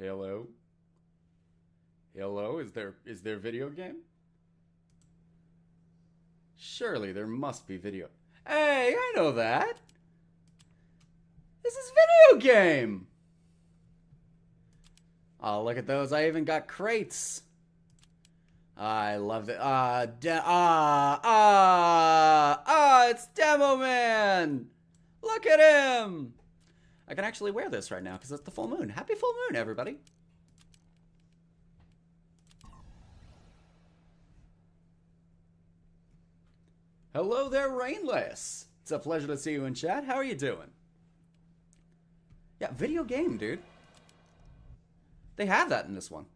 Hello? Hello? Is there video game? Surely there must be video. Hey, I know that. This is video game. Oh, look at those. I even got crates. I love it. It's Demo Man. Look at him. I can actually wear this right now because it's the full moon. Happy full moon, everybody. Hello there, Rainless. It's a pleasure to see you in chat. How are you doing? Yeah, video game, dude. They have that in this one.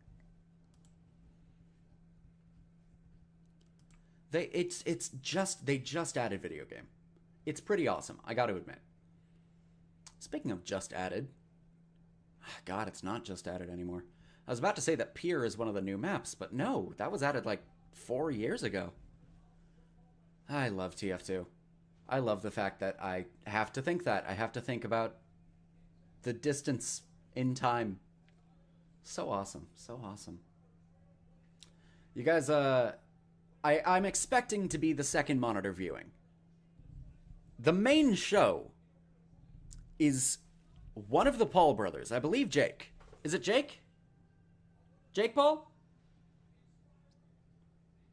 They just added video game. It's pretty awesome, I got to admit. Speaking of just added, God, it's not just added anymore. I was about to say that Pier is one of the new maps, but no, that was added like 4 years ago. I love TF2. I love the fact that I have to think that. I have to think about the distance in time. So awesome. So awesome. You guys, I'm expecting to be the second monitor viewing. The main show is one of the Paul brothers. I believe Jake. Is it Jake? Jake Paul?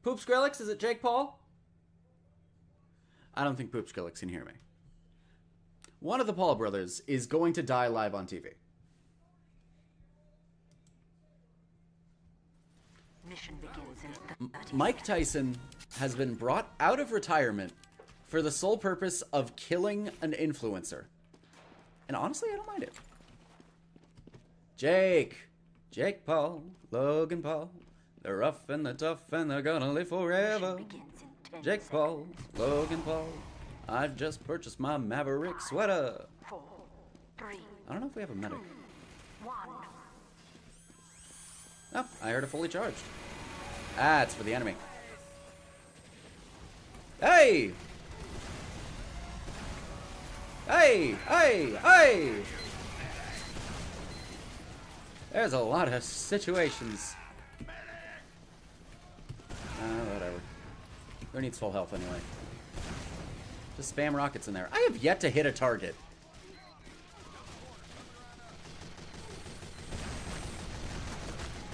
Poop Skrillex, is it Jake Paul? I don't think Poop Skrillex can hear me. One of the Paul brothers is going to die live on TV. Mission begins in 30 Mike Tyson has been brought out of retirement for the sole purpose of killing an influencer. And honestly, I don't mind it. Jake Paul, Logan Paul, they're rough and they're tough and they're gonna live forever. Mission begins in 10 Jake Paul, seconds. Logan Paul, I just purchased my Maverick sweater. 4, 3, I don't know if we have a medic. 1. Oh, I heard it fully charged. Ah, it's for the enemy. Hey! Hey! Hey! Hey! There's a lot of situations. Whatever. Who needs full health anyway? Just spam rockets in there. I have yet to hit a target.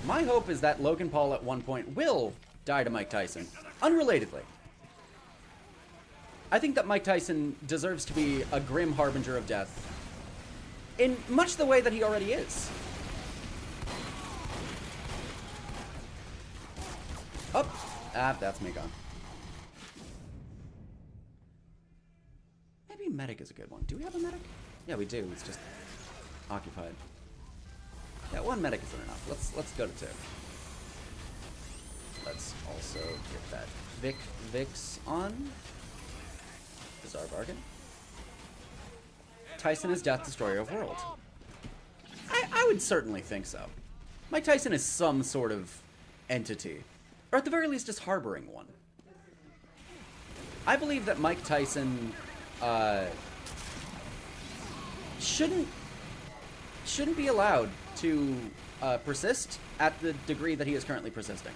My hope is that Logan Paul at one point will die to Mike Tyson. Unrelatedly. I think that Mike Tyson deserves to be a grim harbinger of death. In much the way that he already is. Oh! Ah, that's me gone. Maybe medic is a good one. Do we have a medic? Yeah, we do. It's just occupied. Yeah, one medic isn't enough. Let's go to 2. Let's also get that Vix on. Bizarre bargain. Tyson is Death Destroyer of World. I would certainly think so. Mike Tyson is some sort of entity. Or at the very least is harboring one. I believe that Mike Tyson shouldn't be allowed to persist at the degree that he is currently persisting.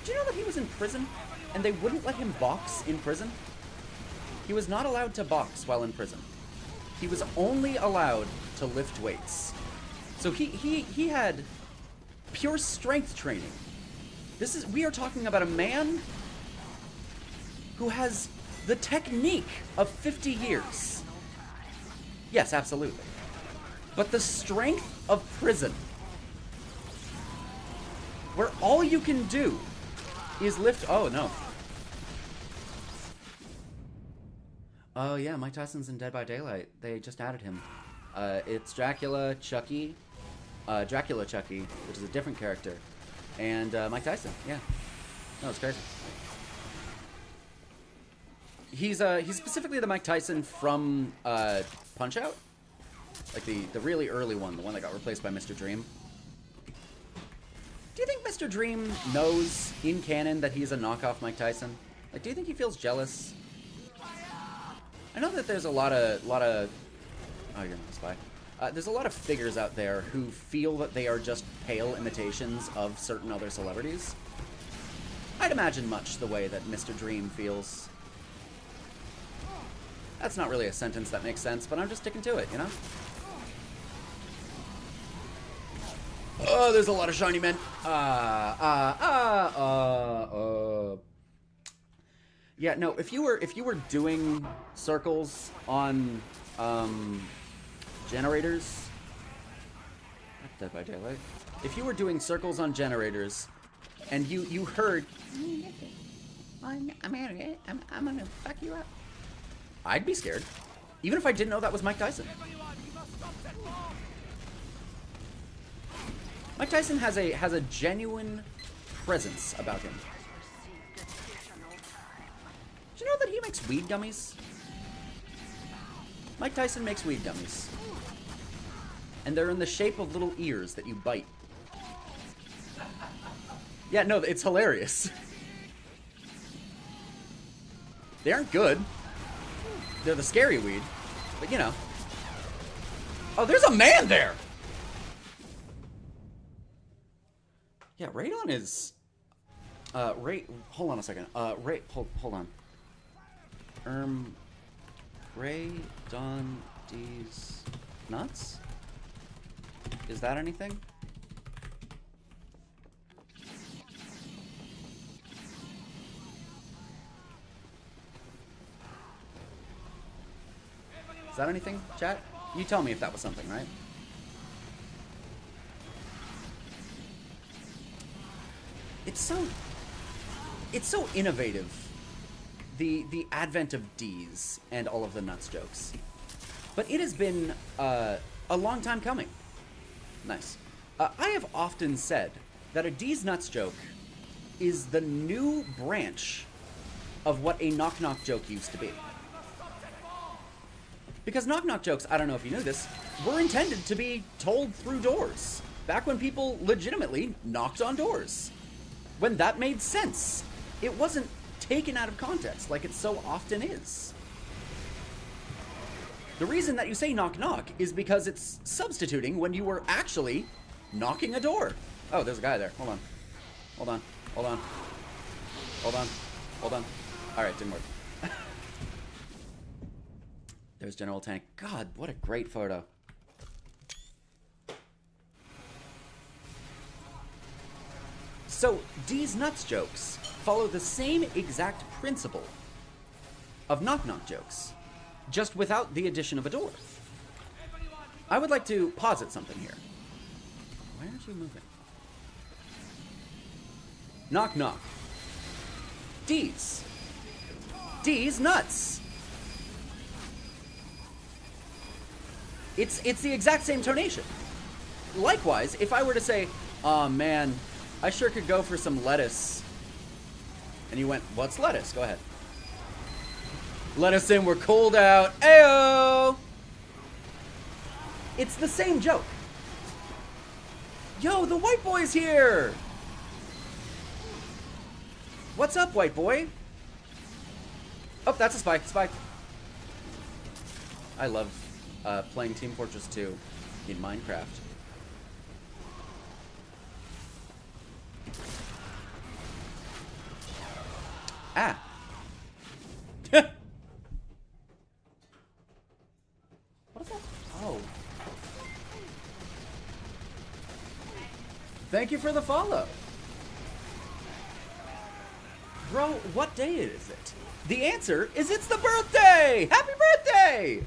Do you know that he was in prison and they wouldn't let him box in prison? He was not allowed to box while in prison. He was only allowed to lift weights. So he had pure strength training. We are talking about a man who has the technique of 50 years. Yes, absolutely. But the strength of prison, where all you can do is lift... Oh, no. Oh, yeah, Mike Tyson's in Dead by Daylight. They just added him. It's Dracula Chucky, which is a different character, and Mike Tyson. Yeah. No, it's crazy. He's specifically the Mike Tyson from Punch-Out? Like the really early one, the one that got replaced by Mr. Dream. Do you think Mr. Dream knows in canon that he's a knockoff Mike Tyson? Like, do you think he feels jealous? I know that there's a lot of... Oh, you're not a spy. There's a lot of figures out there who feel that they are just pale imitations of certain other celebrities. I'd imagine much the way that Mr. Dream feels. That's not really a sentence that makes sense, but I'm just sticking to it, you know? Oh, there's a lot of shiny men. Yeah, no, if you were doing circles on generators, Dead by Daylight. If you were doing circles on generators, and you heard, I'm gonna fuck you up, I'd be scared, even if I didn't know that was Mike Tyson. Mike Tyson has a genuine presence about him. Did you know that he makes weed gummies? Mike Tyson makes weed gummies. And they're in the shape of little ears that you bite. Yeah, no, it's hilarious. They aren't good. They're the scary weed. But, you know. Oh, there's a man there! Yeah, Radon is... hold on a second. Hold on. Radon D's nuts? Is that anything? Is that anything, chat? You tell me if that was something, right? It's so innovative, the advent of D's and all of the nuts jokes. But it has been a long time coming. Nice. I have often said that a D's nuts joke is the new branch of what a knock-knock joke used to be. Because knock-knock jokes, I don't know if you knew this, were intended to be told through doors. Back when people legitimately knocked on doors. When that made sense. It wasn't taken out of context like it so often is. The reason that you say knock-knock is because it's substituting when you were actually knocking a door. Oh, there's a guy there. Hold on. Hold on. Hold on. Hold on. Hold on. Alright, didn't work. There's General Tank. God, what a great photo. So, D's Nuts jokes follow the same exact principle of knock-knock jokes, just without the addition of a door. I would like to posit something here. Why aren't you moving? Knock knock. D's. D's nuts. It's the exact same tonation. Likewise, if I were to say, "Aw, man, I sure could go for some lettuce." And you went, "What's lettuce?" Go ahead. "Let us in, we're cold out. Ayo!" It's the same joke. Yo, the white boy's here! What's up, white boy? Oh, that's a spy. Spy. I love playing Team Fortress 2 in Minecraft. Ah. What is that? Oh. Thank you for the follow. Bro, what day is it? The answer is it's the birthday! Happy birthday!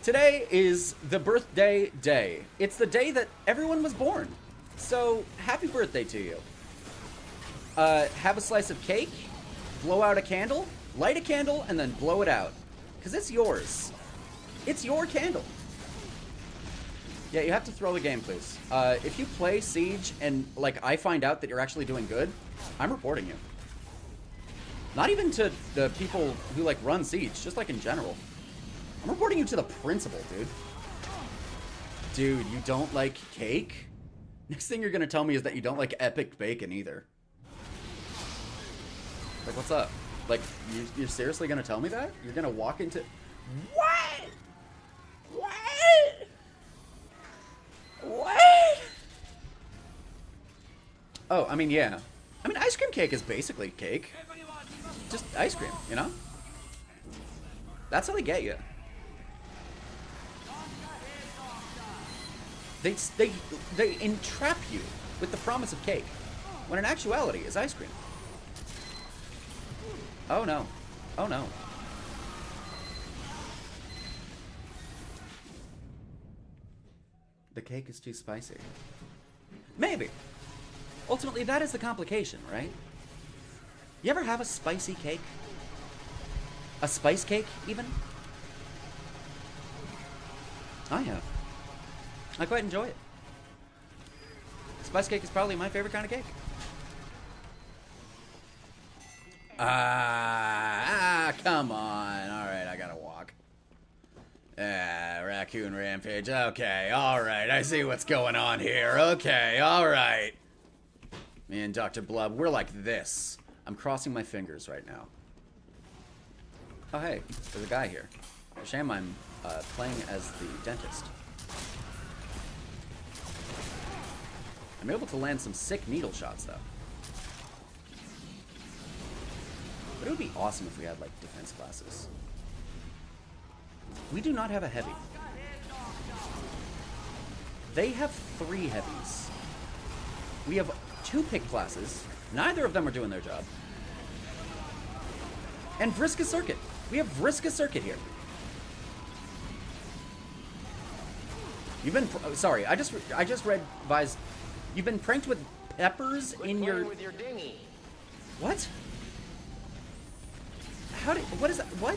Today is the birthday day. It's the day that everyone was born. So, happy birthday to you. Have a slice of cake, blow out a candle, light a candle, and then blow it out. Because it's yours. It's your candle. Yeah, you have to throw the game, please. If you play Siege and, like, I find out that you're actually doing good, I'm reporting you. Not even to the people who, like, run Siege, just, like, in general. I'm reporting you to the principal, dude. Dude, you don't like cake? Next thing you're gonna tell me is that you don't like epic bacon either. Like, what's up? Like, you're seriously gonna tell me that? You're gonna walk into... What? What? Oh, I mean, yeah. I mean, ice cream cake is basically cake. Just ice cream, you know? That's how they get you. They entrap you with the promise of cake, when in actuality is ice cream. Oh no. Oh no. The cake is too spicy. Maybe. Ultimately, that is the complication, right? You ever have a spicy cake? A spice cake, even? I have. I quite enjoy it. Spice cake is probably my favorite kind of cake. Come on. Alright, I gotta walk. Raccoon Rampage. Okay, alright. I see what's going on here. Okay, alright. Me and Dr. Blub, we're like this. I'm crossing my fingers right now. Oh, hey. There's a guy here. Shame I'm playing as the dentist. I'm able to land some sick needle shots, though. But it would be awesome if we had, like, defense classes. We do not have a heavy. They have 3 heavies. We have 2 pick classes. Neither of them are doing their job. And Vriska Circuit. We have Vriska Circuit here. You've been... sorry, I just read Vi's... You've been pranked with peppers in your... with your dinghy. What? How did... What is that? What?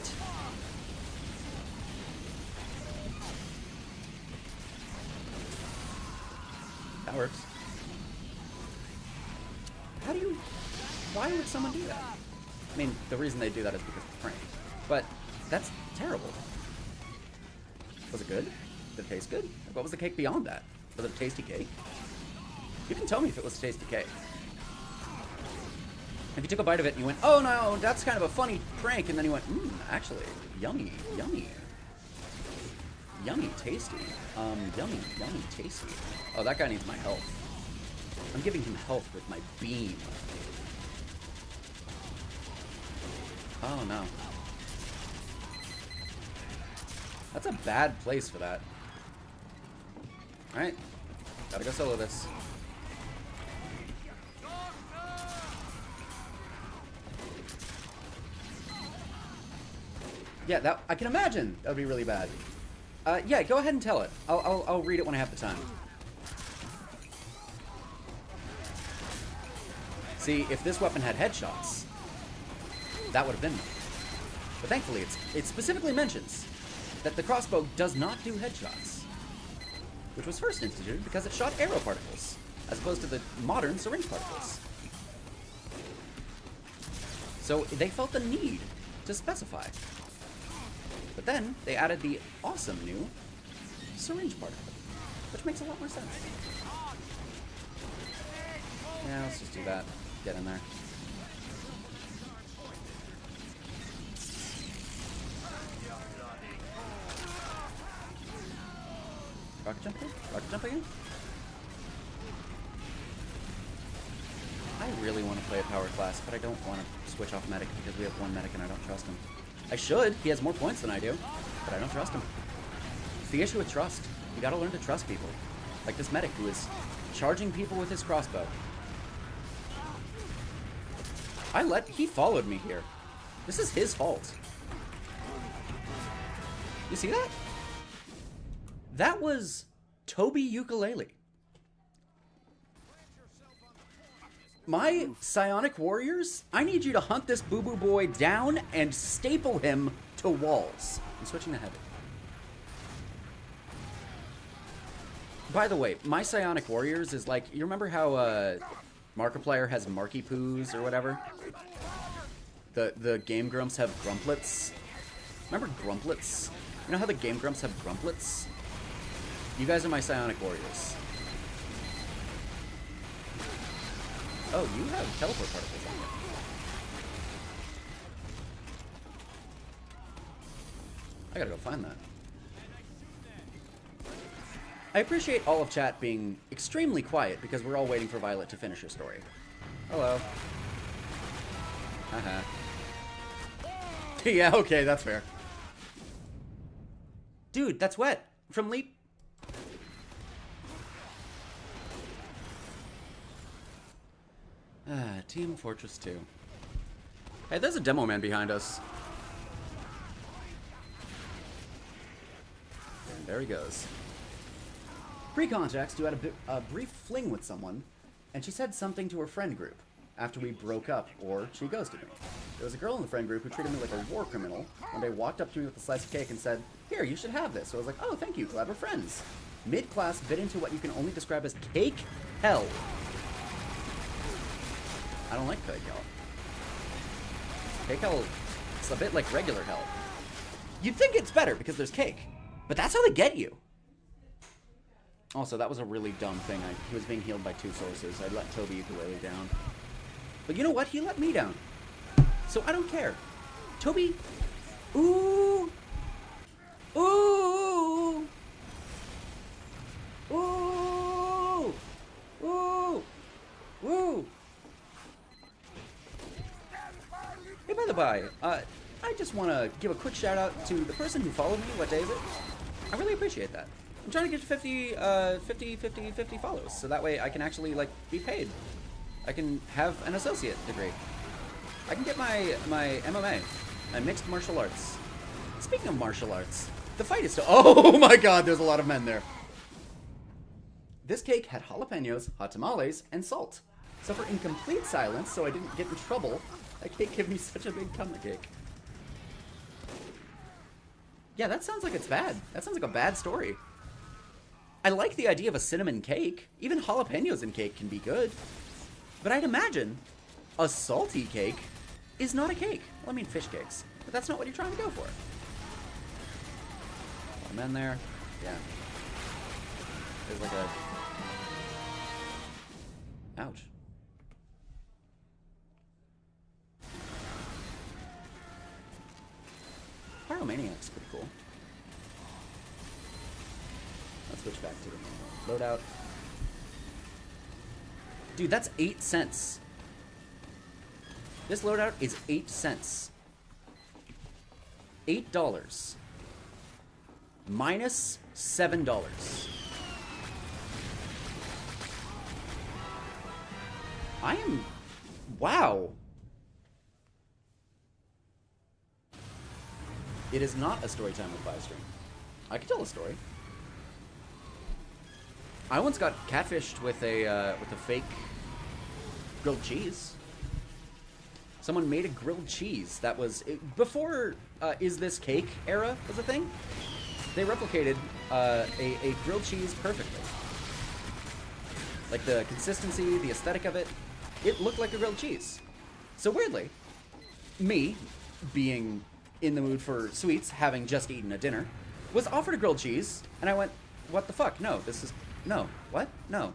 That works. How do you... Why would someone do that? I mean, the reason they do that is because it's a prank. But that's terrible. Was it good? Did it taste good? What was the cake beyond that? Was it a tasty cake? You can tell me if it was a tasty cake. If you took a bite of it and you went, oh no, that's kind of a funny prank, and then you went, actually, yummy, yummy. Yummy, tasty. Yummy, yummy, tasty. Oh, that guy needs my health. I'm giving him health with my beam. Oh no. That's a bad place for that. Alright. Gotta go solo this. Yeah, that I can imagine that would be really bad. Yeah, go ahead and tell it. I'll read it when I have the time. See, if this weapon had headshots, that would have been. But thankfully, it specifically mentions that the crossbow does not do headshots, which was first instituted because it shot arrow particles, as opposed to the modern syringe particles. So they felt the need to specify. But then they added the awesome new syringe particle, which makes a lot more sense. Yeah, let's just do that. Get in there. Rocket jump again? Rocket jump again? I really want to play a power class, but I don't want to switch off medic because we have one medic and I don't trust him. I should. He has more points than I do, but I don't trust him. It's the issue with trust. You gotta learn to trust people. Like this medic who is charging people with his crossbow. He followed me here. This is his fault. You see that? That was Toby Ukulele. My psionic warriors, I need you to hunt this boo-boo boy down and staple him to walls. I'm switching to heavy. By the way, my psionic warriors is like, you remember how Markiplier has Marky Poos or whatever? The Game Grumps have Grumplets. Remember Grumplets? You know how the Game Grumps have Grumplets? You guys are my psionic warriors. Oh, you have teleport particles on you. I gotta go find that. I appreciate all of chat being extremely quiet because we're all waiting for Violet to finish her story. Hello. Uh-huh. Yeah, okay, that's fair. Dude, that's wet. From Leap. Team Fortress 2. Hey, there's a demo man behind us. And there he goes. Pre-contacts, you had a brief fling with someone, and she said something to her friend group after we broke up, or she ghosted me. There was a girl in the friend group who treated me like a war criminal, and they walked up to me with a slice of cake and said, "Here, you should have this." So I was like, "Oh, thank you, glad we're friends." Mid-class bit into what you can only describe as cake hell. I don't like cake hell. Cake hell, it's a bit like regular hell. You'd think it's better because there's cake, but that's how they get you. Also, that was a really dumb thing. He was being healed by 2 sources. I let Toby ukulele down. But you know what? He let me down. So I don't care. Toby, ooh, ooh, ooh, ooh, ooh. Hey, by the by, I just want to give a quick shout out to the person who followed me. What day is it? I really appreciate that. I'm trying to get to 50 follows, so that way I can actually, like, be paid. I can have an associate degree. I can get my MMA, my mixed martial arts. Speaking of martial arts, the fight is still... Oh my god, there's a lot of men there. This cake had jalapenos, hot tamales, and salt. So for incomplete silence, so I didn't get in trouble, that cake gave me such a big cum cake. Yeah, that sounds like it's bad. That sounds like a bad story. I like the idea of a cinnamon cake. Even jalapenos in cake can be good. But I'd imagine a salty cake is not a cake. Well, I mean fish cakes. But that's not what you're trying to go for. A lot of men there. Yeah. There's like a... Ouch. Pyromaniac's pretty cool. Let's switch back to the loadout. Dude, that's 8 cents. This loadout is 8 cents. $8. Minus $7. I am... Wow. It is not a story time with Firestream. I could tell a story. I once got catfished with a fake grilled cheese. Someone made a grilled cheese that was before Is This Cake era was a thing. They replicated a grilled cheese perfectly. Like the consistency, the aesthetic of it, it looked like a grilled cheese. So weirdly, me, being in the mood for sweets, having just eaten a dinner, was offered a grilled cheese, and I went, what the fuck? No, this is... No. What? No.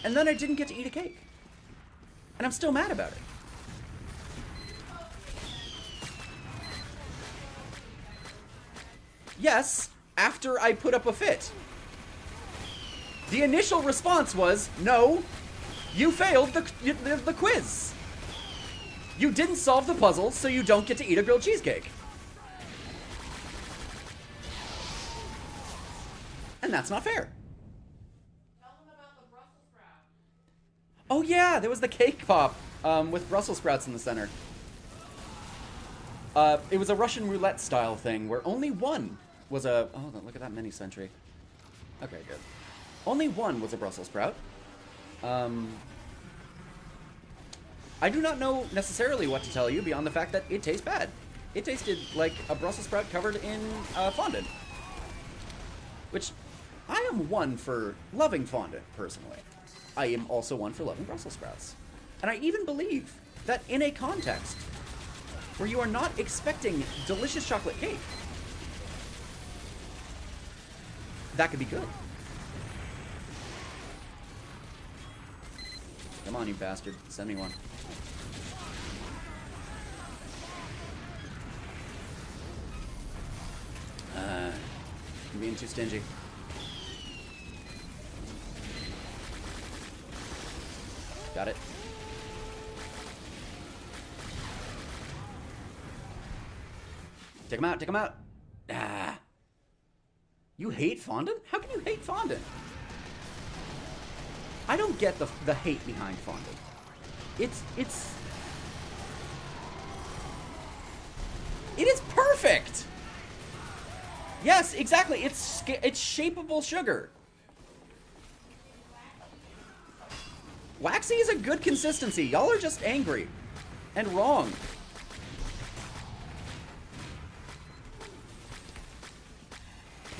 And then I didn't get to eat a cake. And I'm still mad about it. Yes, after I put up a fit. The initial response was, no, you failed the quiz. You didn't solve the puzzle, so you don't get to eat a grilled cheesecake. And that's not fair. Tell them about the Brussels sprout. Oh yeah, there was the cake pop with Brussels sprouts in the center. It was a Russian roulette style thing where only one was a... Oh, look at that mini sentry. Okay, good. Only one was a Brussels sprout. I do not know necessarily what to tell you beyond the fact that it tastes bad. It tasted like a Brussels sprout covered in fondant. Which, I am one for loving fondant, personally. I am also one for loving Brussels sprouts. And I even believe that in a context where you are not expecting delicious chocolate cake, that could be good. Come on, you bastard. Send me one. I'm being too stingy. Got it. Take him out, take him out. Ah. You hate fondant? How can you hate fondant? I don't get the hate behind fondant. It is perfect! Yes, exactly. It's shapeable sugar. Waxy is a good consistency. Y'all are just angry. And wrong.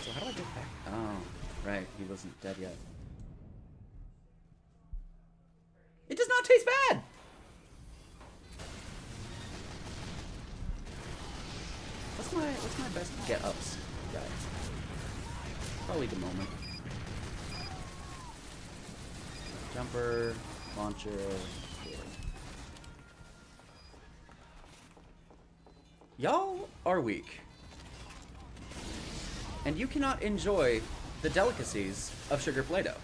So how do I get back? Oh, right. He wasn't dead yet. It does not taste bad! What's my best get-ups guy? Probably the moment. Jumper, launcher, sword. Y'all are weak. And you cannot enjoy the delicacies of sugar Play-Doh.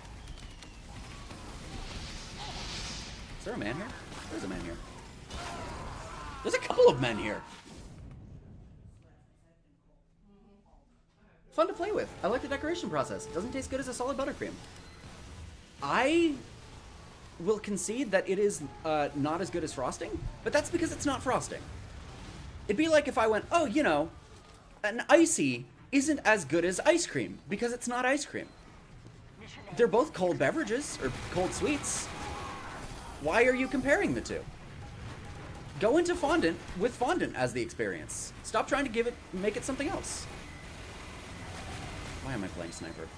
Is there a man here? There's a man here. There's a couple of men here. Fun to play with. I like the decoration process. Doesn't taste good as a solid buttercream. I will concede that it is not as good as frosting, but that's because it's not frosting. It'd be like if I went, oh, you know, an icy isn't as good as ice cream because it's not ice cream. They're both cold beverages or cold sweets. Why are you comparing the two? Go into fondant with fondant as the experience. Stop trying to make it something else. Why am I playing sniper?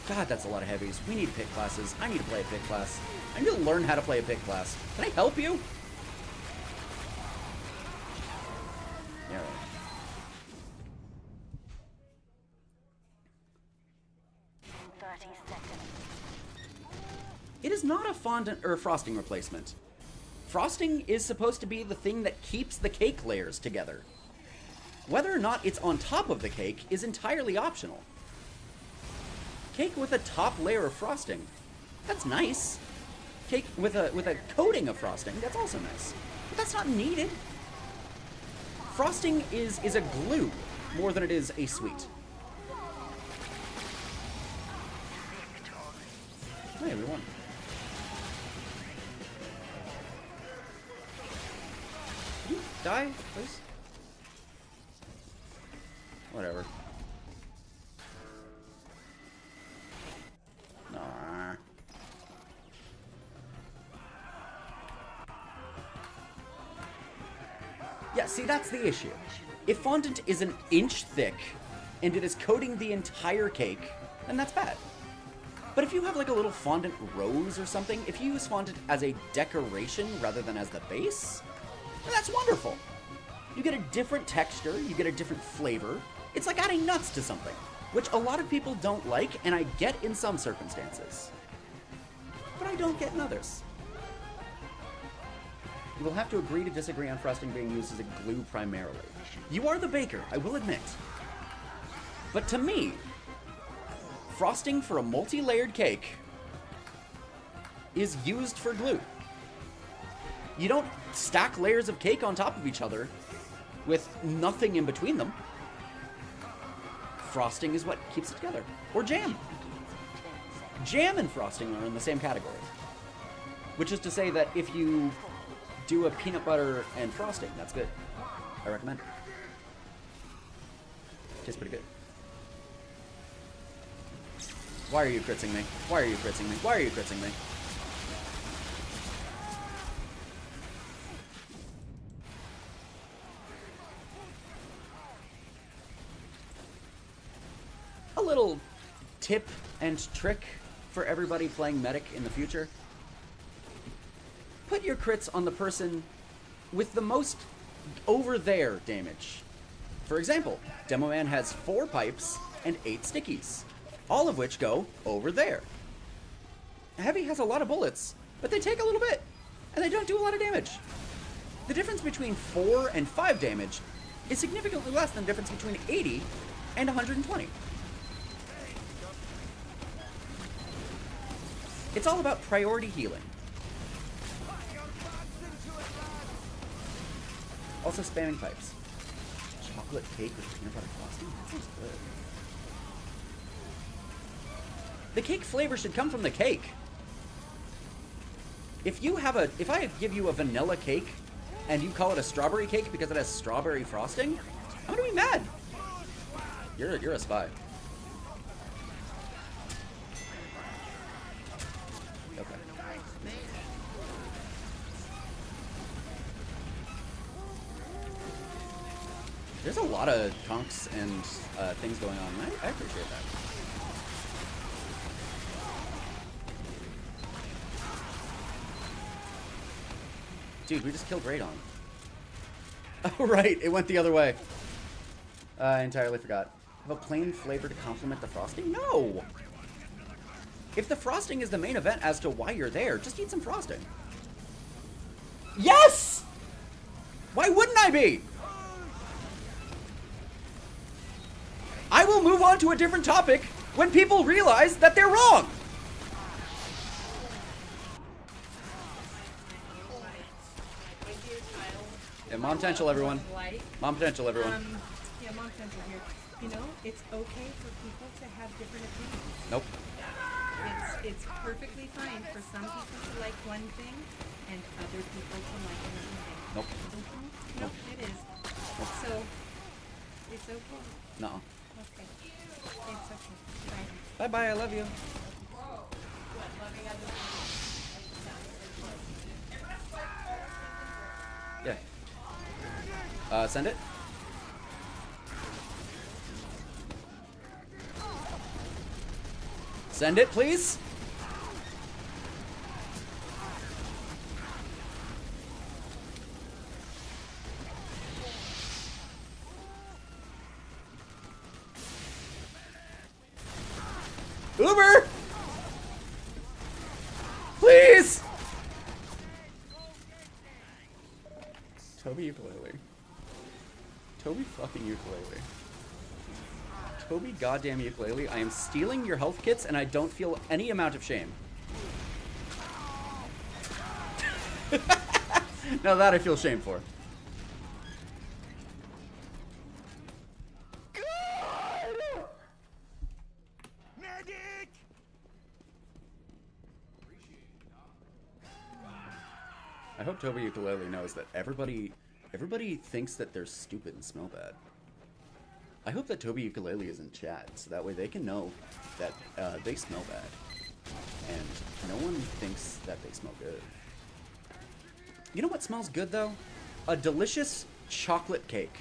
God, that's a lot of heavies. We need pick classes. I need to play a pick class. I need to learn how to play a pick class. Can I help you? Yeah, right. It is not a fondant or frosting replacement. Frosting is supposed to be the thing that keeps the cake layers together. Whether or not it's on top of the cake is entirely optional. Cake with a top layer of frosting, that's nice. Cake with a coating of frosting, that's also nice. But that's not needed. Frosting is a glue more than it is a sweet. Hey, we won. Can you die, please? Whatever. Nah. Yeah, see, that's the issue. If fondant is an inch thick and it is coating the entire cake, then that's bad. But if you have like a little fondant rose or something, if you use fondant as a decoration rather than as the base, then that's wonderful. You get a different texture, you get a different flavor. It's like adding nuts to something, which a lot of people don't like, and I get in some circumstances. But I don't get in others. You will have to agree to disagree on frosting being used as a glue primarily. You are the baker, I will admit. But to me, frosting for a multi-layered cake is used for glue. You don't stack layers of cake on top of each other with nothing in between them. Frosting is what keeps it together. Or jam. Jam and frosting are in the same category. Which is to say that if you do a peanut butter and frosting, that's good. I recommend it. Tastes pretty good. Why are you critzing me? Why are you critzing me? Why are you critzing me? A little tip and trick for everybody playing Medic in the future. Put your crits on the person with the most over there damage. For example, Demo Man has 4 pipes and 8 stickies, all of which go over there. Heavy has a lot of bullets, but they take a little bit, and they don't do a lot of damage. The difference between 4 and 5 damage is significantly less than the difference between 80 and 120. It's all about priority healing. Also spamming pipes. Chocolate cake with peanut butter frosting? That sounds good. The cake flavor should come from the cake. If I give you a vanilla cake and you call it a strawberry cake because it has strawberry frosting, I'm gonna be mad. You're a spy. Okay. There's a lot of conks and things going on. I appreciate that. Dude, we just killed Radon. Oh, right. It went the other way. I entirely forgot. Have a plain flavor to complement the frosting? No! If the frosting is the main event as to why you're there, just eat some frosting. Yes! Why wouldn't I be? I will move on to a different topic when people realize that they're wrong. Yeah, mom potential, everyone. Mom potential, everyone. Yeah, mom potential here. You know, it's okay for people to have different opinions. Nope. It's perfectly fine for some people to like one thing and other people to like another thing. Nope. Mm-hmm. Nope, it is. Nope. So, it's okay. No. Okay. It's okay. Bye Bye. bye. I love you. Yeah. Send it. Send it, please. Uber! Please! Toby ukulele. Toby fucking ukulele. Toby goddamn ukulele. I am stealing your health kits and I don't feel any amount of shame. Now that I feel shame for. I hope Toby Ukulele knows that everybody thinks that they're stupid and smell bad. I hope that Toby Ukulele is in chat, so that way they can know that they smell bad. And no one thinks that they smell good. You know what smells good, though? A delicious chocolate cake.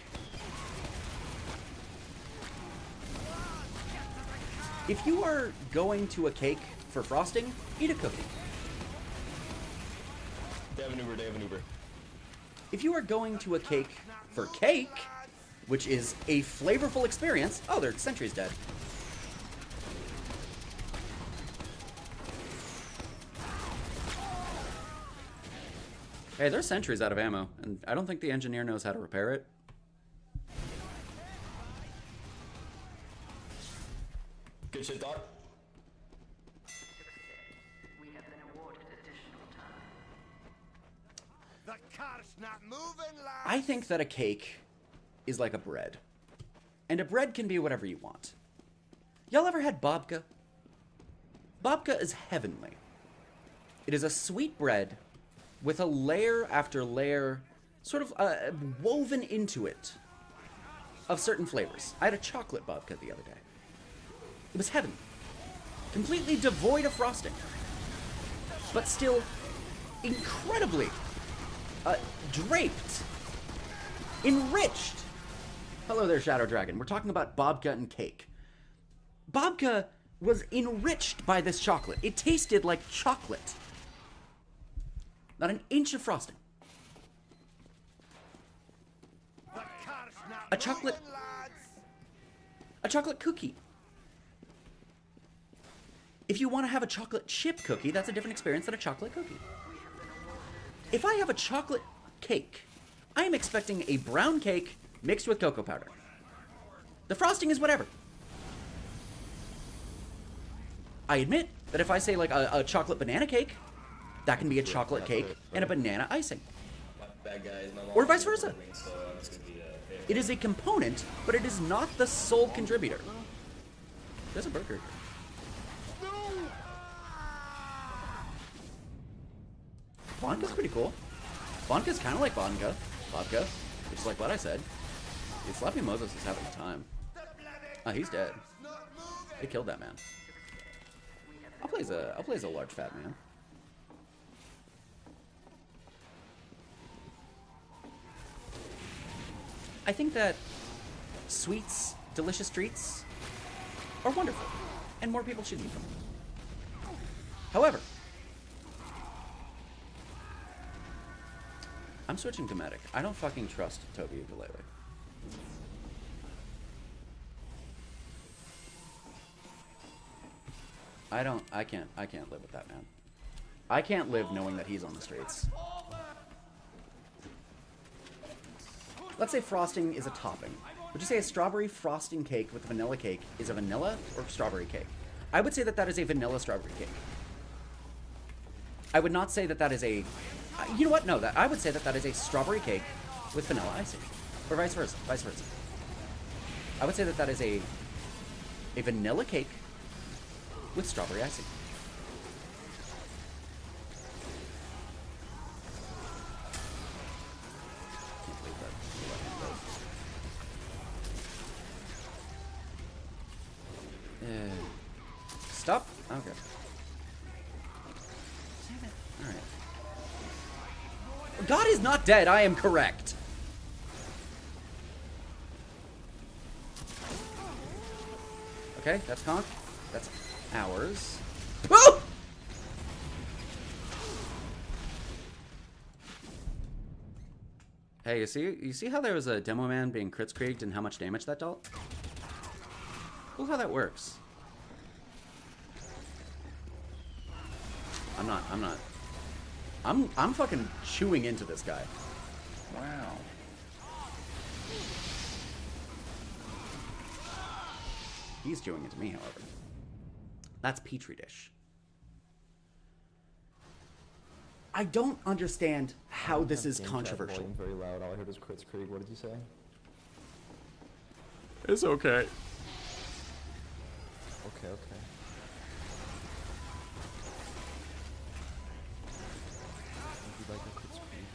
If you are going to a cake for frosting, eat a cookie. They have an Uber. If you are going to a cake for cake, which is a flavorful experience... Oh, their sentry's dead. Hey, their sentry's out of ammo, and I don't think the engineer knows how to repair it. Good shit, Doc. We have been awarded additional time. The car's not moving, lad. I think that a cake is like a bread. And a bread can be whatever you want. Y'all ever had babka? Babka is heavenly. It is a sweet bread with a layer after layer sort of woven into it of certain flavors. I had a chocolate babka the other day. It was heaven. Completely devoid of frosting. But still incredibly draped. Enriched. Hello there, Shadow Dragon. We're talking about babka and cake. Babka was enriched by this chocolate. It tasted like chocolate. Not an inch of frosting. The car's not A chocolate- moving, lads. A chocolate cookie. If you want to have a chocolate chip cookie, that's a different experience than a chocolate cookie. If I have a chocolate cake, I am expecting a brown cake mixed with cocoa powder. The frosting is whatever. I admit, that if I say like a chocolate banana cake, that can be a chocolate cake and a banana icing. My bad guys. My mom Or vice versa. wings, so I'm just gonna be It is a component, but it is not the sole contributor. There's a burger. Vodka's pretty cool. Vodka's kind of like vodka. Vodka. Just like what I said. Dude, Slappy Moses is having a time. Oh, he's dead. They killed that man. I'll play as a large fat man. I think that sweets, delicious treats, are wonderful, and more people should eat them. However, I'm switching to Medic. I don't fucking trust Toby Ukulele. I can't live with that man. I can't live knowing that he's on the streets. Let's say frosting is a topping. Would you say a strawberry frosting cake with vanilla cake is a vanilla or strawberry cake? I would say that that is a vanilla strawberry cake. I would not say that that is a... You know what? No, I would say that that is a strawberry cake with vanilla icing. Or vice versa. Vice versa. I would say that that is a vanilla cake with strawberry icing. Can't believe that. Stop? Okay. Alright. God is not dead, I am correct. Okay, that's conk. That's ours. Oh! Hey, you see how there was a demo man being kritzkrieged and how much damage that dealt? Look how that works. I'm fucking chewing into this guy. Wow. He's chewing into me, however. That's Petri dish. I don't understand how this is controversial. Very loud. All I heard was Kritzkrieg. What did you say? It's okay. Okay. Would you like a Kritzkrieg?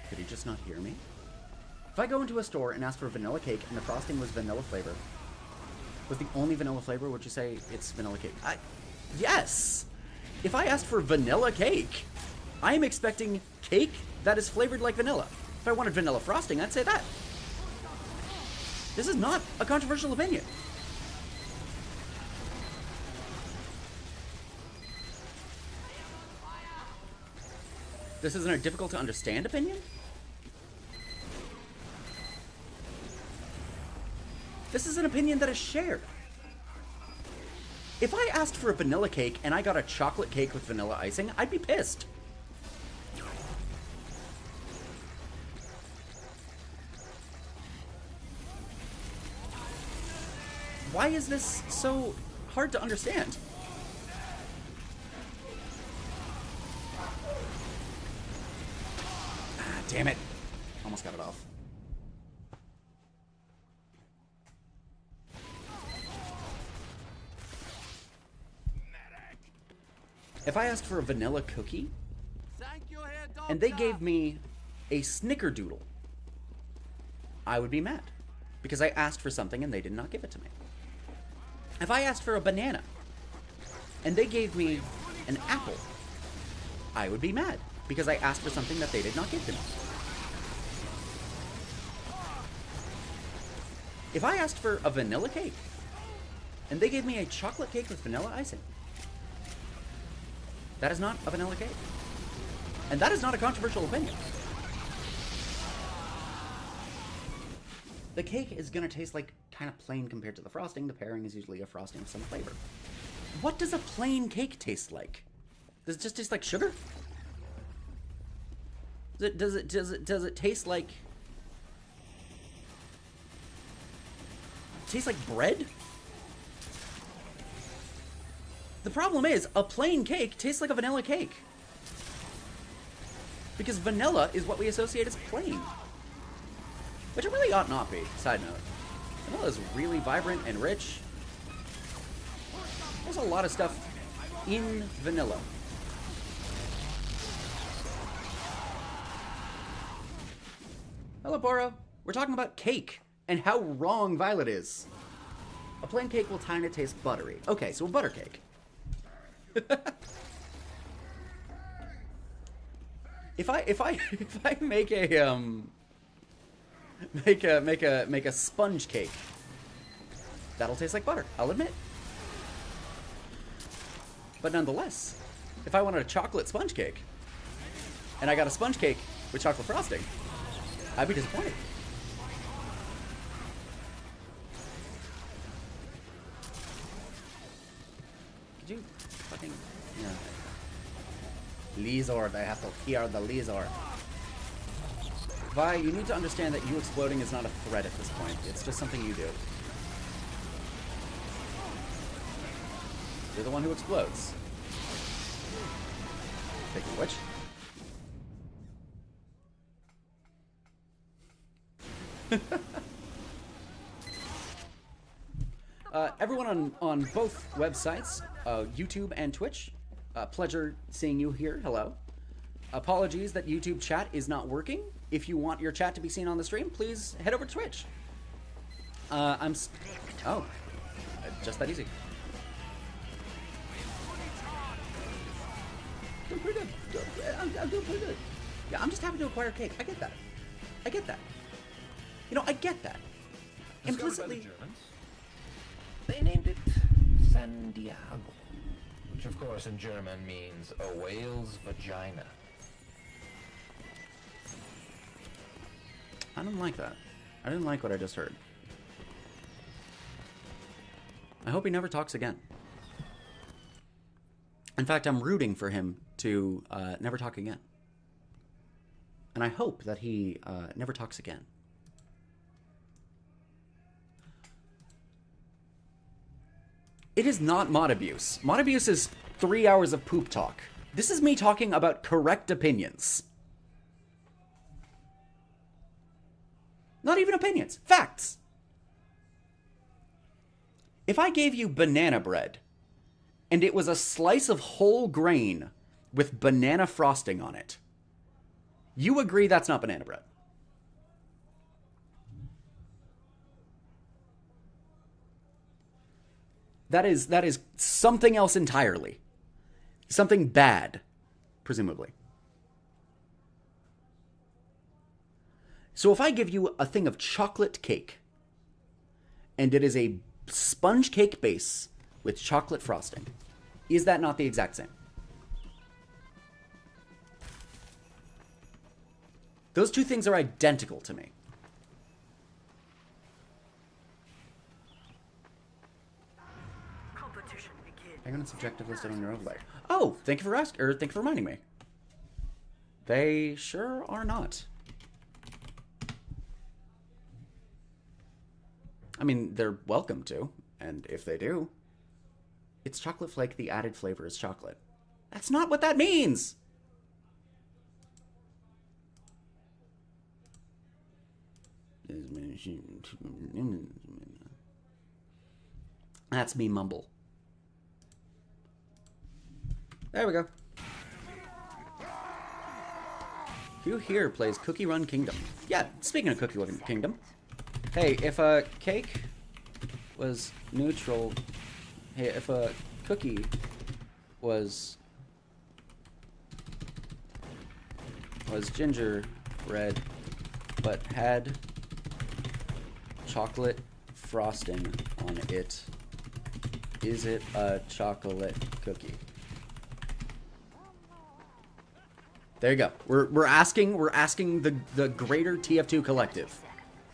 Did he just not hear me? If I go into a store and ask for a vanilla cake and the frosting was vanilla flavor, was the only vanilla flavor, would you say it's vanilla cake? Yes! If I asked for vanilla cake, I am expecting cake that is flavored like vanilla. If I wanted vanilla frosting, I'd say that. This is not a controversial opinion. This isn't a difficult to understand opinion? This is an opinion that is shared. If I asked for a vanilla cake and I got a chocolate cake with vanilla icing, I'd be pissed. Why is this so hard to understand? Ah, damn it. Almost got it off. If I asked for a vanilla cookie, and they gave me a snickerdoodle, I would be mad. Because I asked for something and they did not give it to me. If I asked for a banana, and they gave me an apple, I would be mad. Because I asked for something that they did not give to me. If I asked for a vanilla cake, and they gave me a chocolate cake with vanilla icing, that is not a vanilla cake. And that is not a controversial opinion. The cake is gonna taste like kind of plain compared to the frosting. The pairing is usually a frosting with some flavor. What does a plain cake taste like? Does it just taste like sugar? Does it taste like... Taste like bread? The problem is, a plain cake tastes like a vanilla cake. Because vanilla is what we associate as plain. Which it really ought not be, side note. Vanilla is really vibrant and rich. There's a lot of stuff in vanilla. Hello, Boro. We're talking about cake and how wrong Violet is. A plain cake will kind of taste buttery. Okay, so a butter cake. If I make a make a sponge cake, that'll taste like butter, I'll admit. But nonetheless, if I wanted a chocolate sponge cake and I got a sponge cake with chocolate frosting, I'd be disappointed. Could you fucking... Yeah. Lizor, I have to hear the Lizor. Vi, you need to understand that you exploding is not a threat at this point. It's just something you do. You're the one who explodes. Speaking of which... everyone on both websites, YouTube and Twitch, pleasure seeing you here. Hello. Apologies that YouTube chat is not working. If you want your chat to be seen on the stream, please head over to Twitch. Just that easy. Doing pretty good. I'm doing pretty good. Yeah, I'm just happy to acquire cake. I get that. I get that. You know, I get that. Implicitly. They named it San Diego, which of course in German means a whale's vagina. I didn't like that. I didn't like what I just heard. I hope he never talks again. In fact, I'm rooting for him to never talk again. And I hope that he never talks again. It is not mod abuse. Mod abuse is 3 hours of poop talk. This is me talking about correct opinions. Not even opinions. Facts. If I gave you banana bread, and it was a slice of whole grain with banana frosting on it, you agree that's not banana bread. That is something else entirely. Something bad, presumably. So if I give you a thing of chocolate cake, and it is a sponge cake base with chocolate frosting, is that not the exact same? Those two things are identical to me. Competition begins. Hang on, it's subjective listed on your overlay. Oh, thank you for asking, or thank you for reminding me. They sure are not. I mean, they're welcome to, and if they do, it's chocolate flake, the added flavor is chocolate. That's not what that means! That's me mumble. There we go. Who here plays Cookie Run Kingdom? Yeah, speaking of Cookie Run Kingdom. Hey, if a cake was neutral... Hey, if a cookie was gingerbread, but had chocolate frosting on it, is it a chocolate cookie? There you go. We're asking the greater TF2 collective.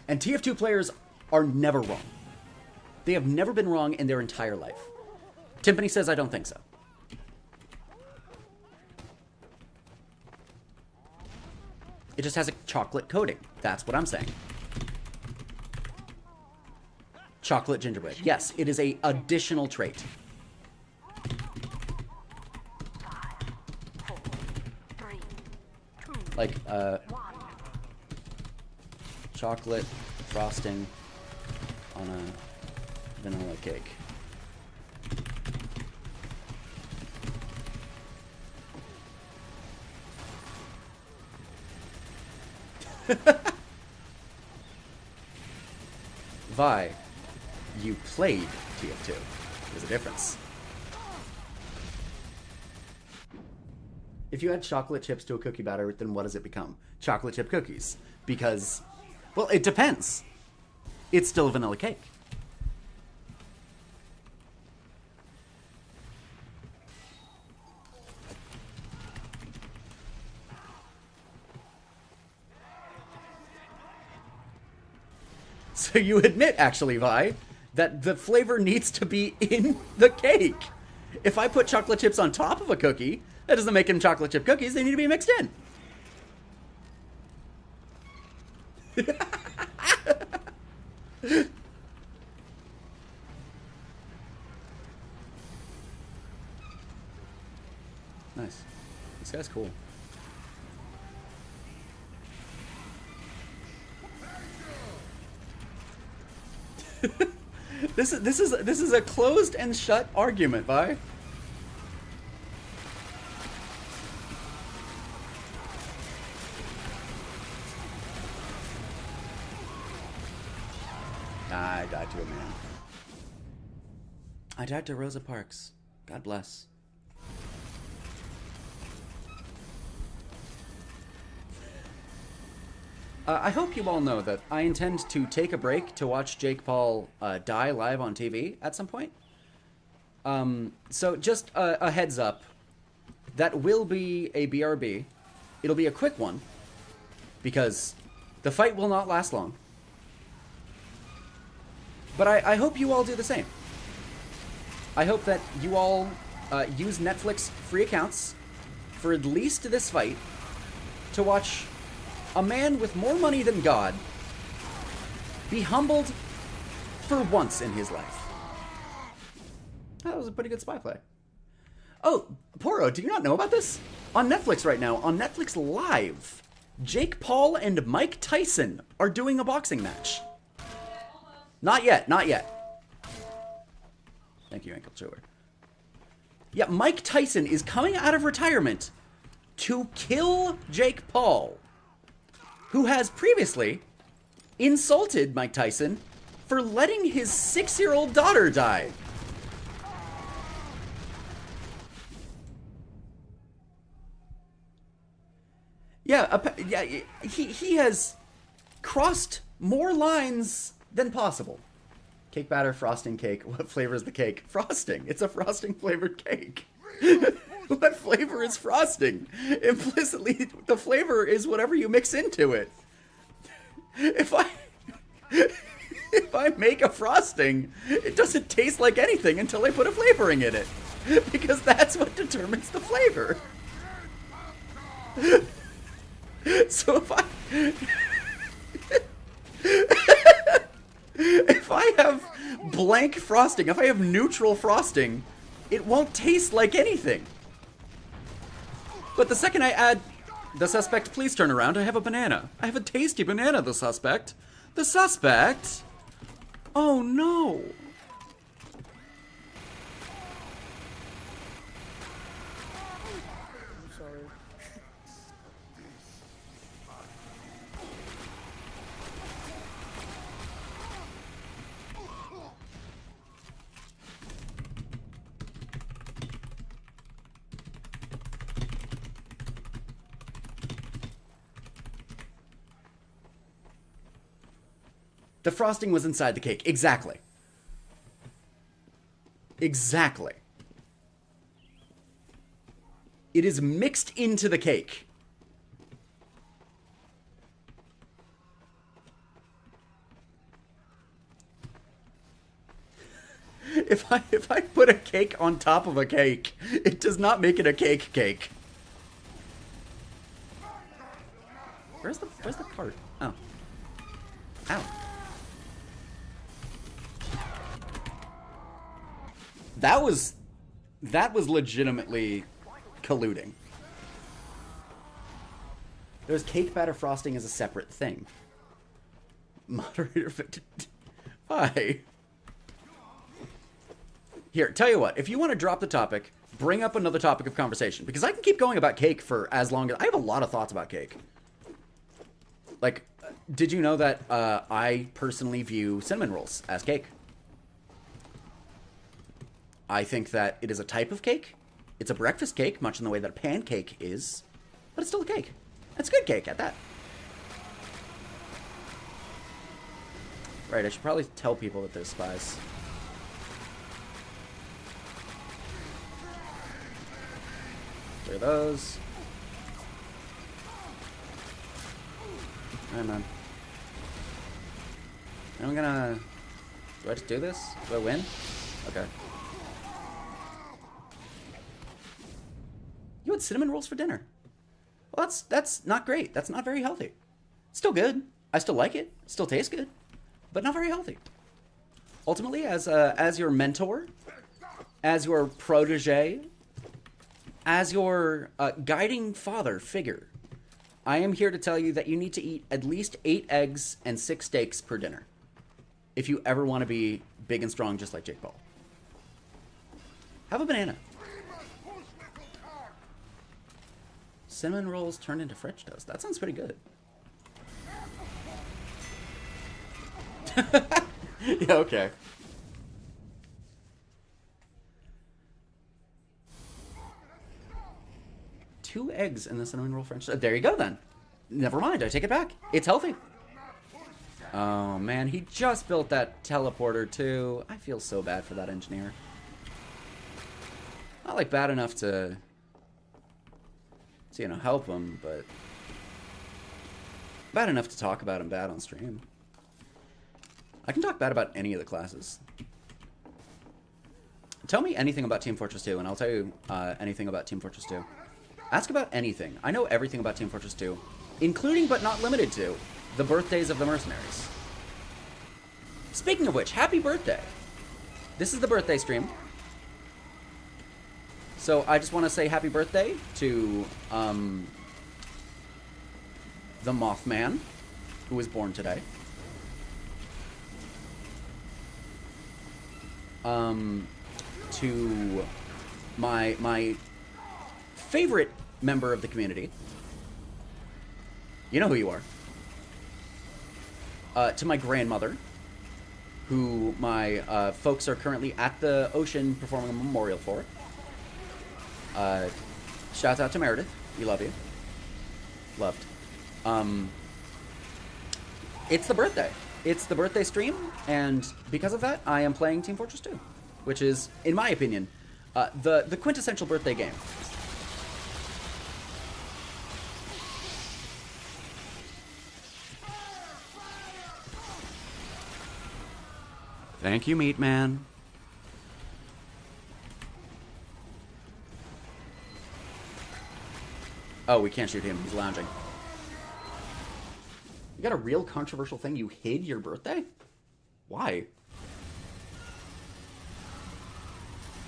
And TF2 players are never wrong. They have never been wrong in their entire life. Timpani says I don't think so. It just has a chocolate coating. That's what I'm saying. Chocolate gingerbread. Yes, it is a additional trait. Like, chocolate frosting on a vanilla cake. Vi, you played TF2. There's a difference. If you add chocolate chips to a cookie batter, then what does it become? Chocolate chip cookies. Because, well, it depends. It's still a vanilla cake. So you admit, actually, Vi, that the flavor needs to be in the cake. If I put chocolate chips on top of a cookie, that doesn't make them chocolate chip cookies. They need to be mixed in. Nice. This guy's cool. This is a closed and shut argument, Vi. I died to a man. I died to Rosa Parks. God bless. I hope you all know that I intend to take a break to watch Jake Paul die live on TV at some point. So just a heads up, that will be a BRB. It'll be a quick one, because the fight will not last long. But I hope you all do the same. I hope that you all use Netflix free accounts for at least this fight to watch a man with more money than God be humbled for once in his life. That was a pretty good spy play. Oh, Poro, do you not know about this? On Netflix right now, on Netflix Live, Jake Paul and Mike Tyson are doing a boxing match. Not yet, not yet. Thank you, Ankle Chewer. Yeah, Mike Tyson is coming out of retirement to kill Jake Paul, who has previously insulted Mike Tyson for letting his 6-year-old daughter die. Yeah, he has crossed more lines than possible. Cake batter, frosting cake. What flavor is the cake? Frosting. It's a frosting flavored cake. What flavor is frosting? Implicitly, the flavor is whatever you mix into it. If I make a frosting, it doesn't taste like anything until I put a flavoring in it, because that's what determines the flavor. So if I have blank frosting, if I have neutral frosting, it won't taste like anything. But the second I add, the suspect, please turn around, I have a banana. I have a tasty banana, the suspect. The suspect? Oh no. I'm sorry. The frosting was inside the cake. Exactly. Exactly. It is mixed into the cake. If I put a cake on top of a cake, it does not make it a cake. Where's the cart? Oh. Ow. That was legitimately colluding. There's cake batter frosting as a separate thing. Moderator. Why? Here, tell you what. If you want to drop the topic, bring up another topic of conversation. Because I can keep going about cake for as long as... I have a lot of thoughts about cake. Like, did you know that I personally view cinnamon rolls as cake? I think that it is a type of cake. It's a breakfast cake, much in the way that a pancake is. But it's still a cake. It's a good cake at that. Right, I should probably tell people that there's spies. Clear those. Alright, man. I'm gonna... Do I just do this? Do I win? Okay. You had cinnamon rolls for dinner. Well, that's not great. That's not very healthy. Still good. I still like it. Still tastes good. But not very healthy. Ultimately, as your mentor, as your protege, as your guiding father figure, I am here to tell you that you need to eat at least 8 eggs and 6 steaks per dinner if you ever want to be big and strong just like Jake Paul. Have a banana. Cinnamon rolls turned into French toast. That sounds pretty good. Yeah, okay. Two eggs in the cinnamon roll French toast. There you go then. Never mind, I take it back. It's healthy. Oh man, he just built that teleporter too. I feel so bad for that engineer. Not like bad enough to you know, help him, but bad enough to talk about him bad on stream. I can talk bad about any of the classes. Tell me anything about Team Fortress 2, and I'll tell you anything about Team Fortress 2. Ask about anything. I know everything about Team Fortress 2, including but not limited to the birthdays of the mercenaries. Speaking of which, happy birthday! This is the birthday stream. So I just want to say happy birthday to the Mothman, who was born today. To my favorite member of the community. You know who you are. To my grandmother, who my folks are currently at the ocean performing a memorial for. Shouts out to Meredith. We love you. Loved. It's the birthday. It's the birthday stream, and because of that, I am playing Team Fortress 2, which is, in my opinion, the quintessential birthday game. Thank you, Meat Man. Oh, we can't shoot him. He's lounging. You got a real controversial thing? You hid your birthday? Why?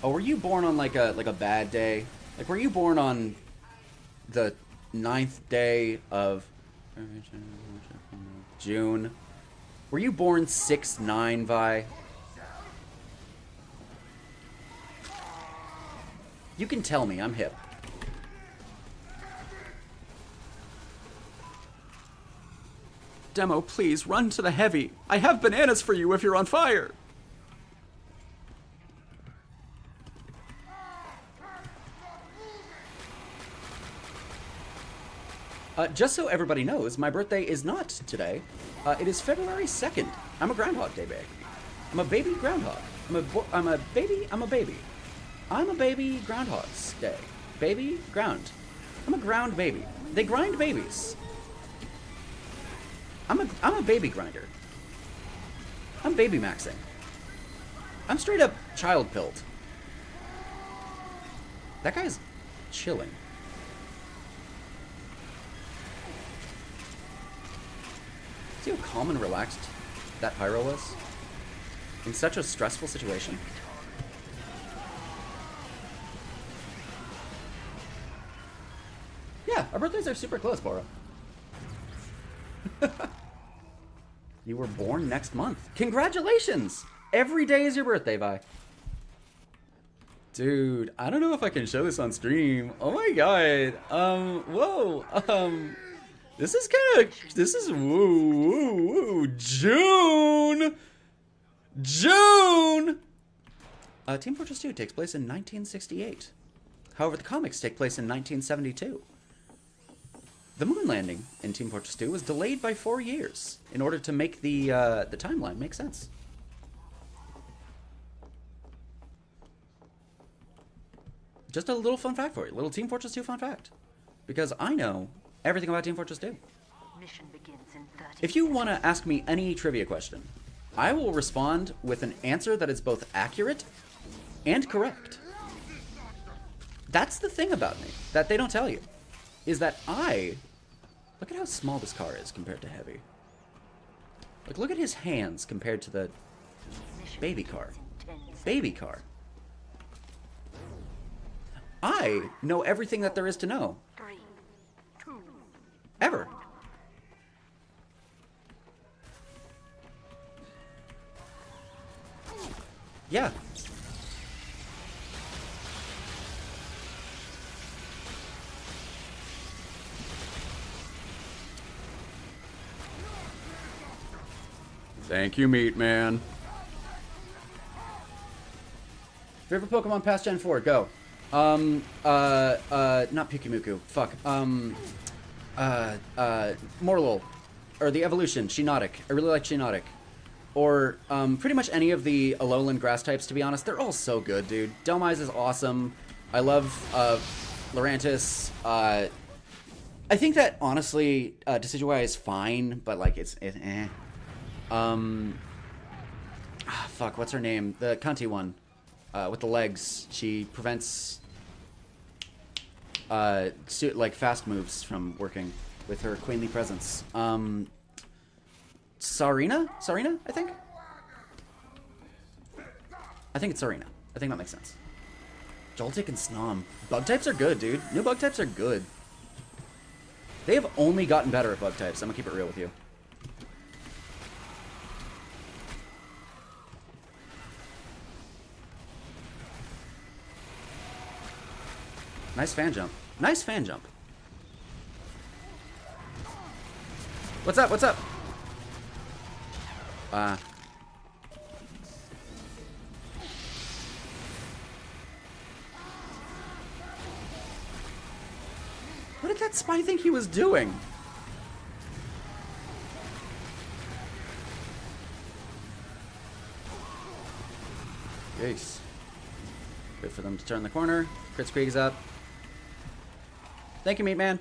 Oh, were you born on like a bad day? Like, were you born on the 9th day of June? Were you born 6/9, Vi? You can tell me. I'm hip. Demo, please, run to the heavy. I have bananas for you if you're on fire. Just so everybody knows, my birthday is not today. It is February 2nd. I'm a Groundhog Day baby. I'm a baby groundhog. I'm a baby Groundhog's Day. Baby ground. I'm a ground baby. They grind babies. I'm a baby grinder. I'm baby maxing. I'm straight up child pilled. That guy's chilling. See how calm and relaxed that pyro was? In such a stressful situation. Yeah, our birthdays are super close, Bora. You were born next month. Congratulations! Every day is your birthday, Vi. Dude, I don't know if I can show this on stream. Oh my god. Whoa. This is woo. June! Team Fortress 2 takes place in 1968. However, the comics take place in 1972. The moon landing in Team Fortress 2 was delayed by 4 years in order to make the timeline make sense. Just a little fun fact for you. Little Team Fortress 2 fun fact. Because I know everything about Team Fortress 2. Mission begins in 30 If you want to ask me any trivia question, I will respond with an answer that is both accurate and correct. That's the thing about me that they don't tell you. Is that look at how small this car is compared to Heavy. Like, look at his hands compared to the baby car. Baby car. I know everything that there is to know. 3, 2, Ever. Yeah. Thank you, Meat Man. Favorite Pokemon past Gen 4, go. Not Pikumuku. Fuck. Morlul. Or the evolution, Shiinotic. I really like Shiinotic. Or, pretty much any of the Alolan grass types, to be honest. They're all so good, dude. Dhelmise is awesome. I love, Lurantis. I think that, honestly, Decidueye is fine, but, like, it's eh. Fuck, what's her name? The cunty one. With the legs. She prevents, like, fast moves from working with her queenly presence. Sarina, I think? I think it's Sarina. I think that makes sense. Joltik and Snom. Bug types are good, dude. New bug types are good. They have only gotten better at bug types. I'm gonna keep it real with you. Nice fan jump. Nice fan jump. What's up? What's up? What did that spy think he was doing? Yikes. Wait for them to turn the corner. Kritzkrieg's up. Thank you, Meat Man.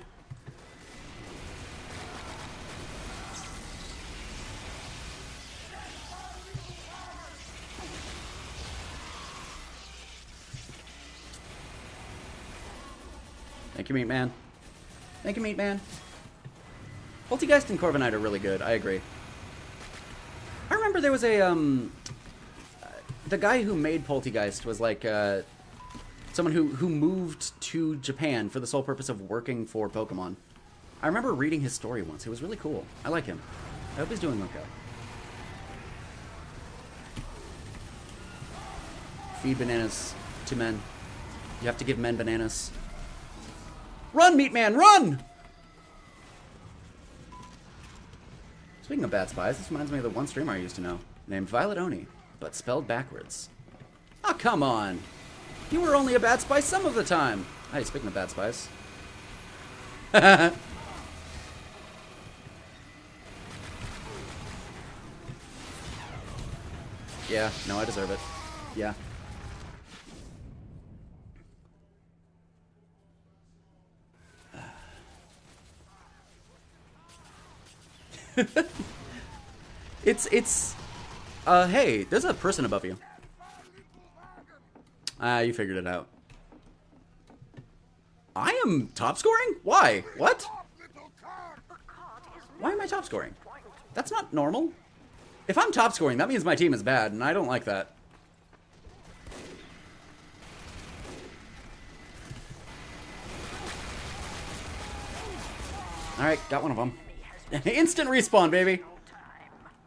Thank you, Meat Man. Thank you, Meat Man. Poltegeist and Corviknight are really good. I agree. I remember there was a, the guy who made Poltegeist was like, someone who moved to Japan for the sole purpose of working for Pokemon. I remember reading his story once. It was really cool. I like him. I hope he's doing okay. Feed bananas to men. You have to give men bananas. Run, Meat Man, run! Speaking of bad spies, this reminds me of the one streamer I used to know, named Violet Oni, but spelled backwards. Oh, come on! You were only a bad spy some of the time! Hey, speaking of bad spies. Yeah, no, I deserve it. Yeah. Hey, there's a person above you. You figured it out. I am top scoring? Why? What? Why am I top scoring? That's not normal. If I'm top scoring, that means my team is bad, and I don't like that. Alright, got one of them. Instant respawn, baby.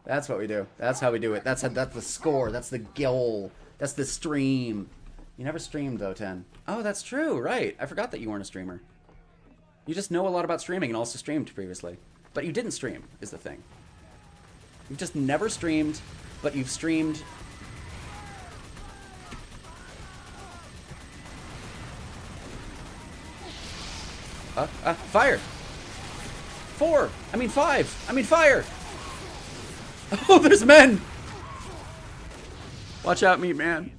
That's what we do. That's how we do it. That's the score. That's the goal. That's the stream. You never streamed though, 10. Oh, that's true. Right. I forgot that you weren't a streamer. You just know a lot about streaming and also streamed previously. But you didn't stream, is the thing. You've just never streamed, but you've streamed. Fire! 4! I mean 5! I mean fire! Oh, there's men! Watch out, meat man.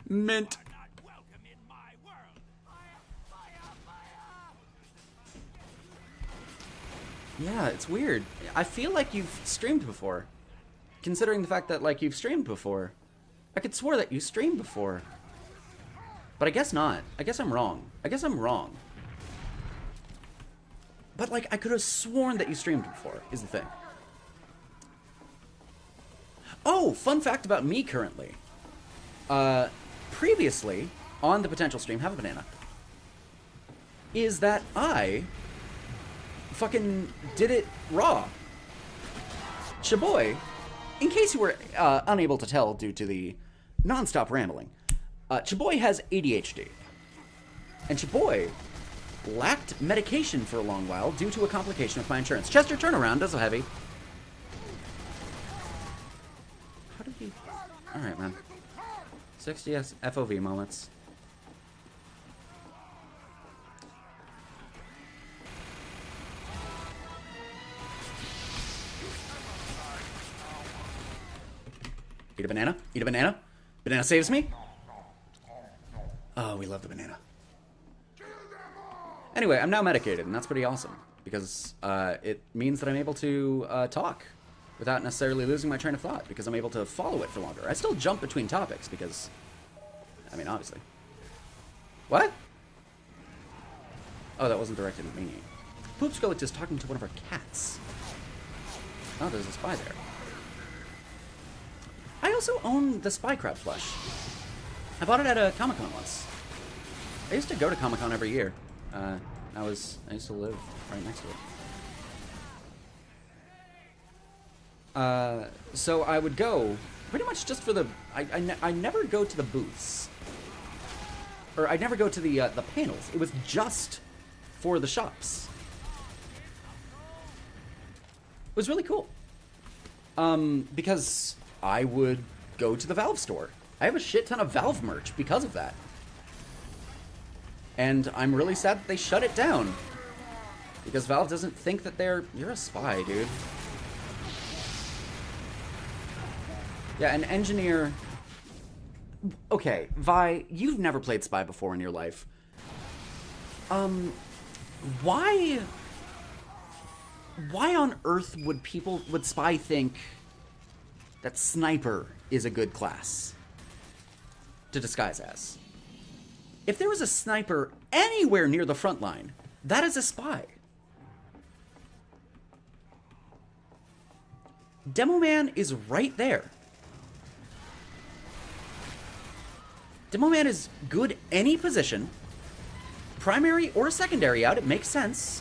Mint. Yeah, it's weird. I feel like you've streamed before. Considering the fact that, like, you've streamed before. I could swear that you streamed before. But I guess not. I guess I'm wrong. I guess I'm wrong. But, like, I could have sworn that you streamed before, is the thing. Oh, fun fact about me currently. Previously, on the potential stream, have a banana, is that I fucking did it raw. Chaboy, in case you were unable to tell due to the non-stop rambling, Chaboy has ADHD. And Chaboy lacked medication for a long while due to a complication with my insurance. Chester, turn around, that's so heavy. How did he... Alright, man. 60 FOV moments. Eat a banana. Eat a banana. Banana saves me. Oh, we love the banana. Anyway, I'm now medicated, and that's pretty awesome. Because it means that I'm able to talk without necessarily losing my train of thought, because I'm able to follow it for longer. I still jump between topics, because... I mean, obviously. What? Oh, that wasn't directed at me. Poopskullix is talking to one of our cats. Oh, there's a spy there. I also own the Spy Crab plush. I bought it at a Comic-Con once. I used to go to Comic-Con every year. I used to live right next to it. So I would go pretty much just for the... I never go to the booths. Or I never go to the panels. It was just for the shops. It was really cool. Because I would go to the Valve store. I have a shit ton of Valve merch because of that. And I'm really sad that they shut it down. Because Valve doesn't think that you're a spy, dude. Yeah, an engineer... Okay, Vi, you've never played Spy before in your life. Why on earth would Spy think that Sniper is a good class to disguise as? If there was a Sniper anywhere near the front line, that is a Spy. Demoman is right there. Demoman is good any position. Primary or secondary out, it makes sense.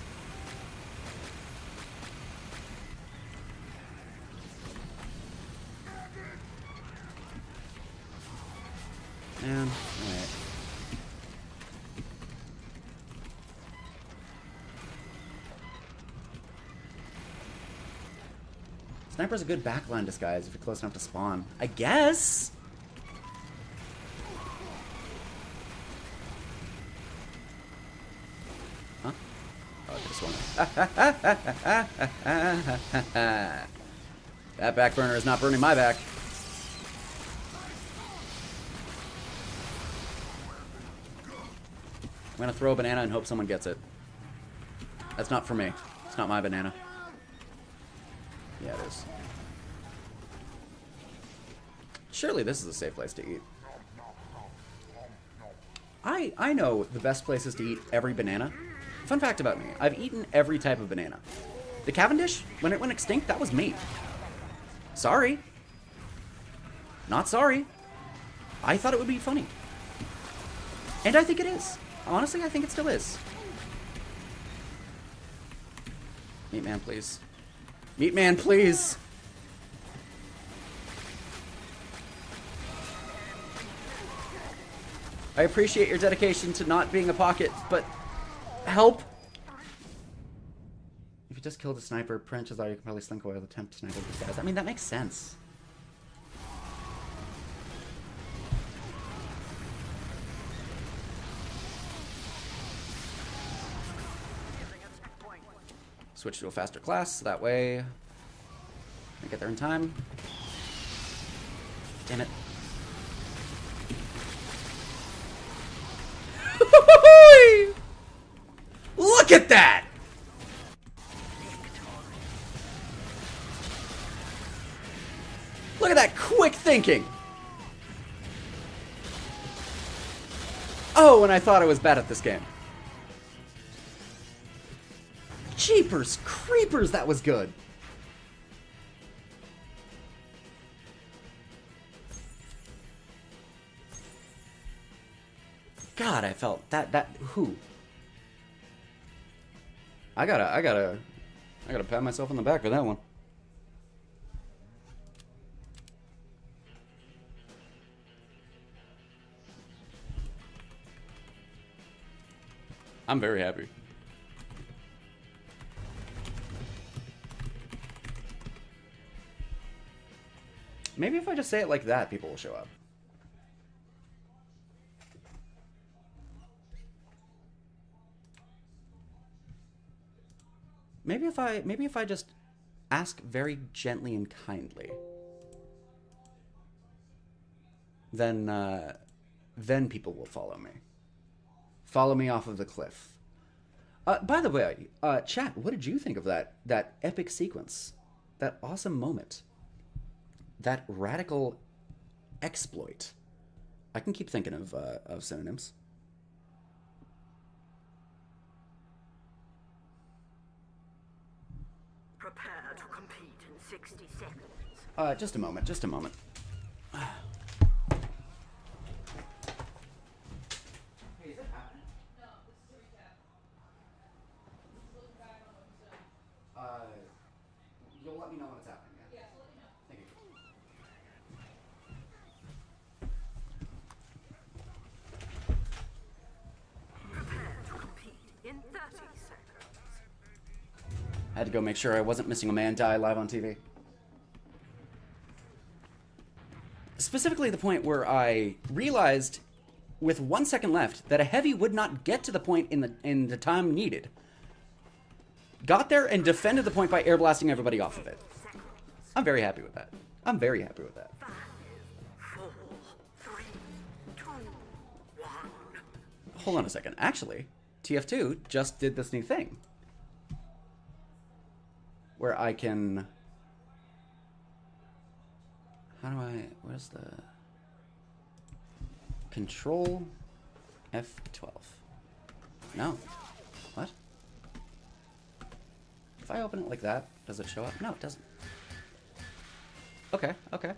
Man, alright. Sniper's a good backline disguise if you're close enough to spawn. I guess? Huh? Oh, I just want That back burner is not burning my back. I'm gonna throw a banana and hope someone gets it. That's not for me. It's not my banana. Yeah, it is. Surely this is a safe place to eat. I know the best places to eat every banana. Fun fact about me, I've eaten every type of banana. The Cavendish, when it went extinct, that was me. Sorry. Not sorry. I thought it would be funny. And I think it is. Honestly, I think it still is. Meat man, please. Meat man, please! I appreciate your dedication to not being a pocket, but help! If you just killed a sniper, chances are you can probably slink away with a temp sniper these guys. I mean, that makes sense. Switch to a faster class, so that way I get there in time. Damn it. Look at that! Look at that quick thinking! Oh, and I thought I was bad at this game. Jeepers creepers, that was good. God, I felt that who? I gotta pat myself on the back for that one. I'm very happy. Maybe if I just say it like that, people will show up. Maybe if I just ask very gently and kindly, then people will follow me. Follow me off of the cliff. By the way, chat, what did you think of that epic sequence? That awesome moment? That radical exploit. I can keep thinking of synonyms. Prepare to compete in 60 seconds. Just a moment, just a moment. Hey, is it happening? No, this is a recap. This is looking back on what was done. You'll let me know when it's happening, yeah? Yes, I'll let you know. Thank you. Prepare to compete in 30 seconds. I had to go make sure I wasn't missing a man die live on TV. Specifically the point where I realized with 1 second left that a heavy would not get to the point in the time needed. Got there and defended the point by air blasting everybody off of it. I'm very happy with that. I'm very happy with that. 5, 4, 3, 2, 1. Hold on a second. Actually, TF2 just did this new thing. Where I can... How do I... Where's the... Control F12. No. What? If I open it like that, does it show up? No, it doesn't. Okay, okay.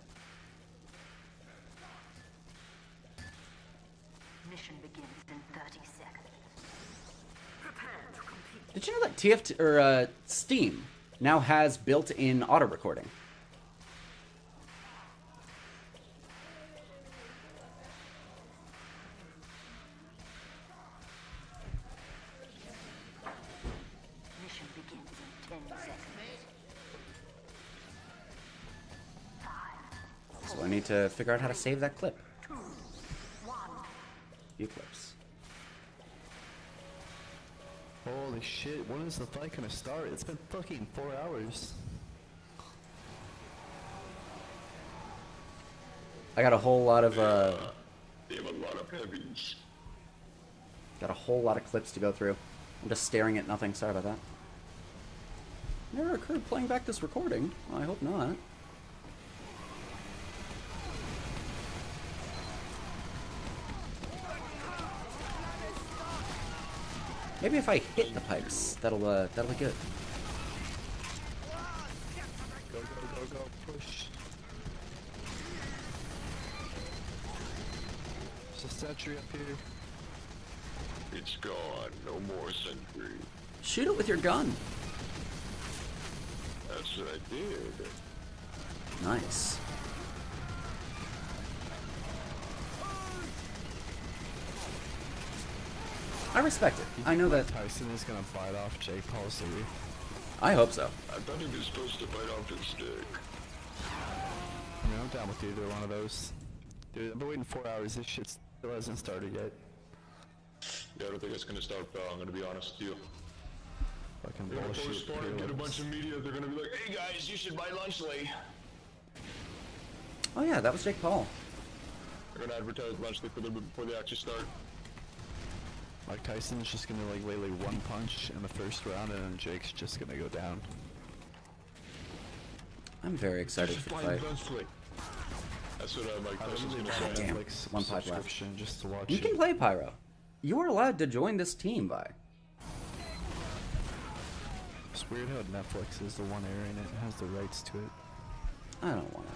Mission begins in 30 seconds. Prepare to compete. Did you know that TF2 or Steam now has built-in auto recording? Mission begins in 10 seconds. 5, So I need to figure out how to save that clip. 2, 1. Few clips. Holy shit, when is the fight gonna start? It's been fucking 4 hours. I got a whole lot of They have a lot of heavies. got a whole lot of clips to go through. I'm just staring at nothing. Sorry about that. Never occurred playing back this recording. Well, I hope not. Maybe if I hit the pipes, that'll be good. Go, go, go, go, push. There's a sentry up here. It's gone. No more sentry. Shoot it with your gun. Yes, I did. Nice. I respect it. I know that. Tyson is gonna bite off Jake Paul's theory. I hope so. I thought he was supposed to bite off his stick. I mean, I'm down with either one of those. Dude, I've been waiting 4 hours. This shit still hasn't started yet. Yeah, I don't think it's gonna start, pal. I'm gonna be honest with you. Fucking They're gonna bullshit. postpone and get a prelim. bunch of media. They're gonna be like, "Hey guys, you should buy lunch late." Oh yeah, that was Jake Paul. They're gonna advertise lunch late for them before they actually start. Mike Tyson's just gonna like lay like one punch in the first round, and then Jake's just gonna go down. I'm very excited Just for the buy fight. lunch late. That's what Mike I Tyson's literally gonna bought say. Damn, Netflix one pipe left. subscription just to watch You it. can play Pyro. You are allowed to join this team, Vi. It's weird how Netflix is the one airing it and has the rights to it. I don't want to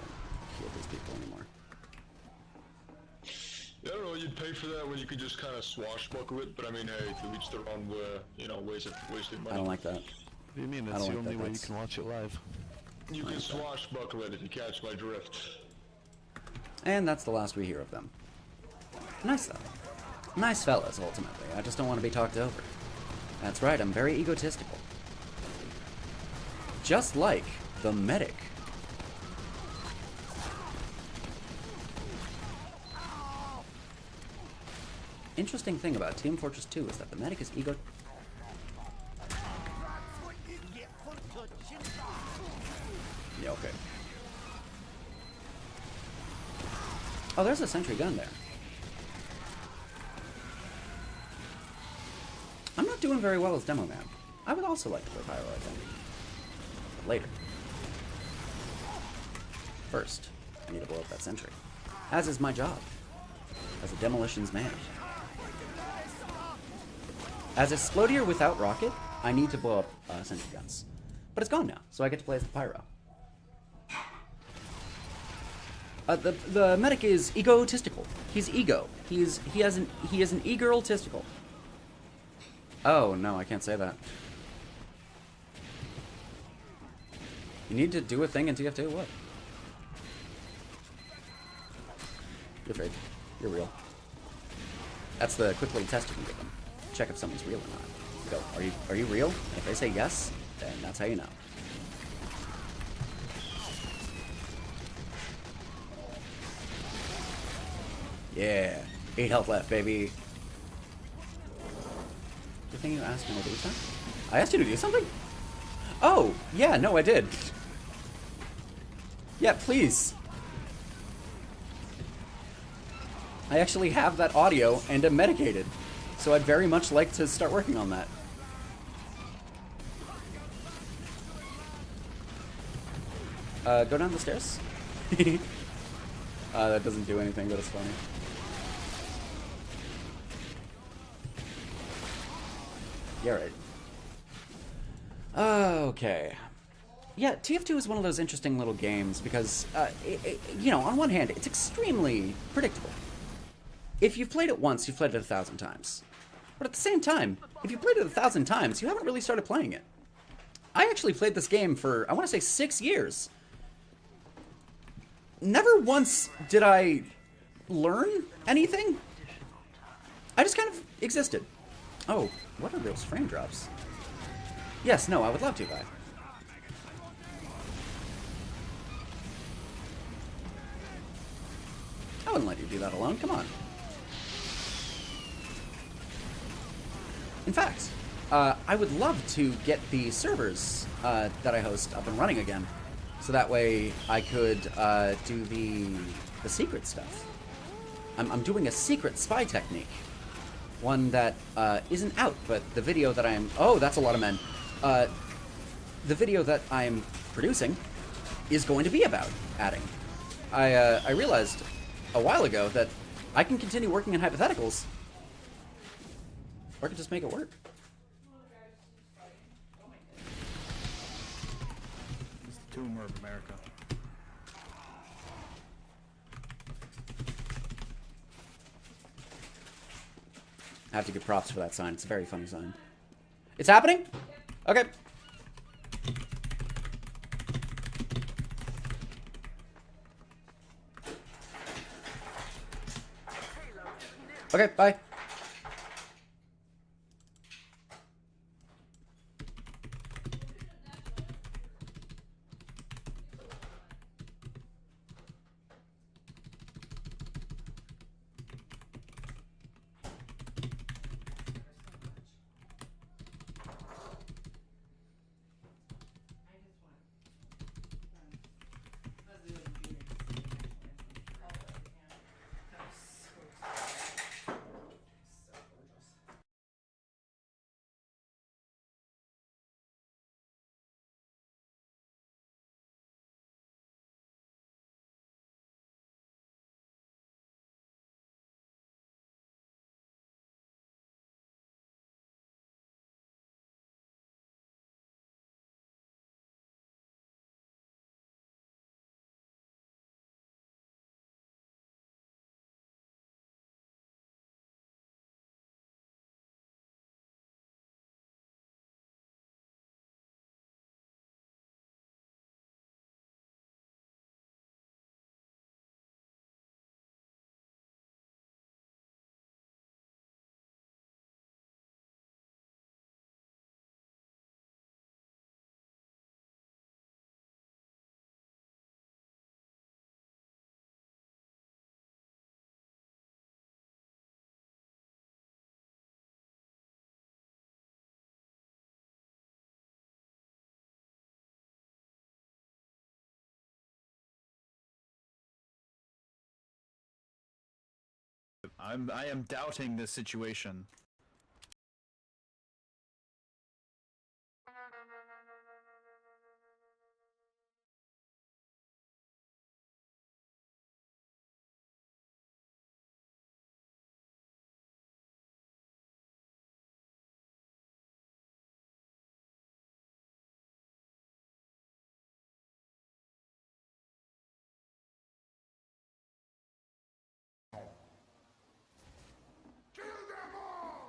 kill these people anymore. Yeah, I don't know, you'd pay for that when you could just kind of swashbuckle it, but I mean, hey, to each their own, wasted money. I don't like that. What do you mean? I That's don't the like only that, way you that's- can watch it live. You can swashbuckle it if you catch my drift. And that's the last we hear of them. Nice, though. Nice fellas, ultimately. I just don't want to be talked over. That's right, I'm very egotistical. Just like the medic. Interesting thing about Team Fortress 2 is that the medic is ego... Yeah, okay. Oh, there's a sentry gun there. I'm not doing very well as Demo Man. I would also like to play Pyro, I think. But later. First, I need to blow up that sentry. As is my job. As a demolitions man. As a Splodier without rocket, I need to blow up sentry guns. But it's gone now, so I get to play as the Pyro. The medic is egotistical. He's ego. He has an egotistical. Oh no, I can't say that. You need to do a thing in TF2. What? You're fake. You're real. That's the quickly test you can give them. Check if someone's real or not. You go, are you real? And if they say yes, then that's how you know. Yeah. 8 health left, baby. Good thing you asked me to do something. I asked you to do something? Oh, yeah, no, I did. Yeah, please. I actually have that audio and am medicated. So I'd very much like to start working on that. Go down the stairs. That doesn't do anything, but it's funny. Yeah, right. Okay. Yeah, TF2 is one of those interesting little games because, you know, on one hand, it's extremely predictable. If you've played it once, you've played it 1,000 times. But at the same time, if you played it 1,000 times, you haven't really started playing it. I actually played this game for, I want to say, 6 years. Never once did I learn anything. I just kind of existed. Oh, what are those frame drops? Yes, no, I would love to, guy. I wouldn't let you do that alone. Come on. In fact, I would love to get the servers that I host up and running again, so that way I could do the secret stuff. I'm doing a secret spy technique, one that isn't out, but the video that I'm that's a lot of men. The video that I'm producing is going to be about adding. I realized a while ago that I can continue working in hypotheticals, or I can just make it work. It's the tumor of America. I have to give props for that sign. It's a very funny sign. It's happening? Okay. Okay, bye. I am doubting this situation. Kill them all!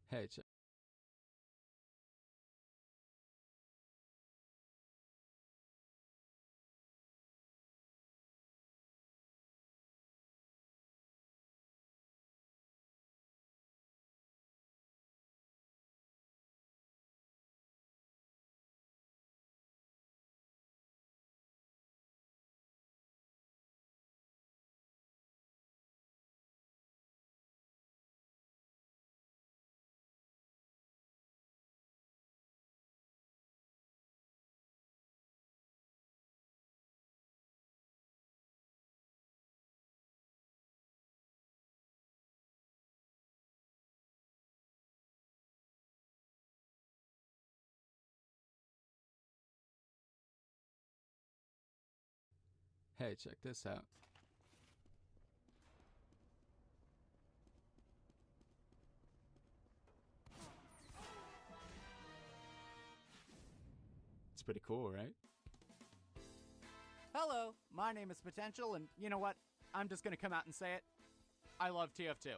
Hey, check. Hey, check this out. It's pretty cool, right? Hello, my name is Potential, and you know what? I'm just gonna come out and say it. I love TF2.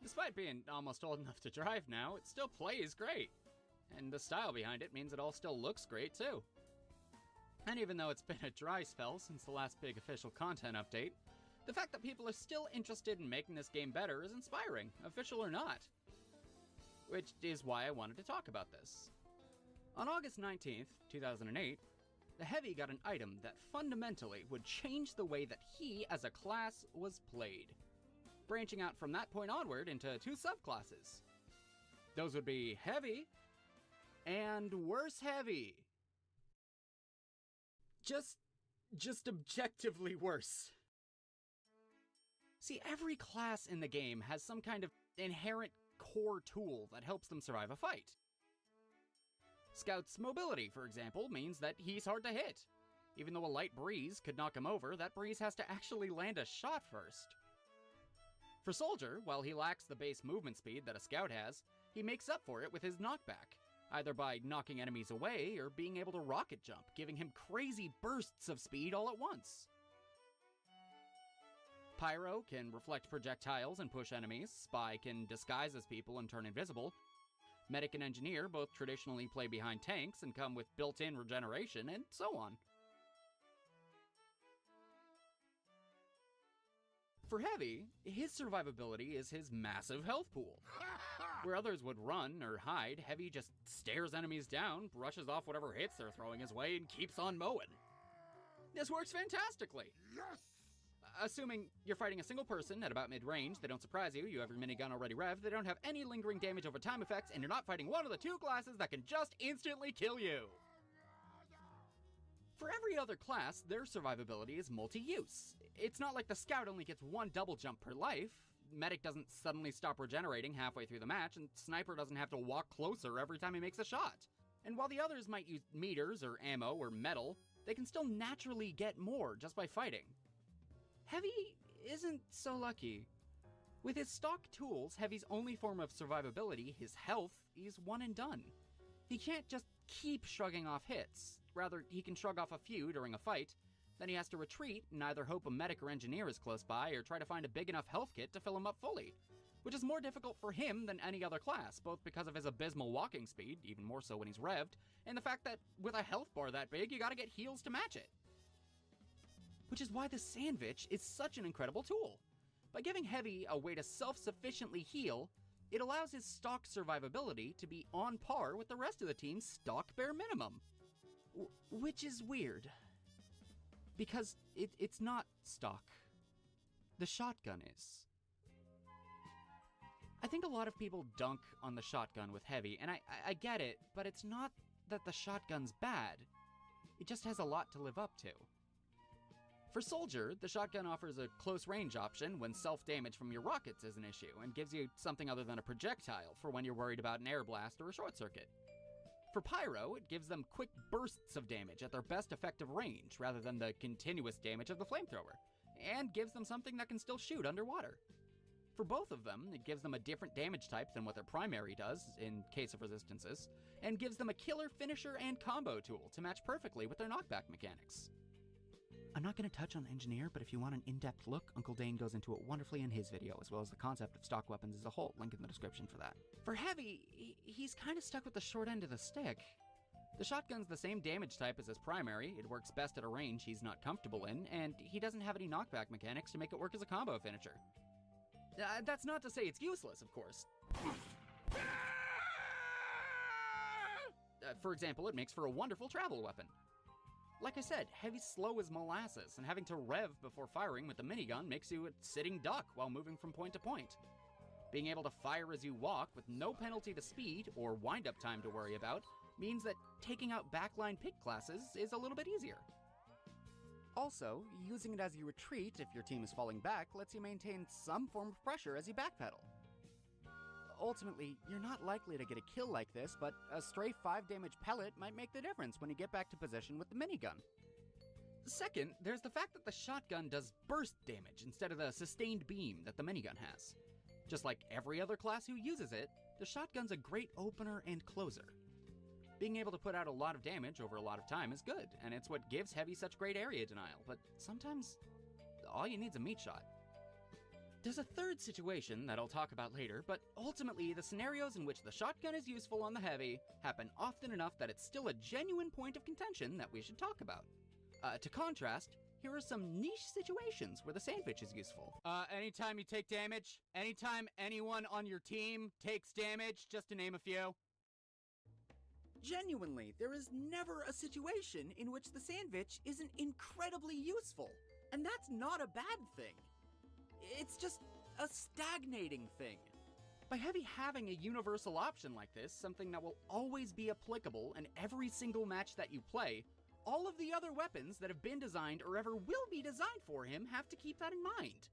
Despite being almost old enough to drive now, it still plays great. And the style behind it means it all still looks great too. And even though it's been a dry spell since the last big official content update, the fact that people are still interested in making this game better is inspiring, official or not. Which is why I wanted to talk about this. On August 19th, 2008, the Heavy got an item that fundamentally would change the way that he, as a class, was played, branching out from that point onward into two subclasses. Those would be Heavy and Worse Heavy. Just objectively worse. See, every class in the game has some kind of inherent core tool that helps them survive a fight. Scout's mobility, for example, means that he's hard to hit. Even though a light breeze could knock him over, that breeze has to actually land a shot first. For Soldier, while he lacks the base movement speed that a Scout has, he makes up for it with his knockback, either by knocking enemies away or being able to rocket jump, giving him crazy bursts of speed all at once. Pyro can reflect projectiles and push enemies, Spy can disguise as people and turn invisible, Medic and Engineer both traditionally play behind tanks and come with built-in regeneration, and so on. For Heavy, his survivability is his massive health pool. Where others would run or hide, Heavy just stares enemies down, brushes off whatever hits they're throwing his way, and keeps on mowing. This works fantastically! Yes! Assuming you're fighting a single person at about mid-range, they don't surprise you, you have your minigun already revved, they don't have any lingering damage over time effects, and you're not fighting one of the two classes that can just instantly kill you! For every other class, their survivability is multi-use. It's not like the Scout only gets one double jump per life, Medic doesn't suddenly stop regenerating halfway through the match, and Sniper doesn't have to walk closer every time he makes a shot. And while the others might use meters or ammo or metal, they can still naturally get more just by fighting. Heavy isn't so lucky. With his stock tools, Heavy's only form of survivability, his health, is one and done. He can't just keep shrugging off hits. Rather, he can shrug off a few during a fight, then he has to retreat and either hope a medic or engineer is close by or try to find a big enough health kit to fill him up fully, which is more difficult for him than any other class, both because of his abysmal walking speed, even more so when he's revved, and the fact that with a health bar that big, you gotta get heals to match it. Which is why the Sandwich is such an incredible tool. By giving Heavy a way to self-sufficiently heal, it allows his stock survivability to be on par with the rest of the team's stock bare minimum. Which is weird. Because it's not stock. The shotgun is. I think a lot of people dunk on the shotgun with Heavy, and I get it, but it's not that the shotgun's bad. It just has a lot to live up to. For Soldier, the shotgun offers a close range option when self-damage from your rockets is an issue, and gives you something other than a projectile for when you're worried about an air blast or a short circuit. For Pyro, it gives them quick bursts of damage at their best effective range, rather than the continuous damage of the flamethrower, and gives them something that can still shoot underwater. For both of them, it gives them a different damage type than what their primary does, in case of resistances, and gives them a killer finisher and combo tool to match perfectly with their knockback mechanics. I'm not going to touch on Engineer, but if you want an in-depth look, Uncle Dane goes into it wonderfully in his video, as well as the concept of stock weapons as a whole. Link in the description for that. For Heavy, he's kind of stuck with the short end of the stick. The shotgun's the same damage type as his primary, it works best at a range he's not comfortable in, and he doesn't have any knockback mechanics to make it work as a combo finisher. That's not to say it's useless, of course. For example, it makes for a wonderful travel weapon. Like I said, Heavy's slow as molasses, and having to rev before firing with the minigun makes you a sitting duck while moving from point to point. Being able to fire as you walk with no penalty to speed or wind-up time to worry about means that taking out backline pick classes is a little bit easier. Also, using it as you retreat if your team is falling back lets you maintain some form of pressure as you backpedal. Ultimately, you're not likely to get a kill like this, but a stray 5 damage pellet might make the difference when you get back to position with the minigun. Second, there's the fact that the shotgun does burst damage instead of the sustained beam that the minigun has. Just like every other class who uses it, the shotgun's a great opener and closer. Being able to put out a lot of damage over a lot of time is good, and it's what gives Heavy such great area denial, but sometimes all you need's a meat shot. There's a third situation that I'll talk about later, but ultimately the scenarios in which the shotgun is useful on the Heavy happen often enough that it's still a genuine point of contention that we should talk about. To contrast, here are some niche situations where the Sandwich is useful. Anytime you take damage, anytime anyone on your team takes damage, just to name a few. Genuinely, there is never a situation in which the Sandwich isn't incredibly useful, and that's not a bad thing. It's just a stagnating thing. By Heavy having a universal option like this, something that will always be applicable in every single match that you play, all of the other weapons that have been designed or ever will be designed for him have to keep that in mind.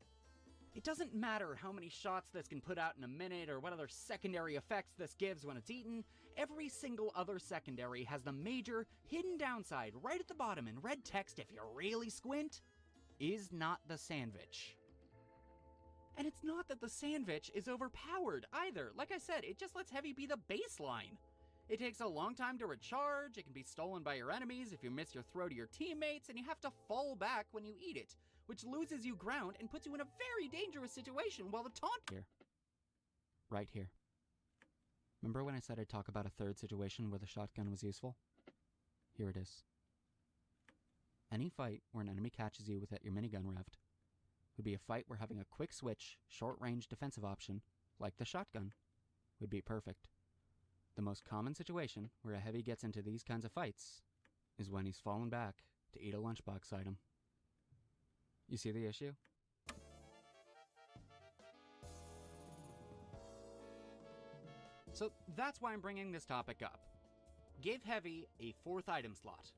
It doesn't matter how many shots this can put out in a minute or what other secondary effects this gives when it's eaten, every single other secondary has the major hidden downside right at the bottom in red text if you really squint, is not the Sandwich. And it's not that the Sandwich is overpowered either. Like I said, it just lets Heavy be the baseline. It takes a long time to recharge, it can be stolen by your enemies if you miss your throw to your teammates, and you have to fall back when you eat it, which loses you ground and puts you in a very dangerous situation while the taunt— Here. Right here. Remember when I said I'd talk about a third situation where the shotgun was useful? Here it is. Any fight where an enemy catches you with your minigun revved would be a fight where having a quick switch, short-range defensive option, like the shotgun, would be perfect. The most common situation where a Heavy gets into these kinds of fights is when he's fallen back to eat a lunchbox item. You see the issue? So that's why I'm bringing this topic up. Give Heavy a 4th item slot.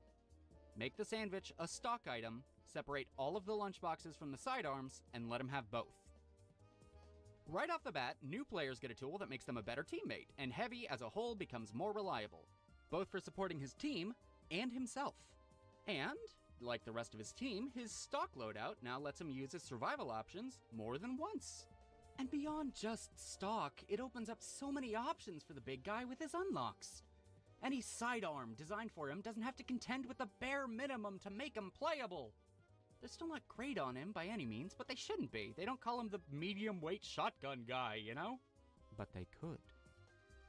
Make the Sandwich a stock item, separate all of the lunchboxes from the sidearms, and let him have both. Right off the bat, new players get a tool that makes them a better teammate, and Heavy as a whole becomes more reliable, both for supporting his team and himself. And, like the rest of his team, his stock loadout now lets him use his survival options more than once. And beyond just stock, it opens up so many options for the big guy with his unlocks. Any sidearm designed for him doesn't have to contend with the bare minimum to make him playable. They're still not great on him by any means, but they shouldn't be. They don't call him the medium-weight shotgun guy, you know? But they could.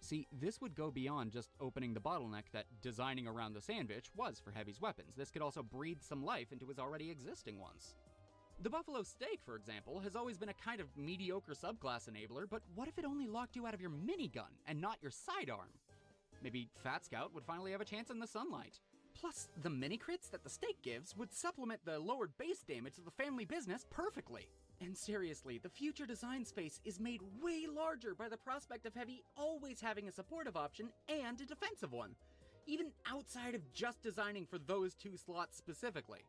See, this would go beyond just opening the bottleneck that designing around the Sandwich was for Heavy's weapons. This could also breathe some life into his already existing ones. The Buffalo Steak, for example, has always been a kind of mediocre subclass enabler, but what if it only locked you out of your minigun and not your sidearm? Maybe Fat Scout would finally have a chance in the sunlight. Plus, the mini-crits that the Steak gives would supplement the lowered base damage of the family business perfectly. And seriously, the future design space is made way larger by the prospect of Heavy always having a supportive option and a defensive one, even outside of just designing for those 2 slots specifically.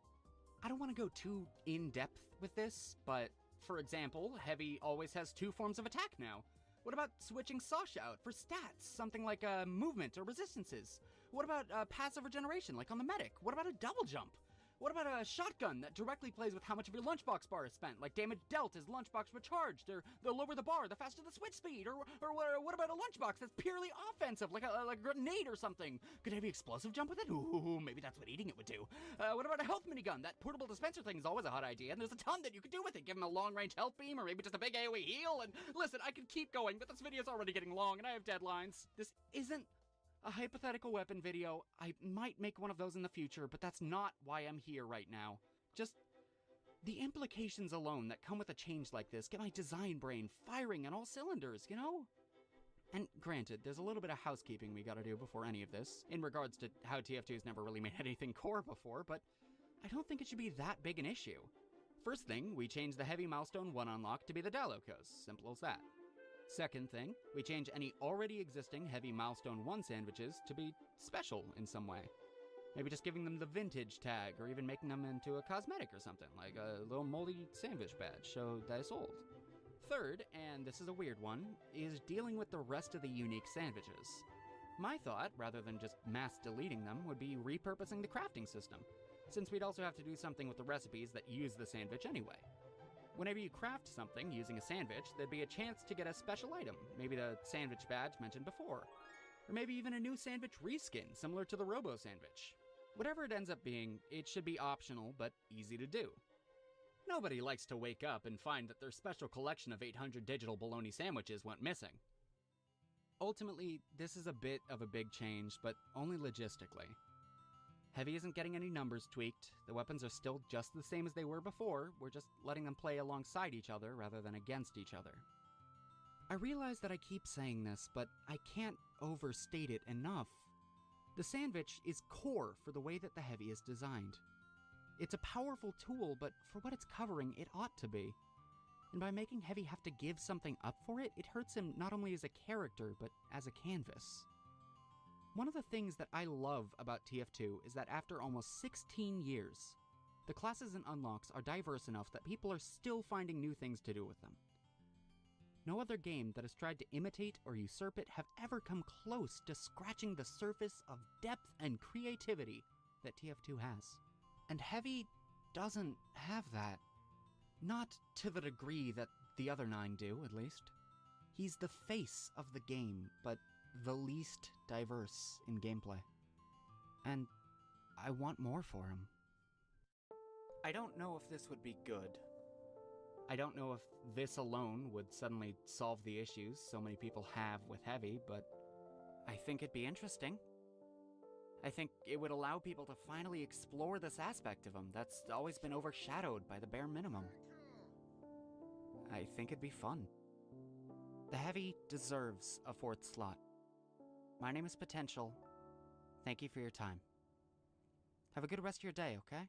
I don't want to go too in-depth with this, but for example, Heavy always has 2 forms of attack now. What about switching Sosh out for stats, something like movement or resistances? What about passive regeneration, like on the medic? What about a double jump? What about a shotgun that directly plays with how much of your lunchbox bar is spent, like damage dealt as lunchbox recharged, or the lower the bar, the faster the switch speed, or what about a lunchbox that's purely offensive, like a grenade or something? Could heavy explosive jump with it? Ooh, maybe that's what eating it would do. What about a health minigun? That portable dispenser thing is always a hot idea, and there's a ton that you could do with it. Give him a long-range health beam, or maybe just a big AoE heal, and listen, I could keep going, but this video's already getting long, and I have deadlines. This isn't a hypothetical weapon video. I might make one of those in the future, but that's not why I'm here right now. Just the implications alone that come with a change like this get my design brain firing on all cylinders, you know? And granted, there's a little bit of housekeeping we gotta do before any of this, in regards to how TF2's never really made anything core before, but I don't think it should be that big an issue. First thing, we change the heavy milestone 1 unlock to be the Dalokos. Simple as that. Second thing, we change any already existing heavy milestone 1 sandwiches to be special in some way. Maybe just giving them the vintage tag, or even making them into a cosmetic or something, like a little moldy sandwich badge, so that it's old. Third, and this is a weird one, is dealing with the rest of the unique sandwiches. My thought, rather than just mass deleting them, would be repurposing the crafting system, since we'd also have to do something with the recipes that use the sandwich anyway. Whenever you craft something using a sandwich, there'd be a chance to get a special item, maybe the sandwich badge mentioned before, or maybe even a new sandwich reskin similar to the Robo Sandwich. Whatever it ends up being, it should be optional but easy to do. Nobody likes to wake up and find that their special collection of 800 digital bologna sandwiches went missing. Ultimately, this is a bit of a big change, but only logistically. Heavy isn't getting any numbers tweaked, the weapons are still just the same as they were before, we're just letting them play alongside each other rather than against each other. I realize that I keep saying this, but I can't overstate it enough. The sandwich is core for the way that the Heavy is designed. It's a powerful tool, but for what it's covering, it ought to be. And by making Heavy have to give something up for it, it hurts him not only as a character, but as a canvas. One of the things that I love about TF2 is that after almost 16 years, the classes and unlocks are diverse enough that people are still finding new things to do with them. No other game that has tried to imitate or usurp it have ever come close to scratching the surface of depth and creativity that TF2 has. And Heavy doesn't have that. Not to the degree that the other 9 do, at least. He's the face of the game, but the least diverse in gameplay. And I want more for him. I don't know if this would be good. I don't know if this alone would suddenly solve the issues so many people have with Heavy, but I think it'd be interesting. I think it would allow people to finally explore this aspect of him that's always been overshadowed by the bare minimum. I think it'd be fun. The Heavy deserves a 4th slot. My name is Potential. Thank you for your time. Have a good rest of your day, okay?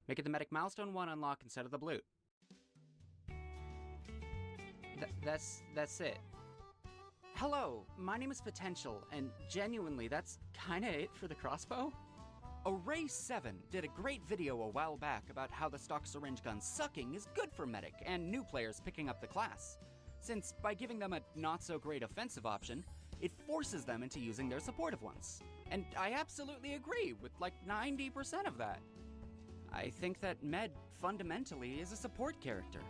Make it the Medic Milestone 1 unlock instead of the blue. That's it. Hello, my name is Potential, and genuinely, that's kinda it for the crossbow? Array7 did a great video a while back about how the stock syringe gun sucking is good for Medic and new players picking up the class, since by giving them a not-so-great offensive option, it forces them into using their supportive ones. And I absolutely agree with like 90% of that. I think that Med fundamentally is a support character.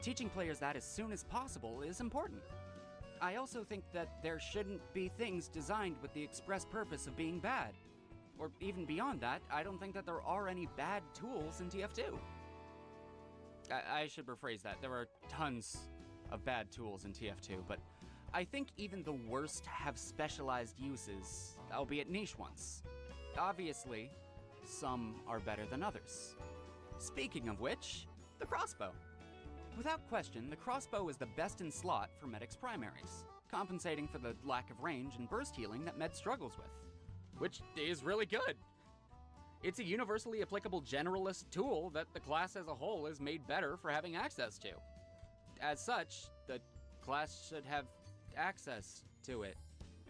Teaching players that as soon as possible is important. I also think that there shouldn't be things designed with the express purpose of being bad. Or even beyond that, I don't think that there are any bad tools in TF2. I should rephrase that. There are tons of bad tools in TF2, but I think even the worst have specialized uses, albeit niche ones. Obviously, some are better than others. Speaking of which, the crossbow. Without question, the crossbow is the best in slot for Medic's primaries, compensating for the lack of range and burst healing that Med struggles with. Which is really good. It's a universally applicable generalist tool that the class as a whole is made better for having access to. As such, the class should have access to it.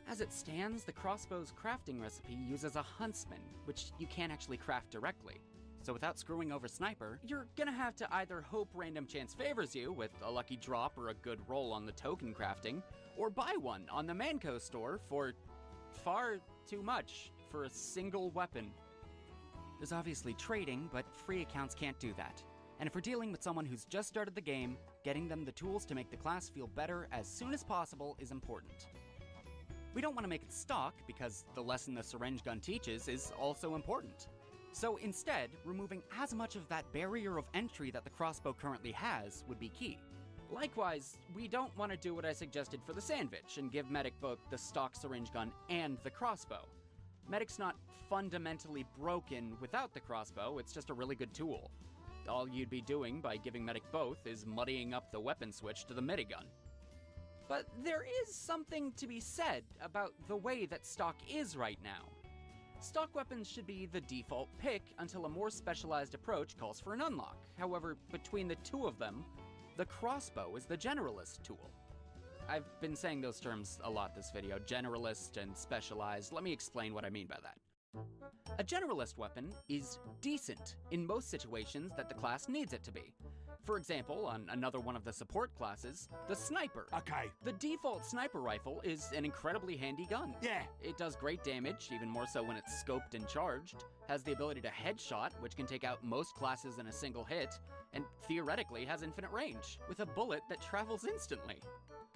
As it stands, the crossbow's crafting recipe uses a huntsman, which you can't actually craft directly. So without screwing over Sniper, you're gonna have to either hope random chance favors you with a lucky drop or a good roll on the token crafting, or buy one on the Manco store for far too much for a single weapon. There's obviously trading, but free accounts can't do that. And if we're dealing with someone who's just started the game, getting them the tools to make the class feel better as soon as possible is important. We don't want to make it stock because the lesson the syringe gun teaches is also important. So instead, removing as much of that barrier of entry that the crossbow currently has would be key. Likewise, we don't want to do what I suggested for the Sandwich and give Medic both the stock syringe gun and the crossbow. Medic's not fundamentally broken without the crossbow, it's just a really good tool. All you'd be doing by giving Medic both is muddying up the weapon switch to the minigun. But there is something to be said about the way that stock is right now. Stock weapons should be the default pick until a more specialized approach calls for an unlock. However, between the two of them, the crossbow is the generalist tool. I've been saying those terms a lot this video, generalist and specialized. Let me explain what I mean by that. A generalist weapon is decent in most situations that the class needs it to be. For example, on another one of the support classes, the Sniper. Okay. The default sniper rifle is an incredibly handy gun. Yeah. It does great damage, even more so when it's scoped and charged, has the ability to headshot, which can take out most classes in a single hit, and theoretically has infinite range, with a bullet that travels instantly.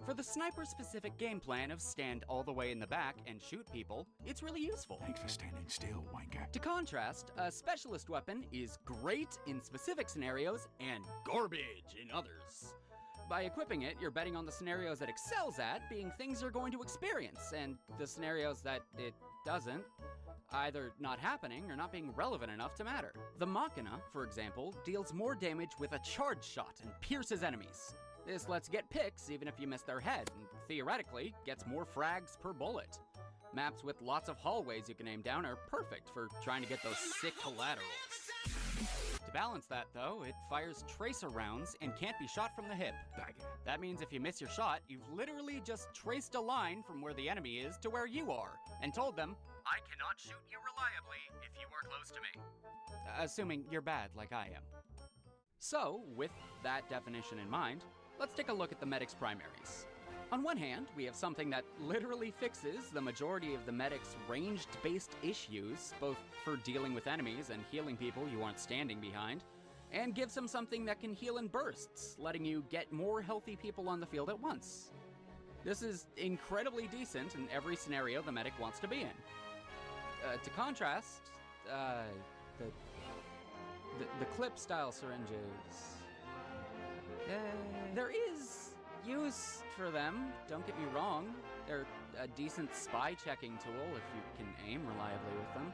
For the sniper-specific game plan of stand all the way in the back and shoot people, it's really useful. Thanks for standing still, wanker. To contrast, a specialist weapon is great in specific scenarios and garbage in others. By equipping it, you're betting on the scenarios it excels at being things you're going to experience, and the scenarios that it doesn't, either not happening or not being relevant enough to matter. The Machina, for example, deals more damage with a charge shot and pierces enemies. This lets get picks even if you miss their head, and theoretically gets more frags per bullet. Maps with lots of hallways you can aim down are perfect for trying to get those sick collaterals. To balance that though, it fires tracer rounds and can't be shot from the hip. That means if you miss your shot, you've literally just traced a line from where the enemy is to where you are, and told them, I cannot shoot you reliably if you are close to me. Assuming you're bad like I am. So, with that definition in mind, let's take a look at the Medic's primaries. On one hand, we have something that literally fixes the majority of the Medic's ranged-based issues, both for dealing with enemies and healing people you aren't standing behind, and gives them something that can heal in bursts, letting you get more healthy people on the field at once. This is incredibly decent in every scenario the Medic wants to be in. To contrast, the clip-style syringes. There is use for them, don't get me wrong. They're a decent spy-checking tool if you can aim reliably with them.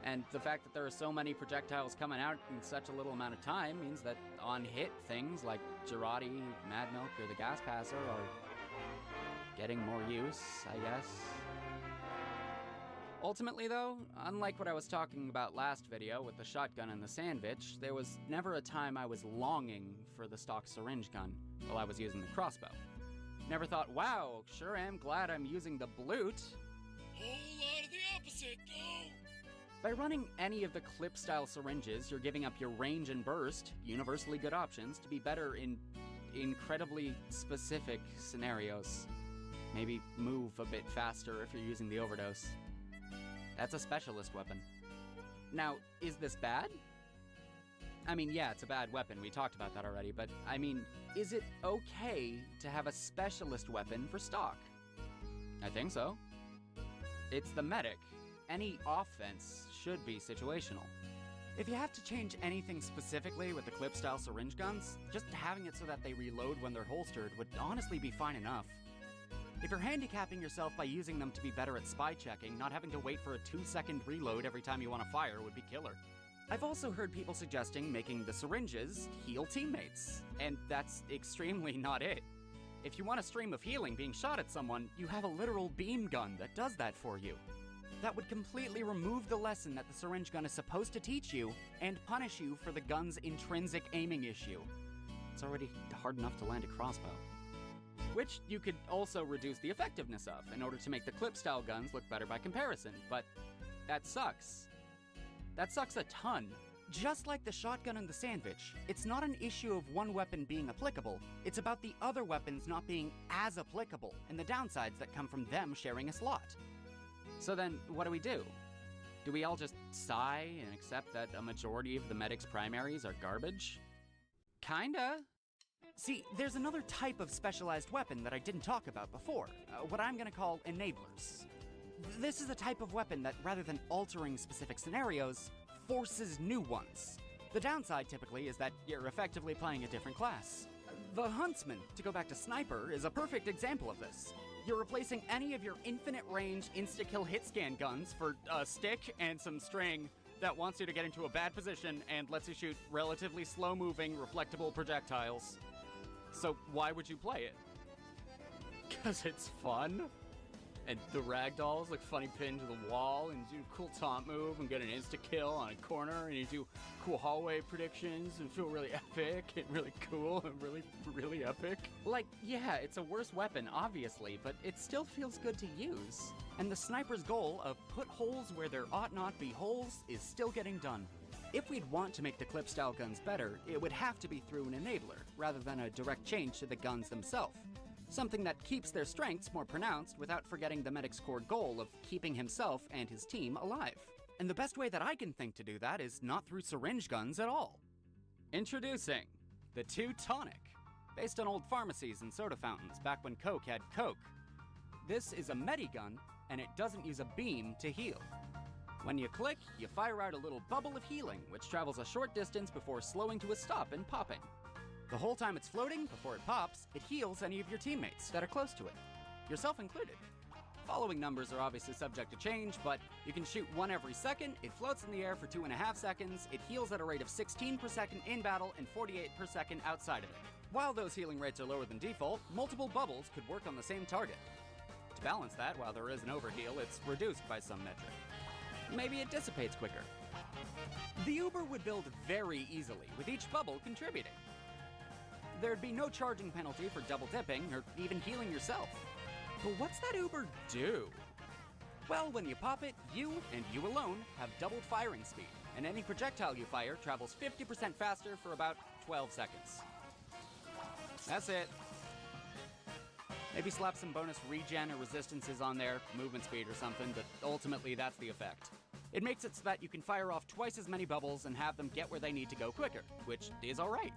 And the fact that there are so many projectiles coming out in such a little amount of time means that on-hit things like Girardi, Mad Milk, or the Gas Passer are getting more use, I guess. Ultimately though, unlike what I was talking about last video with the shotgun and the Sandwich, there was never a time I was longing for the stock syringe gun while I was using the crossbow. Never thought, wow, sure am glad I'm using the Blute. Whole lot of the opposite, go! By running any of the clip-style syringes, you're giving up your range and burst, universally good options, to be better in incredibly specific scenarios. Maybe move a bit faster if you're using the overdose. That's a specialist weapon. Now, is this bad? I mean, yeah, it's a bad weapon, we talked about that already, but I mean, is it okay to have a specialist weapon for stock? I think so. It's the Medic. Any offense should be situational. If you have to change anything specifically with the clip-style syringe guns, just having it so that they reload when they're holstered would honestly be fine enough. If you're handicapping yourself by using them to be better at spy checking, not having to wait for a 2-second reload every time you want to fire would be killer. I've also heard people suggesting making the syringes heal teammates, and that's extremely not it. If you want a stream of healing being shot at someone, you have a literal beam gun that does that for you. That would completely remove the lesson that the syringe gun is supposed to teach you, and punish you for the gun's intrinsic aiming issue. It's already hard enough to land a crossbow. Which you could also reduce the effectiveness of in order to make the clip-style guns look better by comparison, but that sucks. That sucks a ton. Just like the shotgun and the sandwich, it's not an issue of one weapon being applicable, it's about the other weapons not being as applicable, and the downsides that come from them sharing a slot. So then, what do? Do we all just sigh and accept that a majority of the medic's primaries are garbage? Kinda. See, there's another type of specialized weapon that I didn't talk about before, what I'm gonna call enablers. This is a type of weapon that, rather than altering specific scenarios, forces new ones. The downside, typically, is that you're effectively playing a different class. The Huntsman, to go back to Sniper, is a perfect example of this. You're replacing any of your infinite range insta-kill hit-scan guns for a stick and some string that wants you to get into a bad position and lets you shoot relatively slow-moving, reflectable projectiles. So why would you play it? 'Cause it's fun? And the ragdolls look funny pinned to the wall, and you do a cool taunt move and get an insta-kill on a corner, and you do cool hallway predictions and feel really epic and really cool and really epic. Like, yeah, it's a worse weapon, obviously, but it still feels good to use. And the sniper's goal of put holes where there ought not be holes is still getting done. If we'd want to make the clip-style guns better, it would have to be through an enabler, rather than a direct change to the guns themselves. Something that keeps their strengths more pronounced without forgetting the medic's core goal of keeping himself and his team alive. And the best way that I can think to do that is not through syringe guns at all. Introducing the Teutonic, based on old pharmacies and soda fountains back when Coke had Coke. This is a medigun, and it doesn't use a beam to heal. When you click, you fire out a little bubble of healing, which travels a short distance before slowing to a stop and popping. The whole time it's floating, before it pops, it heals any of your teammates that are close to it, yourself included. Following numbers are obviously subject to change, but you can shoot one every second, it floats in the air for 2.5 seconds, it heals at a rate of 16 per second in battle and 48 per second outside of it. While those healing rates are lower than default, multiple bubbles could work on the same target. To balance that, while there is an overheal, it's reduced by some metric. Maybe it dissipates quicker. The Uber would build very easily, with each bubble contributing. There'd be no charging penalty for double dipping or even healing yourself. But what's that Uber do? Well, when you pop it, you and you alone have doubled firing speed, and any projectile you fire travels 50% faster for about 12 seconds. That's it. Maybe slap some bonus regen or resistances on there, movement speed or something, but ultimately that's the effect. It makes it so that you can fire off twice as many bubbles and have them get where they need to go quicker, which is alright.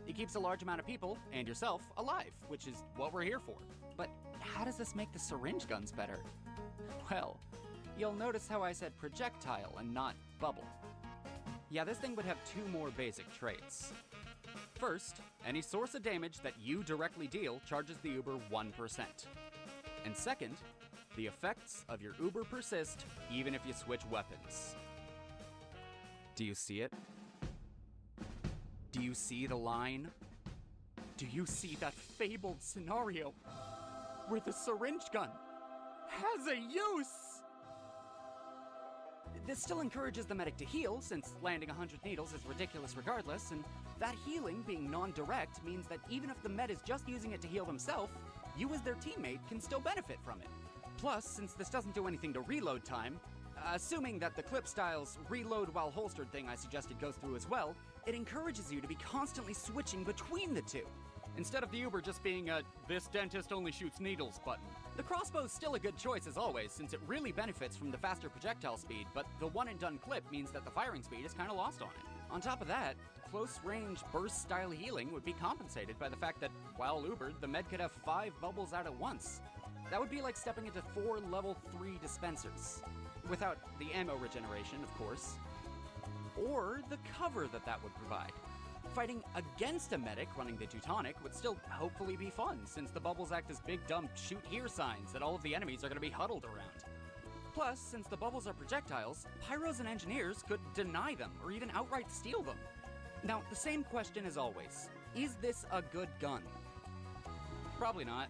It keeps a large amount of people, and yourself, alive, which is what we're here for. But how does this make the syringe guns better? Well, you'll notice how I said projectile and not bubble. Yeah, this thing would have two more basic traits. First, any source of damage that you directly deal charges the Uber 1%. And second, the effects of your Uber persist even if you switch weapons. Do you see it? Do you see the line? Do you see that fabled scenario where the syringe gun has a use? This still encourages the medic to heal, since landing 100 needles is ridiculous regardless, and that healing being non-direct means that even if the med is just using it to heal themselves, you as their teammate can still benefit from it. Plus, since this doesn't do anything to reload time, assuming that the clip style's reload while holstered thing I suggested goes through as well, it encourages you to be constantly switching between the two, instead of the Uber just being a "this dentist only shoots needles" button. The crossbow's still a good choice as always, since it really benefits from the faster projectile speed, but the one-and-done clip means that the firing speed is kinda lost on it. On top of that, close-range burst-style healing would be compensated by the fact that, while Ubered, the med could have 5 bubbles out at once. That would be like stepping into 4 level 3 dispensers. Without the ammo regeneration, of course. Or the cover that would provide. Fighting against a medic running the Teutonic would still hopefully be fun, since the bubbles act as big dumb shoot here signs that all of the enemies are going to be huddled around. Plus, since the bubbles are projectiles, pyros and engineers could deny them or even outright steal them. Now, the same question as always. Is this a good gun? Probably not.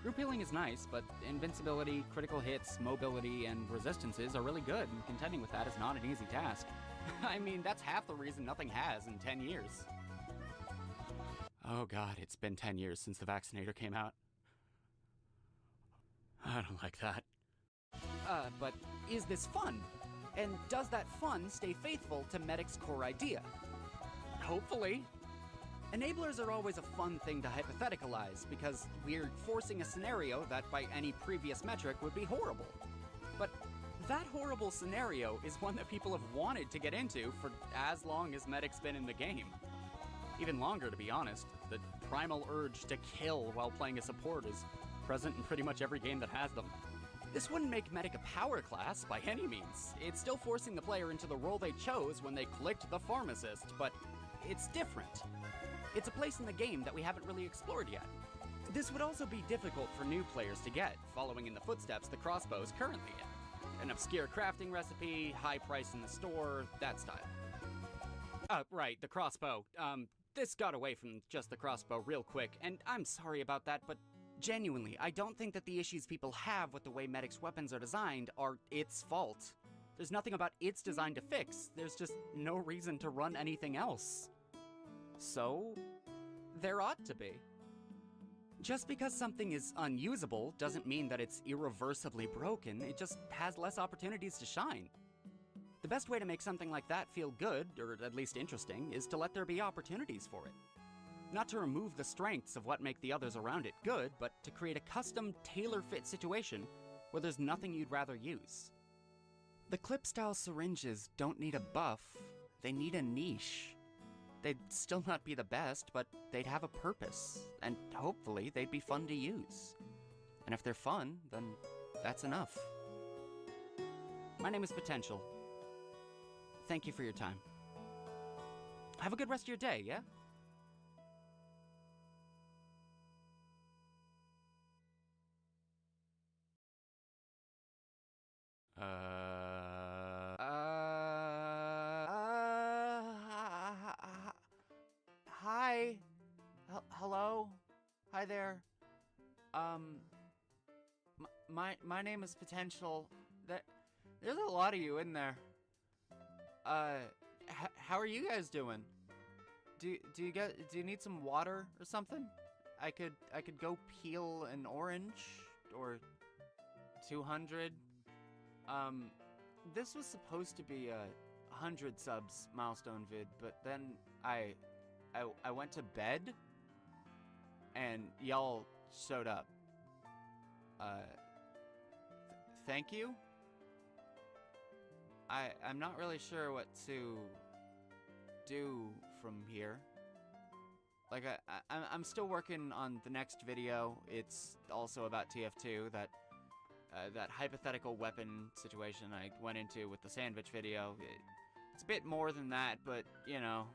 Group healing is nice, but invincibility, critical hits, mobility, and resistances are really good, and contending with that is not an easy task. I mean, that's half the reason nothing has in 10 years. Oh god, it's been 10 years since the vaccinator came out. I don't like that. But is this fun? And does that fun stay faithful to Medic's core idea? Hopefully. Enablers are always a fun thing to hypotheticalize, because we're forcing a scenario that by any previous metric would be horrible. But that horrible scenario is one that people have wanted to get into for as long as Medic's been in the game. Even longer, to be honest. The primal urge to kill while playing a support is present in pretty much every game that has them. This wouldn't make Medic a power class by any means. It's still forcing the player into the role they chose when they clicked the pharmacist, but it's different. It's a place in the game that we haven't really explored yet. This would also be difficult for new players to get, following in the footsteps the crossbow is currently in. An obscure crafting recipe, high price in the store, that style. Right, the crossbow. This got away from just the crossbow real quick, and I'm sorry about that, but genuinely, I don't think that the issues people have with the way Medic's weapons are designed are its fault. There's nothing about its design to fix, there's just no reason to run anything else. So, there ought to be. Just because something is unusable doesn't mean that it's irreversibly broken, it just has less opportunities to shine. The best way to make something like that feel good, or at least interesting, is to let there be opportunities for it. Not to remove the strengths of what make the others around it good, but to create a custom, tailor-fit situation where there's nothing you'd rather use. The clip-style syringes don't need a buff, they need a niche. They'd still not be the best, but they'd have a purpose, and hopefully they'd be fun to use. And if they're fun, then that's enough. My name is Potential. Thank you for your time. Have a good rest of your day, yeah? Hi. Hello? Hi there. My name is Potential. There's a lot of you in there. How are you guys doing? Do you need some water or something? I could go peel an orange or 200. This was supposed to be a 100 subs milestone vid, but then I went to bed and y'all showed up. Thank you? I'm not really sure what to do from here. Like, I'm still working on the next video. It's also about TF2, that hypothetical weapon situation I went into with the sandwich video. It's a bit more than that, but, you know.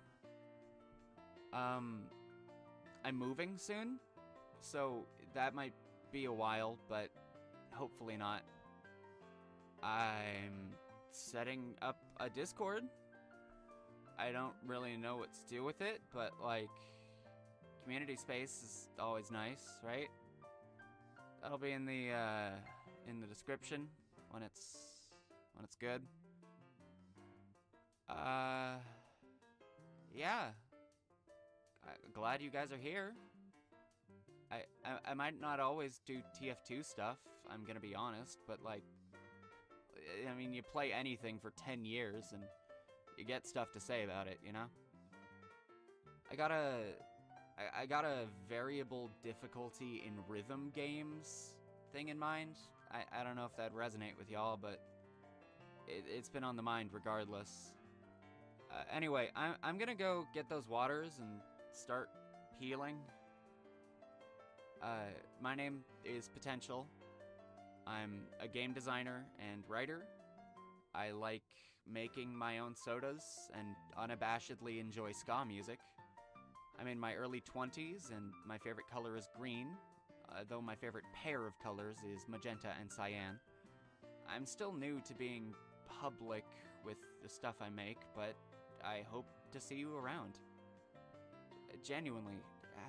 I'm moving soon, so that might be a while, but hopefully not. I'm setting up a Discord. I don't really know what to do with it, but, like, community space is always nice, right? That'll be in the description when it's good. Yeah. Glad you guys are here. I might not always do TF2 stuff, I'm gonna be honest, but, like, I mean, you play anything for 10 years and you get stuff to say about it, you know? I got a variable difficulty in rhythm games thing in mind. I don't know if that'd resonate with y'all, but it's been on the mind regardless. Anyway, I'm gonna go get those waters and start peeling. My name is Potential. I'm a game designer and writer. I like making my own sodas and unabashedly enjoy ska music. I'm in my early 20s and my favorite color is green, though my favorite pair of colors is magenta and cyan. I'm still new to being public with the stuff I make, but I hope to see you around. Genuinely,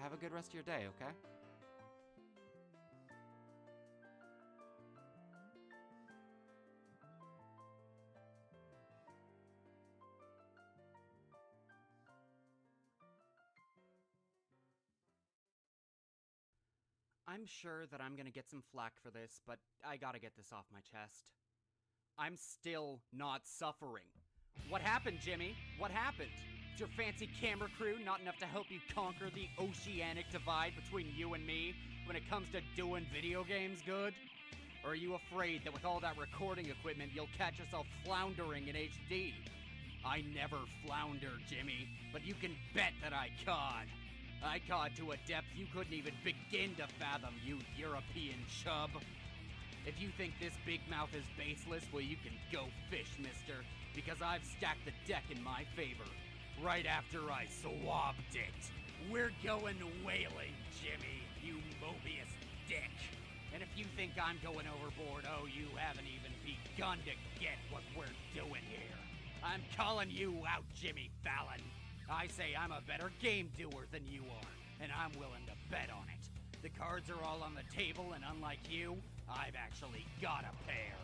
have a good rest of your day, okay? I'm sure that I'm gonna get some flack for this, but I gotta get this off my chest. I'm still not suffering. What happened, Jimmy? What happened? Is your fancy camera crew not enough to help you conquer the oceanic divide between you and me when it comes to doing video games good? Or are you afraid that with all that recording equipment, you'll catch yourself floundering in HD? I never flounder, Jimmy, but you can bet that I cod. I cod to a depth you couldn't even begin to fathom, you European chub. If you think this big mouth is baseless, well, you can go fish, mister, because I've stacked the deck in my favor. Right after I swabbed it. We're going whaling, Jimmy, you Mobius dick. And if you think I'm going overboard, oh, you haven't even begun to get what we're doing here. I'm calling you out, Jimmy Fallon. I say I'm a better game doer than you are, and I'm willing to bet on it. The cards are all on the table, and unlike you, I've actually got a pair.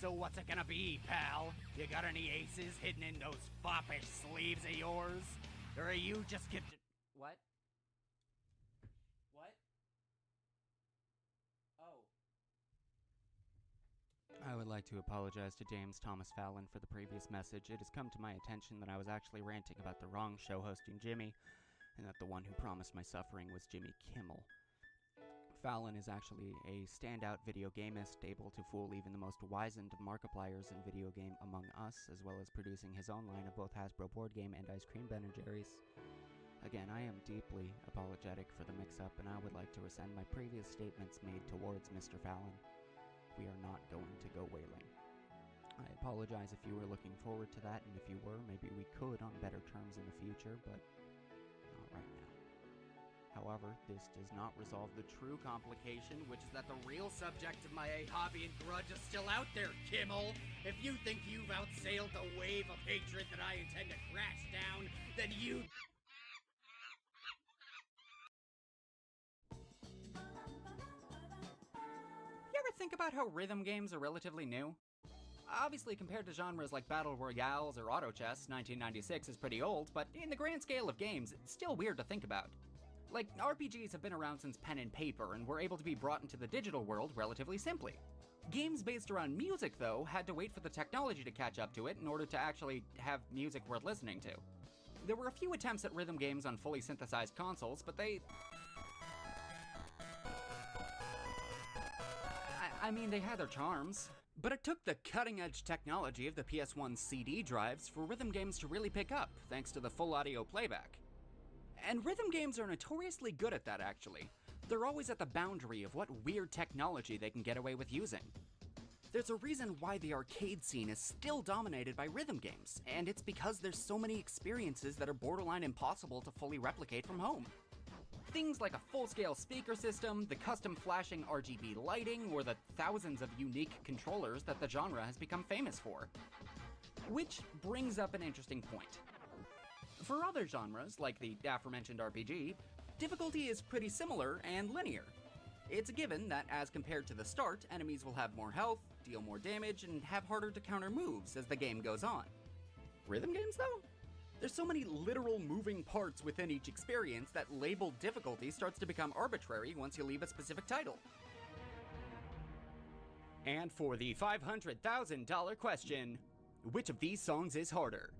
So what's it gonna be, pal? You got any aces hidden in those foppish sleeves of yours? Or are you just What? What? Oh. I would like to apologize to James Thomas Fallon for the previous message. It has come to my attention that I was actually ranting about the wrong show hosting Jimmy, and that the one who promised my suffering was Jimmy Kimmel. Fallon is actually a standout video gamist, able to fool even the most wizened of Markipliers in video game Among Us, as well as producing his own line of both Hasbro board game and ice cream Ben & Jerry's. Again, I am deeply apologetic for the mix-up, and I would like to rescind my previous statements made towards Mr. Fallon. We are not going to go whaling. I apologize if you were looking forward to that, and if you were, maybe we could on better terms in the future, but not right now. However, this does not resolve the true complication, which is that the real subject of my hobby and grudge is still out there, Kimmel. If you think you've outsailed the wave of hatred that I intend to crash down, then you... You ever think about how rhythm games are relatively new? Obviously, compared to genres like Battle Royales or Auto Chess, 1996 is pretty old, but in the grand scale of games, it's still weird to think about. Like, RPGs have been around since pen and paper, and were able to be brought into the digital world relatively simply. Games based around music, though, had to wait for the technology to catch up to it in order to actually have music worth listening to. There were a few attempts at rhythm games on fully synthesized consoles, but they... I mean, they had their charms. But it took the cutting-edge technology of the PS1 CD drives for rhythm games to really pick up, thanks to the full audio playback. And rhythm games are notoriously good at that, actually. They're always at the boundary of what weird technology they can get away with using. There's a reason why the arcade scene is still dominated by rhythm games, and it's because there's so many experiences that are borderline impossible to fully replicate from home. Things like a full-scale speaker system, the custom flashing RGB lighting, or the thousands of unique controllers that the genre has become famous for. Which brings up an interesting point. For other genres, like the aforementioned RPG, difficulty is pretty similar and linear. It's a given that as compared to the start, enemies will have more health, deal more damage, and have harder to counter moves as the game goes on. Rhythm games, though? There's so many literal moving parts within each experience that labeled difficulty starts to become arbitrary once you leave a specific title. And for the $500,000 question, which of these songs is harder?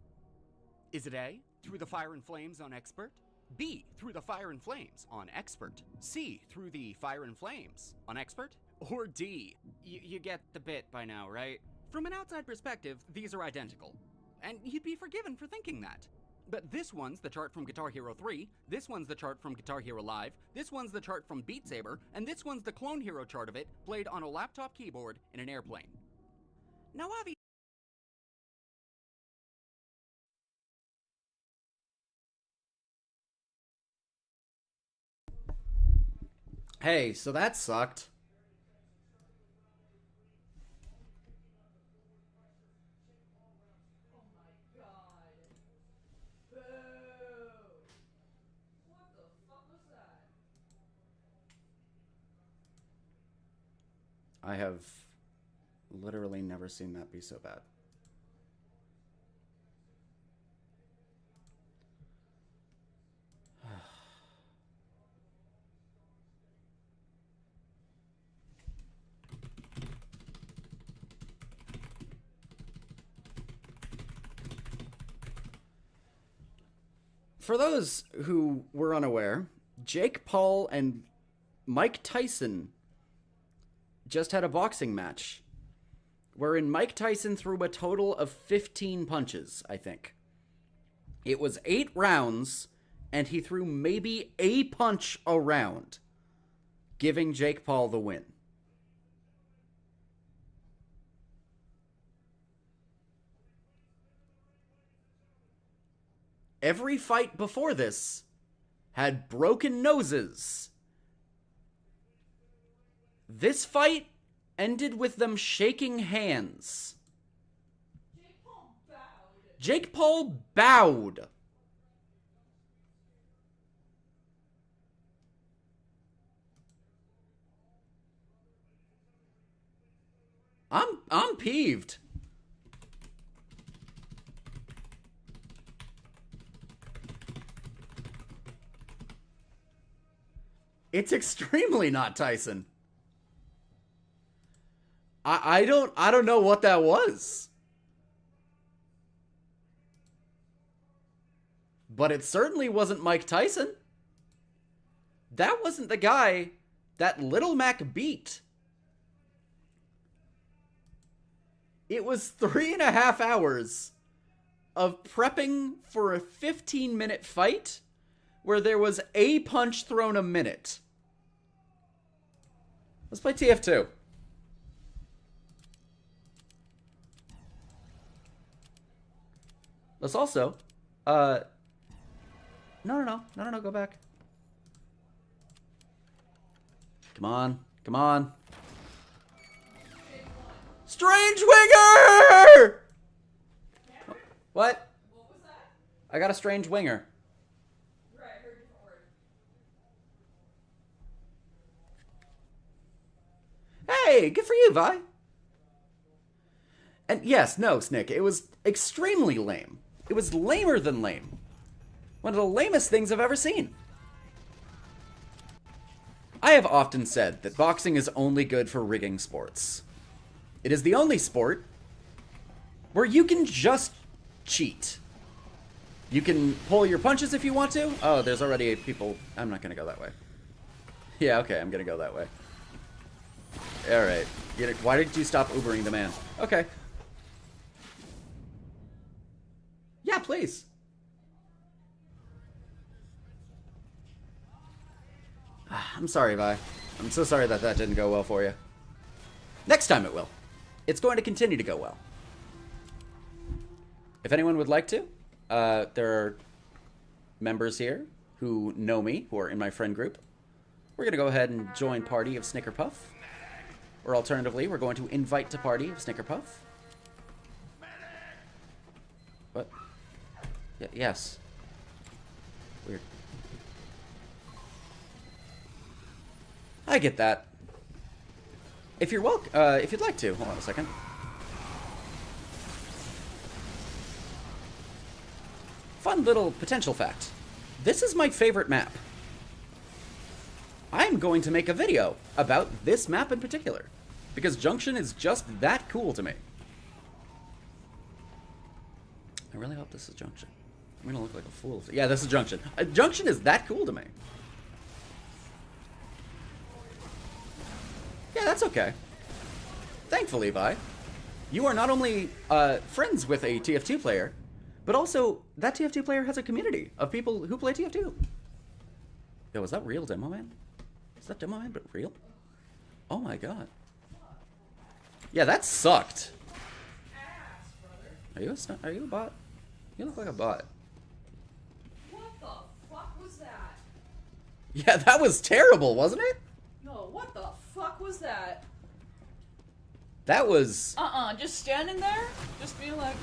Is it A, Through the Fire and Flames on Expert? B, Through the Fire and Flames on Expert? C, Through the Fire and Flames on Expert? Or D, you get the bit by now, right? From an outside perspective, these are identical. And you'd be forgiven for thinking that. But this one's the chart from Guitar Hero 3, this one's the chart from Guitar Hero Live, this one's the chart from Beat Saber, and this one's the Clone Hero chart of it, played on a laptop keyboard in an airplane. Now obviously... Hey, so that sucked. I have literally never seen that be so bad. For those who were unaware, Jake Paul and Mike Tyson just had a boxing match wherein Mike Tyson threw a total of 15 punches, I think. It was 8 rounds, and he threw maybe a punch a round, giving Jake Paul the win. Every fight before this had broken noses. This fight ended with them shaking hands. Jake Paul bowed. I'm peeved. It's extremely not Tyson. I don't know what that was. But it certainly wasn't Mike Tyson. That wasn't the guy that Little Mac beat. It was 3.5 hours of prepping for a 15-minute fight where there was a punch thrown a minute. Let's play TF2. Let's also, no, go back. Come on. Strange Winger! What? What was that? I got a Strange Winger. Right, I heard a different word. Hey, good for you, Vi. And yes, no, Snick, it was extremely lame. It was lamer than lame. One of the lamest things I've ever seen. I have often said that boxing is only good for rigging sports. It is the only sport where you can just cheat. You can pull your punches if you want to. Oh, there's already people. I'm not going to go that way. Yeah, okay, I'm going to go that way. Alright. Why did you stop Ubering the man? Okay. Yeah, please. I'm sorry, Vi. I'm so sorry that didn't go well for you. Next time it will. It's going to continue to go well. If anyone would like to, there are members here who know me, who are in my friend group. We're going to go ahead and join party of Snickerpuff. Or alternatively, we're going to invite to party of Snickerpuff. What? Yes. Weird. I get that. If you're if you'd like to, hold on a second. Fun little potential fact. This is my favorite map. I'm going to make a video about this map in particular, because Junction is just that cool to me. I really hope this is Junction. I'm gonna look like a fool. Yeah, this is Junction. Junction is that cool to me. Yeah, that's okay. Thankfully, Vi, you are not only friends with a TF2 player, but also that TF2 player has a community of people who play TF2. Yo, is that real Demo Man? Is that Demo Man, but real? Oh my god. Yeah, that sucked. Are you a bot? You look like a bot. What the fuck was that? Yeah, that was terrible, wasn't it? No, what the fuck was that? That was... Just standing there, just being like,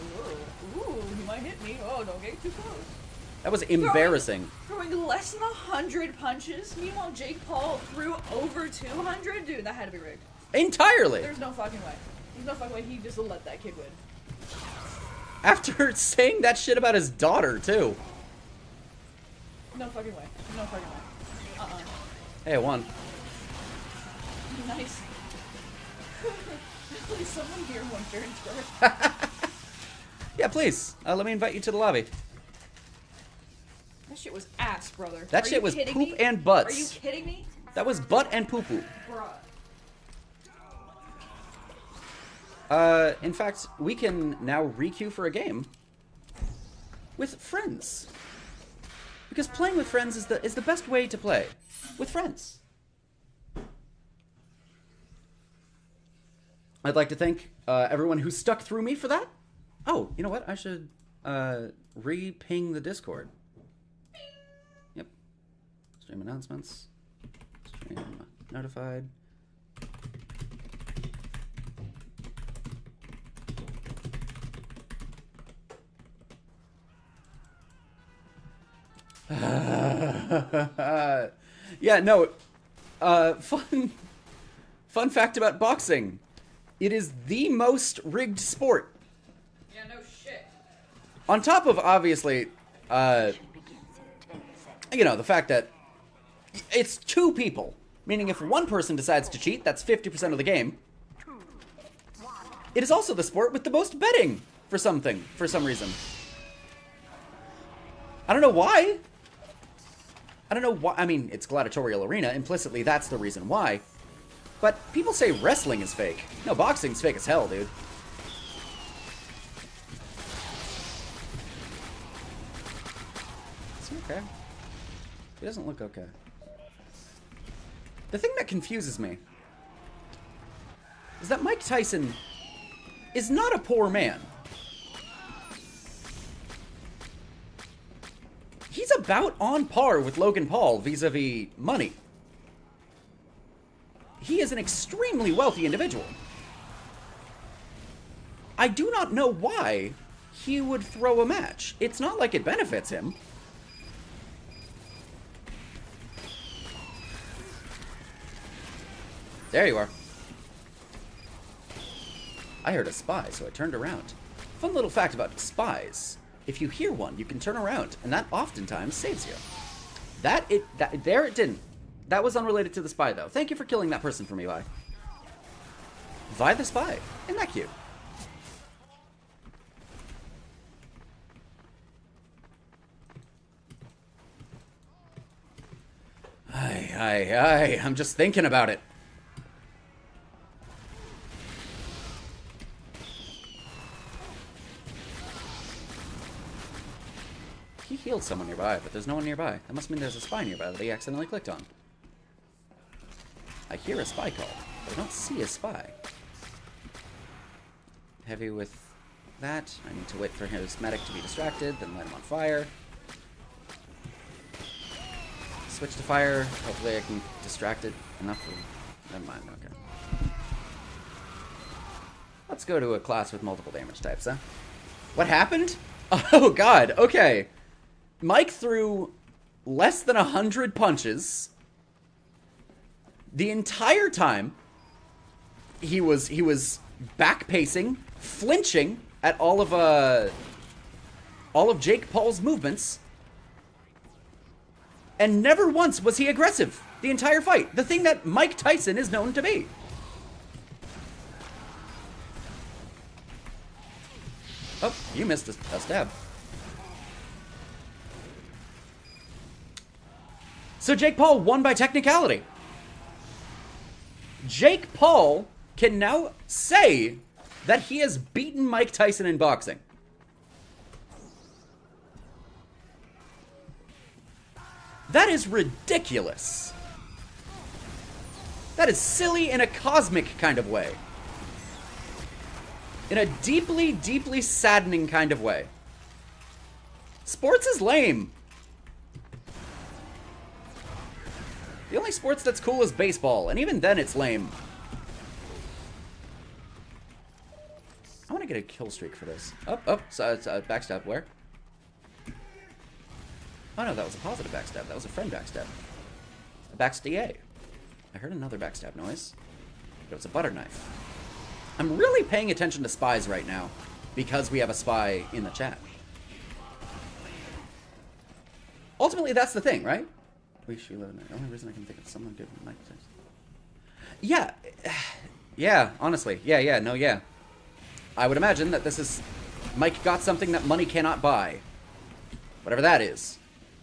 ooh, he might hit me. Oh, don't get too close. That was embarrassing. Throwing less than 100 punches. Meanwhile, Jake Paul threw over 200. Dude, that had to be rigged. Entirely. There's no fucking way. There's no fucking way he just let that kid win. After saying that shit about his daughter, too. No fucking way. No fucking way. Hey, I won. Nice. Please, someone here won fair and square. Yeah, please. Let me invite you to the lobby. That shit was ass, brother. That Are shit you was kidding poop me? and Are you butts. kidding me? That was butt and poo-poo. Bruh. In fact, we can now re-queue for a game with friends. Because playing with friends is the best way to play. With friends. I'd like to thank everyone who stuck through me for that. Oh, you know what? I should re-ping the Discord. Yep. Stream announcements. Stream notified. Yeah, no. Fun fact about boxing. It is the most rigged sport. Yeah, no shit. On top of, obviously, you know, the fact that it's two people. Meaning if one person decides to cheat, that's 50% of the game. It is also the sport with the most betting for some reason. I don't know why. I mean, it's gladiatorial arena. Implicitly, that's the reason why. But people say wrestling is fake. No, boxing's fake as hell, dude. Is he okay? He doesn't look okay. The thing that confuses me is that Mike Tyson is not a poor man. He's about on par with Logan Paul vis-a-vis money. He is an extremely wealthy individual. I do not know why he would throw a match. It's not like it benefits him. There you are. I heard a spy, so I turned around. Fun little fact about spies. If you hear one, you can turn around, and that oftentimes saves you. There it didn't. That was unrelated to the spy, though. Thank you for killing that person for me, Vi. Vi the spy. Isn't that cute? Aye. I'm just thinking about it. He healed someone nearby, but there's no one nearby. That must mean there's a spy nearby that he accidentally clicked on. I hear a spy call, but I don't see a spy. Heavy with that. I need to wait for his medic to be distracted, then light him on fire. Switch to fire. Hopefully I can distract it enough for... Never mind, okay. Let's go to a class with multiple damage types, huh? What happened? Oh god, okay. Mike threw less than 100 punches. The entire time, he was back pacing, flinching at all of Jake Paul's movements, and never once was he aggressive the entire fight. The thing that Mike Tyson is known to be. Oh, you missed a stab. So Jake Paul won by technicality. Jake Paul can now say that he has beaten Mike Tyson in boxing. That is ridiculous. That is silly in a cosmic kind of way. In a deeply, deeply saddening kind of way. Sports is lame. The only sports that's cool is baseball, and even then it's lame. I want to get a kill streak for this. So it's a backstab. Where? Oh no, that was a positive backstab. That was a friend backstab. A backstab. I heard another backstab noise. It was a butter knife. I'm really paying attention to spies right now because we have a spy in the chat. Ultimately, that's the thing, right? We should live in it. The only reason I can think of someone good with Mike Tyson. Yeah. Yeah, honestly. Yeah. I would imagine that this is... Mike got something that money cannot buy. Whatever that is.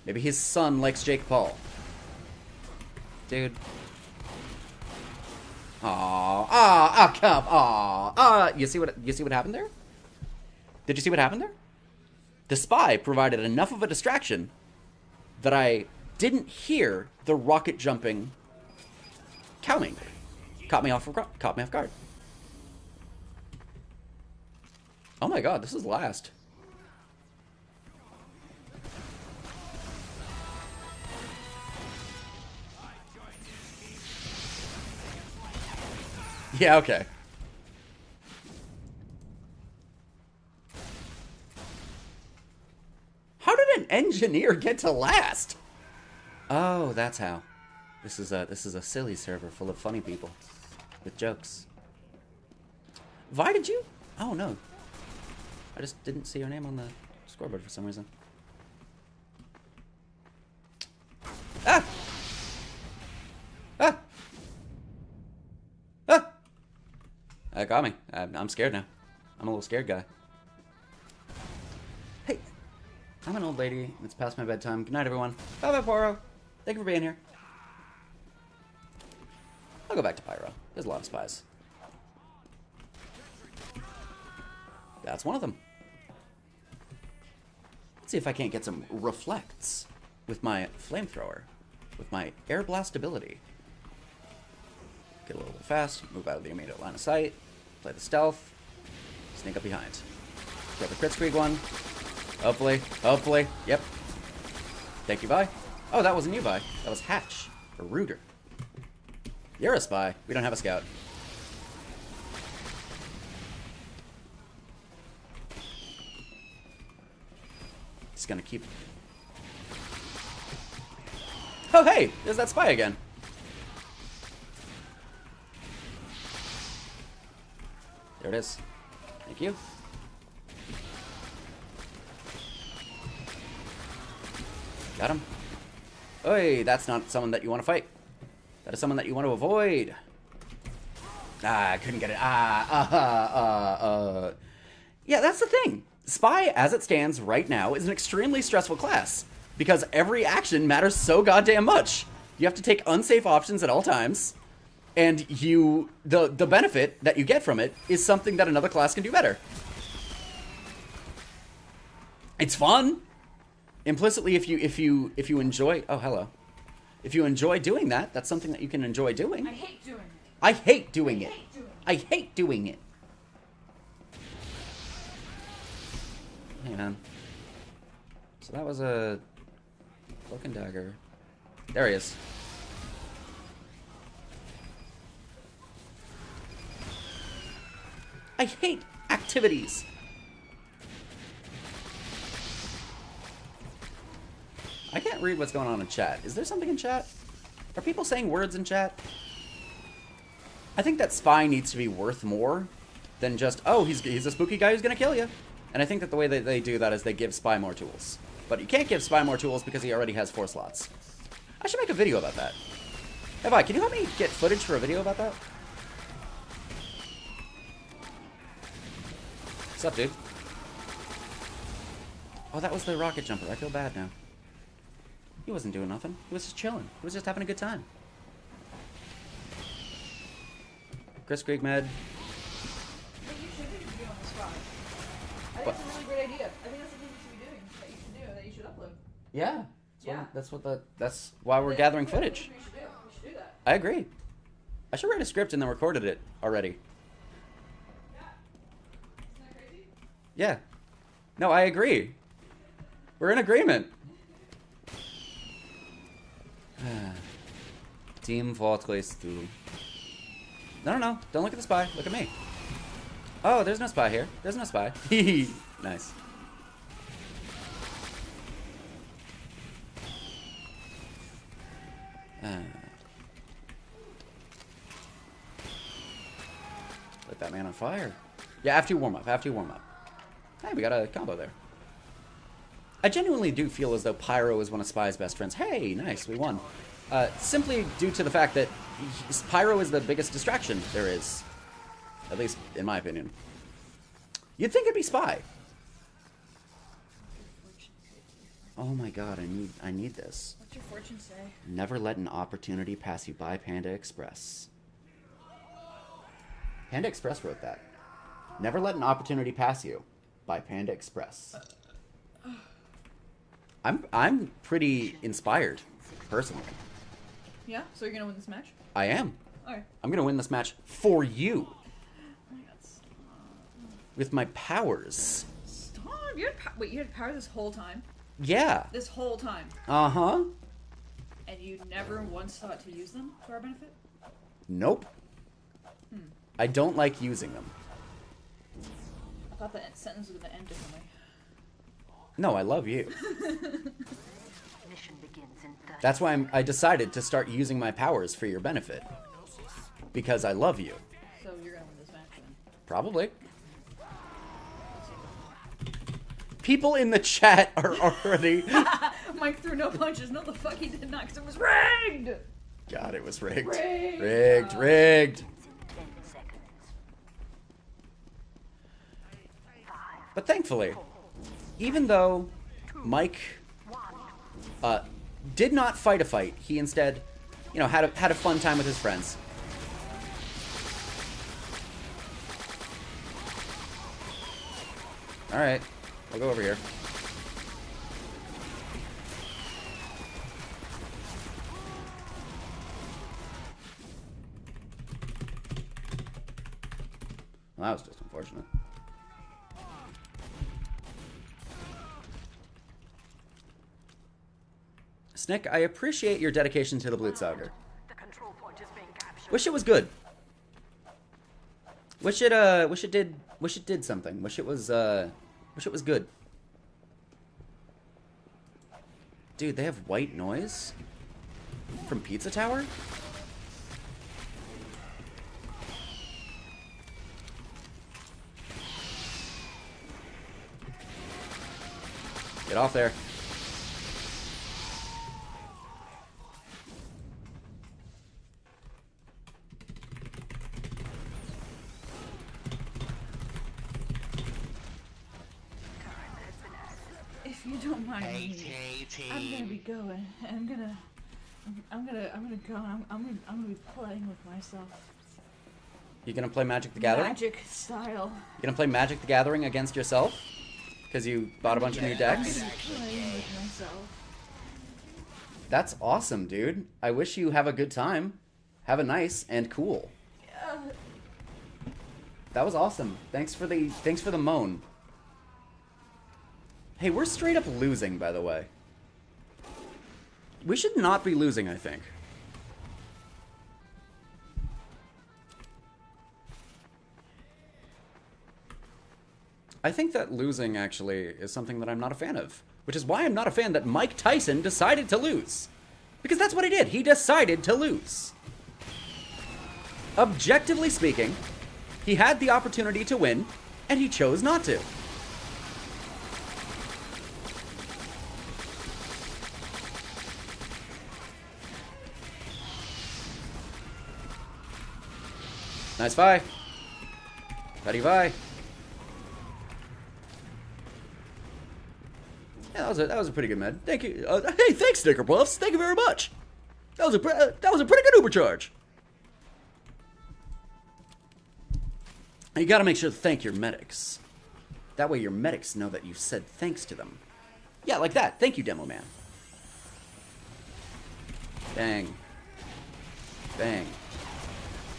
Maybe his son likes Jake Paul. Dude. You see what happened there? Did you see what happened there? The spy provided enough of a distraction that I didn't hear the rocket jumping coming. Caught me off guard. Oh my god, this is last. Yeah, okay. How did an engineer get to last? Oh, that's how. This is a silly server full of funny people with jokes. Vi, did you? Oh no. I just didn't see your name on the scoreboard for some reason. Ah! Ah! Ah! That got me. I'm scared now. I'm a little scared guy. Hey, I'm an old lady. It's past my bedtime. Good night, everyone. Bye-bye, Poro. Thank you for being here. I'll go back to Pyro. There's a lot of spies. That's one of them. Let's see if I can't get some reflects with my flamethrower, with my air blast ability. Get a little bit fast, move out of the immediate line of sight, play the stealth, sneak up behind. Grab the Kritzkrieg one. Hopefully. Yep. Thank you, Vi. Oh, that wasn't you, Vi. That was Hatch, or Rooter. You're a spy. We don't have a scout. Just gonna keep... Oh, hey! There's that spy again. There it is. Thank you. Got him. Oi, that's not someone that you want to fight. That is someone that you want to avoid. Ah, I couldn't get it. Yeah, that's the thing. Spy, as it stands right now, is an extremely stressful class because every action matters so goddamn much. You have to take unsafe options at all times, and the benefit that you get from it is something that another class can do better. It's fun. Implicitly, if you enjoy, oh hello, if you enjoy doing that, that's something that you can enjoy doing. I hate doing it. I hate doing it. I hate doing it. Hey man. So that was a cloak and dagger. There he is. I hate activities. I can't read what's going on in chat. Is there something in chat? Are people saying words in chat? I think that spy needs to be worth more than just, oh, he's a spooky guy who's gonna kill you. And I think that the way that they do that is they give spy more tools. But you can't give spy more tools because he already has 4 slots. I should make a video about that. Hey, Vi, can you help me get footage for a video about that? What's up, dude? Oh, that was the rocket jumper. I feel bad now. He wasn't doing nothing. He was just chilling. He was just having a good time. Kritzkrieg med. But you should be doing this spot. I think What? it's a really great idea. I think that's something you should be doing. That you should do. That you should upload. Yeah. Yeah. That's why we're gathering footage. We should do that. I agree. I should write a script and then recorded it already. Yeah. Isn't that crazy? Yeah. No, I agree. We're in agreement. Team Fortress 2. No. Don't look at the spy. Look at me. Oh, there's no spy here. There's no spy. Nice. Lit that man on fire. Yeah, after you warm up. Hey, we got a combo there. I genuinely do feel as though Pyro is one of Spy's best friends. Hey, nice, we won. Simply due to the fact that Pyro is the biggest distraction there is. At least, in my opinion. You'd think it'd be Spy. Oh my god, I need this. What's your fortune say? Never let an opportunity pass you by, Panda Express. Panda Express wrote that. Never let an opportunity pass you by Panda Express. I'm pretty inspired, personally. Yeah? So you're gonna win this match? I am. Alright. I'm gonna win this match for you. Oh my god. With my powers. Stop! Wait, you had power this whole time? Yeah. This whole time? Uh-huh. And you never once thought to use them for our benefit? Nope. I don't like using them. I thought that sentence was gonna end differently. No, I love you. Mission begins in 30 That's why I decided to start using my powers for your benefit. Because I love you. So you're gonna win this match then? Probably. People in the chat are already... Mike threw no punches. No, the fuck he did not, because it was rigged! God, it was rigged. Rigged. Rigged, rigged. in 10 seconds. But thankfully, even though Mike did not fight a fight, he instead, you know, had a fun time with his friends. All right, I'll go over here. Well, that was just unfortunate. Snick, I appreciate your dedication to the Blutsauger. The control point is being captured. Wish it was good. Wish it did something. Wish it was good. Dude, they have white noise from Pizza Tower? Get off there. If you don't mind me, I'm gonna be going. I'm gonna go. I'm gonna be playing with myself. You gonna play Magic the Gathering? Magic style. You gonna play Magic the Gathering against yourself? Because you bought a bunch of new I'm decks? gonna be playing with myself. That's awesome, dude. I wish you have a good time. Have a nice and cool. That was awesome. Thanks for the moan. Hey, we're straight up losing, by the way. We should not be losing, I think. I think that losing, actually, is something that I'm not a fan of. Which is why I'm not a fan that Mike Tyson decided to lose. Because that's what he did. He decided to lose. Objectively speaking, he had the opportunity to win, and he chose not to. Nice Vi. Very Vi. Yeah, that was a pretty good med. Thank you. Hey, thanks, Sticker Puffs. Thank you very much. That was a pretty good Uber charge. You gotta make sure to thank your medics. That way your medics know that you said thanks to them. Yeah, like that. Thank you, Demo Man. Bang. Bang.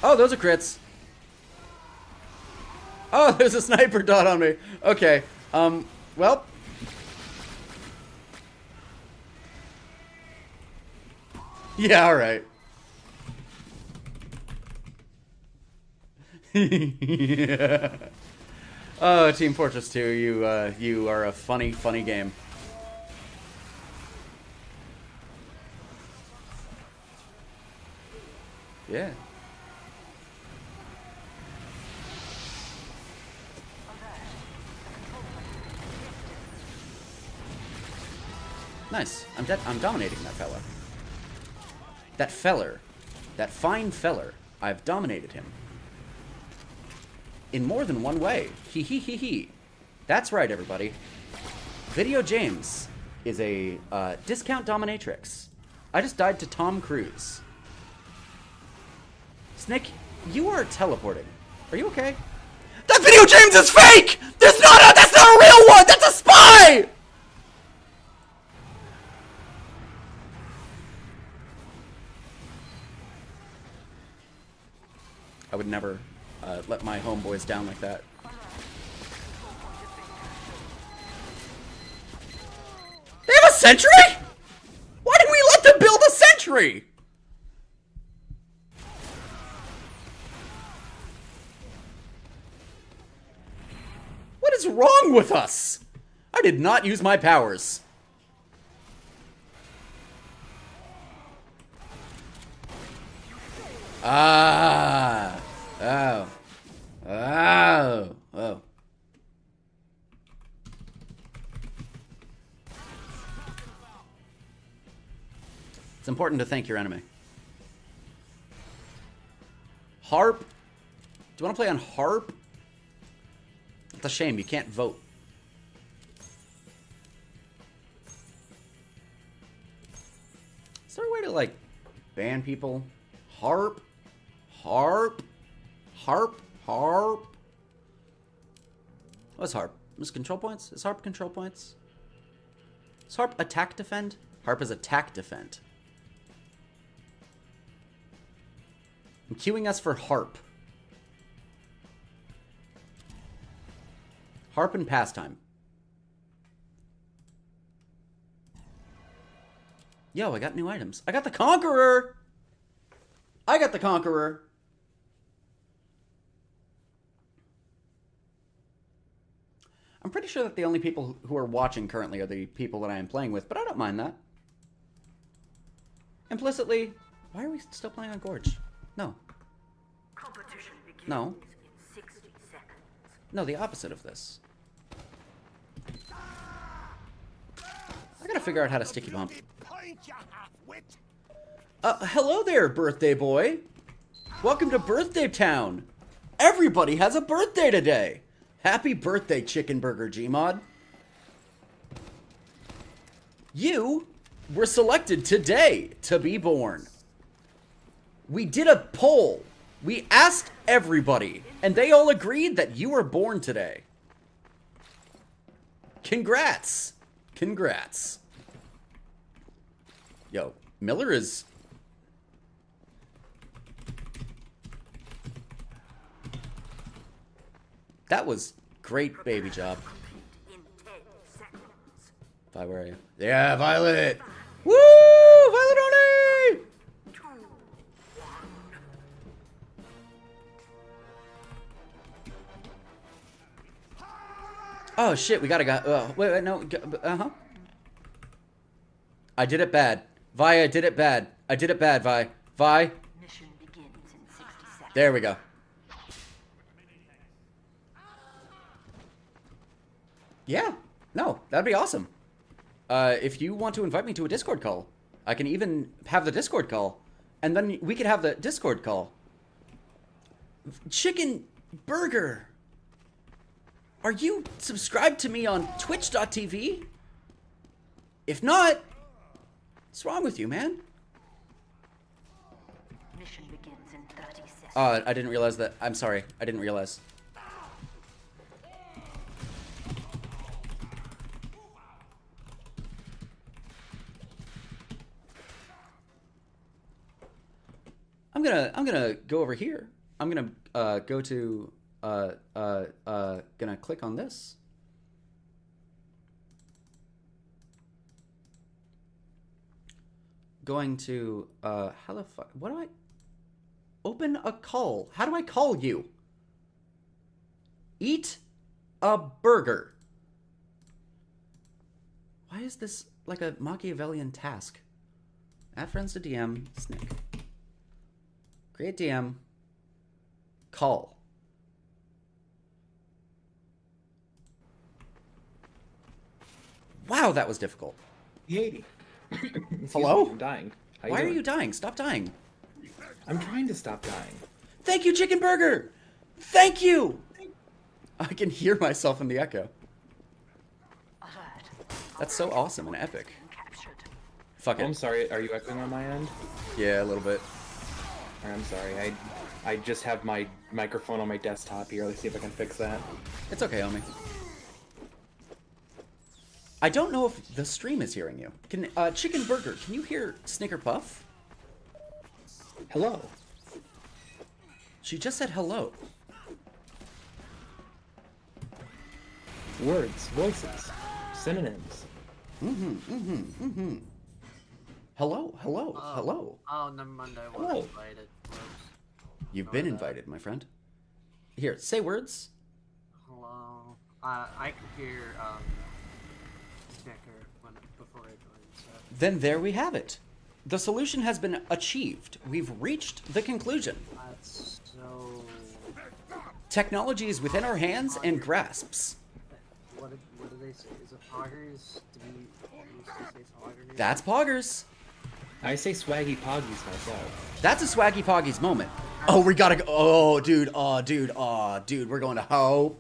Oh, those are crits. Oh, there's a sniper dot on me. Okay. Well. Yeah, alright. Yeah. Oh, Team Fortress 2, you are a funny, funny game. Yeah. Nice. I'm dominating that fella. That feller. That fine feller. I've dominated him. In more than one way. He. That's right, everybody. Video James is a discount dominatrix. I just died to Tom Cruise. Snick, you are teleporting. Are you okay? That video James is fake! That's not a real one! That's a spy! I would never let my homeboys down like that. They have a sentry? Why did we let them build a sentry? What is wrong with us? I did not use my powers. Ah. Oh. Oh. Oh. It's important to thank your enemy. Harp. Do you want to play on harp? It's a shame you can't vote. Is there a way to, like, ban people? Harp? Harp? Harp? Harp? What's harp? Is control points? Is harp control points? Is harp attack defend? Harp is attack defend. I'm queuing us for harp. Harp and pastime. Yo, I got new items. I got the Conqueror! I got the Conqueror! I'm pretty sure that the only people who are watching currently are the people that I am playing with, but I don't mind that. Implicitly, why are we still playing on Gorge? No. Competition begins No. in 60 seconds. No, the opposite of this. I gotta figure out how to sticky bump. Hello there, birthday boy. Welcome to Birthday Town. Everybody has a birthday today. Happy birthday, Chicken Burger Gmod. You were selected today to be born. We did a poll. We asked everybody, and they all agreed that you were born today. Congrats. Congrats. Yo, Miller is... That was great baby job. In 10 seconds. Vi, where are you? Yeah, Violet! Woo! Violet Oni! 2, 1. Oh shit, we gotta go. Wait, no. I did it bad. Vi, I did it bad. I did it bad, Vi. Vi. Mission begins in 60 seconds. There we go. Yeah. No, that'd be awesome. If you want to invite me to a Discord call, I can even have the Discord call. And then we could have the Discord call. Chicken Burger. Are you subscribed to me on twitch.tv? If not, what's wrong with you, man? Mission begins in 30 seconds. I didn't realize that. I'm sorry. I didn't realize. I'm gonna go over here. I'm gonna go to gonna click on this. Going to how the fuck? What do I open a call? How do I call you? Eat a burger. Why is this like a Machiavellian task? Add friends to DM. Snick. Create DM. Call. Wow, that was difficult. Yay. Hello? I'm dying. Why are you dying? Stop dying. I'm trying to stop dying. Thank you, Chicken Burger! Thank you! I can hear myself in the echo. Alert. That's so awesome and epic. Fuck Oh, I'm it. sorry, are you echoing on my end? Yeah, a little bit. I'm sorry, I just have my microphone on my desktop here. Let's see if I can fix that. It's okay, homie. I don't know if the stream is hearing you. Can Chicken Burger, can you hear Snicker Puff? Hello. She just said hello. Words, voices, synonyms. Hello, hello, hello. Oh, never mind. I Hello. was invited. You've been invited, my friend. Here, say words. Hello. I could hear Snicker before I joined. So. Then there we have it. The solution has been achieved. We've reached the conclusion. That's so. Technology is within our hands and grasps. What do they say? Is it poggers? Do we used to say poggers? That's Poggers. I say swaggy poggies myself. That's a Swaggy Poggies moment. Oh, we gotta go. Oh, dude. Oh, dude. Oh, dude. We're going to Hope.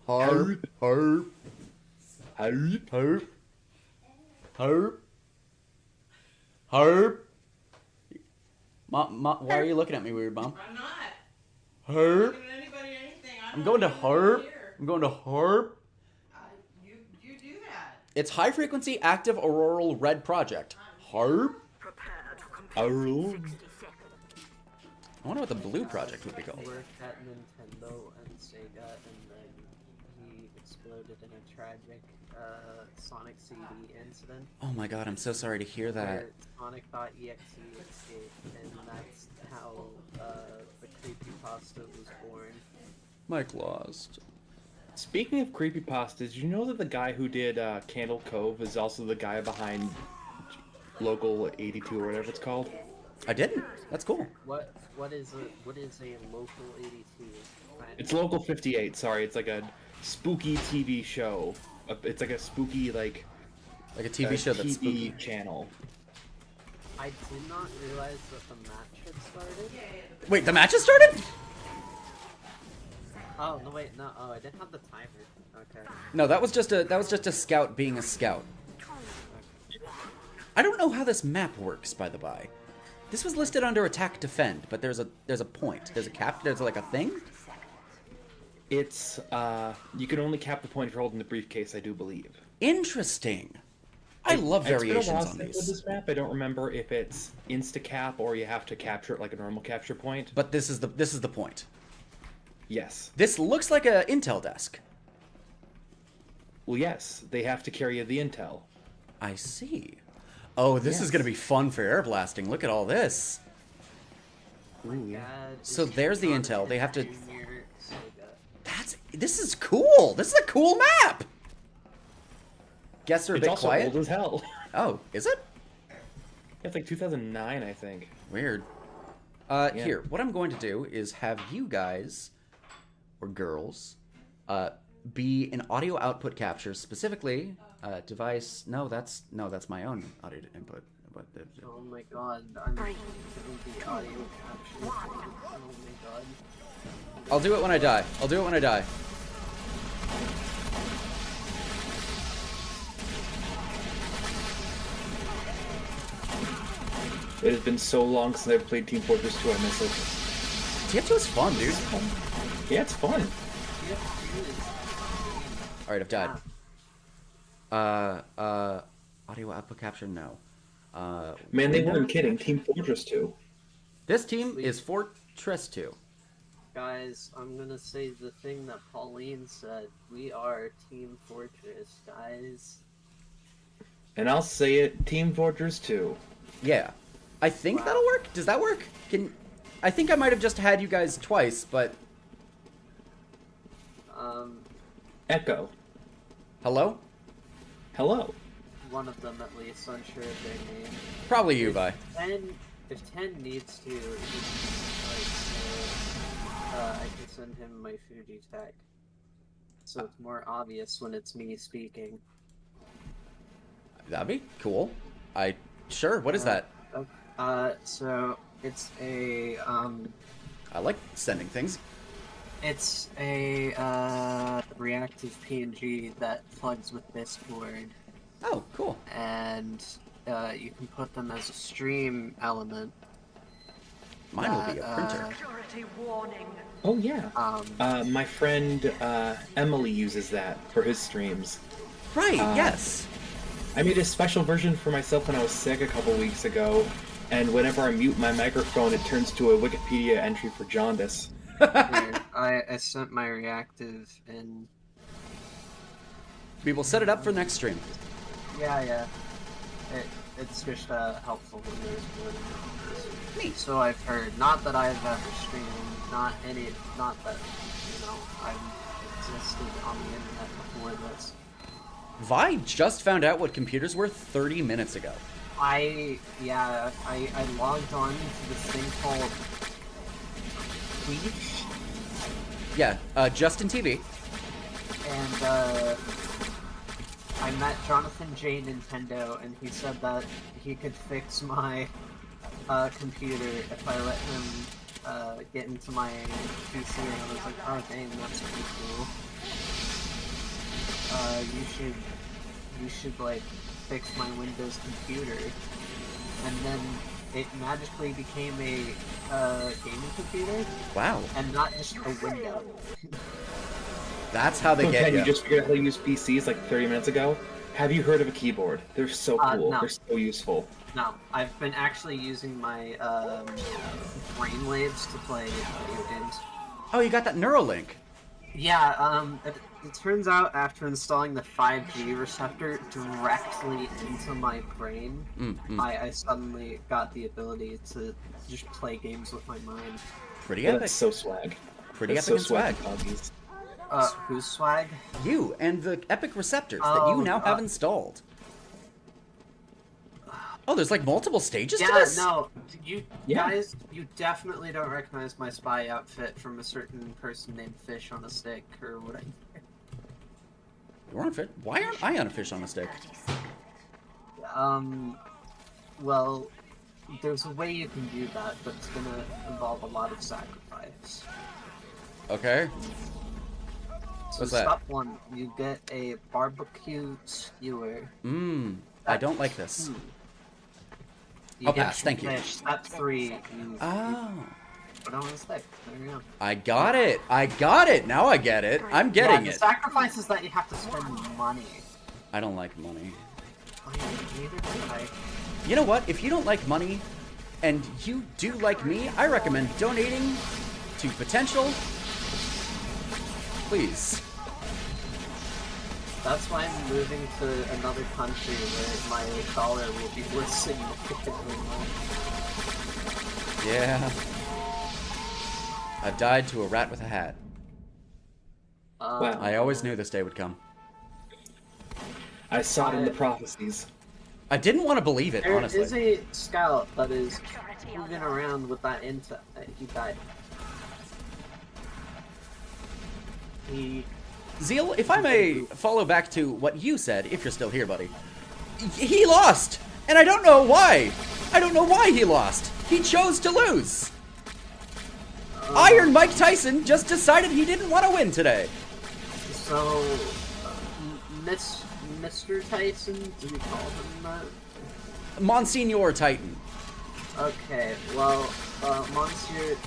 Harp. Harp. Harp. Harp. Harp. Harp. Why are you looking at me weird, Mom? I'm not. Harp. Giving anybody anything. I'm going to Harp. I'm going to Harp. You do that. It's High Frequency Active Auroral Red Project. Harp. Harp. I wonder what the blue project would be called. Worked at Nintendo and Sega, and then he exploded in a tragic Sonic CD incident. Oh my god, I'm so sorry to hear that. Where Sonic.exe escaped, and that's how the creepypasta was born. Mike lost. Speaking of creepypastas, did you know that the guy who did Candle Cove is also the guy behind Local 82 or whatever it's called? I didn't. That's cool. What is a local 82? It's Local 58. Sorry, it's like a spooky TV show. It's like a spooky like a TV show that's TV spooky channel. I did not realize that the match had started. Wait, the match has started? Oh no, wait, no. Oh, I didn't have the timer. Okay. No, that was just a scout being a scout. I don't know how this map works, by the by. This was listed under attack defend, but there's a point. There's a cap. There's like a thing. It's you can only cap the point if you're holding the briefcase, I do believe. Interesting. I love variations on With these. this map, I don't remember if it's insta cap or you have to capture it like a normal capture point. But this is the point. Yes. This looks like a intel desk. Well, yes, they have to carry the intel. I see. Oh, this is gonna be fun for air blasting. Look at all this. Ooh. So there's the intel. They have to. This is cool. This is a cool map. Guests are a It's bit also quiet. old as hell. Oh, is it? It's like 2009, I think. Weird. Here, what I'm going to do is have you guys or girls be an audio output capture, specifically device. No, that's my own audio input. But Oh my god, I'm doing the audio capture. Oh my god. I'll do it when I die. I'll do it when I die. It has been so long since I've played Team Fortress 2, I miss it. TF2 is fun, dude. Yeah, it's fun. Alright, I've died. Audio output capture, no. Man, they weren't kidding. Team Fortress 2. This team is Fortress 2. Guys, I'm gonna say the thing that Pauline said. We are Team Fortress, guys. And I'll say it, Team Fortress 2. Yeah. I think that'll work. Does that work? I think I might have just had you guys twice, but... Echo. Hello? Hello. One of them at least, unsure of their name. Probably you, Vi. If 10 needs to, I can send him my Fuji tag. So it's more obvious when it's me speaking. That'd be cool. Sure, what is that? So it's a, I like sending things. It's a, reactive PNG that plugs with Discord. Oh, cool. And you can put them as a stream element. Mine will be a printer. Oh yeah. My friend Emily uses that for his streams. Right. Yes. I made a special version for myself when I was sick a couple weeks ago, and whenever I mute my microphone, it turns to a Wikipedia entry for jaundice. I sent my reactive in. We will set it up for next stream. Yeah. It's just helpful when there's one. Neat. So I've heard. Not that I've ever streamed. Not that I've existed on the internet before this. Vi just found out what computers were 30 minutes ago. I logged on to this thing called Twitch. Yeah, Justin TV. And I met Jonathan J. Nintendo, and he said that he could fix my computer if I let him get into my PC, and I was like, oh dang, that's pretty cool. You should like fix my Windows computer, and then it magically became a gaming computer. Wow. And not just a window. That's how they get you. Just figured out how to use PCs like 30 minutes ago. Have you heard of a keyboard? They're so cool. No. They're so useful. No, I've been actually using my brainwaves to play video games. Oh, you got that Neuralink. Yeah, it turns out after installing the 5G receptor directly into my brain, I suddenly got the ability to just play games with my mind. Pretty epic. That's so swag. Pretty That's epic so and swag. Doggies. Who's swag? You and the epic receptors that you now have installed. Oh, there's like multiple stages to this? No, guys, you definitely don't recognize my spy outfit from a certain person named Fish on a Stick, or whatever. You're on a fish? Why aren't I on a fish on a stick? Well, there's a way you can do that, but it's gonna involve a lot of sacrifice. Okay. So What's that? step 1, you get a barbecue skewer. I don't like this. You I'll get pass, your thank you. fish. Step 3, you put on a stick. There you go. I got it. I got it. Now I get it. I'm getting the it. sacrifice is that you have to spend money. I don't like money. Neither do I. You know what? If you don't like money, and you do like me, I recommend donating to Potential. Please. That's why I'm moving to another country where my dollar will be worth significantly more. Yeah. I've died to a rat with a hat. I always knew this day would come. I saw it in the prophecies. I didn't want to believe it, honestly. There is a scout that is moving around with that intel. He died. Zeal, if I may follow back to what you said, if you're still here, buddy. He lost! And I don't know why! I don't know why he lost! He chose to lose! Iron Mike Tyson just decided he didn't want to win today. So, Mr. Tyson, do we call him that? Monsignor Titan. Okay, well, Monsieur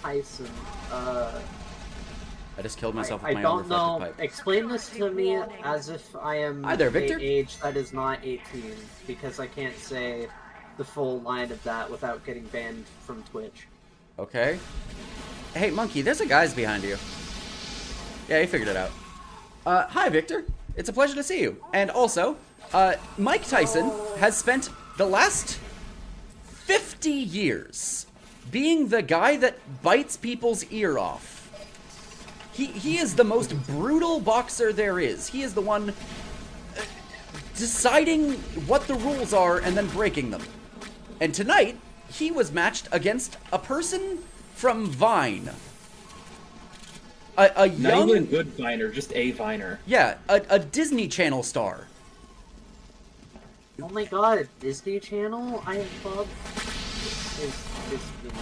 Tyson, I just killed myself with I my own don't reflective know. pipe. Explain this to me as if I am Hi there, Victor. an age that is not 18, because I can't say the full line of that without getting banned from Twitch. Okay. Hey, Monkey, there's a guy's behind you. Yeah, he figured it out. Hi, Victor. It's a pleasure to see you. And also, Mike Tyson has spent the last 50 years being the guy that bites people's ear off. He is the most brutal boxer there is. He is the one deciding what the rules are and then breaking them. And tonight, he was matched against a person from Vine. A young... Not even a good Viner, just a Viner. Yeah, a Disney Channel star. Oh my god, Disney Channel? I love Disney.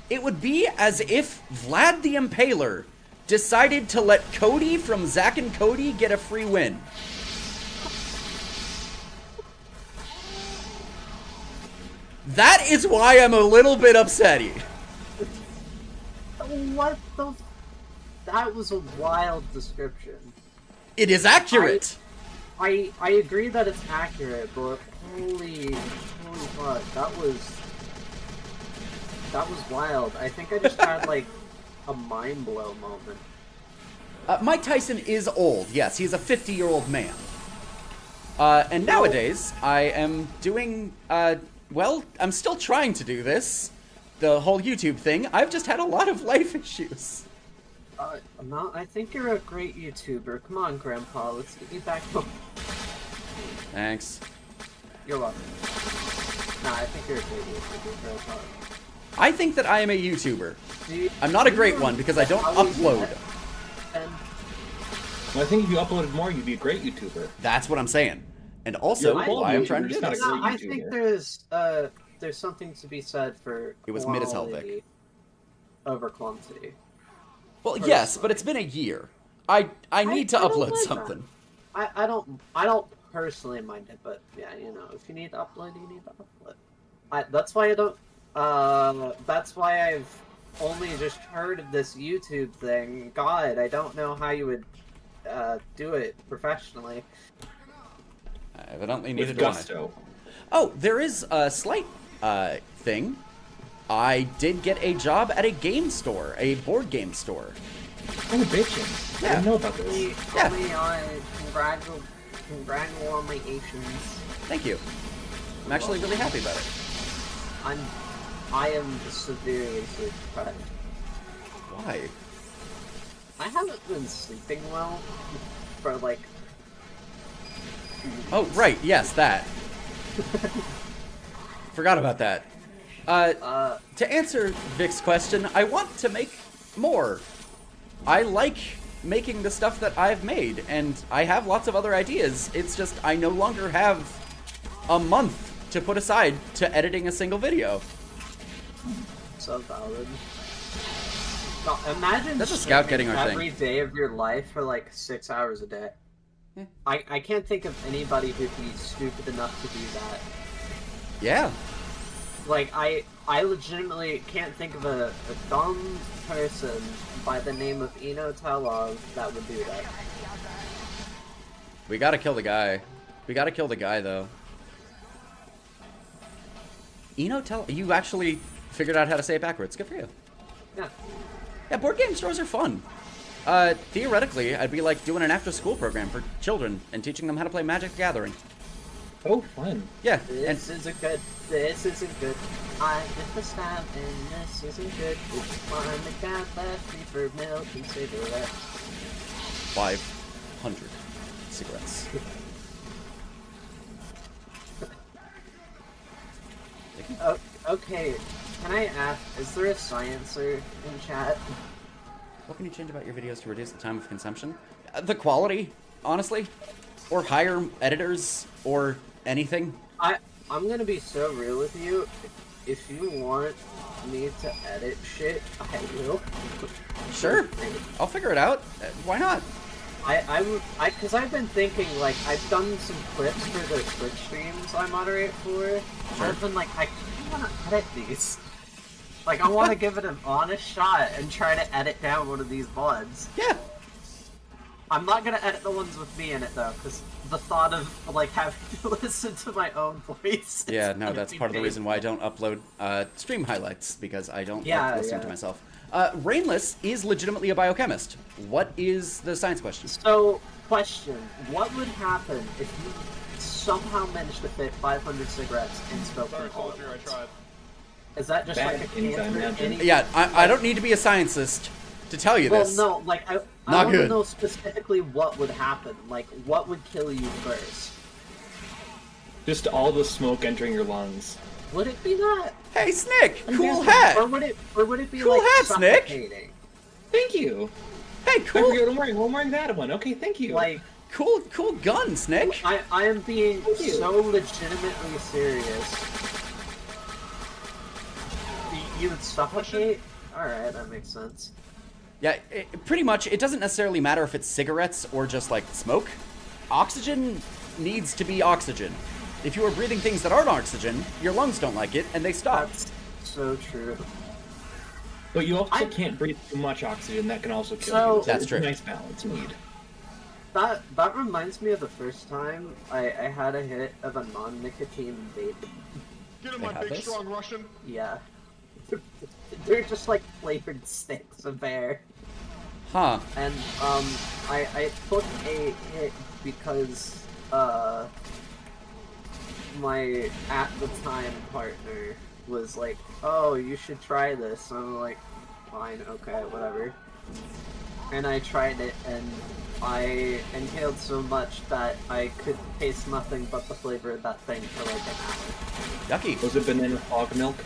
It would be as if Vlad the Impaler decided to let Cody from Zack and Cody get a free win. That is why I'm a little bit upset. What the? That was a wild description. It is accurate. I agree that it's accurate, but holy fuck, that was wild. I think I just had like a mind blow moment. Mike Tyson is old. Yes, he's a 50-year-old man. And nowadays, I am doing, well, I'm still trying to do this. The whole YouTube thing. I've just had a lot of life issues. No, I think you're a great YouTuber. Come on, Grandpa, let's get you back home. Thanks. You're welcome. Nah, I think you're a great YouTuber, Grandpa. I think that I am a YouTuber. I'm not a great one because I don't upload. Well, I think if you uploaded more, you'd be a great YouTuber. That's what I'm saying. And also, why I'm trying to do this. No, I think there's something to be said for it was mid as hell, Vic. Over quantity. Well, yes, but it's been a year. I need to upload something. I don't personally mind it, but yeah, you know, if you need to upload, you need to upload. That's why I don't. That's why I've only just heard of this YouTube thing. God, I don't know how you would do it professionally. I evidently needed gusto. Oh, there is a slight thing. I did get a job at a game store, a board game store. Oh, bitches. Yeah. I didn't know about this. Yeah. Congratulations. Thank you. I'm actually really happy about it. I am severely depressed. Why? I haven't been sleeping well for like. Oh, right. Yes, that. Forgot about that. To answer Vic's question, I want to make more. I like making the stuff that I've made, and I have lots of other ideas. It's just I no longer have a month to put aside to editing a single video. So valid. No, imagine that's a scout getting our every thing. day of your life for like 6 hours a day. Yeah. I can't think of anybody who'd be stupid enough to do that. Yeah. Like, I legitimately can't think of a dumb person by the name of Eno Telov that would do that. We gotta kill the guy. We gotta kill the guy, though. Eno Telov? You actually figured out how to say it backwards. Good for you. Yeah. Yeah, board game stores are fun. Theoretically, I'd be like doing an after-school program for children and teaching them how to play Magic the Gathering. Oh, fun. Yeah. This isn't good. This isn't good. I hit the stab and this isn't good. If you find the cat left me for milk and cigarettes. 500 cigarettes. Oh, okay, can I ask, is there a sciencer in chat? What can you change about your videos to reduce the time of consumption? The quality, honestly. Or hire editors, or anything. I'm gonna be so real with you. If you want me to edit shit, I will. Sure. I'll figure it out. Why not? Cause I've been thinking, like, I've done some clips for the Twitch streams I moderate for. Sure. I've been like, I kinda wanna edit these. Like, I wanna give it an honest shot and try to edit down one of these VODs. Yeah. I'm not gonna edit the ones with me in it, though, because the thought of, like, having to listen to my own voice. Yeah, no, that's part of the reason why I don't upload stream highlights, because I don't like listening to myself. Rainless is legitimately a biochemist. What is the science question? So, question. What would happen if you somehow managed to fit 500 cigarettes and smoke them all at once? Is that just like a cancer? Yeah, I don't need to be a scientist to tell you this. Well, no, like, I want to know specifically what would happen. Like, what would kill you first? Just all the smoke entering your lungs. Would it be that? Hey, Snick! Cool hat! Or would it be cool like hat, Snick! Thank you! Hey, cool! I'm wearing that one. Okay, thank you. Like, cool gun, Snick! I am being so legitimately serious. You would suffocate? Alright, that makes sense. Yeah, pretty much, it doesn't necessarily matter if it's cigarettes or just, like, smoke. Oxygen needs to be oxygen. If you are breathing things that aren't oxygen, your lungs don't like it, and they stop. That's so true. But you also can't breathe too much oxygen. That can also kill So- you. That's it's true. A nice balance you need. That reminds me of the first time I had a hit of a non-nicotine vape. Get him, They my have big this? strong Russian. Yeah. They're just like flavored sticks of air. Huh. And I took a hit because my at the time partner was like, "Oh, you should try this." And I'm like, "Fine, okay, whatever." And I tried it, and I inhaled so much that I could taste nothing but the flavor of that thing for like an hour. Yucky. Was it banana fog milk?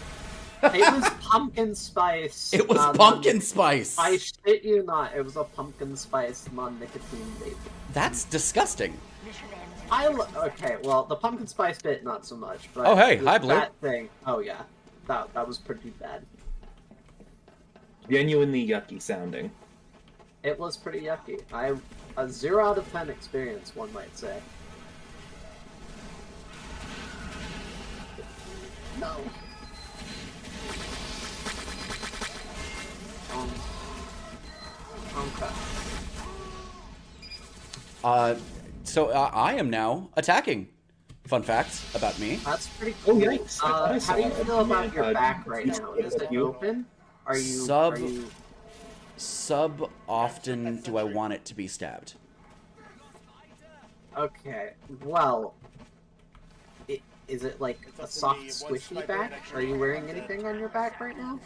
It was pumpkin spice. It was pumpkin spice. I shit you not, it was a pumpkin spice non-nicotine vape. That's disgusting. Okay, well, the pumpkin spice bit, not so much, but Oh, hey, the- hi, Blue. that thing, oh yeah, that was pretty bad. Genuinely yucky sounding. It was pretty yucky. A 0 out of 10 experience, one might say. No. Okay. So I am now attacking. Fun fact about me. That's pretty Oh, cool. yikes. I thought I saw How do you a feel about your man, back right he's now? with Is it you. open? Are you... Sub- Are you... Sub often do I want it to be stabbed? Okay, well... Is it like a soft, squishy back? Are you wearing anything on your back right now?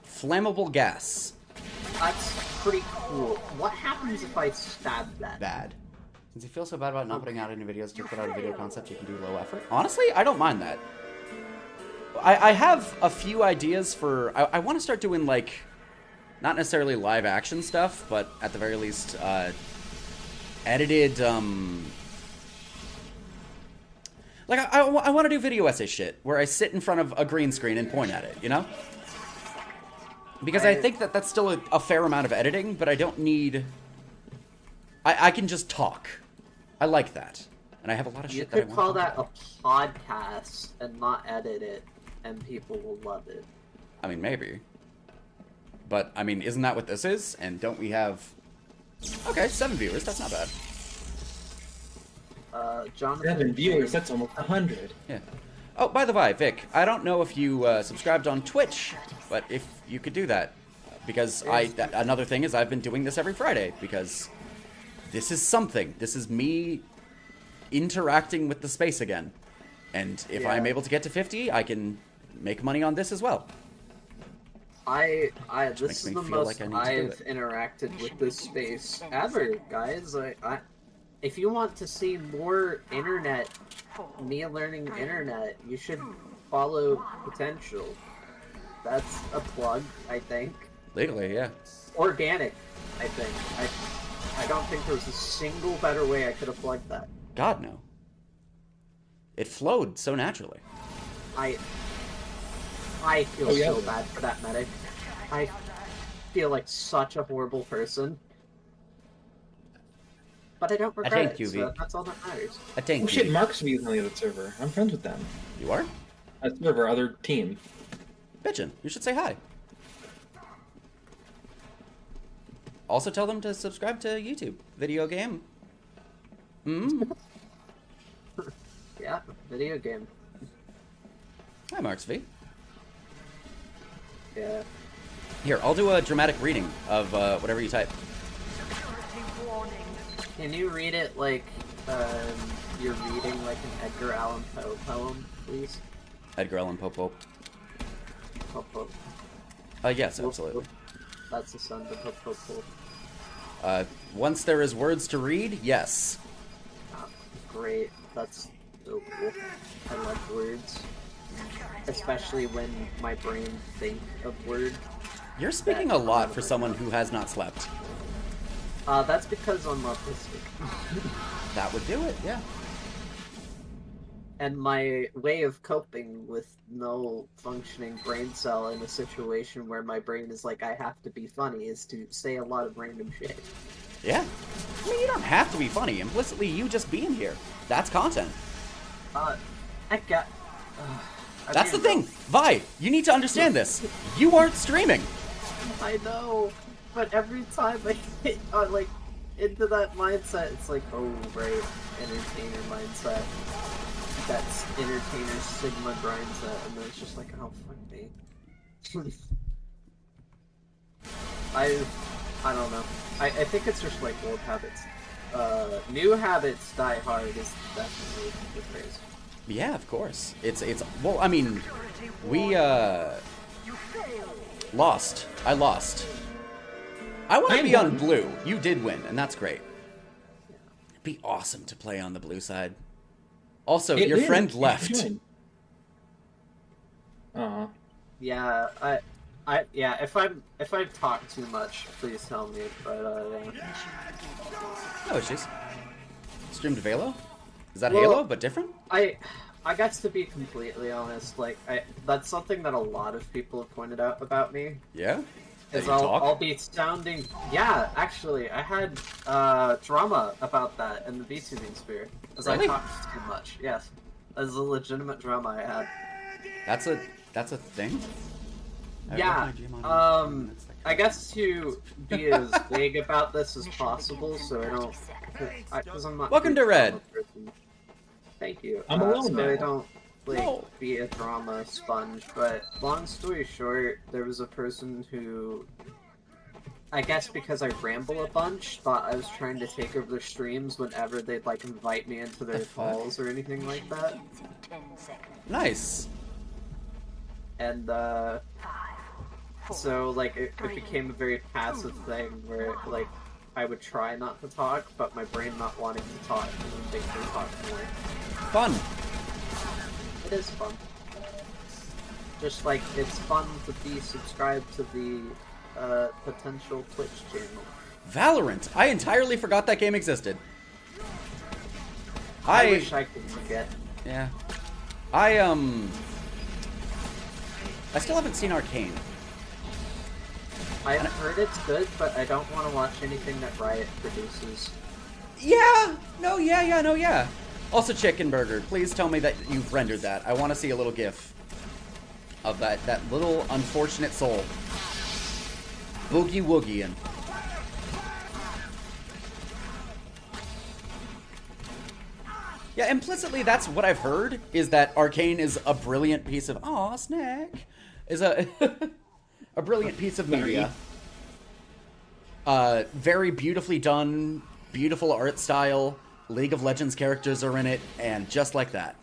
Flammable gas. That's pretty cool. What happens if I stab that? Bad. Since you feel so bad about not putting out any videos, just put out a video concept you can do low effort. Honestly, I don't mind that. I have a few ideas for... I want to start doing, like, not necessarily live action stuff, but at the very least, edited, Like, I want to do video essay shit, where I sit in front of a green screen and point at it, you know? Because I think that that's still a fair amount of editing, but I don't need... I can just talk. I like that. And I have a lot of You shit that I could want call to that a podcast and not edit it, and people will love it. I mean, maybe. But, I mean, isn't that what this is? And don't we have... Okay, 7 viewers, that's not bad. Jonathan... 7 viewers, that's almost 100. Yeah. Oh, by the way, Vic, I don't know if you subscribed on Twitch, but if you could do that. Because another thing is I've been doing this every Friday, because this is something. This is me interacting with the space again. And if I'm able to get to 50, I can make money on this as well. This makes is me the feel most like I need to do I've interacted with this space ever, guys. If you want to see more internet, me learning internet, you should follow Potential. That's a plug, I think. Legally, yeah. Organic, I think. I don't think there was a single better way I could have plugged that. God, no. It flowed so naturally. I feel so bad for that medic. I feel like such a horrible person. But I don't regret thank you, it, V. so that's all that matters. I think Oh shit, Mark's on the other server. I'm friends with them. You are? That server, other team. Bitchin', you should say hi. Also tell them to subscribe to YouTube. Video game. Yeah, video game. Hi, Marks V. Yeah. Here, I'll do a dramatic reading of whatever you type. Can you read it like you're reading like an Edgar Allan Poe poem, please? Edgar Allan Poe Pope. Poe Poe. Yes, absolutely. That's the son of Poe Poe Poe. Once there is words to read, yes. Oh, great. That's so cool. I love words. Especially when my brain thinks of words. You're speaking a lot for someone who has not slept. That's because I'm autistic. That would do it, yeah. And my way of coping with no functioning brain cell in a situation where my brain is like, I have to be funny, is to say a lot of random shit. Yeah. I mean, you don't have to be funny. Implicitly, you just being here. That's content. I got. That's the thing, Vi. You need to understand this. You aren't streaming. I know, but every time I hit like into that mindset, it's like, oh right, entertainer mindset. That's entertainer Sigma grindset, and then it's just like, oh fuck me. I don't know. I think it's just like old habits. New habits die hard is definitely the phrase. Yeah, of course. It's well, I mean, we lost. I lost. I want to be on blue. You did win, and that's great. It'd be awesome to play on the blue side. Also, your friend left. Yeah, yeah. If I talk too much, please tell me. But yeah. No issues. Streamed Velo? Is that Halo but different? I guess to be completely honest, like that's something that a lot of people have pointed out about me. Yeah. Is I'll be sounding. Yeah, actually, I had drama about that in the VTubing sphere, as I talked too much. Yes, as a legitimate drama I had. That's a thing. Yeah. I guess to be as vague about this as possible, so I don't. Because I'm not. Welcome to Red. Thank you. I'm alone so now. I don't be a drama sponge. But long story short, there was a person who, I guess because I ramble a bunch, thought I was trying to take over their streams whenever they'd like invite me into their calls or anything like that. Nice. And so like it became a very passive thing where like I would try not to talk, but my brain not wanting to talk and then make me talk more. Fun. It is fun. Just like it's fun to be subscribed to the potential Twitch channel. Valorant. I entirely forgot that game existed. I wish I could forget. Yeah. I still haven't seen Arcane. I've heard it's good, but I don't want to watch anything that Riot produces. Yeah! No, yeah. Also, Chicken Burger, please tell me that you've rendered that. I want to see a little gif of that little unfortunate soul. Boogie Woogieing. Yeah, implicitly, that's what I've heard, is that Arcane is a brilliant piece of... Aw, snack! Is a... a brilliant piece of media. Very beautifully done, beautiful art style, League of Legends characters are in it, and just like that.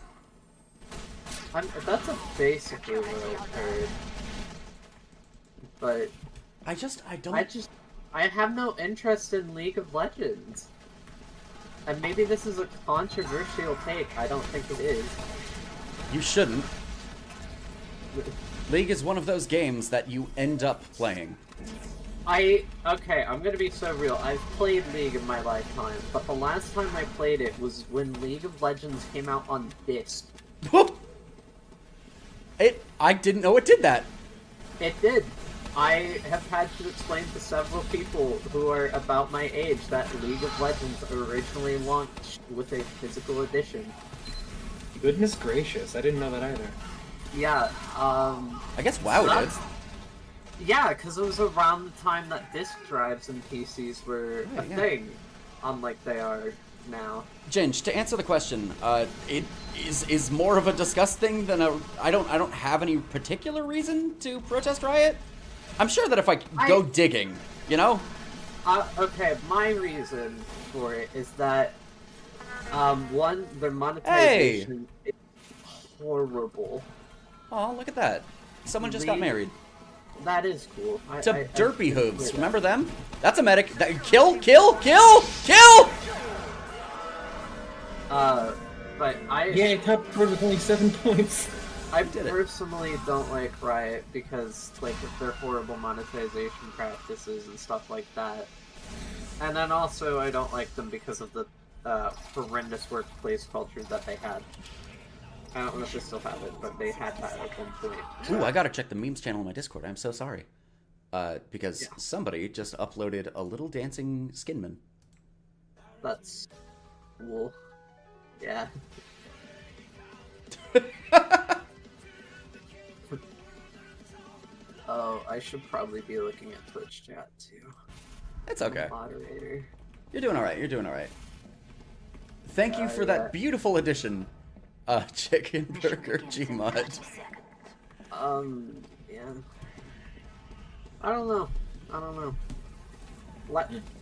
That's basically what I've heard. But... I have no interest in League of Legends. And maybe this is a controversial take, I don't think it is. You shouldn't. League is one of those games that you end up playing. Okay, I'm gonna be so real. I've played League in my lifetime, but the last time I played it was when League of Legends came out on disc. I didn't know it did that. It did. I have had to explain to several people who are about my age that League of Legends originally launched with a physical edition. Goodness gracious, I didn't know that either. Yeah, I guess WoW did. Yeah, because it was around the time that disk drives and PCs were a thing, unlike they are now. Ginge, to answer the question, it is more of a disgust thing than a... I don't have any particular reason to protest Riot. I'm sure that if I go digging, you know? Okay, my reason for it is that, one, their monetization is horrible. Oh, look at that. Someone just got married. That is cool. To Derpy Hooves, remember them? That's a medic. Kill! But Yeah, top score with only 7 points. I personally don't like Riot because, like, of their horrible monetization practices and stuff like that. And then also, I don't like them because of the horrendous workplace culture that they had. I don't know if they still have it, but they had that at one point. Ooh, I gotta check the memes channel on my Discord. I'm so sorry. Because somebody just uploaded a little dancing skinman. That's cool. Yeah. Oh, I should probably be looking at Twitch chat too. It's okay. Moderator. You're doing all right. You're doing all right. Thank you for that beautiful addition, Chicken Burger Gmod. Yeah. I don't know.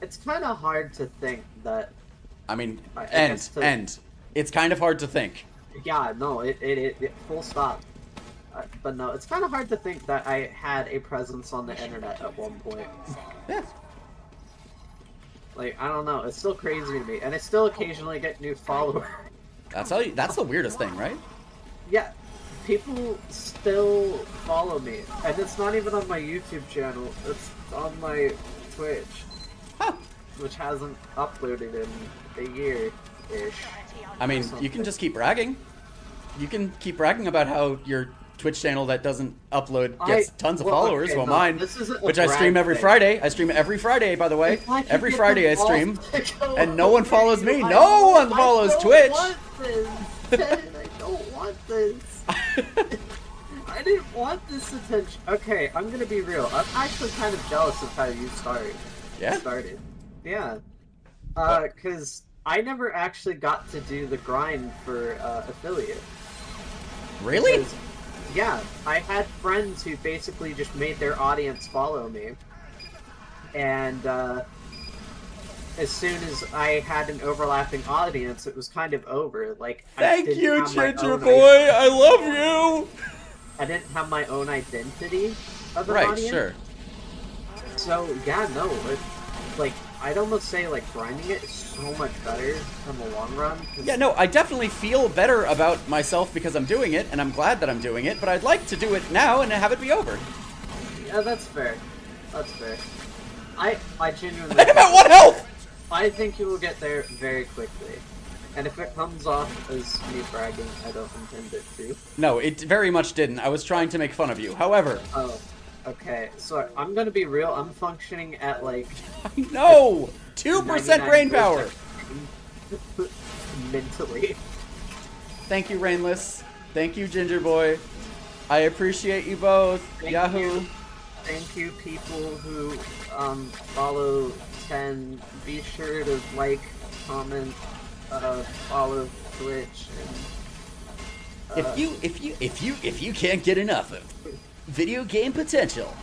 It's kind of hard to think that. I mean, I It's kind of hard to think. Yeah, no, it full stop. But no, it's kind of hard to think that I had a presence on the internet at one point. Yeah. Like, I don't know, it's still crazy to me, and I still occasionally get new followers. That's the weirdest thing, right? Yeah, people still follow me, and it's not even on my YouTube channel, it's on my Twitch, which hasn't uploaded in a year-ish. I mean, you can just keep bragging. You can keep bragging about how your Twitch channel that doesn't upload gets tons of followers, while mine, which I stream every Friday. I stream every Friday, by the way. Every Friday I stream, and no one follows me. No one follows Twitch. I don't want this. I didn't want this attention. Okay, I'm gonna be real. I'm actually kind of jealous of how you started. Yeah. Because I never actually got to do the grind for affiliate. Really? Because, yeah, I had friends who basically just made their audience follow me. And as soon as I had an overlapping audience, it was kind of over. Like, thank you, Ginger Boy. I love you. I didn't have my own identity of an right, audience. Sure. So yeah, no, like I'd almost say like grinding it is so much better in the long run. Yeah, no, I definitely feel better about myself because I'm doing it, and I'm glad that I'm doing it. But I'd like to do it now and have it be over. Yeah, that's fair. That's fair. I genuinely. I'm at 1 health. I think you will get there very quickly. And if it comes off as me bragging, I don't intend it to. No, it very much didn't. I was trying to make fun of you. However. Oh, okay. So I'm gonna be real. I'm functioning at like. No! 2% brain power! Mentally. Thank you, Rainless. Thank you, Ginger Boy. I appreciate you both. Yahoo! Thank you, people who follow 10. Be sure to like, comment, follow Twitch. And, if you can't get enough of video game potential,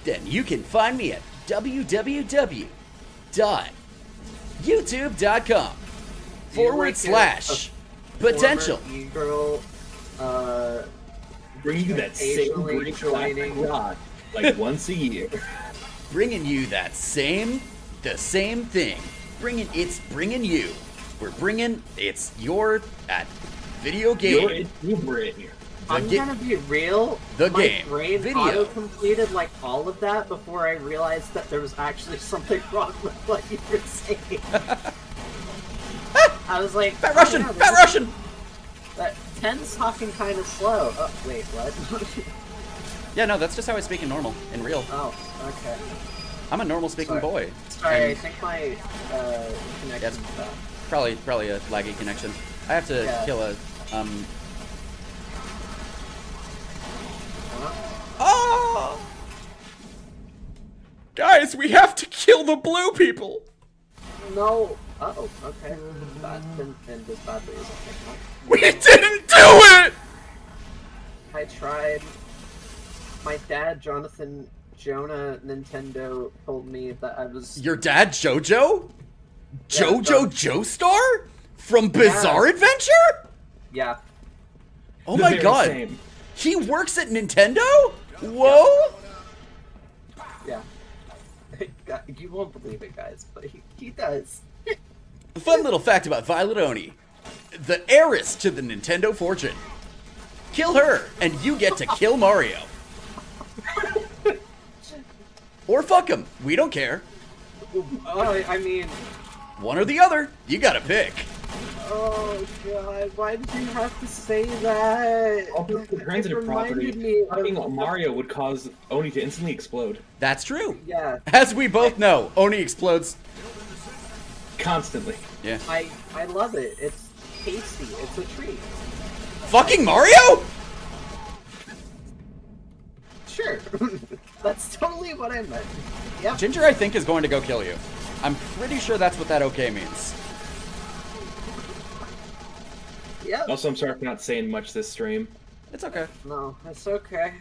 then you can find me at www.youtube.com/potential. E-girl, bring you that same great classic rock like once a year. Bringing you the same thing. It's your at video game. I'm gonna be real. My brain video. auto-completed like all of that before I realized that there was actually something wrong with what you were saying. I was like, Fat Russian! Yeah, Fat Russian! That 10's talking kind of slow. Oh, wait, what? Yeah, no, that's just how I speak in normal, in real. Oh, okay. I'm a normal speaking boy. Sorry, And I think my connection's bad. probably a laggy connection. I have to kill a Oh! Guys, we have to kill the blue people. No. Uh-oh, okay. That didn't end as badly as I think. We didn't do it! I tried. My dad, Jonathan Jonah Nintendo, told me that I was... Your dad, Jojo? Jojo Joestar? From Bizarre Adventure? Yeah. Oh my god. Same. He works at Nintendo? Whoa! Yeah. You won't believe it, guys, but he does. A fun little fact about Violet Oni. The heiress to the Nintendo fortune. Kill her, and you get to kill Mario. Or fuck him. We don't care. I mean... One or the other. You gotta pick. Oh god, why did you have to say that? Also, the transitive property, fucking Mario would cause Oni to instantly explode. That's true. Yeah. As we both know, Oni explodes constantly. Yeah. I love it. It's tasty. It's a treat. fucking Mario? Sure. That's totally what I meant. Yep. Ginger, I think, is going to go kill you. I'm pretty sure that's what that okay means. Yep. Also, I'm sorry for not saying much this stream. It's okay. No, it's okay.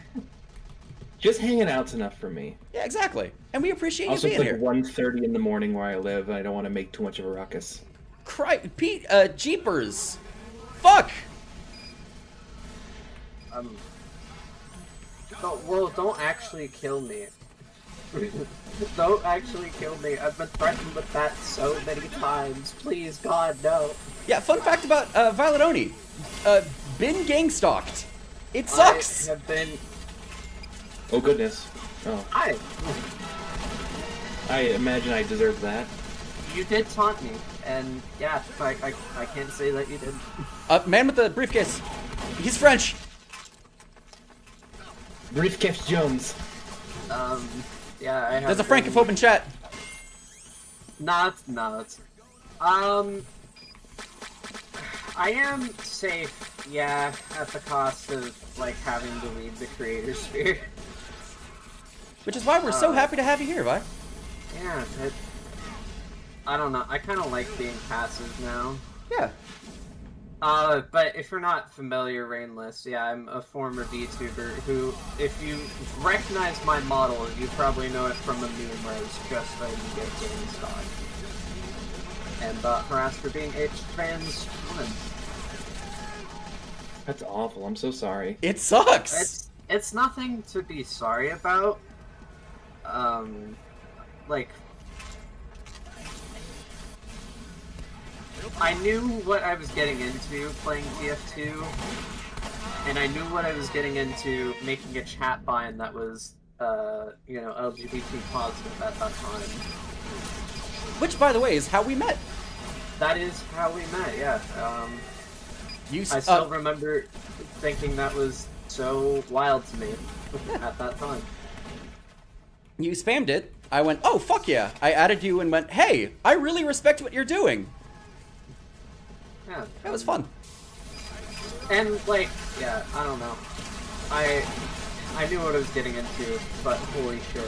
Just hanging out's enough for me. Yeah, exactly. And we appreciate Also, you it's being like here. 1:30 in the morning where I live, and I don't want to make too much of a ruckus. Pete, Jeepers. Fuck! Don't actually kill me. Don't actually kill me. I've been threatened with that so many times. Please, God, no. Yeah, fun fact about Violet Oni. Been gang stalked. It sucks! I have been... Oh, goodness. Oh. I imagine I deserve that. You did taunt me, and yeah, I can't say that you did. Man with the briefcase. He's French. Briefcase Jones. Yeah, I have... There's a francophobe in chat. Not. I am safe, yeah, at the cost of, like, having to leave the creator sphere. Which is why we're so happy to have you here, Vi. Yeah, I don't know, I kind of like being passive now. Yeah. But if you're not familiar, Rainless, yeah, I'm a former VTuber who, if you recognize my model, you probably know it from a meme where it's just a get GameStop. And harassed for being a trans woman. That's awful. I'm so sorry. It sucks! It's nothing to be sorry about. Like... I knew what I was getting into playing TF2, and I knew what I was getting into making a chat bind that was, you know, LGBT positive at that time. Which, by the way, is how we met. That is how we met, yeah. I still remember thinking that was so wild to me at that time. You spammed it. I went, oh, fuck yeah. I added you and went, hey, I really respect what you're doing. Yeah. That was fun. And, like, yeah, I don't know. I knew what I was getting into, but holy shit,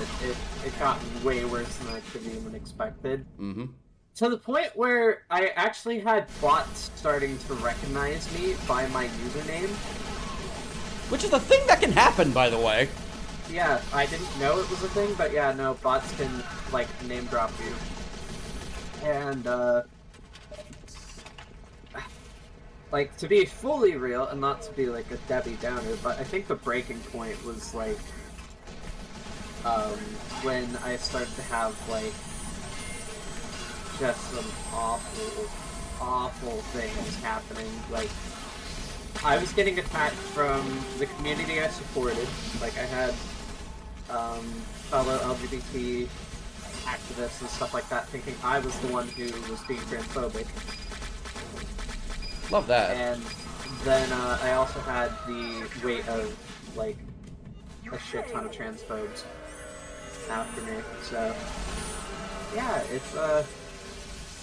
it got way worse than I could even expected. Mm-hmm. To the point where I actually had bots starting to recognize me by my username. Which is a thing that can happen, by the way. Yeah, I didn't know it was a thing, but yeah, no, bots can, like, name drop you. And, like, to be fully real, and not to be, like, a Debbie Downer, but I think the breaking point was, like, when I started to have, like, just some awful things happening. Like, I was getting attacked from the community I supported. Like, I had, fellow LGBT activists and stuff like that thinking I was the one who was being transphobic. Love that. And then I also had the weight of, like, a shit ton of transphobes after me. So, yeah,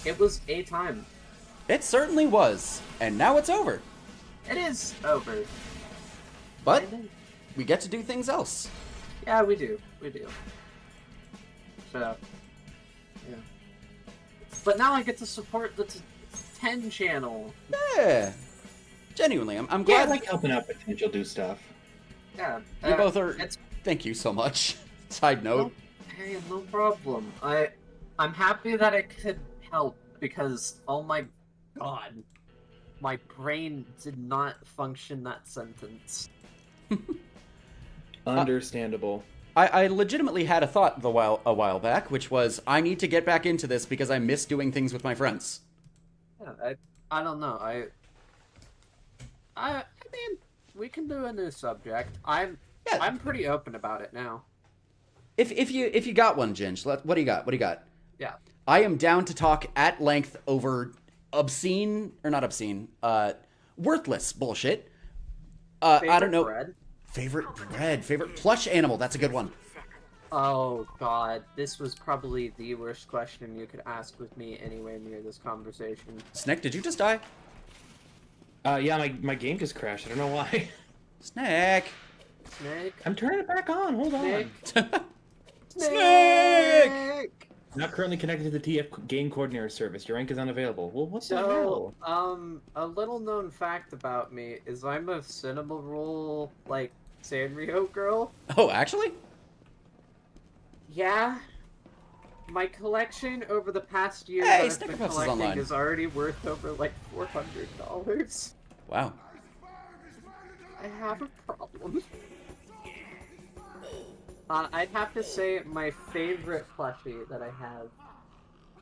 it was a time. It certainly was. And now it's over. It is over. But we get to do things else. Yeah, we do. We do. So, yeah. But now I get to support the 10 channel. Yeah. Genuinely, I'm Yeah, I glad. like helping out potential do stuff. Yeah. You both are. Thank you so much. Side note. Hey, no problem. I'm happy that I could help because, oh my god, my brain did not function that sentence. Understandable. I legitimately had a thought a while back, which was I need to get back into this because I miss doing things with my friends. Yeah, I don't know. I mean, we can do a new subject. I'm pretty open about it now. If you got one, Ginge, what do you got? What do you got? Yeah. I am down to talk at length over obscene or not obscene, worthless bullshit. I don't know. Bread? Favorite bread, favorite plush animal. That's a good one. Oh god, this was probably the worst question you could ask with me anywhere near this conversation. Snick, did you just die? Yeah, my game just crashed. I don't know why. Snake. Snake. I'm turning it back on. Hold on. Snake. Not currently connected to the TF game coordinator service. Your rank is unavailable. Well, what the So, hell? a little known fact about me is I'm a cinema roll, like, Sanrio girl. Oh, actually? Yeah. My collection over the past year Hey, that I've been Snickerpuffs is collecting online. is already worth over, like, $400. Wow. I have a problem. I'd have to say my favorite plushie that I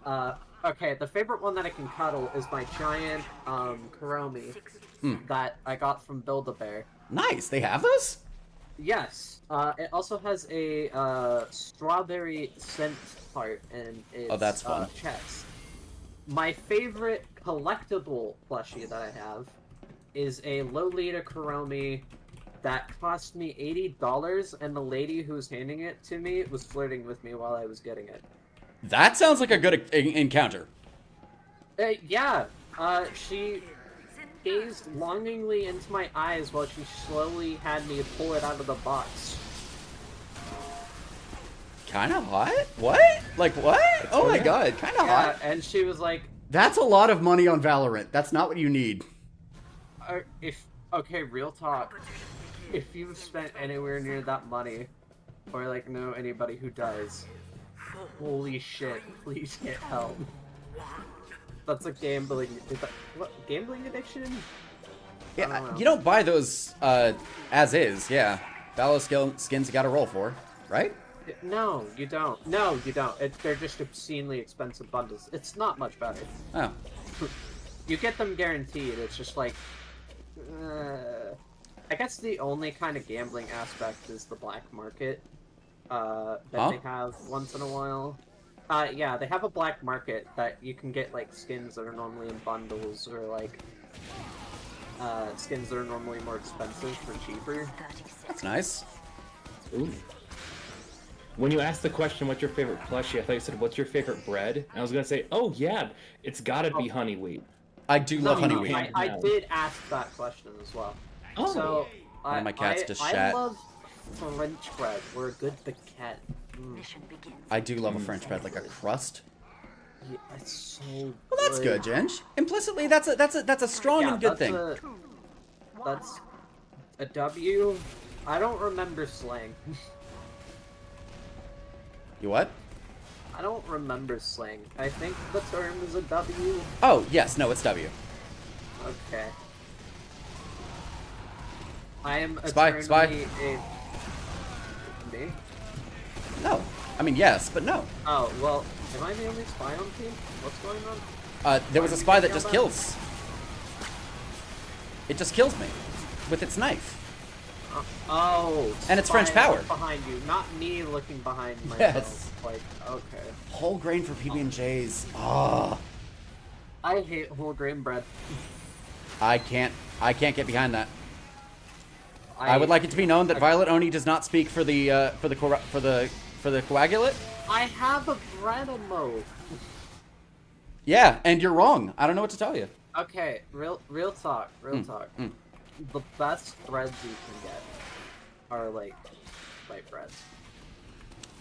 have. Okay, the favorite one that I can cuddle is my giant, Kuromi that I got from Build-A-Bear. Nice. They have those? Yes. It also has a, strawberry scent part in its, Oh, that's fun. chest. My favorite collectible plushie that I have is a Lolita Kuromi that cost me $80, and the lady who was handing it to me was flirting with me while I was getting it. That sounds like a good encounter. Yeah, she gazed longingly into my eyes while she slowly had me pull it out of the box. Kinda hot? What? Like what? Oh my god, kinda hot. And she was like, That's a lot of money on Valorant. That's not what you need. okay, real talk. If you've spent anywhere near that money, or like know anybody who does, holy shit, please get help. That's a gambling. Is that what? Gambling addiction? Yeah, you don't buy those as is. Yeah, Valo skins you got to roll for, right? No, you don't. No, you don't. They're just obscenely expensive bundles. It's not much better. Oh. You get them guaranteed. It's just like. I guess the only kind of gambling aspect is the black market that they have once in a while. Yeah, they have a black market that you can get like skins that are normally in bundles or like skins that are normally more expensive for cheaper. That's nice. Ooh. When you asked the question, what's your favorite plushie, I thought you said, what's your favorite bread? And I was going to say, oh yeah, it's gotta be honey wheat. I do love honey wheat. I did ask that question as well. Oh. So, One of my cats just I shat. love French bread. We're a good baguette. I do love a French bread, like a crust. Yeah, it's so Well, that's good, Ginge. Implicitly, that's a strong and good thing. That's a W. I don't remember slang. You what? I don't remember slang. I think the term is a W. Oh, yes. No, it's W. Okay. I am Spy. eternally Me? No. I mean, yes, but no. Oh, well, am I the only spy on team? What's going on? There was a spy that just kills. It just kills me with its knife. Oh. And it's French spy power. Behind you, not me looking behind myself. Yes. Like, okay. Whole grain for PB&Js. Ah. I hate whole grain bread. I can't get behind that. I would like it to be known that Violet Oni does not speak for the coagulate. I have a bread emote. Yeah, and you're wrong. I don't know what to tell you. Okay, real talk, talk. The best breads you can get are like white breads.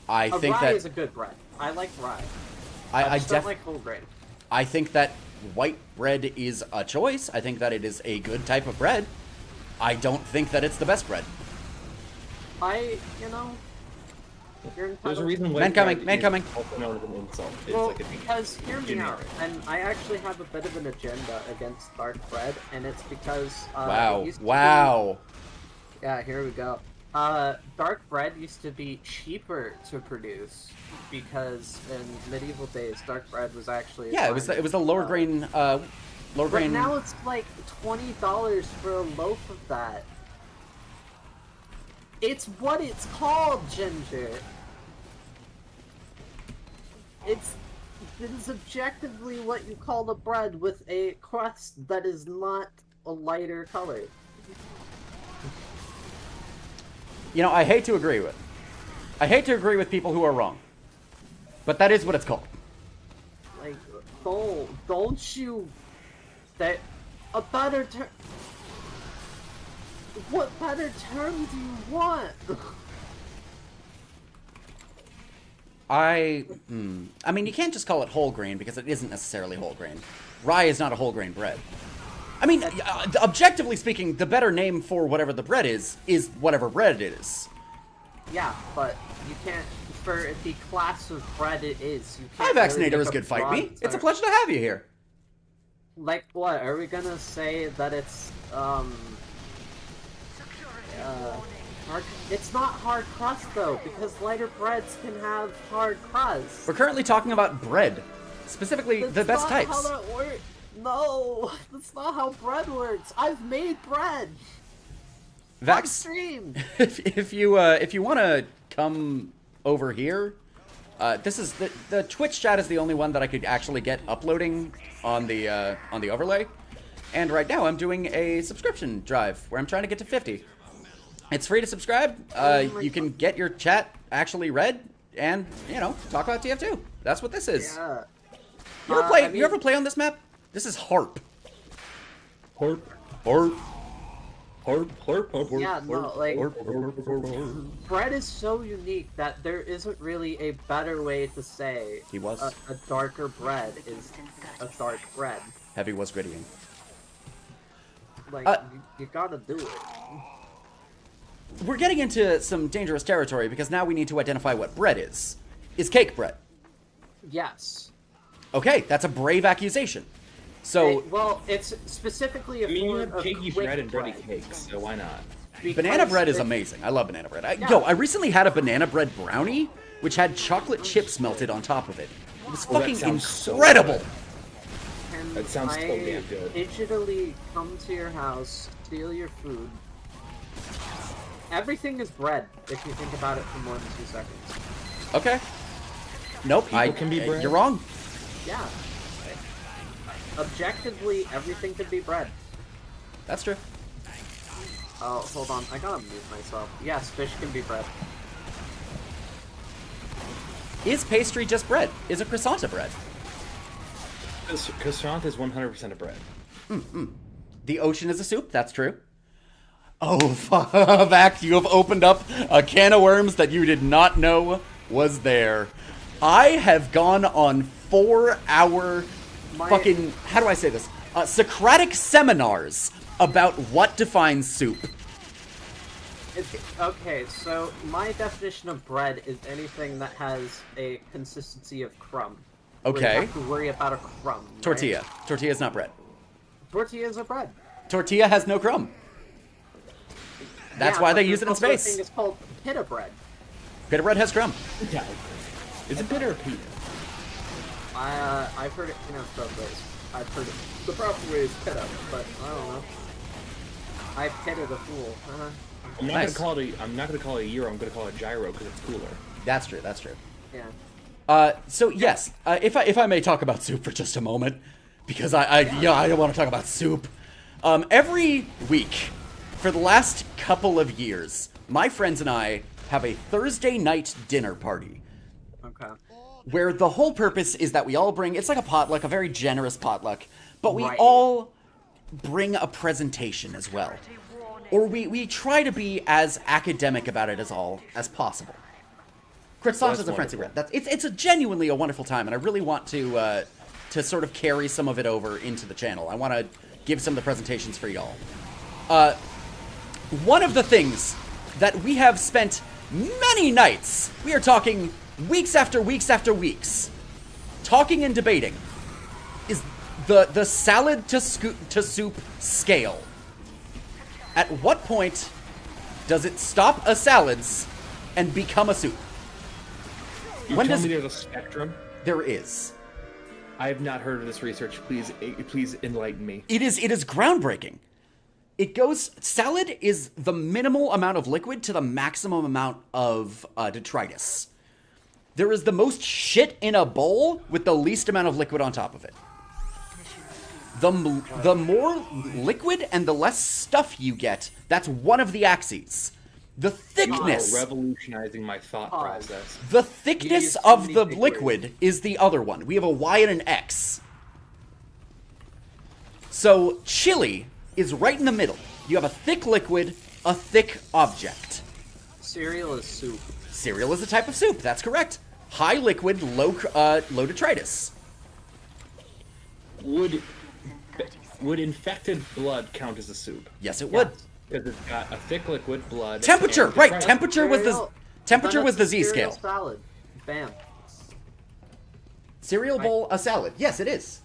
I think rye that is a good bread. I like rye. I just don't like whole grain. I think that white bread is a choice. I think that it is a good type of bread. I don't think that it's the best bread. There's a reason why man coming. also known as an insult. It's Well, like because hear me out, and I actually have a bit of an agenda against dark bread, and it's because Wow. it used to Wow. be- yeah, here we go. Dark bread used to be cheaper to produce because in medieval days, dark bread was actually Yeah, it was the lower grain But now it's like $20 for a loaf of that. It's what it's called, Ginger. It is objectively what you call a bread with a crust that is not a lighter color. You know, I hate to agree with people who are wrong. But that is what it's called. Like, don't you... That... A better term. What better term do you want? I mean, you can't just call it whole grain because it isn't necessarily whole grain. Rye is not a whole grain bread. I mean, objectively speaking, the better name for whatever the bread is whatever bread it is. Yeah, but you can't, for the class of bread it is, you Hi, can't Vaccinator really is make good a fight me. broad It's a term. pleasure to have you here. Like what? Are we gonna say that it's it's not hard crust though, because lighter breads can have hard crust. We're currently talking about bread. Specifically, the best That's not types. how that works. No, that's not how bread works. I've made bread. Vax, On stream. if you want to come over here, this is the Twitch chat is the only one that I could actually get uploading on the overlay. And right now I'm doing a subscription drive where I'm trying to get to 50. It's free to subscribe. You can get your chat actually read and, you know, talk about TF2. That's what this is. Yeah. You ever play on this map? This is Harp. Harp. Harp. Harp. Harp. Harp. Yeah, no, like, Harp. bread is so unique that there isn't really a better way to say He was. a darker bread is a dark bread. Heavy was grittying. Like, you gotta do it. We're getting into some dangerous territory because now we need to identify what bread is. Is cake bread? Yes. Okay, that's a brave accusation. So, Well, it's specifically a I mean, you form have of cakey quick bread and bready bread. cakes, so why not? banana Because bread is it- amazing. I love banana bread. Yeah. Yo, I recently had a banana bread brownie, which had chocolate chips melted on top of it. It was Oh, that fucking sounds so incredible. good. Can That sounds so I damn good. digitally come to your house, steal your food. Everything is bread, if you think about it for more than 2 seconds. Okay. Nope, People can be bread? You're wrong. Yeah. Objectively, everything could be bread. That's true. Oh, hold on, I gotta mute myself. Yes, fish can be bread. Is pastry just bread? Is a croissant a bread? Croissant is 100% a bread. The ocean is a soup. That's true. Oh, Vac, you have opened up a can of worms that you did not know was there. I have gone on 4-hour fucking, how do I say this? Socratic seminars about what defines soup. Okay, so my definition of bread is anything that has a consistency of crumb. Where Okay. you have to worry about a crumb. right? Tortilla. Tortilla is not bread. Tortillas are bread. Tortilla has no crumb. That's Yeah, why but they there's use it in also a space. thing, it's called pita bread. Pita bread has crumb. Yeah. Is it bitter or pita? I've heard it pronounced both ways. I've heard it. The proper way is pita, but I don't know. I pitted a fool. I'm not Nice. gonna call it a gyro. I'm gonna call it gyro because it's cooler. That's true. That's true. Yeah. So yes, if I may talk about soup for just a moment, because I don't want to talk about soup. Every week, for the last couple of years, my friends and I have a Thursday night dinner party. Okay. Where the whole purpose is that we all bring, it's like a potluck, a very generous potluck, but we Right. all bring a presentation as well. Or we try to be as academic about it as possible. Croissant That's is a fancy wonderful. bread. It's a genuinely a wonderful time, and I really want to sort of carry some of it over into the channel. I want to give some of the presentations for y'all. One of the things that we have spent many nights, we are talking weeks after weeks after weeks, talking and debating, is the salad to soup scale. At what point does it stop a salads and become a soup? You When tell does- me there's a spectrum? There is. I have not heard of this research. Please enlighten me. It is groundbreaking. It goes, salad is the minimal amount of liquid to the maximum amount of detritus. There is the most shit in a bowl with the least amount of liquid on top of it. The more liquid and the less stuff you get, that's one of the axes. The thickness, Wow, revolutionizing my thought process. the thickness use too of many the big liquid is the other one. We have a Y and an X. So chili is right in the middle. You have a thick liquid, a thick object. Cereal is soup. Cereal is a type of soup. That's correct. High liquid, low detritus. Would infected blood count as a soup? Yes, it would. Because it's got a thick liquid, blood. Temperature, and right? detritus. Temperature was the Z Cereal scale. salad. Bam. Cereal bowl, a salad. Yes, it is.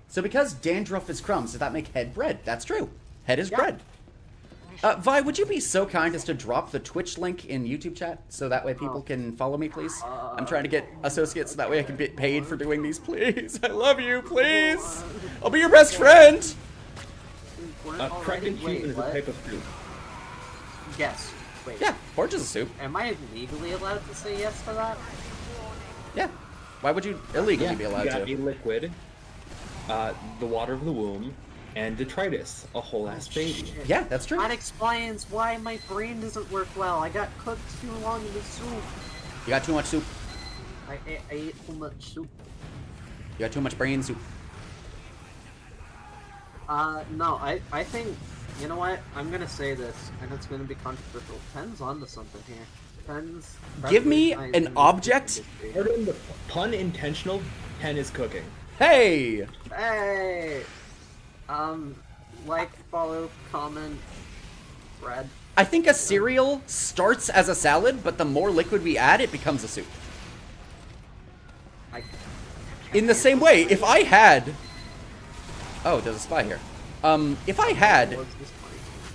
So because dandruff is crumbs, does that make head bread? That's true. Head is bread. Vi, would you be so kind as to drop the Twitch link in YouTube chat so that way people can follow me, please? I'm trying to get associates so that way I can get paid for doing these, please. I love you, please. I'll be your best friend. Pregnant human is a type of soup. Yes. Wait. Yeah, porridge is a soup. Am I legally allowed to say yes to that? Yeah. Why would you illegally be allowed you got to? a liquid, the water of the womb, and detritus, a whole ass baby. Yeah, that's true. That explains why my brain doesn't work well. I got cooked too long in the soup. You got too much soup. I ate too much soup. You got too much brain soup. No, I think, you know what? I'm gonna say this, and it's gonna be controversial. Pen's onto something here. Pen's... Give me an object. Pardon the pun intentional. Pen is cooking. Hey! Hey! Like, follow, comment, Brad. I think a cereal starts as a salad, but the more liquid we add, it becomes a soup. In the same way, if I had... Oh, there's a spy here. If I had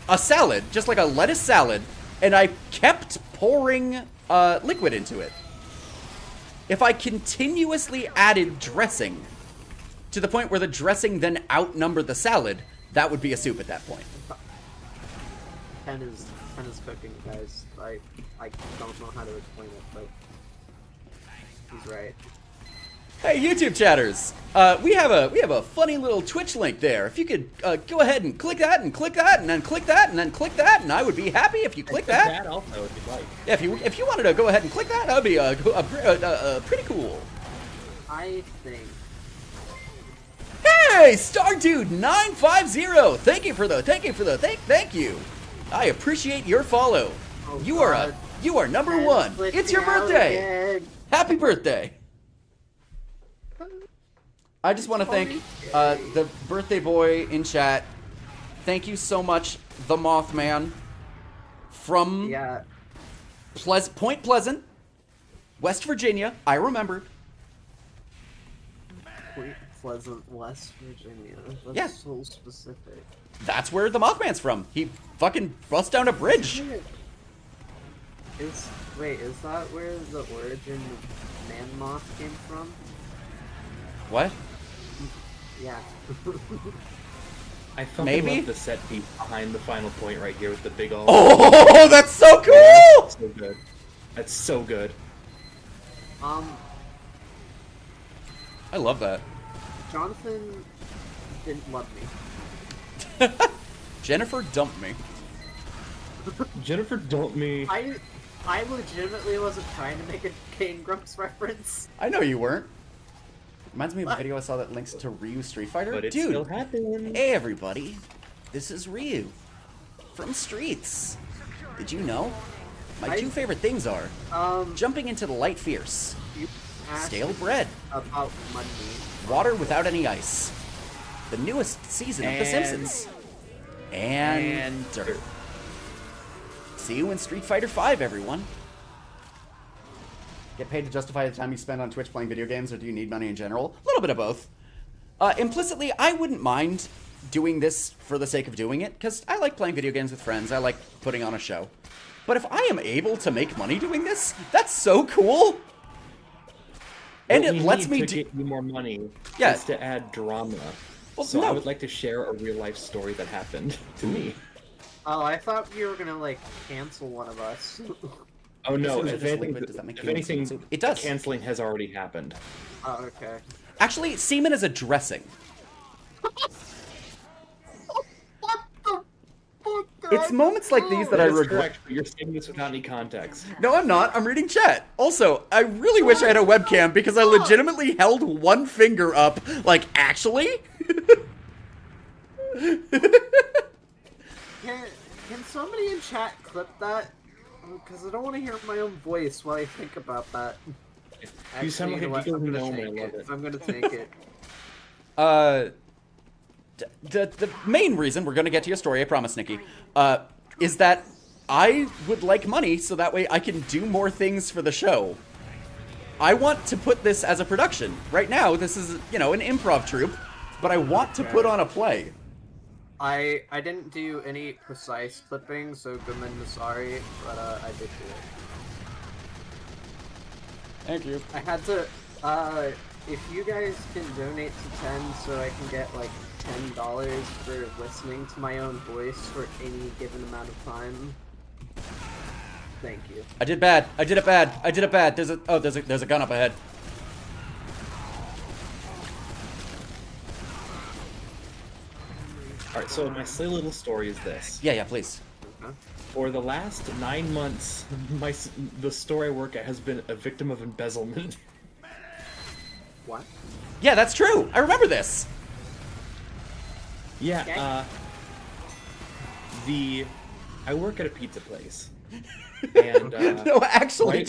a salad, just like a lettuce salad, and I kept pouring liquid into it, if I continuously added dressing to the point where the dressing then outnumbered the salad, that would be a soup at that point. Pen is cooking, guys. I don't know how to explain it, but he's right. Hey, YouTube chatters! We have a funny little Twitch link there. If you could go ahead and click that, and click that, and then click that, and then click that, and I would be happy if you click that. That also, if you'd like. Yeah, if you wanted to go ahead and click that, that would be pretty cool. I think. Hey, Stardude950! Thank you. Thank you. I appreciate your follow. Oh, you are number one. It's your birthday. Happy birthday. I just want to thank the birthday boy in chat. Thank you so much, the Mothman, from Point Pleasant, West Virginia. I remembered. Point Pleasant, West Virginia. That's so specific. That's where the Mothman's from. He fucking bust down a bridge. Is that where the origin of Man Moth came from? What? Yeah. I fucking love the set piece behind the final point right here with the big old... Oh, that's so cool! That's so good. That's so good. I love that. Jonathan didn't love me. Jennifer dumped me. Jennifer dumped me. I legitimately wasn't trying to make a Kane Grumps reference. I know you weren't. Reminds me of a video I saw that links to Ryu Street Fighter. But it's Dude, still happening. Hey everybody, this is Ryu from Streets. Did you know? My two favorite things are jumping into the light fierce, stale bread, about money, water without any ice, the newest season of The Simpsons, and dirt. See you in Street Fighter V, everyone. Get paid to justify the time you spend on Twitch playing video games, or do you need money in general? A little bit of both. Implicitly, I wouldn't mind doing this for the sake of doing it, because I like playing video games with friends. I like putting on a show. But if I am able to make money doing this, that's so cool. And it lets me get you more money. Yeah. Is to add drama. Well, so no. I would like to share a real life story that happened to me. Oh, I thought you were gonna like cancel one of us. Oh no! If If anything, it does. Canceling has already happened. Oh, okay. Actually, semen is a dressing. It's moments like these that I regret. Correct, but you're saying this without any context. No, I'm not. I'm reading chat. Also, I really wish I had a webcam because I legitimately held one finger up. Like, actually? Can somebody in chat clip that? Because I don't want to hear my own voice while I think about that. You sound like a what? Diego I'm gonna Gnome, I take love it. it. I'm gonna take it. The main reason we're gonna get to your story, I promise, Nikki, is that I would like money so that way I can do more things for the show. I want to put this as a production. Right now, this is, you know, an improv troupe, but I want to put on a play. I didn't do any precise clipping, so Gominda sorry, but I did do it. Thank you. I had to, if you guys can donate to 10 so I can get like $10 for listening to my own voice for any given amount of time. Thank you. I did bad. I did it bad. I did it bad. There's a gun up ahead. Alright, so my silly little story is this. Yeah, please. For the last 9 months, the store I work at has been a victim of embezzlement. What? Yeah, that's true. I remember this. Yeah, I work at a pizza place. And No, actually,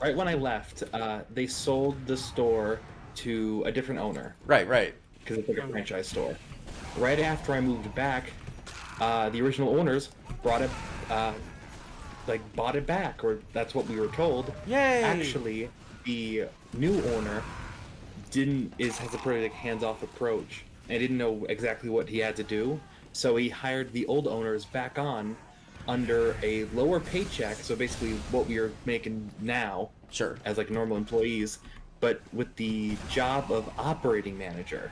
right when I left, they sold the store to a different owner. Right. Because it's like a franchise store. Right after I moved back, the original owners bought it back, or that's what we were told. Yay! Actually, the new owner has a pretty hands-off approach and didn't know exactly what he had to do, so he hired the old owners back on under a lower paycheck, so basically what we are making now, sure, as like normal employees, but with the job of operating manager.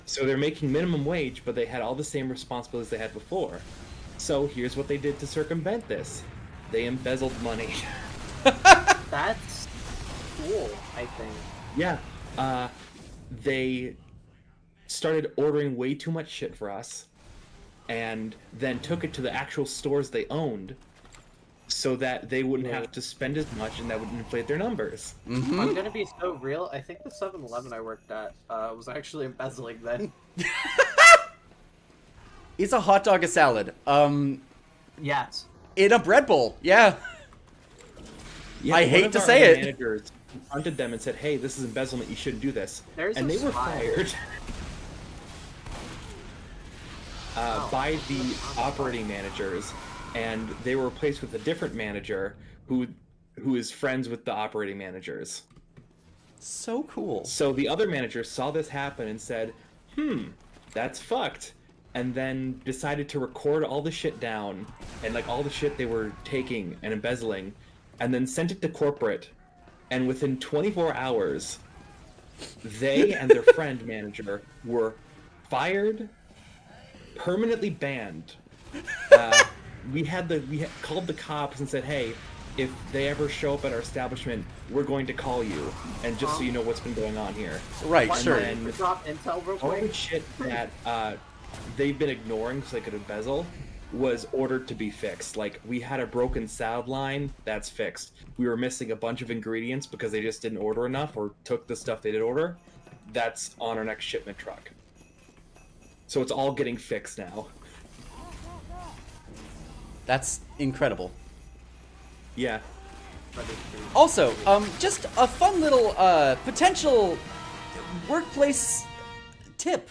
So they're making minimum wage, but they had all the same responsibilities they had before. So here's what they did to circumvent this. They embezzled money. That's cool, I think. Yeah. They started ordering way too much shit for us, and then took it to the actual stores they owned, so that they wouldn't have to spend as much, and that would inflate their numbers. I'm gonna be so real. I think the 7-Eleven I worked at was actually embezzling then. Is a hot dog a salad? Yes. In a bread bowl, yeah. I hate to say it. Managers confronted them and said, "Hey, this is embezzlement. You shouldn't do this." There's and a they were spy. fired by the operating managers, and they were replaced with a different manager who is friends with the operating managers. So cool. So the other manager saw this happen and said, that's fucked. And then decided to record all the shit down, and like all the shit they were taking and embezzling, and then sent it to corporate. And within 24 hours, they and their friend manager were fired, permanently banned. We called the cops and said, "Hey, if they ever show up at our establishment, we're going to call you, and just so you know what's been going on here." Right, sure. And drop intel real all quick. the shit that they've been ignoring so they could embezzle was ordered to be fixed. Like, we had a broken salad line, that's fixed. We were missing a bunch of ingredients because they just didn't order enough or took the stuff they did order. That's on our next shipment truck. So it's all getting fixed now. That's incredible. Yeah. Also, just a fun little potential workplace tip.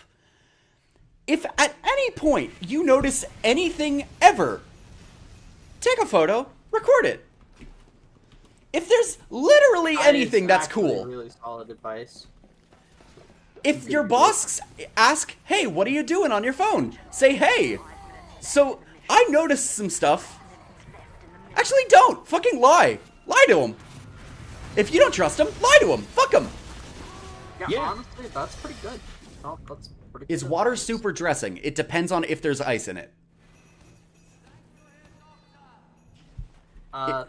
If at any point you notice anything ever, take a photo, record it. If there's literally anything that's cool. Really solid advice. If your boss asks, "Hey, what are you doing on your phone?" Say, "Hey, so I noticed some stuff." Actually, don't. Fucking lie. Lie to him. If you don't trust him, lie to him. Fuck him. Yeah, honestly, that's pretty good. Oh, that's pretty Is good water advice. super dressing? It depends on if there's ice in it.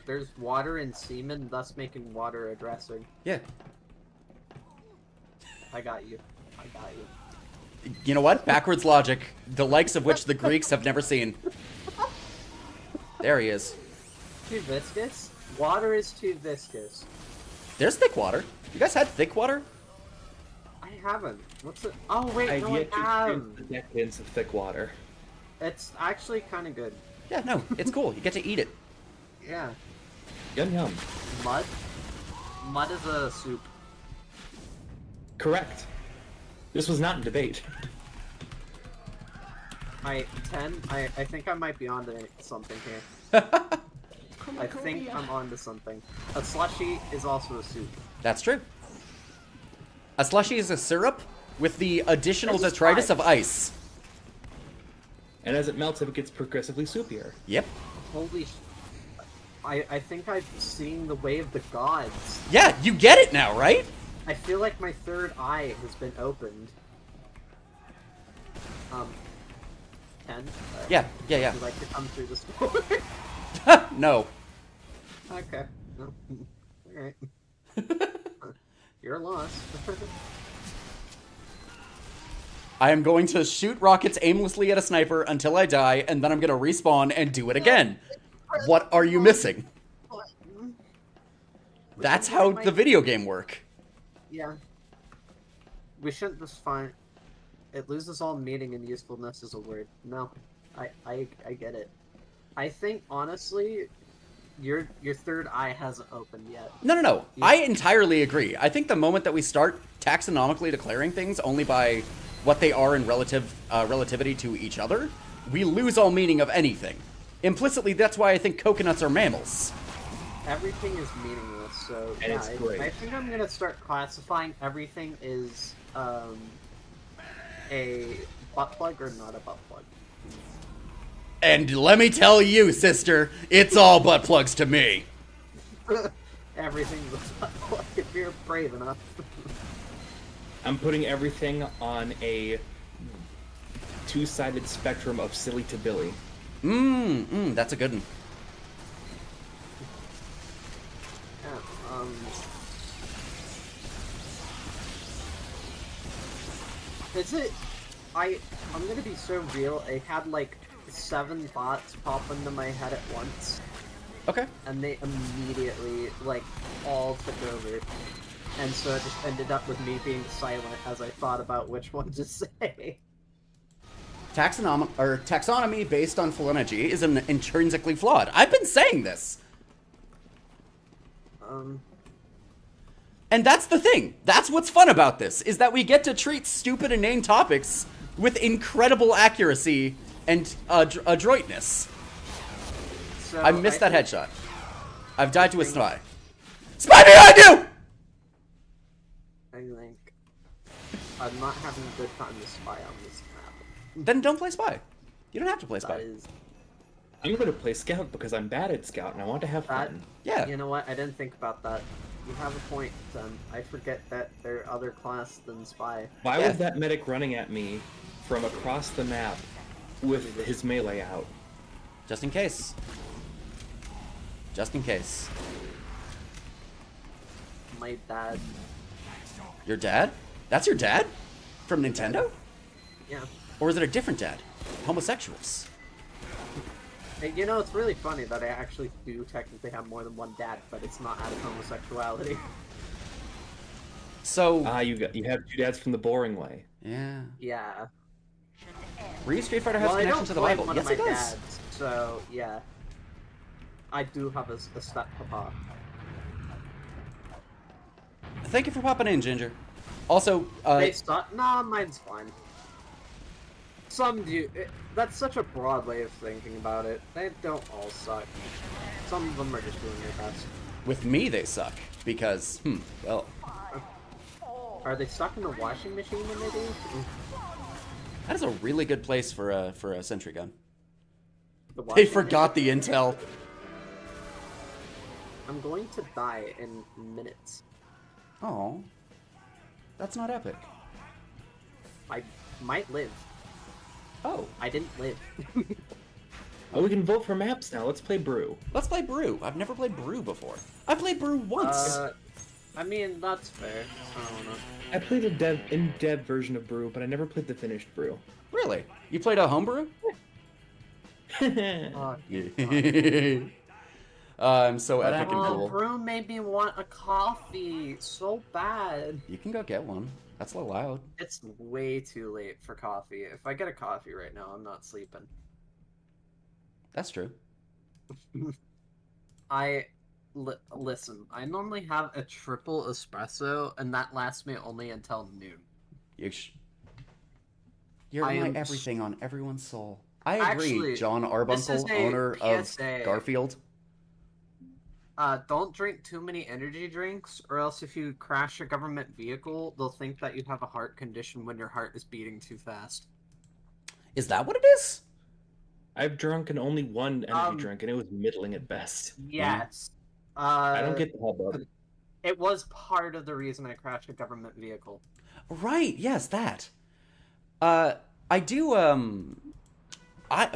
There's water in semen, thus making water a dressing. Yeah. I got you. You know what? Backwards logic. The likes of which the Greeks have never seen. There he is. Too viscous? Water is too viscous. There's thick water. You guys had thick water? I haven't. What's it? Oh wait, I've no, yet to I have. experience the decadence of thick water. It's actually kind of good. Yeah, no, it's cool. You get to eat it. Yeah. Yum yum. Mud? Mud is a soup. Correct. This was not in debate. I think I might be onto something here. I think I'm onto something. A slushy is also a soup. That's true. A slushy is a syrup with the additional This is detritus fine. of ice. And as it melts, it gets progressively soupier. Yep. Holy I think I'm seeing the way of the gods. Yeah, you get it now, right? I feel like my third eye has been opened. Ken? Yeah. Would you like to come through this door? No. Okay. No. Alright. You're lost. I am going to shoot rockets aimlessly at a sniper until I die, and then I'm going to respawn and do it again. What are you missing? That's how the video game work. Yeah. We shouldn't just find... It loses all meaning and usefulness as a word. No. I get it. I think, honestly, your third eye hasn't opened yet. No. I entirely agree. I think the moment that we start taxonomically declaring things only by what they are in relativity to each other, we lose all meaning of anything. Implicitly, that's why I think coconuts are mammals. Everything is meaningless, so And yeah, it's great. I think I'm gonna start classifying everything as a butt plug or not a butt plug. And let me tell you, sister, it's all butt plugs to me. Everything's a butt plug if you're brave enough. I'm putting everything on a two-sided spectrum of silly to Billy. That's a good one. Yeah, is it... I'm gonna be so real, I had like 7 thoughts pop into my head at once. Okay. And they immediately, like, all took over. And so it just ended up with me being silent as I thought about which one to say. Taxonomy based on phonology is intrinsically flawed. I've been saying this. And that's the thing. That's what's fun about this, is that we get to treat stupid inane topics with incredible accuracy and adroitness. So I missed that headshot. I've died to a spy. Spy behind you! I think I'm not having a good time to spy on this map. Then don't play spy. You don't have to play spy. That is... I'm going to play Scout because I'm bad at Scout and I want to have fun. Yeah. You know what? I didn't think about that. You have a point, then. I forget that there are other class than spy. Why was that medic running at me from across the map with his melee out? Just in case. Just in case. My dad. Your dad? That's your dad? From Nintendo? Yeah. Or is it a different dad? Homosexuals. Hey, you know, it's really funny that I actually do technically have more than one dad, but it's not out of homosexuality. So... you have 2 dads from the boring way. Yeah. Yeah. Re Street Fighter has Well, connection to the Bible. One Yes, of my it does. dads, so, yeah. I do have a step-papa. Thank you for popping in, Ginger. Also, They suck? Nah, mine's fine. Some do. That's such a broad way of thinking about it. They don't all suck. Some of them are just doing their best. with me they suck. Because, well... Are they stuck in the washing machine when they do? That is a really good place for a sentry gun. The They washing forgot machine? the intel. I'm going to die in minutes. Oh, that's not epic. I might live. Oh. I didn't live. Oh, we can vote for maps now. Let's play Brew. Let's play Brew. I've never played Brew before. I played Brew once. I mean, that's fair. I don't know. I played a in-dev version of Brew, but I never played the finished Brew. Really? You played a homebrew? Oh, I'm so But epic and the cool. brew made me want a coffee so bad. You can go get one. That's allowed. It's way too late for coffee. If I get a coffee right now, I'm not sleeping. That's true. Listen, I normally have a triple espresso, and that lasts me only until noon. You're I my am everything on everyone's soul. I agree, Actually, John this is Arbuncle, a owner of PSA. Garfield. Don't drink too many energy drinks, or else if you crash a government vehicle, they'll think that you have a heart condition when your heart is beating too fast. Is that what it is? I've drunken only one energy drink, and it was middling at best. Yes. I don't get the hubbub. It was part of the reason I crashed a government vehicle. Right, yes, that. I do,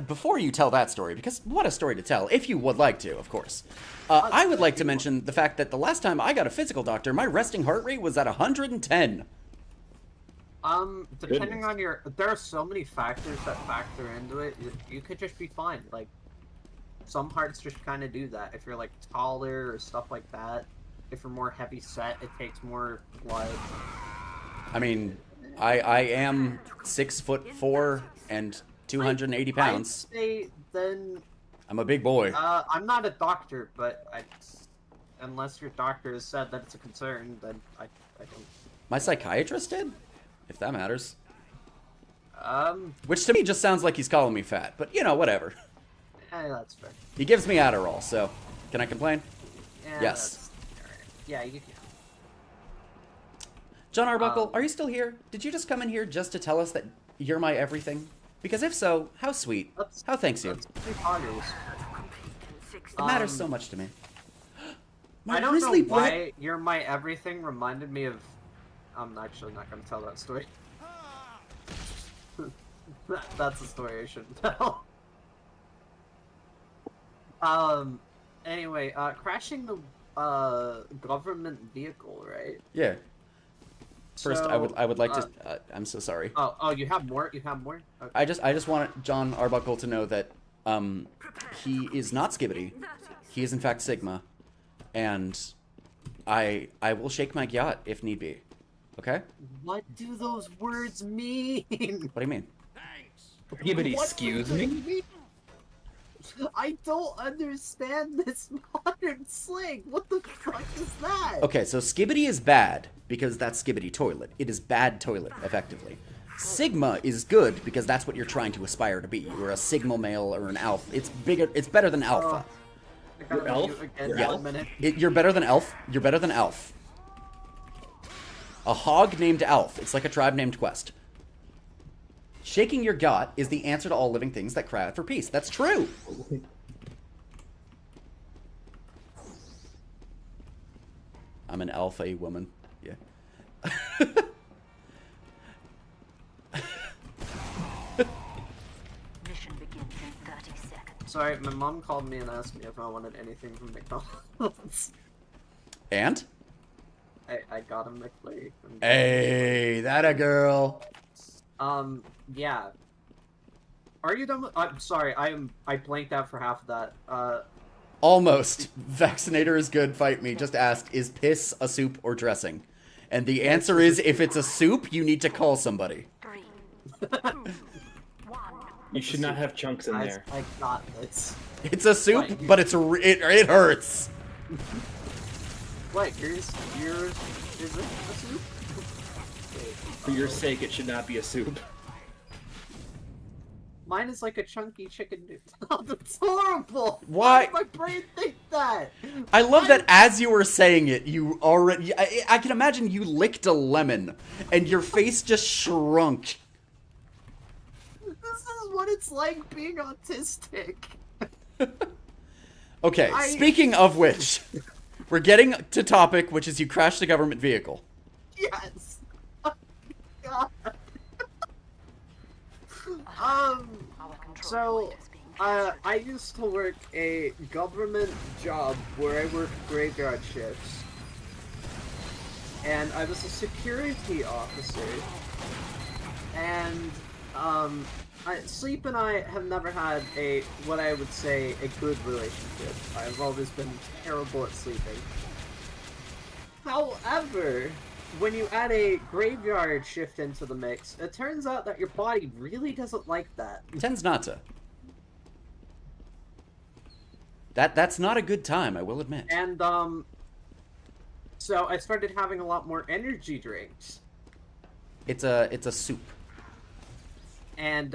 before you tell that story, because what a story to tell, if you would like to, of course. I would like to mention the fact that the last time I got a physical doctor, my resting heart rate was at 110. Depending on your... There are so many factors that factor into it. You could just be fine. Like, some hearts just kind of do that. If you're, like, taller or stuff like that, if you're more heavy set, it takes more blood. I mean, I am 6'4" and 280 pounds. I'd say then... I'm a big boy. I'm not a doctor, but unless your doctor has said that it's a concern, then I don't... My psychiatrist did? If that matters. Um... Which to me just sounds like he's calling me fat, but you know, whatever. That's fair. He gives me Adderall, so can I complain? Yeah, Yes. Yeah, you can. John Arbuckle, are you still here? Did you just come in here just to tell us that you're my everything? Because if so, how sweet. How thanks you. It matters so much to me. I don't grizzly know why brat- You're My Everything reminded me of... I'm actually not going to tell that story. That's a story I shouldn't tell. Anyway, crashing the, government vehicle, right? Yeah. First, So, I would like to. I'm so sorry. Oh, you have more? You have more? Okay. I just want John Arbuckle to know that he is not Skibbity. He is in fact Sigma, and I will shake my yacht if need be. Okay. What do those words mean? What do you mean? Skibbity, excuse me? I don't understand this modern slang. What the fuck is that? Okay, so Skibbity is bad because that's Skibbity toilet. It is bad toilet, effectively. Sigma is good because that's what you're trying to aspire to be. You're a Sigma male or an alpha. It's bigger. It's better than alpha. You're elf? You're elf? You're better than elf. You're better than elf. A hog named Alf. It's like a tribe named Quest. Shaking your gut is the answer to all living things that cry out for peace. That's true. I'm an alpha woman. Yeah. Mission begins in 30 seconds. Sorry, my mom called me and asked me if I wanted anything from McDonald's. And? I got a McFlurry. Hey, that a girl. Yeah. Are you done with... I'm sorry, I blanked out for half of that. Almost. Vaccinator is good, fight me. Just asked, is piss a soup or dressing? And the answer is, if it's a soup, you need to call somebody. 3, 2, 1. You should not have chunks in there. I got this. It's a soup, but it hurts. What, yours is it a soup? For your sake, it should not be a soup. Mine is like a chunky chicken noodle. That's horrible! Why? Why did my brain think that? I love that as you were saying it, you already... I can imagine you licked a lemon, and your face just shrunk. This is what it's like being autistic. Okay, speaking of which, we're getting to topic, which is you crashed a government vehicle. Yes! Oh, God. So, I used to work a government job where I worked graveyard shifts. And I was a security officer. And, Sleep and I have never had what I would say, a good relationship. I've always been terrible at sleeping. However, when you add a graveyard shift into the mix, it turns out that your body really doesn't like that. It tends not to. That's not a good time, I will admit. And, so I started having a lot more energy drinks. It's a soup. And,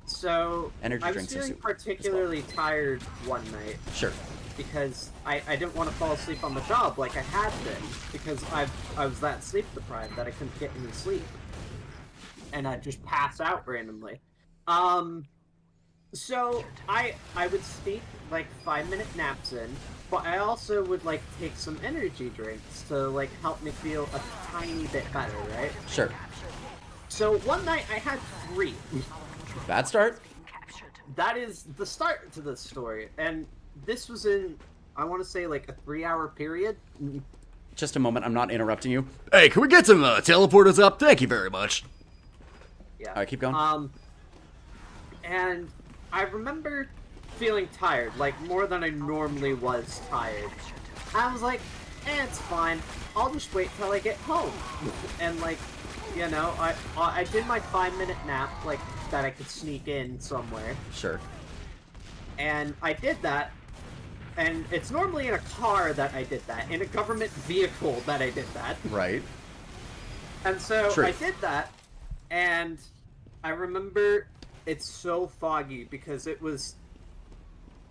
so Energy I was drinks are feeling soup, particularly tired one night. Sure. Because I didn't want to fall asleep on the job like I had been, because I was that sleep deprived that I couldn't get any sleep. And I'd just pass out randomly. So I would sneak like 5-minute naps in, but I also would like take some energy drinks to like help me feel a tiny bit better, right? Sure. So one night I had 3. Bad start. That is the start to this story, and this was in, I want to say, like a 3-hour period. Just a moment, I'm not interrupting you. Hey, can we get some teleporters up? Thank you very much. Yeah. Alright, keep going. And I remember feeling tired, like more than I normally was tired. I was like, it's fine. I'll just wait till I get home. And like, you know, I did my 5-minute nap, like, that I could sneak in somewhere. Sure. And I did that. And it's normally in a car that I did that, in a government vehicle that I did that. Right. And so Truth. I did that, and I remember it's so foggy because it was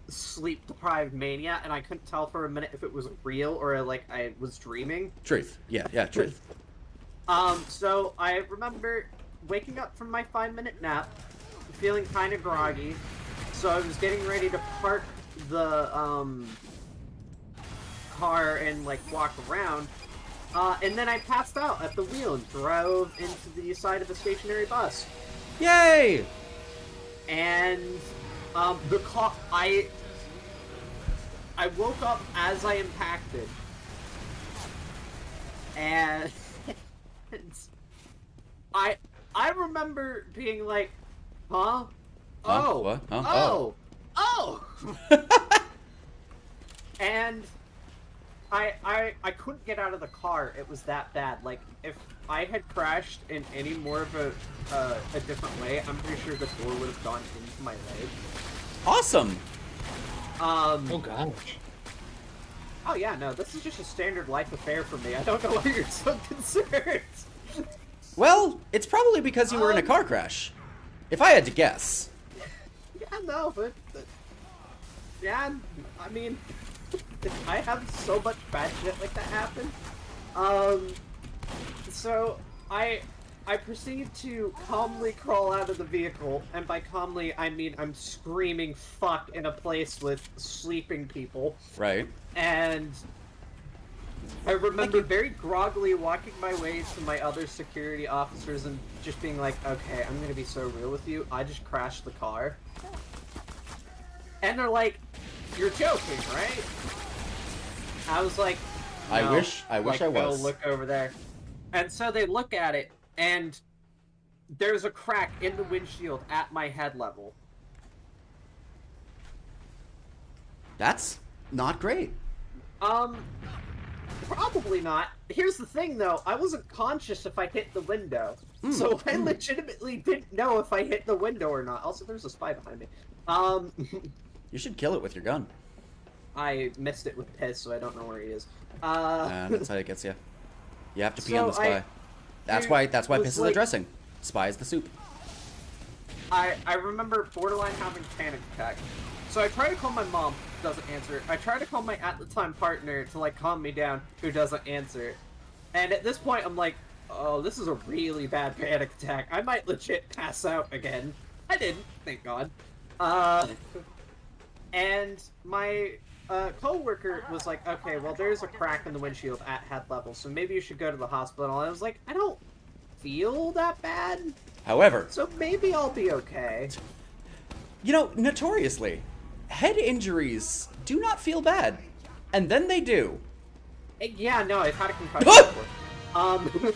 sleep-deprived mania, and I couldn't tell for a minute if it was real or like I was dreaming. Truth. Yeah, truth. So I remember waking up from my 5-minute nap, feeling kind of groggy, so I was getting ready to park the car and like walk around, and then I passed out at the wheel and drove into the side of a stationary bus. Yay! And the car, I woke up as I impacted, and I remember being like, huh? Oh, what? Huh? Oh! And I couldn't get out of the car. It was that bad. Like, if I had crashed in any more of a different way, I'm pretty sure the door would have gone into my leg. Awesome! Oh gosh. Oh yeah, no, this is just a standard life affair for me. I don't know why you're so concerned. Well, it's probably because you were in a car crash. If I had to guess. Yeah, no, but yeah, I mean, I have so much bad shit like that happen. So I proceed to calmly crawl out of the vehicle, and by calmly, I mean I'm screaming fuck in a place with sleeping people. Right. And I remember very groggily walking my way to my other security officers and just being like, okay, I'm gonna be so real with you, I just crashed the car. And they're like, you're joking, right? I was like, no. I wish I was. Go look over there. And so they look at it, and there's a crack in the windshield at my head level. That's not great. Probably not. Here's the thing, though. I wasn't conscious if I hit the window. So I legitimately didn't know if I hit the window or not. Also, there's a spy behind me. You should kill it with your gun. I missed it with piss, so I don't know where he is. That's how it gets you. You have to pee on the So spy. That's why piss is the like- dressing. Spy is the soup. I remember borderline having a panic attack. So I try to call my mom, doesn't answer. I try to call my at-the-time partner to, like, calm me down, who doesn't answer. And at this point, I'm like, oh, this is a really bad panic attack. I might legit pass out again. I didn't, thank God. And my co-worker was like, okay, well, there's a crack in the windshield at head level, so maybe you should go to the hospital. And I was like, I don't feel that bad. However, So maybe I'll be okay. you know, notoriously, head injuries do not feel bad. And then they do. Yeah, no, I've had a concussion before.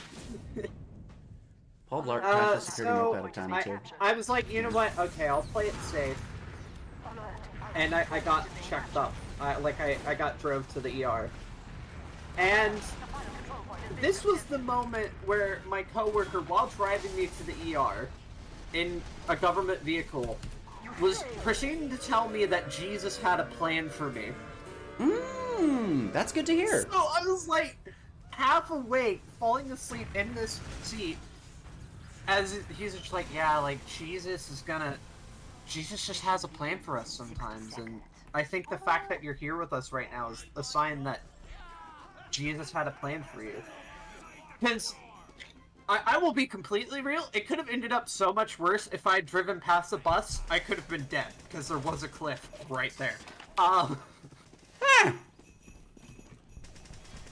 Paul Blart Cash the security so moped of Tiny too. I was like, you know what? Okay, I'll play it safe. And I got checked up. I got drove to the ER. And this was the moment where my coworker, while driving me to the ER in a government vehicle, was proceeding to tell me that Jesus had a plan for me. That's good to hear. So I was like, half awake, falling asleep in this seat, as he's just like, yeah, like, Jesus just has a plan for us sometimes, and I think the fact that you're here with us right now is a sign that Jesus had a plan for you. Because, I will be completely real, it could have ended up so much worse if I'd driven past the bus. I could have been dead, because there was a cliff right there.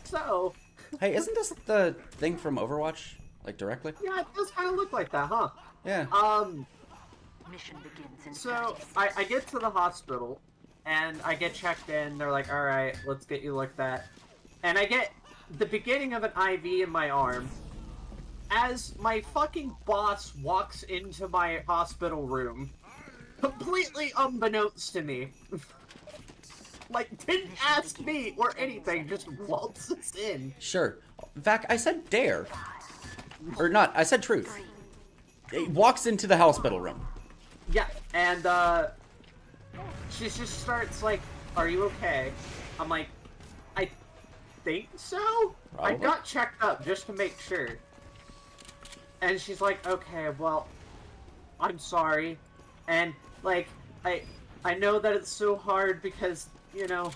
So... Hey, isn't this the thing from Overwatch? Like, directly? Yeah, it does kind of look like that, huh? Yeah. Mission begins in So, I get to the hospital, and I get checked in, they're like, alright, let's get you looked at. And I get the beginning of an IV in my arm, as my fucking boss walks into my hospital room, completely unbeknownst to me. Like, didn't ask me or anything, just waltzes in. Sure. In fact, I said dare. Or not, I said truth. It walks into the hospital room. Yeah, and, she just starts like, are you okay? I'm like, I think so? Probably. I got checked up just to make sure. And she's like, okay, well, I'm sorry. And, like, I know that it's so hard because, you know,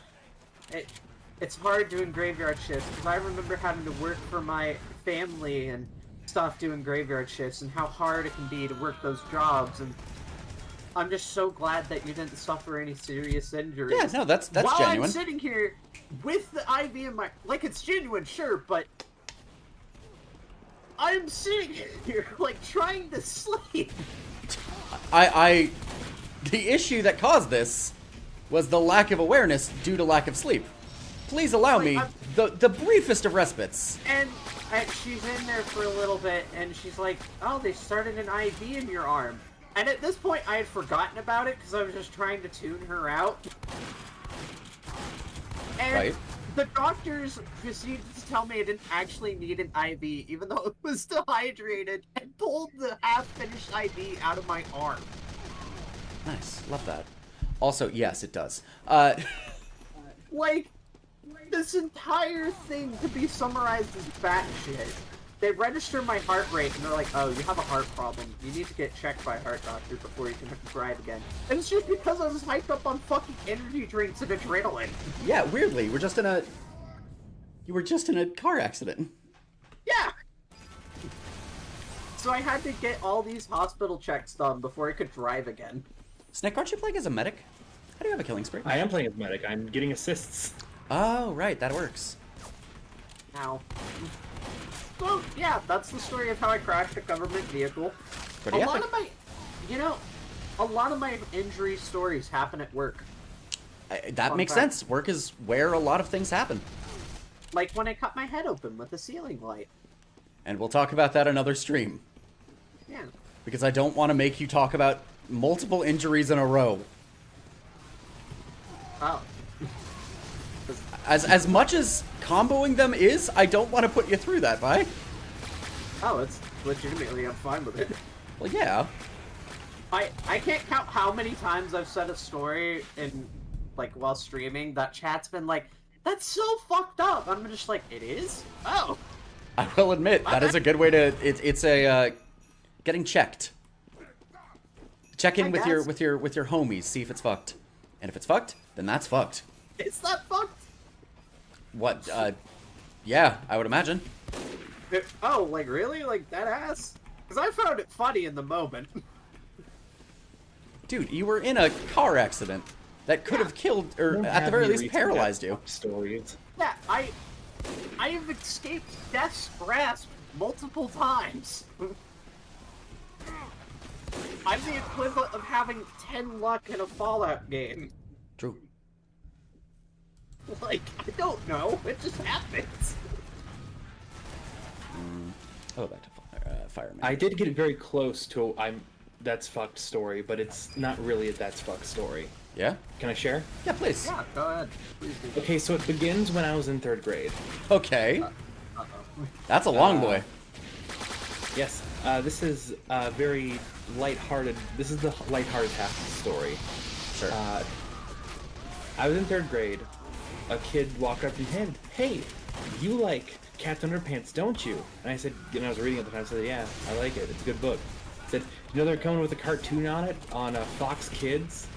it's hard doing graveyard shifts, because I remember having to work for my family and stuff doing graveyard shifts, and how hard it can be to work those jobs, and I'm just so glad that you didn't suffer any serious injuries. Yeah, no, that's While genuine. I'm sitting here with the IV in my... Like, it's genuine, sure, but... I'm sitting here, like, trying to sleep. The issue that caused this was the lack of awareness due to lack of sleep. Please allow me the briefest of respites. And she's in there for a little bit, and she's like, oh, they started an IV in your arm. And at this point, I had forgotten about it, because I was just trying to tune her out. And Right. the doctors proceeded to tell me I didn't actually need an IV, even though it was dehydrated, and pulled the half-finished IV out of my arm. Nice, love that. Also, yes, it does. Like, this entire thing could be summarized as batshit. They register my heart rate, and they're like, oh, you have a heart problem. You need to get checked by a heart doctor before you can drive again. And it's just because I was hyped up on fucking energy drinks and adrenaline. Yeah, weirdly, you were just in a car accident. Yeah! So I had to get all these hospital checks done before I could drive again. Snake, aren't you playing as a medic? How do you have a killing spree? I am playing as medic. I'm getting assists. Oh, right, that works. Now. So, yeah, that's the story of how I crashed a government vehicle. Pretty a epic. lot of my, you know, a lot of my injury stories happen at work. That Fun makes fact. sense. Work is where a lot of things happen. Like when I cut my head open with a ceiling light. And we'll talk about that another stream. Yeah. Because I don't want to make you talk about multiple injuries in a row. Oh. As much as comboing them is, I don't want to put you through that, Vi. Oh, it's legitimately, I'm fine with it. Well, yeah. I can't count how many times I've said a story in, like, while streaming that chat's been like, that's so fucked up. I'm just like, it is? Oh. I will admit, that is a good way to, it's a, getting checked. Check in with your homies, see if it's fucked. And if it's fucked, then that's fucked. Is that fucked? What, yeah, I would imagine. Oh, like, really? Like, that ass? Because I found it funny in the moment. Dude, you were in a car accident that could have killed, or at the very least paralyzed you. Stories. Yeah, I have escaped death's grasp multiple times. I'm the equivalent of having 10 luck in a Fallout game. True. Like, I don't know. It just happens. Oh, back to fireman. I did get very close to That's Fucked story, but it's not really a That's Fucked story. Yeah? Can I share? Yeah, please. Yeah, go ahead. Please do. Okay, so it begins when I was in 3rd grade. Okay. Uh-oh. That's a long boy. Yes, this is very lighthearted. This is the lighthearted half of the story. Sure. I was in 3rd grade. A kid walked up and said, "Hey, you like Captain Underpants, don't you?" And I said, I was reading at the time, I said, "Yeah, I like it. It's a good book." I said, they're coming with a cartoon on it on Fox Kids?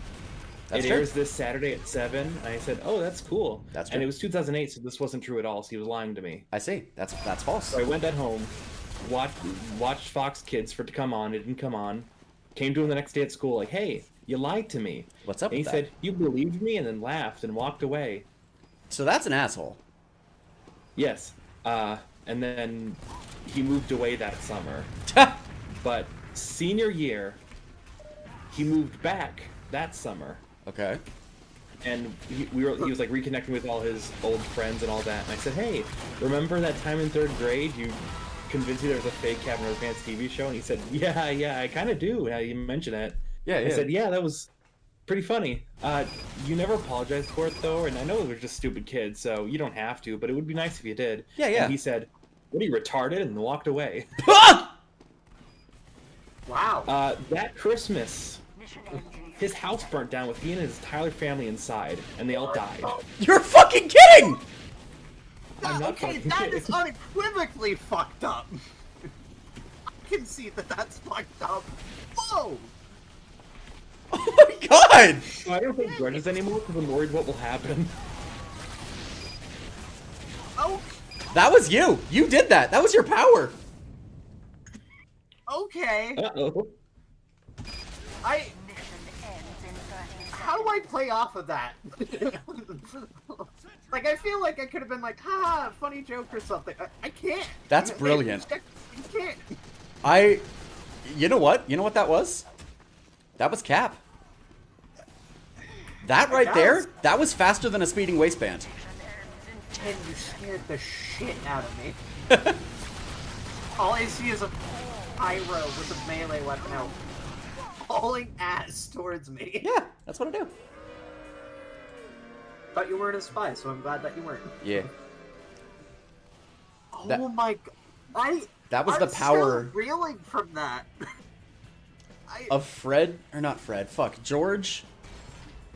That's it true. airs this Saturday at 7. And I said, "Oh, that's cool." That's true. And it was 2008, so this wasn't true at all, so he was lying to me. I see. That's false. So I went at home, watched Fox Kids for it to come on. It didn't come on. Came to him the next day at school, like, "Hey, you lied to me." What's up and with he that? said, "You believed me," and then laughed and walked away. So that's an asshole. Yes. And then he moved away that summer. But senior year, he moved back that summer. Okay. And he was like reconnecting with all his old friends and all that. And I said, "Hey, remember that time in 3rd grade you convinced me there was a fake Captain Underpants TV show?" And he said, Yeah, I kind of do. Now you mention it. Yeah, I said, "Yeah, that was pretty funny. You never apologized for it though, and I know we're just stupid kids, so you don't have to, but it would be nice if you did." Yeah, yeah. And he said, "What are you, retarded?" and walked away. Wow. That Christmas, his house burnt down with he and his entire family inside, and they all died. You're fucking kidding! I'm not Okay, fucking that kidding. is unequivocally fucked up. I can see that that's fucked up. Whoa! Oh my god! I don't think grudges anymore because I'm worried what will happen. Oh, That was you! You did that! That was your power! okay. Uh-oh. How do I play off of that? Like, I feel like I could have been like, haha, funny joke or something. I can't. That's brilliant. You can't. You know what? You know what that was? That was Cap. That right there, that was faster than a speeding waistband. And you scared the shit out of me. All I see is a pyro with a melee weapon out, hauling ass towards me. Yeah, that's what I do. But you weren't a spy, so I'm glad that you weren't. Yeah. Oh That- my god. That was I'm the power- still reeling from that. Of Fred, or not Fred, fuck, George,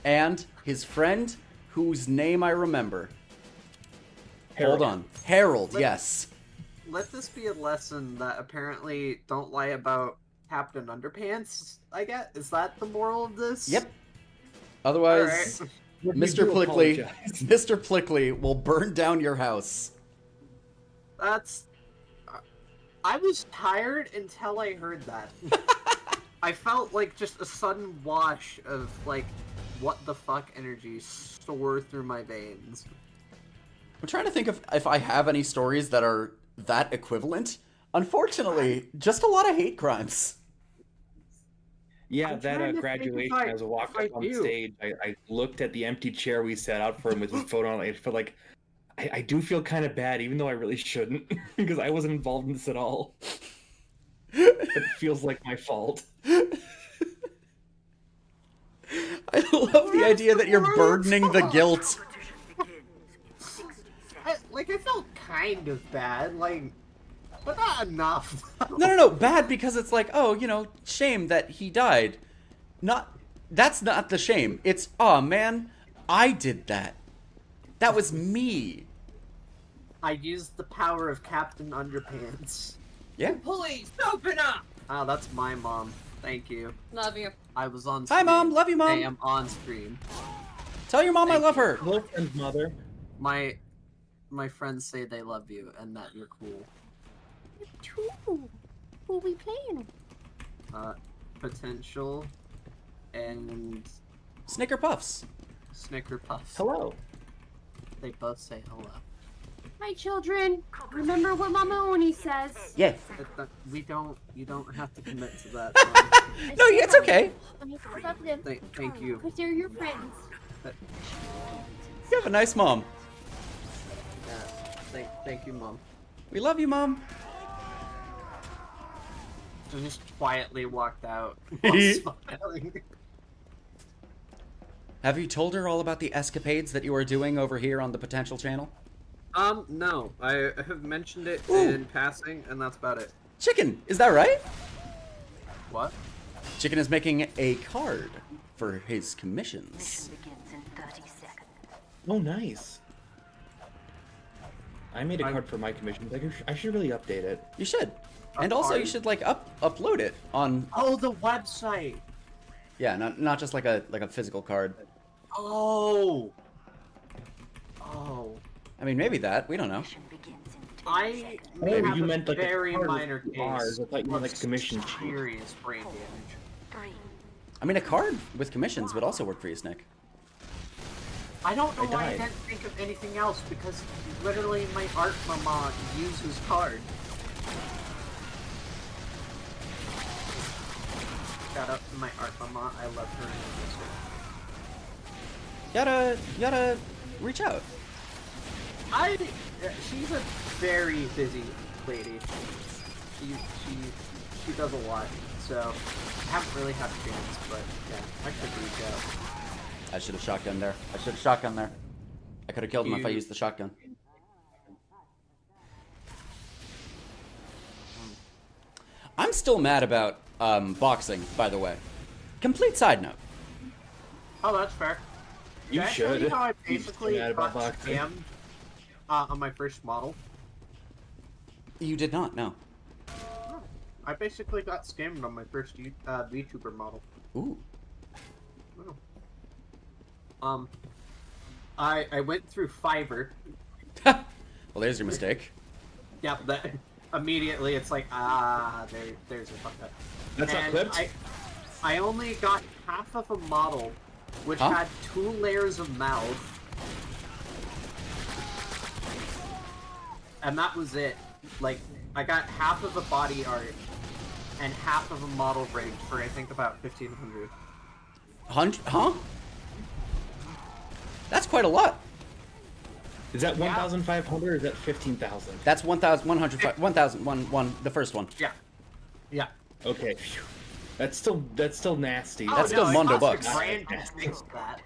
and his friend, whose name I remember. Harold. Hold on. Harold, yes. Let this be a lesson that apparently don't lie about Captain Underpants, I guess? Is that the moral of this? Yep. Otherwise, Alright. Mr. do Plickley, apologize. Mr. Plickley will burn down your house. That's... I was tired until I heard that. I felt like just a sudden wash of, like, what the fuck energy soar through my veins. I'm trying to think if I have any stories that are that equivalent. Unfortunately, just a lot of hate crimes. Yeah, I'm that trying to think graduation, if I- as I walked if I up on do. stage, I looked at the empty chair we set out for him with his photo on it. I felt like I do feel kind of bad, even though I really shouldn't, because I wasn't involved in this at all. It feels like my fault. I love the idea that you're burdening the guilt. I felt kind of bad, like, but not enough. No, bad because it's like, oh, shame that he died. That's not the shame. It's, oh man, I did that. That was me. I used the power of Captain Underpants. Yeah. Police, open up! Oh, that's my mom. Thank you. Love you. I was on Hi, screen. Mom. Love you, Mom. I am on screen. Tell your mom I love her. Hello, friend's mother. My friends say they love you and that you're cool. True. Who we playing? Potential and Snicker Puffs. Snicker Puffs. Hello. They both say hello. Hi, children. Remember what Mama Oni says. Yeah. You don't have to commit to that. No, it's okay. I love them. Thank you. Because they're your friends. You have a nice mom. Thank you, Mom. We love you, Mom. just quietly walked out while smiling. Have you told her all about the escapades that you are doing over here on the Potential channel? No. I have mentioned it in passing, and that's about it. Chicken, is that right? What? Chicken is making a card for his commissions. Mission begins in 30 seconds. Oh, nice. I made a card for my commission. I should really update it. You should. And also you should like upload it on the website. Yeah, not just like a physical card. Oh. I mean, maybe that. We don't know. I Maybe have you a meant like very a card minor with case bars. I thought you meant like a commission of sheet. serious brain damage. I mean, a card with commissions would also work for you, Snick. I don't know I why I died. didn't think of anything else, because literally my art mama uses card. Shout out to my art mama, I love her and I miss her. You gotta reach out. She's a very busy lady. She does a lot, so I haven't really had a chance, but yeah, I could reach out. I should have shotgunned there. I should have shotgunned there. I could have killed him if I used the shotgun. I'm still mad about boxing, by the way. Complete side note. Oh, that's fair. You Did I tell should. you how I You basically should got about boxing. scammed on my first model? You did not, no. I basically got scammed on my first VTuber model. Ooh. I went through Fiverr. Well, there's your mistake. Yep, that immediately it's like, there's a fuck up. That's not And clipped? I only got half of a model, which Huh? had 2 layers of mouth. And that was it. Like, I got half of a body art and half of a model rig for I think about 1,500. Huh? That's quite a lot. Is that 1,500 or is that 15,000? That's 1,100. 1,000. The first one. Yeah. Yeah. Okay. Phew. That's still nasty. That's still Mondo bucks. $1,000 to fix that.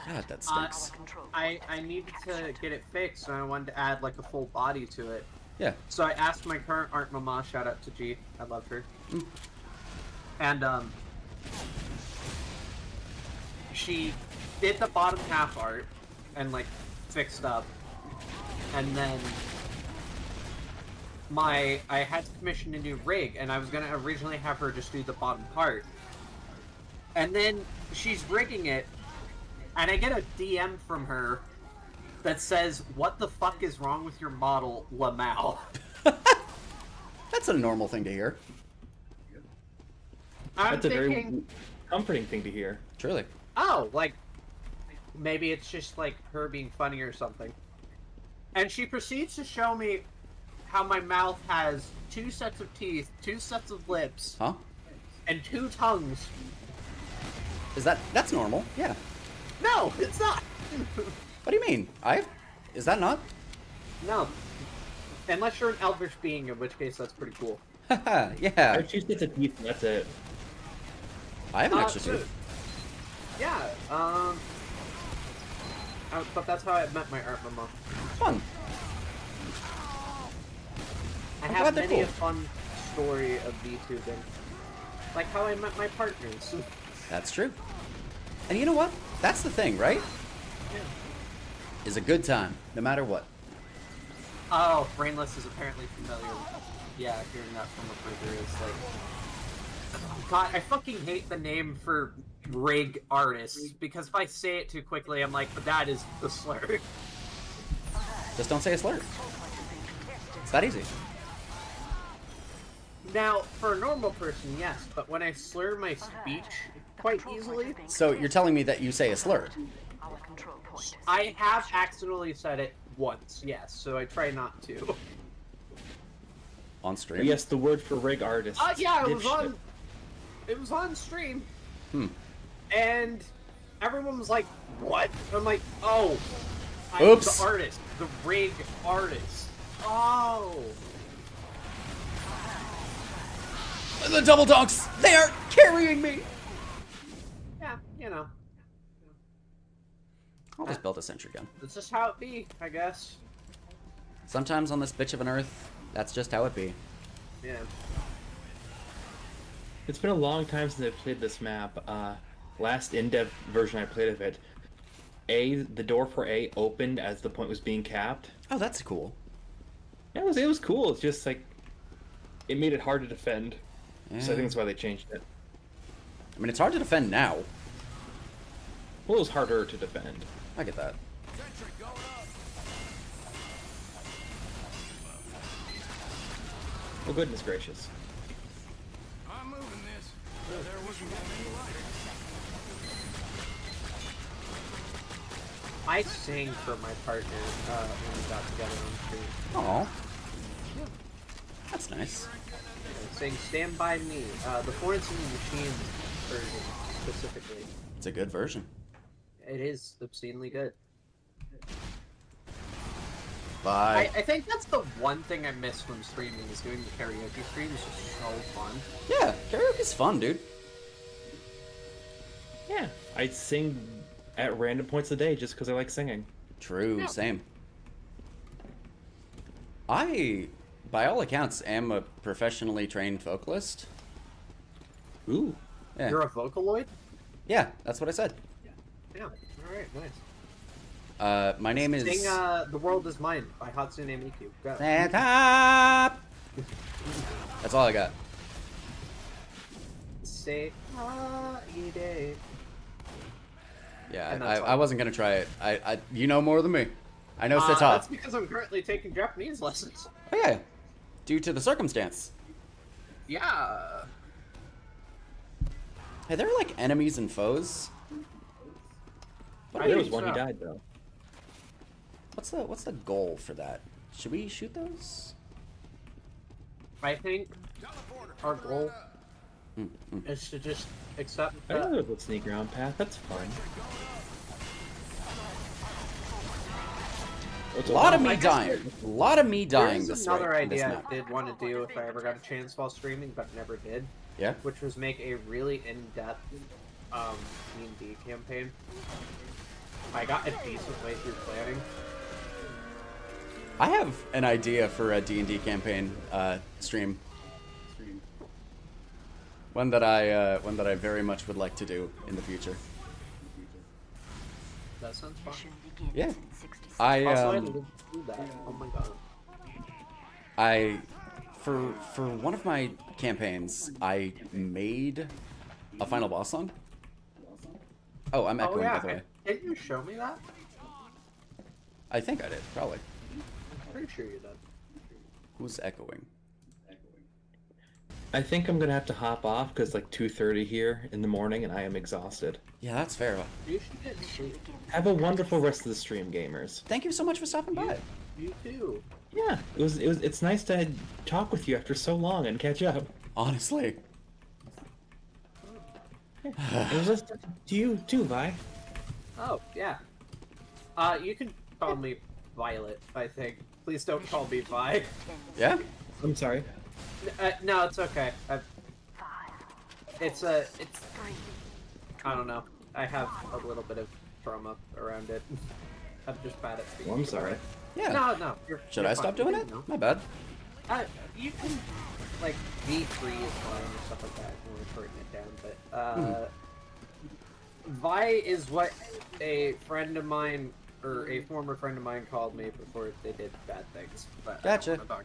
God, that stinks. I needed to get it fixed, and I wanted to add like a full body to it. Yeah. So I asked my current art mama, shout out to G, I love her. And she did the bottom half art and like fixed up, and then I had to commission a new rig, and I was gonna originally have her just do the bottom part, and then she's rigging it, and I get a DM from her that says, "What the fuck is wrong with your model, Lamau?" That's a normal thing to hear. That's a very comforting thing to hear. Truly. Oh, like, maybe it's just, like, her being funny or something. And she proceeds to show me how my mouth has 2 sets of teeth, 2 sets of lips, Huh? and 2 tongues. That's normal? Yeah. No, it's not! What do you mean? Is that not? No. Unless you're an elvish being, in which case that's pretty cool. I Yeah. have 2 sets of teeth and that's it. I have an extra so- tooth. Yeah, but that's how I met my art mama. Fun. I I'm have glad they're many a cool. fun story of VTubing. Like how I met my partners. That's true. And you know what? That's the thing, right? Is a good time, no matter what. Oh, Brainless is apparently familiar. Yeah, hearing that from a further is like... God, I fucking hate the name for rig artists, because if I say it too quickly, I'm like, but that is the slur. Just don't say a slur. It's that easy. Now, for a normal person, yes, but when I slur my speech quite easily... So you're telling me that you say a slur? I have accidentally said it once, yes, so I try not to. On stream? Yes, the word for rig artist. Yeah, Dipshit. it was on stream. Hmm. And everyone was like, what? I'm like, oh, I'm Oops. the artist, the rig artist. Oh! The double donks! They are carrying me! Yeah, you know. I'll just build a sentry gun. This is how it be, I guess. Sometimes on this bitch of an earth, that's just how it be. Yeah. It's been a long time since I've played this map. Last in-depth version I played of it, the door for A opened as the point was being capped. Oh, that's cool. Yeah, it was cool. It's just like it made it hard to defend. Yeah. So I think that's why they changed it. I mean, it's hard to defend now. Well, it was harder to defend. I get that. Well, goodness gracious. I'm moving this. There wasn't any lighter. I sang for my partner when we got together on stream. Aw. That's nice. I sang Stand By Me, the Florence and the Machine version, specifically. It's a good version. It is obscenely good. Bye. I think that's the one thing I miss from streaming, is doing the karaoke streams. It's just so fun. Yeah, karaoke's fun, dude. Yeah, I sing at random points of the day just because I like singing. True, Yeah. same. I, by all accounts, am a professionally trained vocalist. Ooh. Yeah. You're a Vocaloid? Yeah, that's what I said. Yeah. Alright, nice. My name is... Sing The World Is Mine by Hatsune Miku. Go. Santa! That's all I got. Say Haide. Yeah, And that's I wasn't gonna try it. You know more than me. I know Seta. That's because I'm currently taking Japanese lessons. Oh yeah, due to the circumstance. Yeah. Hey, there are like enemies and foes. There was one who died though. What's the goal for that? Should we shoot those? I think our goal is to just accept I know there's a sneak around path. That's fun. A lot of me dying. A lot of me dying There's this another way. This idea map. I did want to do if I ever got a chance while streaming, but never did. Yeah? Which was make a really in-depth D&D campaign. I got a decent way through planning. I have an idea for a D&D campaign stream. One that I very much would like to do in the future. That sounds fun. Yeah. Also, I lived through that. Oh my god. For one of my campaigns, I made a final boss song. Oh, I'm echoing, by the way. Didn't you show me that? I think I did, probably. I'm pretty sure you did. Who's echoing? I think I'm gonna have to hop off because like 2:30 here in the morning and I am exhausted. Yeah, that's fair. You should get sleep. Have a wonderful rest of the stream, gamers. Thank you so much for stopping by. You too. Yeah, it's nice to talk with you after so long and catch up. Honestly. It was just to you too, Vi. Oh, yeah. You can call me Violet, I think. Please don't call me Vi. Yeah? I'm sorry. No, it's okay. It's I don't know. I have a little bit of trauma around it. I'm just bad at speaking. Well, I'm sorry. Yeah. No. Should I stop doing it? No. My bad. You can, like, V3 is fine or stuff like that when we're shorting it down, but, Vi is what a friend of mine, or a former friend of mine called me before they did bad things. But Gotcha. I don't wanna talk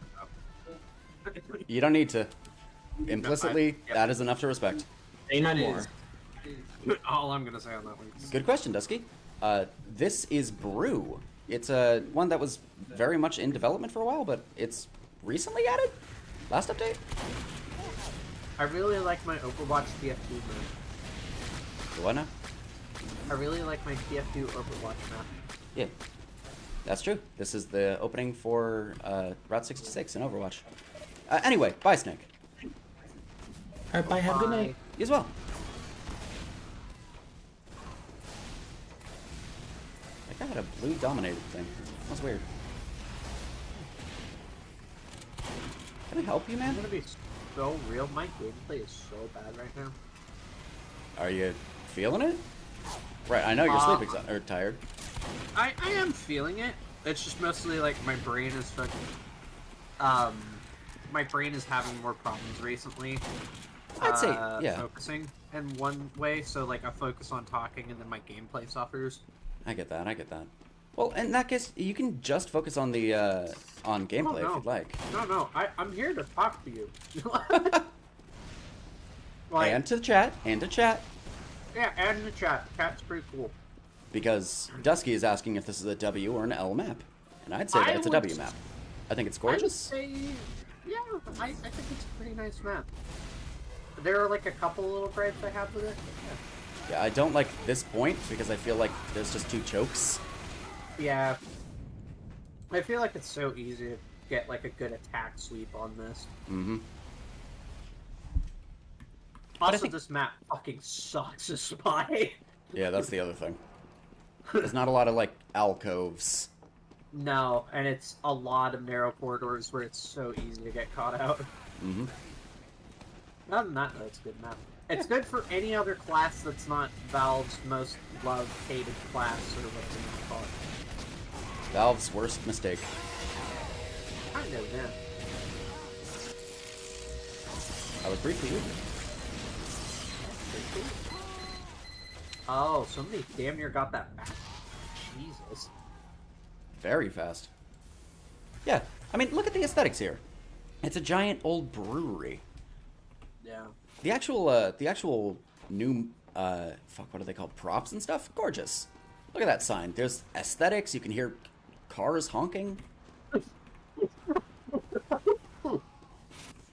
about. You don't need to. Implicitly, that is enough to respect. Say no That more. is all I'm gonna say on that one. Good question, Dusky. This is Brew. It's one that was very much in development for a while, but it's recently added? Last update? I really like my Overwatch TF2 map. What now? I really like my TF2 Overwatch map. Yeah. That's true. This is the opening for Route 66 in Overwatch. Anyway, bye, Snake. Alright, bye, have a good night. You as well. That guy had a blue dominated thing. That's weird. Can I help you, man? I'm gonna be so real. My gameplay is so bad right now. Are you feeling it? Right, I know you're sleeping or tired. I am feeling it. It's just mostly like my brain is fucking. My brain is having more problems recently. I'd say, yeah. Focusing in one way, so like I focus on talking and then my gameplay suffers. I get that. Well, in that case, you can just focus on the on gameplay if you'd like. No, I'm here to talk to you. Like, and to chat. Yeah, and the chat. Chat's pretty cool. Because Dusky is asking if this is a W or an L map. And I'd say that it's a W map. I think it's gorgeous. I would say, yeah, I think it's a pretty nice map. There are like a couple little gripes I have with it. Yeah, I don't like this point because I feel like there's just 2 chokes. Yeah. I feel like it's so easy to get like a good attack sweep on this. Mm-hmm. Also, this map fucking sucks as Spy. Yeah, that's the other thing. There's not a lot of, like, alcoves. No, and it's a lot of narrow corridors where it's so easy to get caught out. Mm-hmm. Other than that, though, it's a good map. It's good for any other class that's not Valve's most loved, hated class, or whatever you want to call it. Valve's worst mistake. Kind of, yeah. I was briefly with you. Oh, somebody damn near got that back. Jesus. Very fast. Yeah, I mean, look at the aesthetics here. It's a giant old brewery. Yeah. The actual new, fuck, what are they called? Props and stuff? Gorgeous. Look at that sign. There's aesthetics. You can hear cars honking.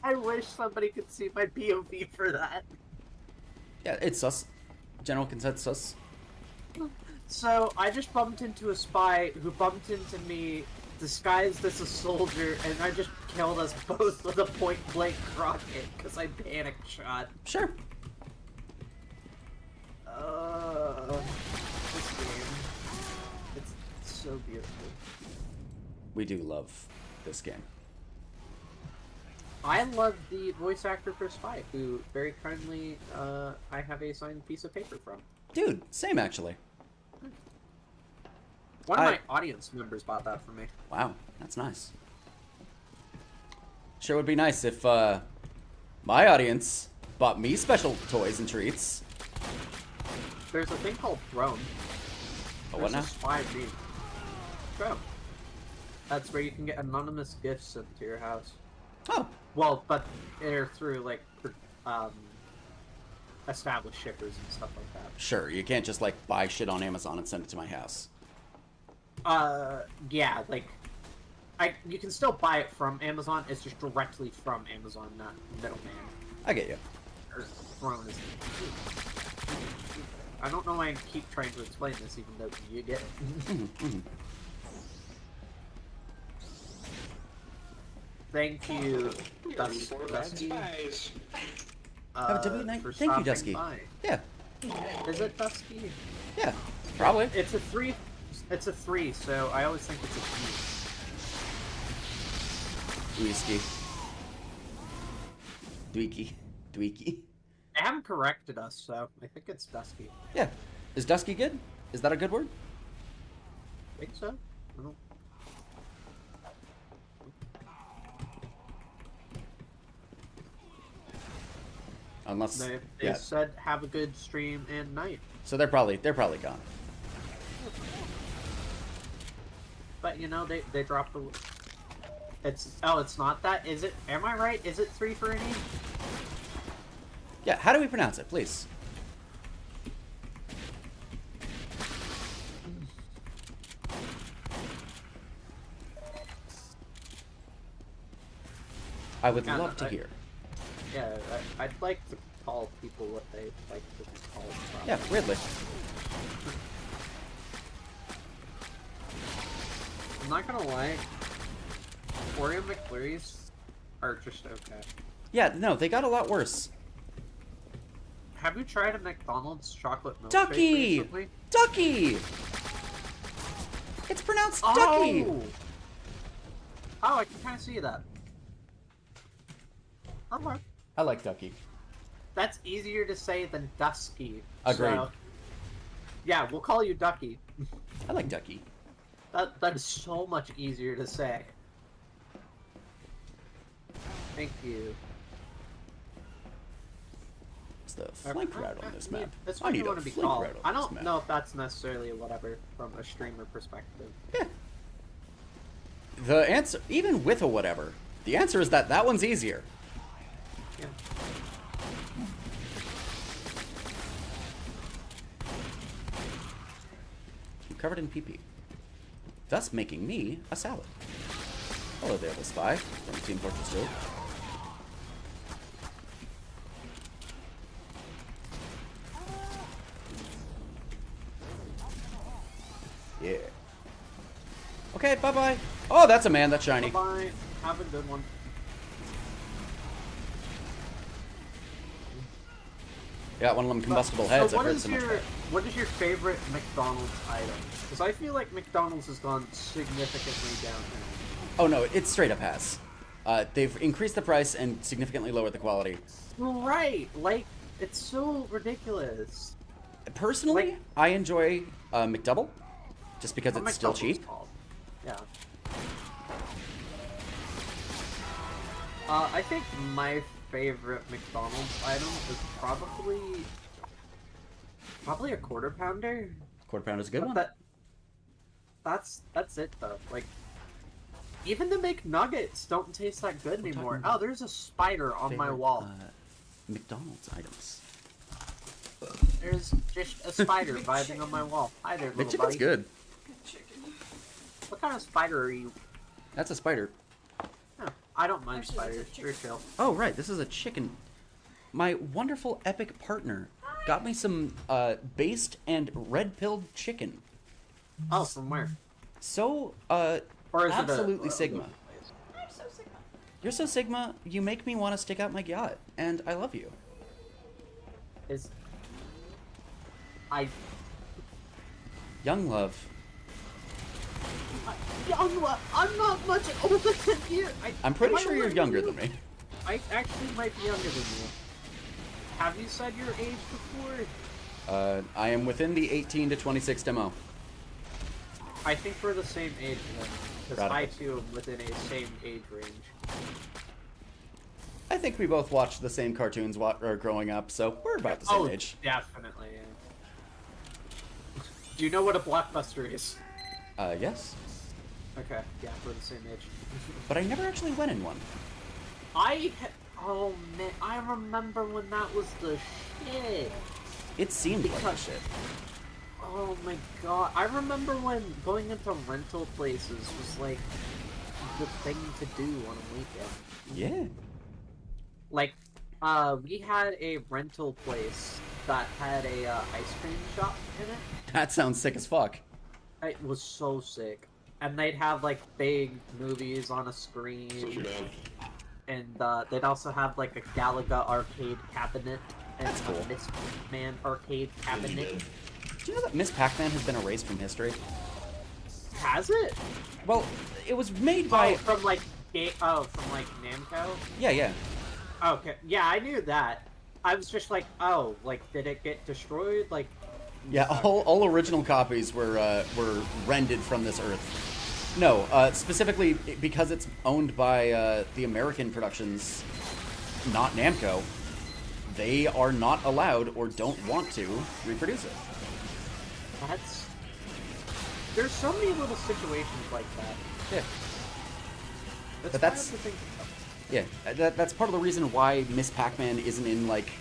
I wish somebody could see my POV for that. Yeah, it's sus. General consensus. So, I just bumped into a spy who bumped into me disguised as a soldier, and I just killed us both with a point-blank rocket because I panic shot. Sure. This game. It's so beautiful. We do love this game. I love the voice actor for Spy, who very kindly, I have a signed piece of paper from. Dude, same actually. One of my audience members bought that for me. Wow, that's nice. Sure would be nice if my audience bought me special toys and treats. There's a thing called Throne. Oh, what now? Spy meme. Throne. That's where you can get anonymous gifts sent to your house. Oh. Well, but they're through like established shippers and stuff like that. Sure, you can't just like buy shit on Amazon and send it to my house. Yeah, like, you can still buy it from Amazon, it's just directly from Amazon, not middleman. I get you. Or Throne is... I don't know why I keep trying to explain this, even though you get it. Thank you, Dusky. Have a W-night. Thank you, Dusky. By. Yeah. Is it Dusky? Yeah, probably. It's a 3. It's a 3, so I always think it's a 3. Whiskey. Dweeky. They haven't corrected us, so I think it's Dusky. Yeah. Is Dusky good? Is that a good word? I think so. I don't... Unless they said have a good stream and night. So they're probably gone. But you know they dropped the. It's not that, is it? Am I right? Is it 3 for an E? Yeah. How do we pronounce it, please? I would love to hear. Yeah, I'd like to call people what they like to be called. Yeah, weirdly. I'm not gonna lie, Oreo McFlurries are just okay. Yeah, no, they got a lot worse. Have you tried a McDonald's chocolate milkshake Ducky! recently? Ducky! It's pronounced Ducky! Oh, I can kind of see that. Okay. I like Ducky. That's easier to say than Dusky. Agreed. So, yeah, we'll call you Ducky. I like Ducky. That is so much easier to say. Thank you. It's the flank route on this map. That's I what need you a want to be flank called. route on I this don't map. know if that's necessarily whatever from a streamer perspective. The answer, even with a whatever, the answer is that that one's easier. Yeah. I'm covered in PP, thus making me a salad. Hello there, the spy from Team Fortress 2. Yeah. Okay, bye-bye. Oh, that's a man. That's shiny. Bye-bye. Have a good one. Yeah, one of them combustible heads. So I've heard so much about. what is your favorite McDonald's item? Because I feel like McDonald's has gone significantly downhill. Oh no, it's straight up has. They've increased the price and significantly lowered the quality. Right, like it's so ridiculous. Personally, I enjoy McDouble, just because it's still McDouble is cheap. called. Yeah. I think my favorite McDonald's item is probably a quarter pounder. Quarter pounder is a good one. That's it though. Like even the McNuggets don't taste that good anymore. Oh, there's a spider on my wall. McDonald's items. There's just a spider vibing on my wall. Hi there, little McChicken's buddy. good. What kind of spider are you? That's a spider. Oh, I don't mind spiders. They're chill. Oh right, this is a chicken. My wonderful epic partner got me some based and red-pilled chicken. Oh, from where? So Or is it a- absolutely Sigma. I'm so Sigma. You're so Sigma, you make me want to stick out my yacht, and I love you. Young love. Young love. I'm not much older than you. I'm pretty Am I sure you're older younger you? than me. I actually might be younger than you. Have you said your age before? I am within the 18 to 26 demo. I think we're the same age then, because Right. I too am within a same age range. I think we both watched the same cartoons growing up, so we're about the same age. Definitely. Yeah. Do you know what a blockbuster is? Yes. Okay, yeah, we're the same age. But I never actually went in one. Oh man, I remember when that was the shit. It seemed like Because- shit. Oh my god, I remember when going into rental places was like the thing to do on a weekend. Yeah. Like, we had a rental place that had a ice cream shop in it. That sounds sick as fuck. It was so sick. And they'd have like big movies on a screen. And they'd also have like a Galaga arcade cabinet and That's cool. a Miss Pac-Man arcade cabinet. Do you know that Miss Pac-Man has been erased from history? Has it? Well, it was made by... from like Namco? Yeah. Okay, yeah, I knew that. I was just like, oh, like, did it get destroyed? Like, Yeah, all original copies were rendered from this earth. No, specifically because it's owned by the American productions, not Namco. They are not allowed or don't want to reproduce it. There's so many little situations like that. Yeah. But hard that's... to think of. Yeah, that's part of the reason why Miss Pac-Man isn't in, like,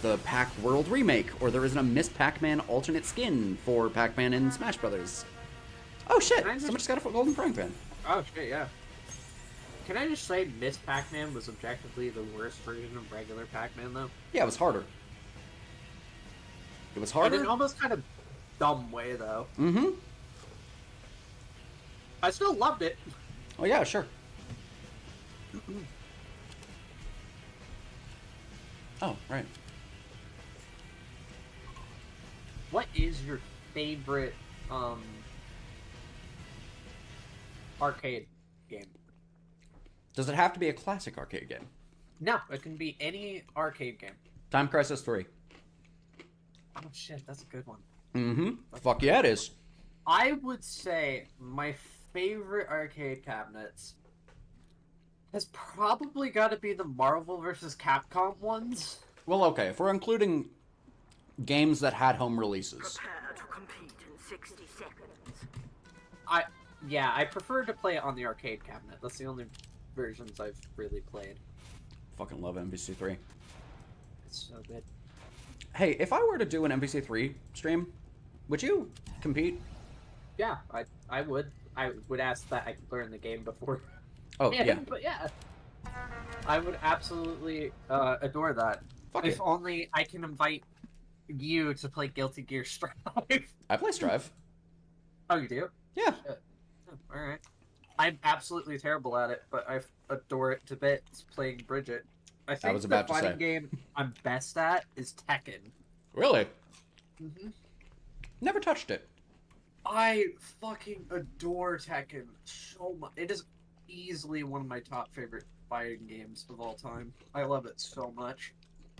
the Pac-World remake, or there isn't a Miss Pac-Man alternate skin for Pac-Man in Smash Brothers. Oh shit! Someone just got a golden frying pan. Oh shit, yeah. Can I just say Miss Pac-Man was objectively the worst version of regular Pac-Man, though? Yeah, it was harder. It was In harder? an almost kind of dumb way, though. Mm-hmm. I still loved it. Oh yeah, sure. Oh, right. What is your favorite, arcade game? Does it have to be a classic arcade game? No, it can be any arcade game. Time Crisis 3. Oh shit, that's a good one. Mm-hmm. Fuck yeah, it is. I would say my favorite arcade cabinets has probably got to be the Marvel vs. Capcom ones. Well, okay, if we're including games that had home releases. Prepare to compete in 60 seconds. I prefer to play it on the arcade cabinet. That's the only versions I've really played. Fucking love MVC3. It's so good. Hey, if I were to do an MVC3 stream, would you compete? Yeah, I would. I would ask that I could learn the game before. Oh, yeah. But yeah. I would absolutely adore that. Fuck if it. only I can invite you to play Guilty Gear Strive. I play Strive. Oh, you do? Yeah. Oh, alright. I'm absolutely terrible at it, but I adore it to bits playing Bridget. I think was about the to fighting say. game I'm best at is Tekken. Really? Mm-hmm. Never touched it. I fucking adore Tekken so much. It is easily one of my top favorite fighting games of all time. I love it so much.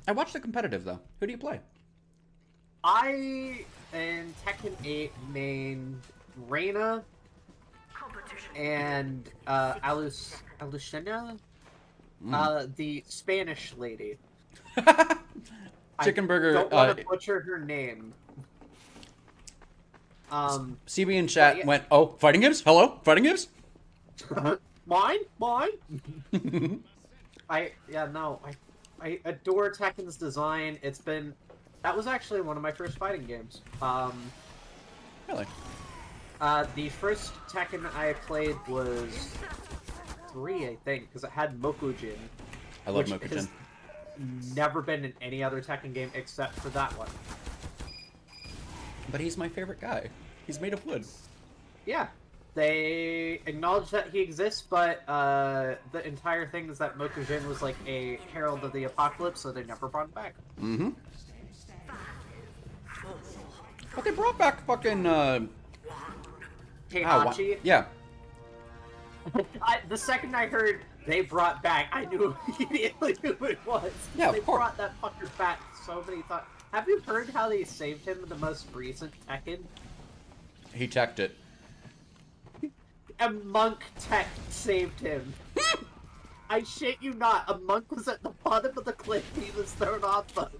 I watch the competitive, though. Who do you play? I, in Tekken 8, main Reina and Alucina, the Spanish lady. Chicken Burger. I don't want to butcher her name. CB in chat yeah. went, oh, fighting games? Hello? Fighting games? Mine? I adore Tekken's design. That was actually one of my first fighting games. Really? The first Tekken I played was 3, I think, because it had Mokujin. I love which Mokujin. has never been in any other Tekken game except for that one. But he's my favorite guy. He's made of wood. Yeah. They acknowledge that he exists, but the entire thing is that Mokujin was like a herald of the apocalypse, so they never brought him back. Mm-hmm. But they brought back fucking, Heihachi? Yeah. The second I heard they brought back, I knew immediately who it was. Yeah, of they course. brought that fucker back so many times. Have you heard how they saved him in the most recent Tekken? He teched it. A monk tech saved him. I shit you not, a monk was at the bottom of the cliff he was thrown off of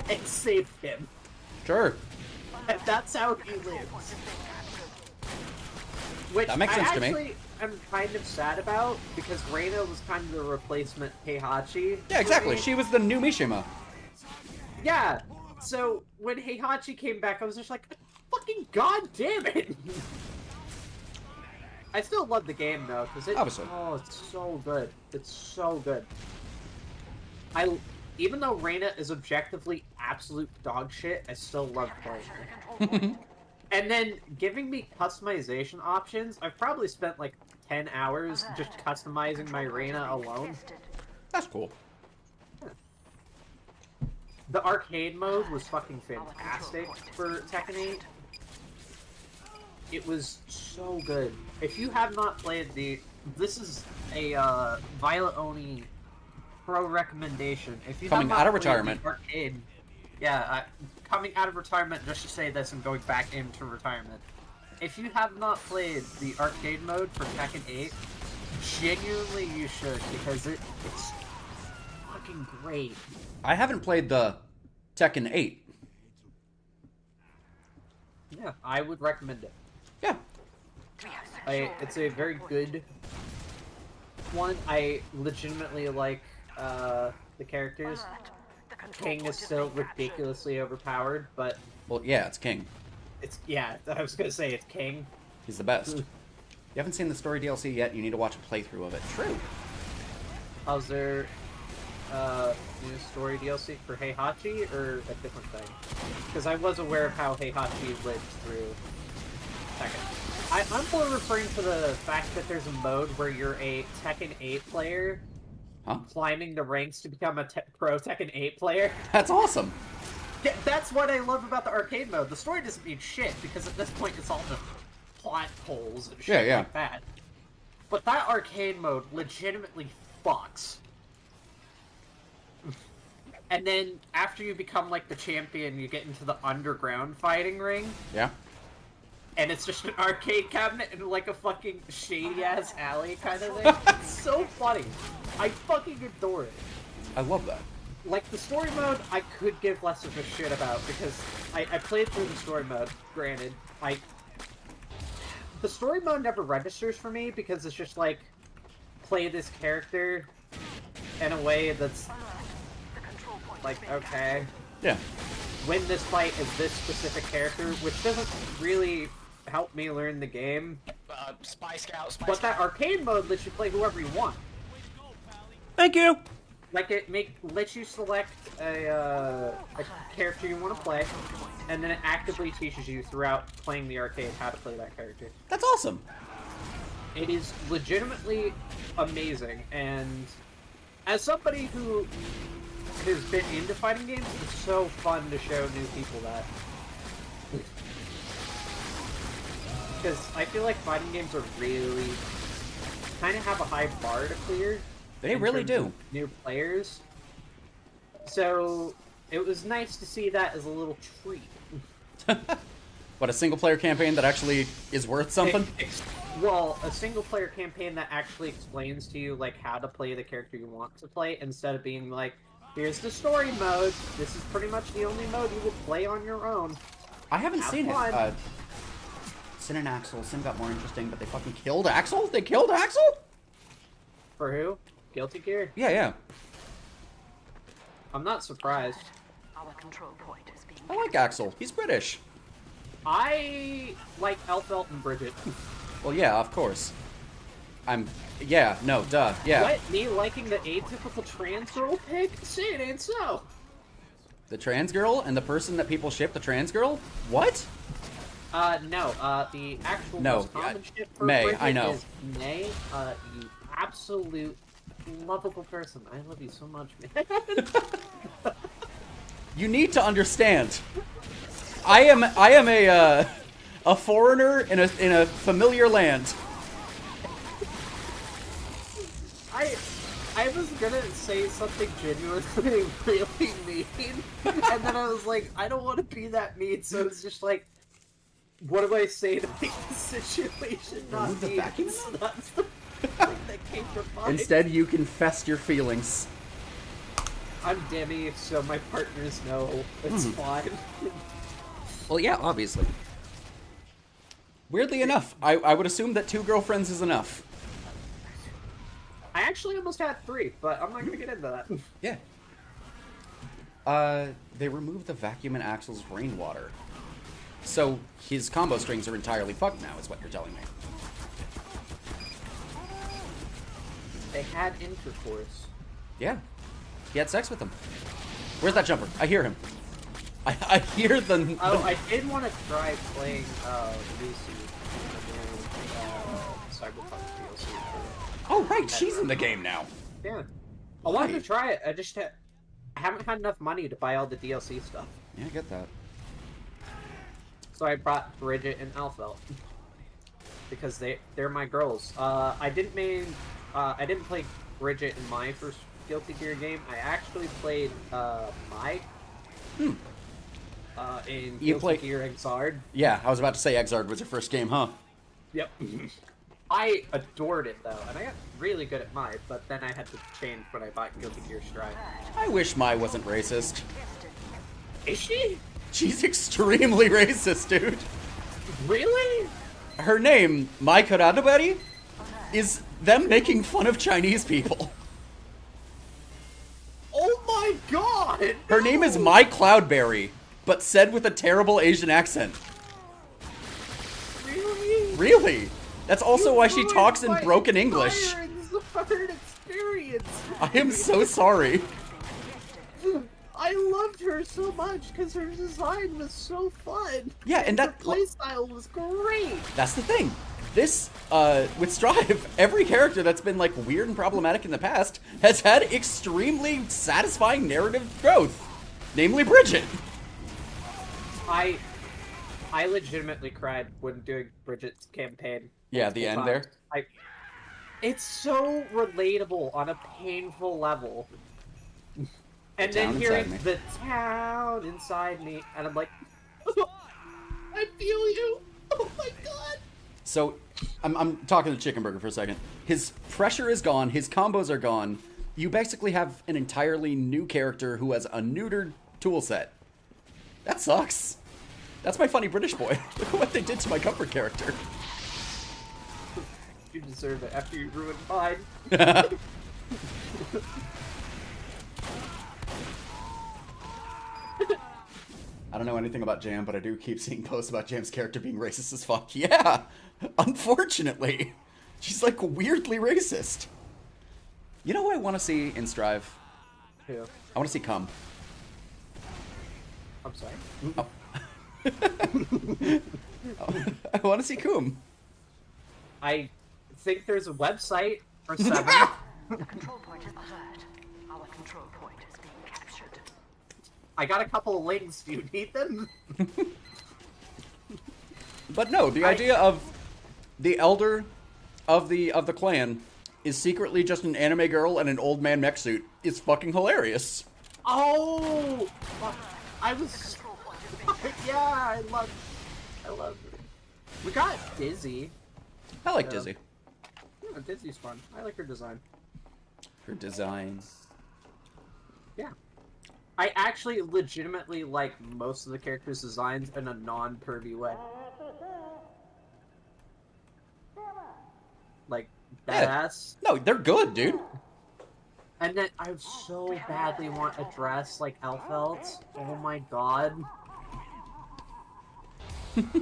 and saved him. Sure. And that's how he lives. Which That makes sense to me. actually am kind of sad about, because Reina was kind of the replacement Heihachi. Yeah, exactly. for me. She was the new Mishima. Yeah, so when Heihachi came back, I was just like, fucking goddamn it! I still love the game though, because Obviously. it's so good. It's so good. Even though Reina is objectively absolute dog shit, I still love playing her. And then giving me customization options, I've probably spent like 10 hours just customizing my Reina alone. That's cool. The arcade mode was fucking fantastic for Tekken 8. It was so good. If you have not played this is a Violet Oni pro recommendation. If you Coming have not out of played the retirement. arcade, yeah, coming out of retirement just to say this and going back into retirement. If you have not played the arcade mode for Tekken 8, genuinely you should, because it's fucking great. I haven't played the Tekken 8. Yeah, I would recommend it. Yeah. It's a very good one. I legitimately like the characters. King is still ridiculously overpowered, but Well, yeah, it's King. yeah, I was gonna say it's King. He's the best. You haven't seen the story DLC yet, you need to watch a playthrough of it. True. How's there new story DLC for Heihachi or a different thing? Because I was aware of how Heihachi lived through Tekken. I'm more referring to the fact that there's a mode where you're a Tekken 8 player climbing the ranks to become a pro Tekken 8 player. That's awesome. Yeah, that's what I love about the arcade mode. The story doesn't mean shit, because at this point it's all the plot holes and shit like that. But that arcade mode legitimately fucks. And then after you become like the champion, you get into the underground fighting ring. Yeah. And it's just an arcade cabinet in like a fucking shady ass alley kind of thing. It's so funny. I fucking adore it. I love that. Like the story mode, I could give less of a shit about because I played through the story mode. Granted, the story mode never registers for me because it's just like play this character in a way that's like, okay. Yeah. Win this fight as this specific character, which doesn't really help me learn the game. Spy Scout, but that arcade mode lets you play whoever you want. Thank you! Like, it lets you select a character you want to play, and then it actively teaches you throughout playing the arcade how to play that character. That's awesome! It is legitimately amazing, and as somebody who has been into fighting games, it's so fun to show new people that. Because I feel like fighting games are really kind of have a high bar to clear. They really do. New players. So it was nice to see that as a little treat. What, a single-player campaign that actually is worth something? Well, a single-player campaign that actually explains to you like how to play the character you want to play, instead of being like, here's the story mode. This is pretty much the only mode you will play on your own. I haven't Have seen fun. it. Sin and Axel. Sin got more interesting, but they fucking killed Axel? They killed Axel? For who? Guilty Gear? Yeah, yeah. I'm not surprised. Our control point is being... I like Axel. He's British. I like Elfelt and Bridget. Well, yeah, of course. Yeah, no, duh, yeah. What? Me liking the atypical trans girl pick? Say it ain't so. The trans girl and the person that people ship the trans girl? What? No, the actual No, most common ship for May, Bridget I know. is May, you absolute lovable person. I love you so much, man. You need to understand. I am a foreigner in a familiar land. I was gonna say something genuinely really mean, and then I was like, I don't want to be that mean, so it's just like, what do I say to make the situation not Remove the mean? vacuum? That's the thing that came to mind. Instead, you confess your feelings. I'm Demi, so my partners know it's fine. Well, yeah, obviously. Weirdly enough, I would assume that 2 girlfriends is enough. I actually almost had 3, but I'm not gonna get into that. Yeah. They removed the vacuum in Axel's rainwater. So his combo strings are entirely fucked now, is what you're telling me. They had intercourse. Yeah. He had sex with him. Where's that jumper? I hear him. I hear the... Oh, I did want to try playing Lucy in the Cyberpunk DLC. Oh, right, she's in the game now. Yeah. I wanted to try it, I haven't had enough money to buy all the DLC stuff. Yeah, I get that. So I brought Bridget and Elfelt. Because they're my girls. I didn't play Bridget in my first Guilty Gear game. I actually played Mai in Guilty Gear Exard. Yeah, I was about to say Exard was your first game, huh? Yep. I adored it though, and I got really good at Mai, but then I had to change when I bought Guilty Gear Strive. I wish Mai wasn't racist. Is she? She's extremely racist, dude. Really? Her name, Mai Karadabari, is them making fun of Chinese people. Oh my god! Her name is Mai Cloudberry, but said with a terrible Asian accent. Really? Really? That's also why she talks in broken English. Experience. I am so sorry. I loved her so much because her design was so fun. Yeah, and that her playstyle was great. That's the thing. This, with Strive, every character that's been, like, weird and problematic in the past has had extremely satisfying narrative growth. Namely Bridget. I legitimately cried when doing Bridget's campaign. Yeah, the end there. It's so relatable on a painful level. And Town then inside hearing me. the town inside me, and I'm like, I feel you. Oh my god. So, I'm talking to Chicken Burger for a second. His pressure is gone. His combos are gone. You basically have an entirely new character who has a neutered tool set. That sucks. That's my funny British boy. Look at what they did to my comfort character. You deserve it after you ruined mine. I don't know anything about Jam, but I do keep seeing posts about Jam's character being racist as fuck. Yeah, unfortunately. She's like weirdly racist. You know who I want to see in Strive? Who? I want to see Cum. I'm sorry? Oh. I want to see Cum. I think there's a website for 7. The control point is alert. Our control point is being captured. I got a couple of links. Do you need them? But no, the idea of the elder of the clan is secretly just an anime girl and an old man mech suit is fucking hilarious. Oh! Fuck. I was... yeah, I love her. We got Dizzy. I like Dizzy. Yeah, Dizzy's fun. I like her design. Her design. Yeah. I actually legitimately like most of the characters' designs in a non-pervy way. Like, badass. No, they're good, dude. And then I so badly want a dress like Elfelt. Oh my god.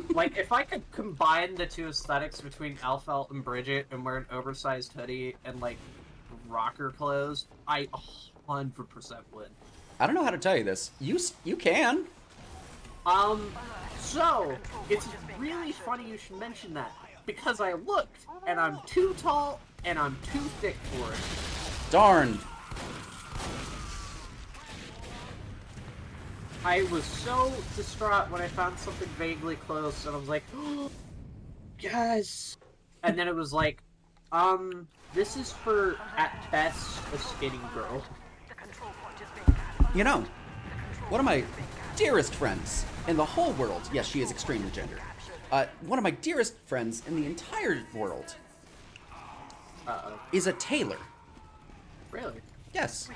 Like, if I could combine the two aesthetics between Elfelt and Bridget and wear an oversized hoodie and, like, rocker clothes, I 100% would. I don't know how to tell you this. You can. So, it's really funny you should mention that. Because I looked, and I'm too tall, and I'm too thick for it. Darn. I was so distraught when I found something vaguely close, and I was like, oh, yes! And then it was like, this is for, at best, a skinny girl. You know, one of my dearest friends in the whole world, yes, she is extremely gendered, one of my dearest friends in the entire world is a tailor. Really? Yes.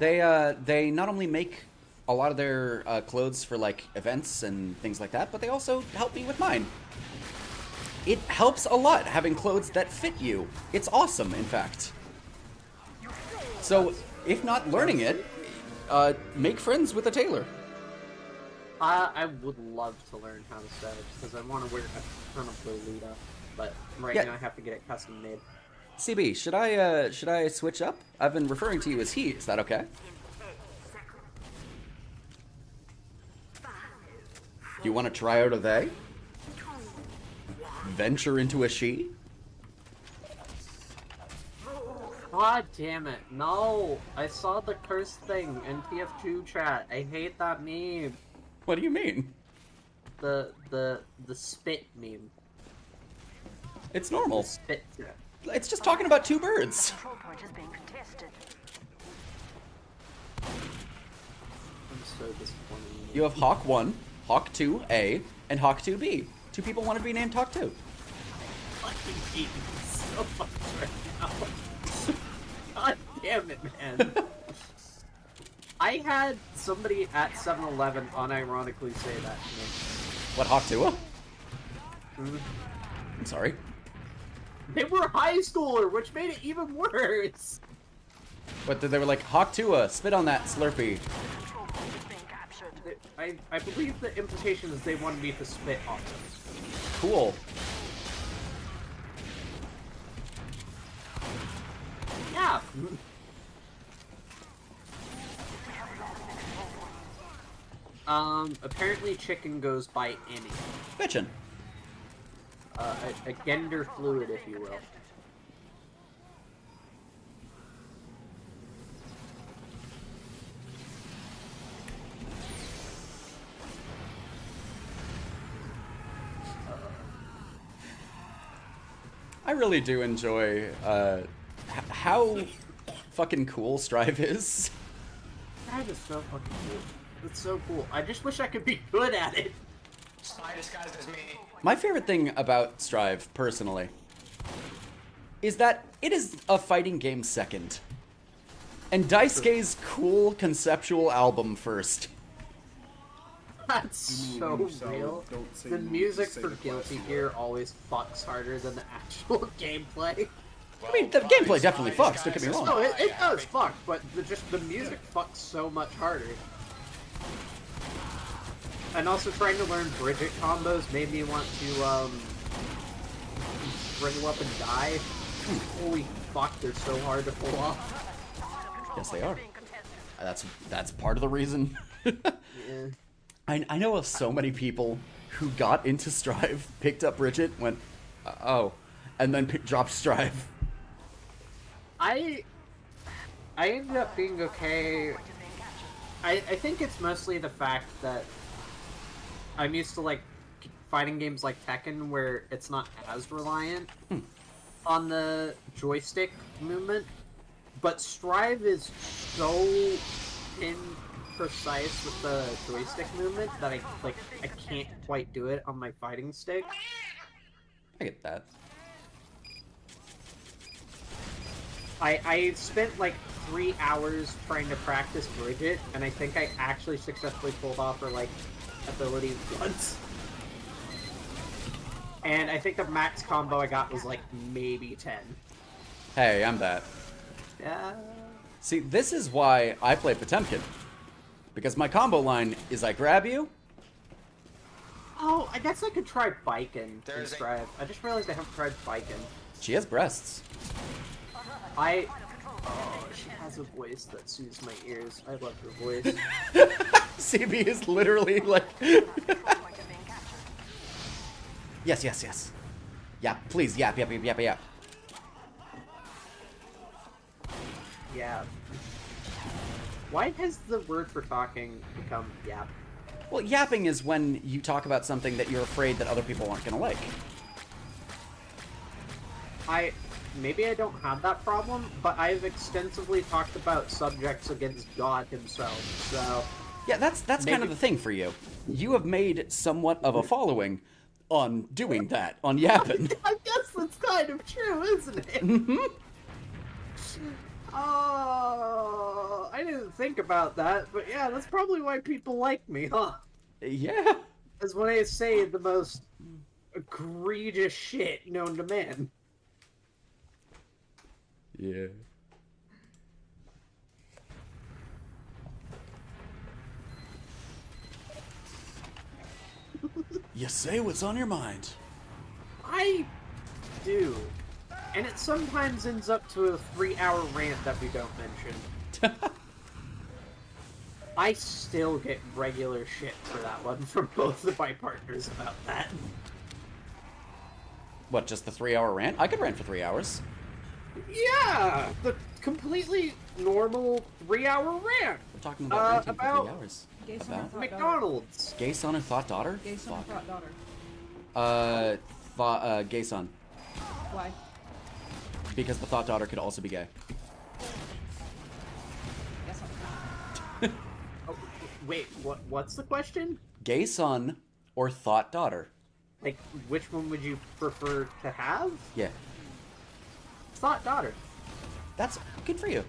They not only make a lot of their clothes for like events and things like that, but they also help me with mine. It helps a lot having clothes that fit you. It's awesome, in fact. So, if not learning it, make friends with a tailor. I would love to learn how to sew, because I want to wear a ton of Lolita, but right now I have to get it custom made. CB, should I switch up? I've been referring to you as he. Is that okay? Do you want to try out a they? Venture into a she? God damn it, no! I saw the curse thing in TF2 chat. I hate that meme. What do you mean? The spit meme. It's normal. The spit threat. It's just talking about two birds. Control point is being contested. I'm so disappointed. You have Hawk 1, Hawk 2A, and Hawk 2B. Two people want to be named Hawk 2. Fucking hate you so much right now. God damn it, man. I had somebody at 7-Eleven unironically say that to me. What, Hawk 2? Mm. I'm sorry. They were high schooler, which made it even worse. But they were like, Hawk 2, spit on that Slurpee. I believe the implication is they wanted me to spit on them. Cool. Yeah. Apparently chicken goes by any. Bitchin'. A gender fluid, if you will. I really do enjoy how fucking cool Strive is. Strive is so fucking cool. It's so cool. I just wish I could be good at it. Spy disguised as me. My favorite thing about Strive, personally, is that it is a fighting game second. And Daisuke's cool conceptual album first. That's so real. The music for Guilty Gear always fucks harder than the actual gameplay. I mean, the gameplay definitely fucks, don't get me wrong. No, it does fuck, but the music fucks so much harder. And also trying to learn Bridget combos made me want to, wriggle up and die. Holy fuck, they're so hard to pull off. Yes, they are. That's part of the reason. Yeah. I know of so many people who got into Strive, picked up Bridget, went, oh, and then dropped Strive. I ended up being okay. I think it's mostly the fact that I'm used to like fighting games like Tekken where it's not as reliant on the joystick movement, but Strive is so imprecise with the joystick movement that I can't quite do it on my fighting stick. I get that. I spent like 3 hours trying to practice Bridget, and I think I actually successfully pulled off her like ability once. And I think the max combo I got was like maybe 10. Hey, I'm that. Yeah. See, this is why I play Potemkin. Because my combo line is I grab you. Oh, I guess I could try Biken in Strive. I just realized I haven't tried Biken. She has breasts. Oh, she has a voice that soothes my ears. I love her voice. CB is literally like... Yes, yes, yes. Yap, please, yap, yap, yap, yap, yap. Yeah. Why has the word for talking become yap? Well, yapping is when you talk about something that you're afraid that other people aren't gonna like. Maybe I don't have that problem, but I've extensively talked about subjects against God himself, so... Yeah, that's kind of the thing for you. You have made somewhat of a following on doing that, on yapping. I guess that's kind of true, isn't it? Mm-hmm. Oh, I didn't think about that, but yeah, that's probably why people like me, huh? Yeah. Is when I say the most egregious shit known to man. Yeah. You say what's on your mind. I do. And it sometimes ends up to a 3-hour rant that we don't mention. I still get regular shit for that one from both of my partners about that. What, just the 3-hour rant? I could rant for 3 hours. Yeah! The completely normal 3-hour rant! We're talking about ranting for 3 hours. Gay son or About? thought McDonald's! Gay son and thought daughter? Gay son or thought daughter? Gay son. Why? Because the thought daughter could also be gay. Guess not. Oh, wait, what's the question? Gay son or thought daughter? Like, which one would you prefer to have? Yeah. Thought daughter. That's good for you.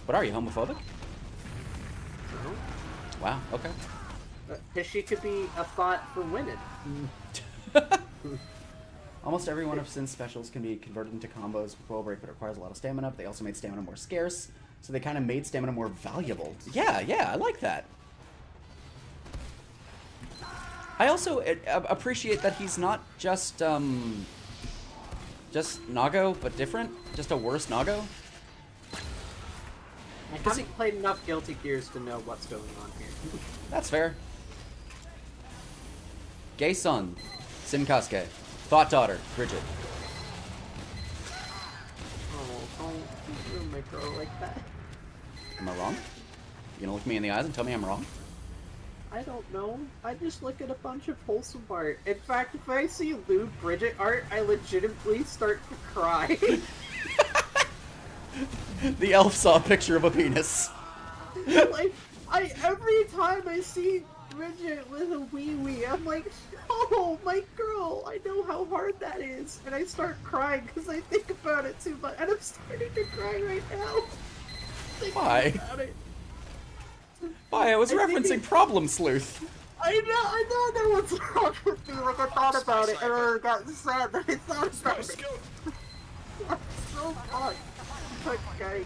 But are you homophobic? No. Wow, okay. Because she could be a thought for women. Almost every one of Sin's specials can be converted into combos with Roll Break, but it requires a lot of stamina, but they also made stamina more scarce, so they kind of made stamina more valuable. Yeah, I like that. I also appreciate that he's not just Nago, but different. Just a worse Nago. I haven't played enough Guilty Gears to know what's going on here. That's fair. Gay son, Sin Kasuke. Thought daughter, Bridget. Oh, don't ruin my girl like that. Am I wrong? You gonna look me in the eyes and tell me I'm wrong? I don't know. I just look at a bunch of wholesome art. In fact, if I see lewd Bridget art, I legitimately start to cry. The elf saw a picture of a penis. Like, every time I see Bridget with a wee, I'm like, oh, my girl, I know how hard that is. And I start crying because I think about it too much. And I'm starting to cry right now. Why? Why? I was referencing Problem Sleuth. I know what's wrong with me. Like, I thought about it and I got sad that I thought about it. I'm so fucked. But guys,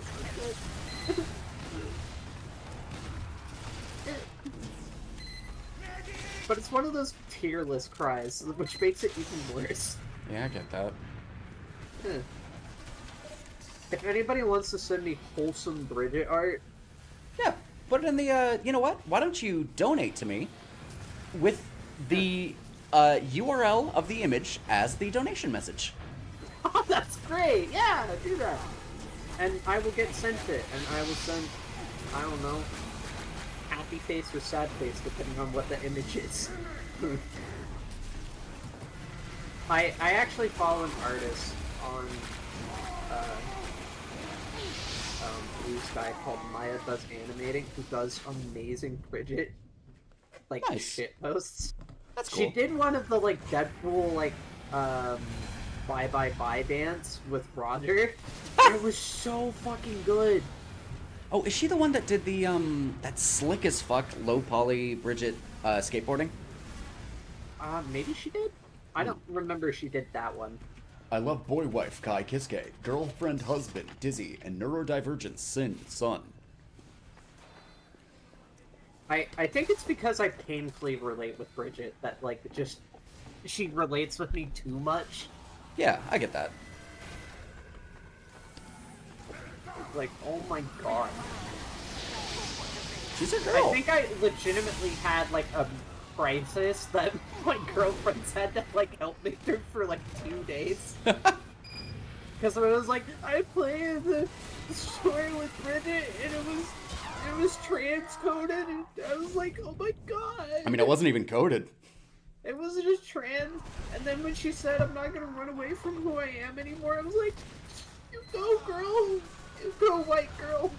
but it's one of those tearless cries, which makes it even worse. Yeah, I get that. If anybody wants to send me wholesome Bridget art, yeah, put it in the, you know what? Why don't you donate to me with the URL of the image as the donation message? Oh, that's great! Yeah, do that. And I will get sent it, and I will send, I don't know, happy face or sad face, depending on what the image is. I actually follow an artist on Blue Sky called Maya Does Animating, who does amazing Bridget, like, shit posts. That's cool. She did one of the, like, Deadpool, like, Bye Bye Bye dance with Roger. It was so fucking good. Oh, is she the one that did the, that slick as fuck low poly Bridget, skateboarding? Maybe she did? I don't remember she did that one. I love boy wife Kai Kiske, girlfriend husband Dizzy, and neurodivergent son. I think it's because I painfully relate with Bridget that, like, just, she relates with me too much. Yeah, I get that. Like, oh my god. She's a girl. I think I legitimately had, like, a crisis that my girlfriends had to, like, help me through for, like, 2 days. Because I was like, I played the story with Bridget, and it was transcoded, and I was like, oh my god. I mean, it wasn't even coded. It was just trans, and then when she said, I'm not gonna run away from who I am anymore, I was like, you go, girl. You go, white girl.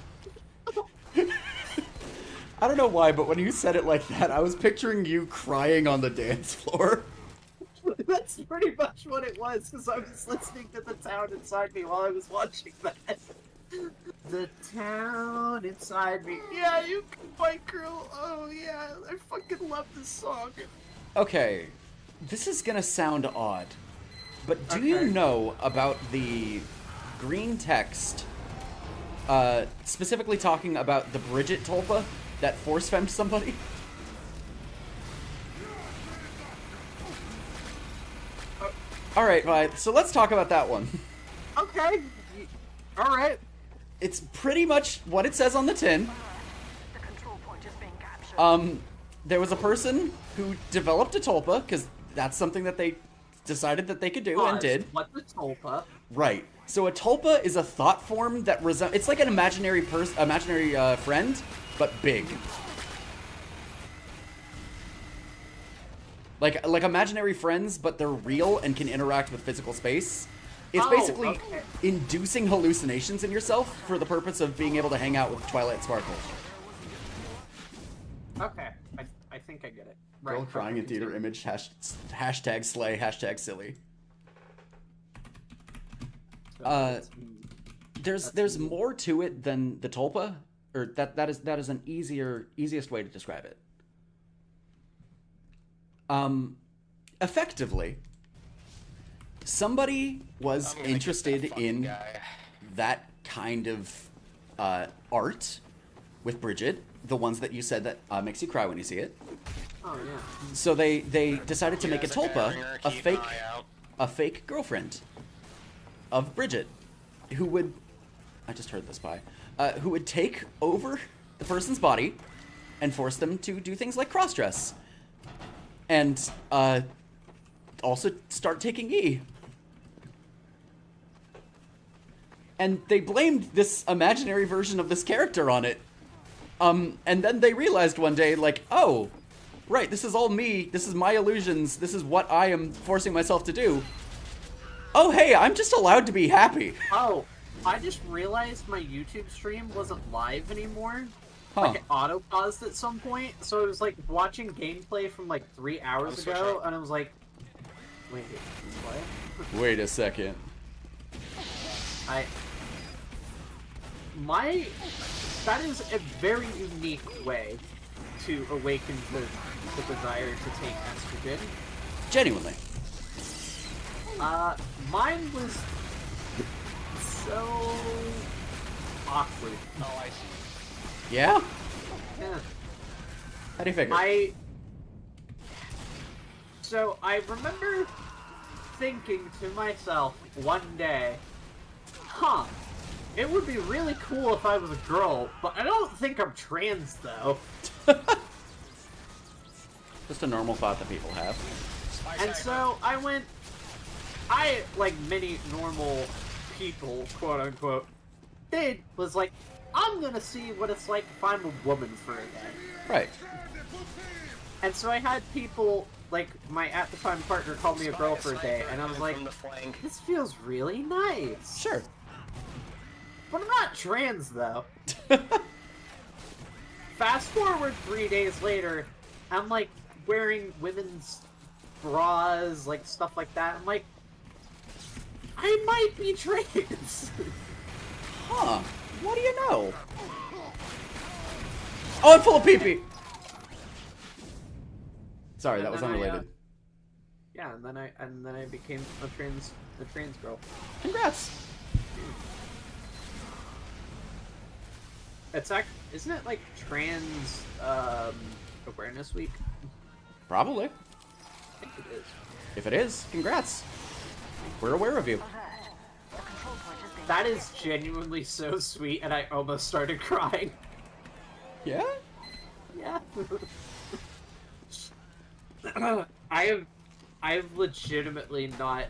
I don't know why, but when you said it like that, I was picturing you crying on the dance floor. That's pretty much what it was, because I was listening to the town inside me while I was watching that. The town inside me. Yeah, you white girl. Oh, yeah. I fucking love this song. Okay, this is gonna sound odd, but do you know about the green text, specifically talking about the Bridget tulpa that force-femmed somebody? Alright, fine. So let's talk about that one. Okay. Alright. It's pretty much what it says on the tin. There was a person who developed a tulpa, because that's something that they decided that they could do and did. What's a tulpa? Right. So a tulpa is a thought form that it's like an imaginary friend, but big. Like imaginary friends, but they're real and can interact with physical space. It's basically inducing hallucinations in yourself for the purpose of being able to hang out with Twilight Sparkle. Okay, I think I get it. Girl Right, crying in theater image, hashtag slay, hashtag silly. There's more to it than the tulpa, or that is an easiest way to describe it. Effectively, somebody was interested in that kind of art with Bridget, the ones that you said that makes you cry when you see it. Oh yeah. So they decided to make a tulpa, a fake girlfriend of Bridget, who would, I just heard this who would take over the person's body and force them to do things like cross-dress. And also start taking E. And they blamed this imaginary version of this character on it. And then they realized one day, like, oh, right, this is all me, this is my illusions, this is what I am forcing myself to do. Oh, hey, I'm just allowed to be happy. Oh, I just realized my YouTube stream wasn't live anymore. Huh. Like, it auto-paused at some point, so I was, like, watching gameplay from, like, 3 hours ago, and I was like, wait, what? Wait a second. That is a very unique way to awaken the desire to take estrogen. Genuinely. Mine was so awkward. Oh, I see. Yeah? Yeah. How do you figure? So I remember thinking to myself one day, huh, it would be really cool if I was a girl, but I don't think I'm trans though. Just a normal thought that people have. And so like many normal people, quote unquote, was like, I'm gonna see what it's like if I'm a woman for a day. Right. And so I had people, like my at the time partner, call me a girl for a day, and I was like, this feels really nice. Sure. But I'm not trans though. Fast forward 3 days later, I'm like wearing women's bras, like stuff like that. I'm like, I might be trans. Huh. What do you know? Oh, I'm full of pee-pee! Sorry, that was unrelated. Yeah, and then I became a trans girl. Congrats! Isn't it like Trans Awareness Week? Probably. I think it is. If it is, congrats. We're aware of you. That is genuinely so sweet, and I almost started crying. Yeah? Yeah. I've legitimately not,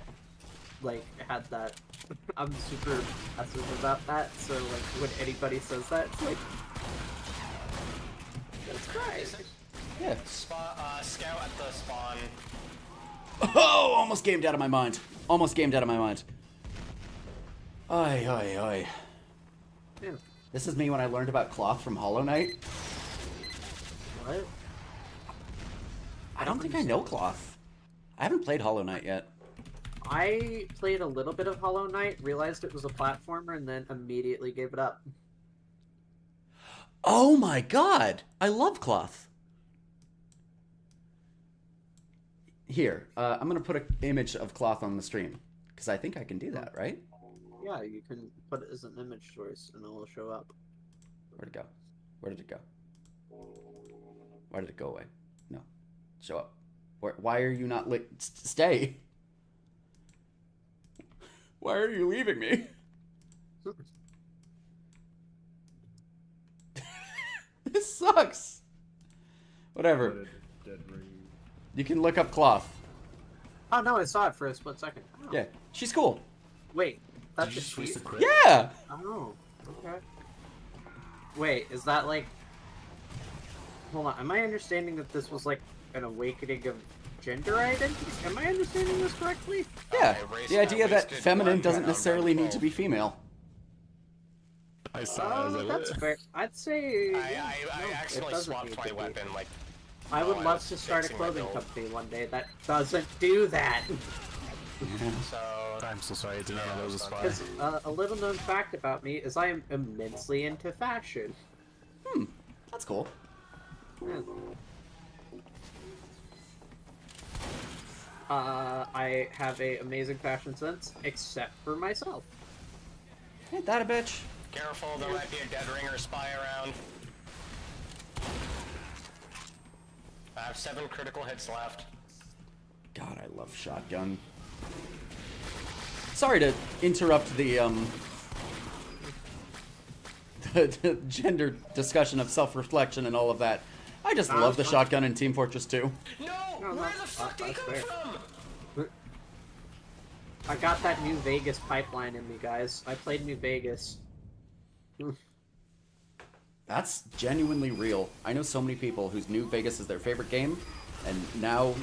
like, had that. I'm super passive about that, so, like, when anybody says that, it's like, that's great. Yeah. Scout at the spawn. Oh, almost gamed out of my mind. Almost gamed out of my mind. Oi, oi, oi. Yeah. This is me when I learned about cloth from Hollow Knight. What? I don't think I know cloth. I haven't played Hollow Knight yet. I played a little bit of Hollow Knight, realized it was a platformer, and then immediately gave it up. Oh my god! I love cloth. Here, I'm gonna put an image of cloth on the stream. Because I think I can do that, right? Yeah, you can put it as an image source, and it will show up. Where'd it go? Where did it go? Why did it go away? No. Show up. Why are you not stay? Why are you leaving me? This sucks. Whatever. You can look up cloth. Oh no, I saw it for a split second. Oh. Yeah, she's cool. Wait, that's just she? Yeah! Oh, okay. Wait, is that like... Hold on, am I understanding that this was like an awakening of gender identity? Am I understanding this correctly? Yeah, the idea that feminine doesn't necessarily need to be female. I saw it. That's fair. I'd say... I accidentally swapped my weapon, like... I would love to start a clothing company one day that doesn't do that. So... I'm so sorry, I did not know there was a spy. Because a little known fact about me is I am immensely into fashion. That's cool. Yeah. I have a amazing fashion sense, except for myself. Ain't that a bitch? Careful, there might be a dead ringer spy around. I have 7 critical hits left. God, I love shotgun. Sorry to interrupt the the gender discussion of self-reflection and all of that. I just love the shotgun in Team Fortress 2. No! Where the fuck did he come from? I got that New Vegas pipeline in me, guys. I played New Vegas. That's genuinely real. I know so many people whose New Vegas is their favorite game, and now,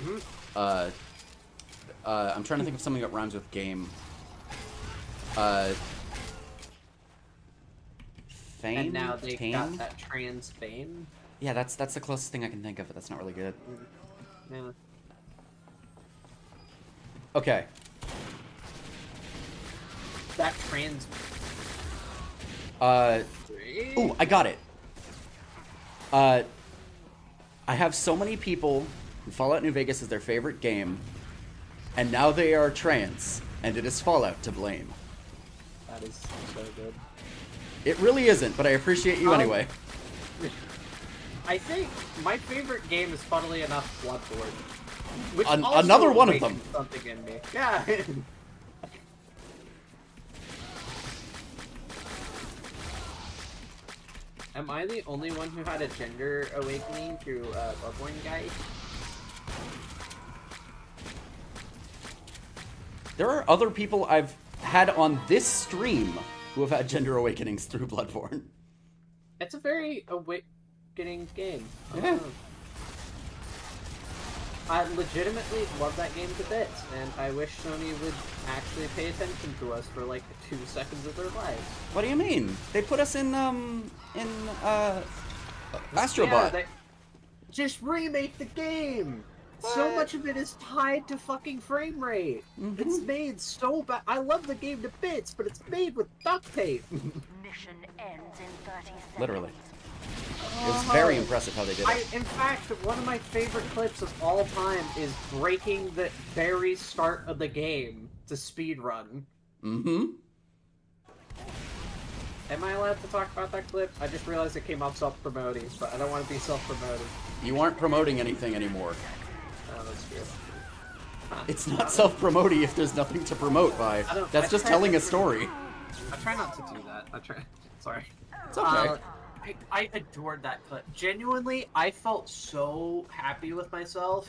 I'm trying to think of something that rhymes with game. Fame? And now they Tame? got that trans fame. Yeah, that's the closest thing I can think of, but that's not really good. Yeah. Okay. That trans. Ooh, I got it. I have so many people who Fallout New Vegas is their favorite game, and now they are trans, and it is Fallout to blame. That is so good. It really isn't, but I appreciate you anyway. I think my favorite game is, funnily enough, Bloodborne. Which Another one of them. Something in me. Yeah. Am I the only one who had a gender awakening through Bloodborne guy? There are other people I've had on this stream who have had gender awakenings through Bloodborne. It's a very awakening game. Yeah. I legitimately love that game to bits, and I wish Sony would actually pay attention to us for like 2 seconds of their lives. What do you mean? They put us in Astrobot. Yeah, just remake the game! So much of it is tied to fucking frame rate. It's made so bad. I love the game to bits, but it's made with duct tape. Mission ends in 30 seconds. Literally. It was very impressive how they did it. In fact, one of my favorite clips of all time is breaking the very start of the game to speedrun. Mm-hmm. Am I allowed to talk about that clip? I just realized it came off self-promoting, but I don't want to be self-promoting. You aren't promoting anything anymore. Oh, that's true. It's not self-promoting if there's nothing to promote by. That's just telling a story. I try not to do that. Sorry. It's okay. I adored that clip. Genuinely, I felt so happy with myself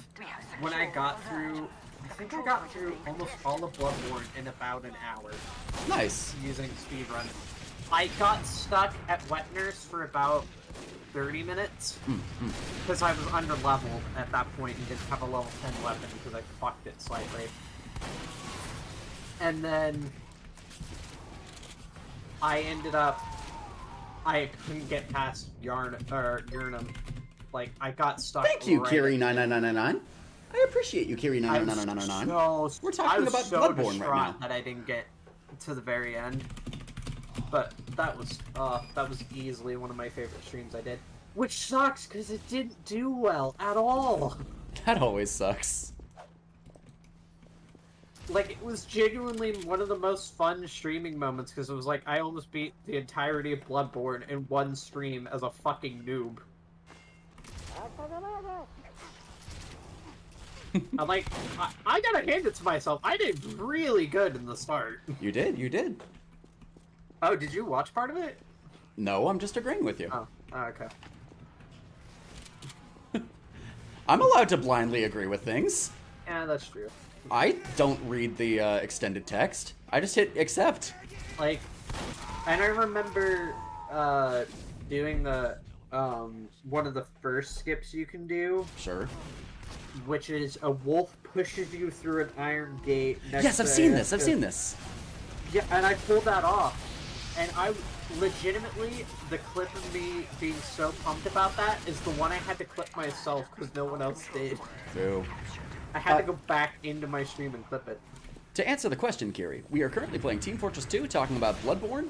when I got through. I think I got through almost all of Bloodborne in about an hour. Nice. Using speedrun. I got stuck at Wet Nurse for about 30 minutes because I was under leveled at that point and didn't have a level 10 weapon because I fucked it slightly. And then I ended up. I couldn't get past Yharnam. Like, I got stuck. Thank you, Kiri99999. I appreciate you, Kiri99999. We're talking about Bloodborne right now. That I didn't get to the very end. But that was easily one of my favorite streams I did. Which sucks, because it didn't do well at all. That always sucks. Like, it was genuinely one of the most fun streaming moments, because it was like, I almost beat the entirety of Bloodborne in one stream as a fucking noob. I'm like, I gotta hand it to myself, I did really good in the start. You did. Oh, did you watch part of it? No, I'm just agreeing with you. Oh, okay. I'm allowed to blindly agree with things. Yeah, that's true. I don't read the extended text. I just hit accept. Like, and I remember doing the one of the first skips you can do. Sure. Which is a wolf pushes you through an iron gate. Yes, I've seen this. I've seen this. Yeah, and I pulled that off, and I legitimately, the clip of me being so pumped about that is the one I had to clip myself because no one else did. True. I had to go back into my stream and clip it. To answer the question, Kiri, we are currently playing Team Fortress 2, talking about Bloodborne.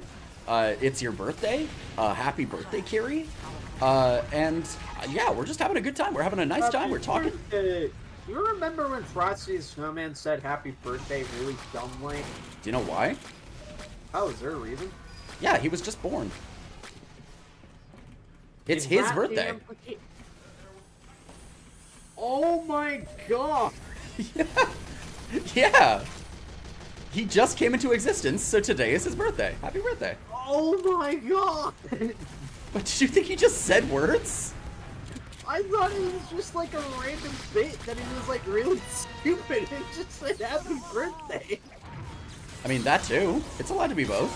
It's your birthday. Happy birthday, Kiri. And yeah, we're just having a good time. We're having a nice time. We're talking. Do you remember when Frosty the Snowman said happy birthday really dumbly? Do you know why? Oh, is there a reason? Yeah, he was just born. It's his birthday. Oh my god! Yeah. He just came into existence, so today is his birthday. Happy birthday. Oh my god! But did you think he just said words? I thought it was just like a random bit that he was like really stupid and just said happy birthday. I mean, that too. It's allowed to be both.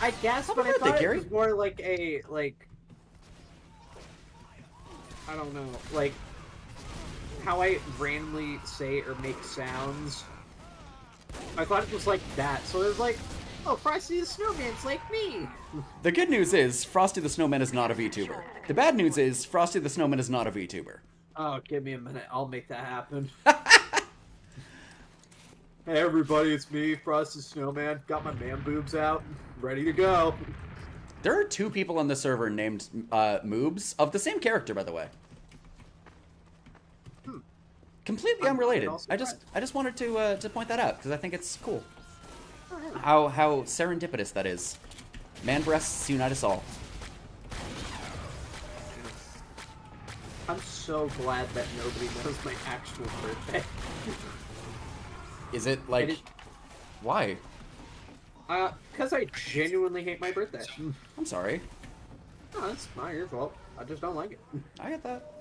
I guess, but I thought it was more like a, I don't know, like, how I randomly say or make sounds. I thought it was like that, so it was like, Oh, Frosty the Snowman's like me. The good news is Frosty the Snowman is not a VTuber. The bad news is Frosty the Snowman is not a VTuber. Oh, give me a minute. I'll make that happen. Hey everybody, it's me, Frosty the Snowman. Got my man boobs out, ready to go. There are 2 people on the server named Moobs, of the same character, by the way. Completely unrelated. I just wanted to point that out because I think it's cool. How serendipitous that is. Man breasts unite us all. I'm so glad that nobody knows my actual birthday. Is it like... Why? Because I genuinely hate my birthday. I'm sorry. No, it's not your fault. I just don't like it. I get that.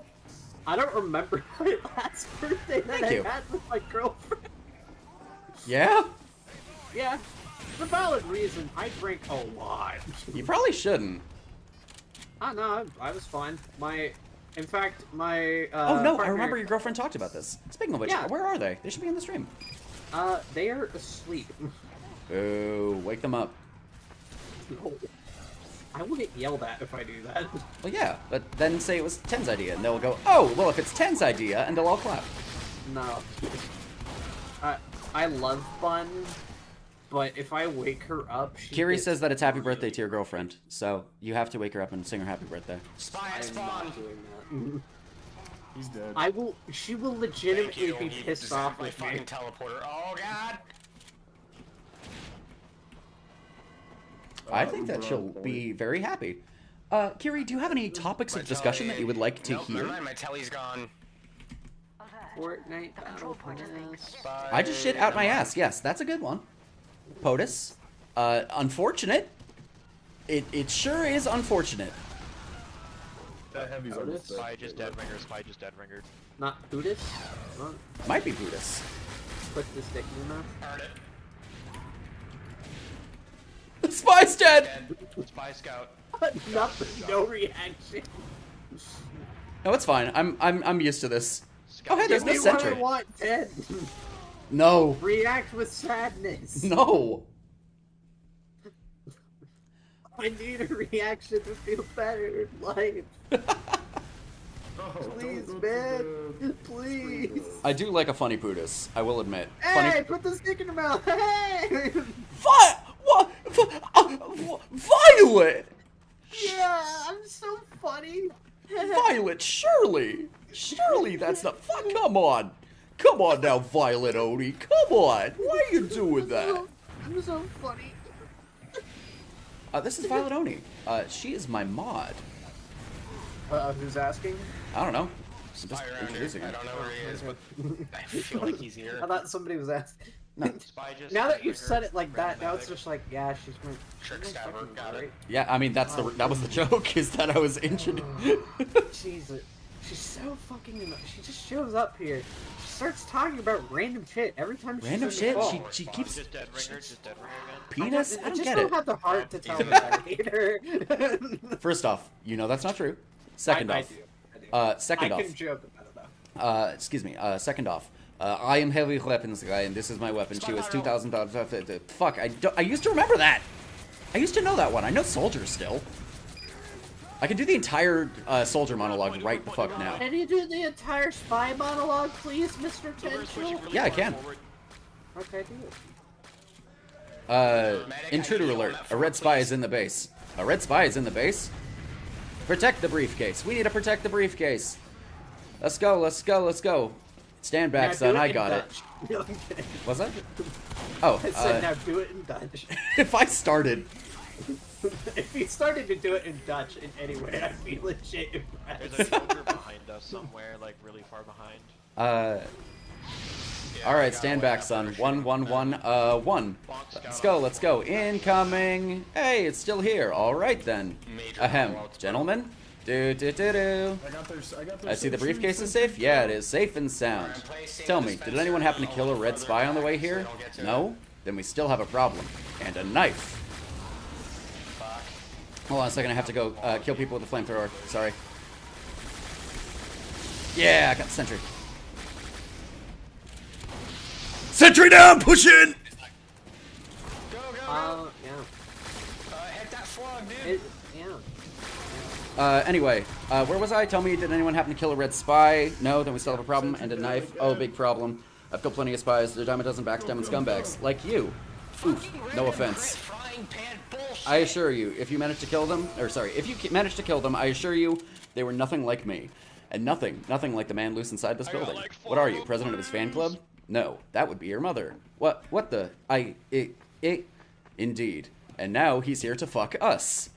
I don't remember my last birthday that Thank you. I had with my girlfriend. Yeah? Yeah. For valid reason, I drink a lot. You probably shouldn't. Oh, no, I was fine. In fact, my, oh no, I partner- remember your girlfriend talked about this. Speaking of which, Yeah. where are they? They should be in the stream. They are asleep. Ooh, wake them up. No. I will get yelled at if I do that. Well, yeah, but then say it was Ten's idea, and they'll go, oh, well, if it's Ten's idea, and they'll all clap. No. I love fun, but if I wake her up, she Kiri gets says that it's happy birthday to your girlfriend, so you have to wake her up and sing her happy birthday. I'm not doing that. He's dead. She will legitimately be pissed off with fucking me. teleporter. Oh god! I think that she'll be very happy. Kiri, do you have any topics of discussion that you would like to hear? Never mind, my telly's gone. Fortnite Battle Pass. I just shit out my ass. Yes, that's a good one. POTUS. Unfortunate. It sure is unfortunate. That heavy's Otis? almost dead. Spy just dead ringer, Spy just dead ringer. Not Buddhis? Might be Buddhist. Put the stick in your mouth. Heard it. The Spy's dead! Spy scout. Nothing, no reaction. No, it's fine. I'm used to this. Oh, hey, there's Give no me what I sentry. want, Ted. No. React with sadness. No. I need a reaction to feel better in life. Please, man. Please. I do like a funny Buddhist, I will admit. Hey, Funny. put the stick in your mouth. Hey. What? Violet! Yeah, I'm so funny. Violet, surely! Surely that's not... Fuck, come on! Come on now, Violet Odie. Come on! Why are you doing that? I'm so funny. This is Violet Oni. She is my mod. Who's asking? I don't know. I'm Spy just around here. introducing I her. don't know where he is, but I feel like he's here. I thought somebody was asking. No. Spy just Now dead that you ringer, said it like that, random now it's epic. just like, yeah, she's my Trick stabber, fucking got it. great. Yeah, I mean, that was the joke, is that I was introduced. Jesus. She's so fucking annoying. She just shows up here. She starts talking about random shit every time she's Random in the shit? call. She keeps... Just dead ringer, just dead ringer again. Penis? I I don't just get don't it. have the heart to tell her that I hate her. First off, you know that's not true. Second I off. do. Second I off. can joke about it though. Excuse me. Second off. I am heavy weapons guy, and this is my weapon. She was $2,000. Fuck, I used to remember that. I used to know that one. I know Soldier still. I can do the entire Soldier monologue right the fuck now. Can you do the entire spy monologue, please, Mr. Tenchill? Yeah, I can. Okay, do it. Intruder alert. A red spy is in the base. A red spy is in the base? Protect the briefcase. We need to protect the briefcase. Let's go, let's go, let's go. Stand back, Now son. do it I in got it. Dutch. No, I'm kidding. Was that? Oh, I said now do it in Dutch. if I started... If you started to do it in Dutch in any way, I'd be legit There's impressed. a soldier behind us somewhere, like really far behind. Alright, stand back, son. 1, 1, 1, 1. Let's go, let's go. Incoming! Hey, it's still here. Alright then. Ahem. Gentlemen? Do. I see the briefcase is safe? Yeah, it is. Safe and sound. Tell me, did anyone happen to kill a red spy on the way here? No? Then we still have a problem. And a knife. Hold on a second, I have to go kill people with a flamethrower. Sorry. Yeah, I got the sentry. Sentry down, push in! Yeah. Hit that frog, dude. Yeah. Anyway, where was I? Tell me, did anyone happen to kill a red spy? No, then we still have a problem. And a knife. Oh, big problem. I've killed plenty of spies. They're dime a dozen backstabbing scumbags. Like you. Oof, no offense. I assure you, if you managed to kill them, if you managed to kill them, I assure you, they were nothing like me. And nothing like the man loose inside this building. What are you, president of his fan club? No, that would be your mother. What the? Indeed. And now he's here to fuck us.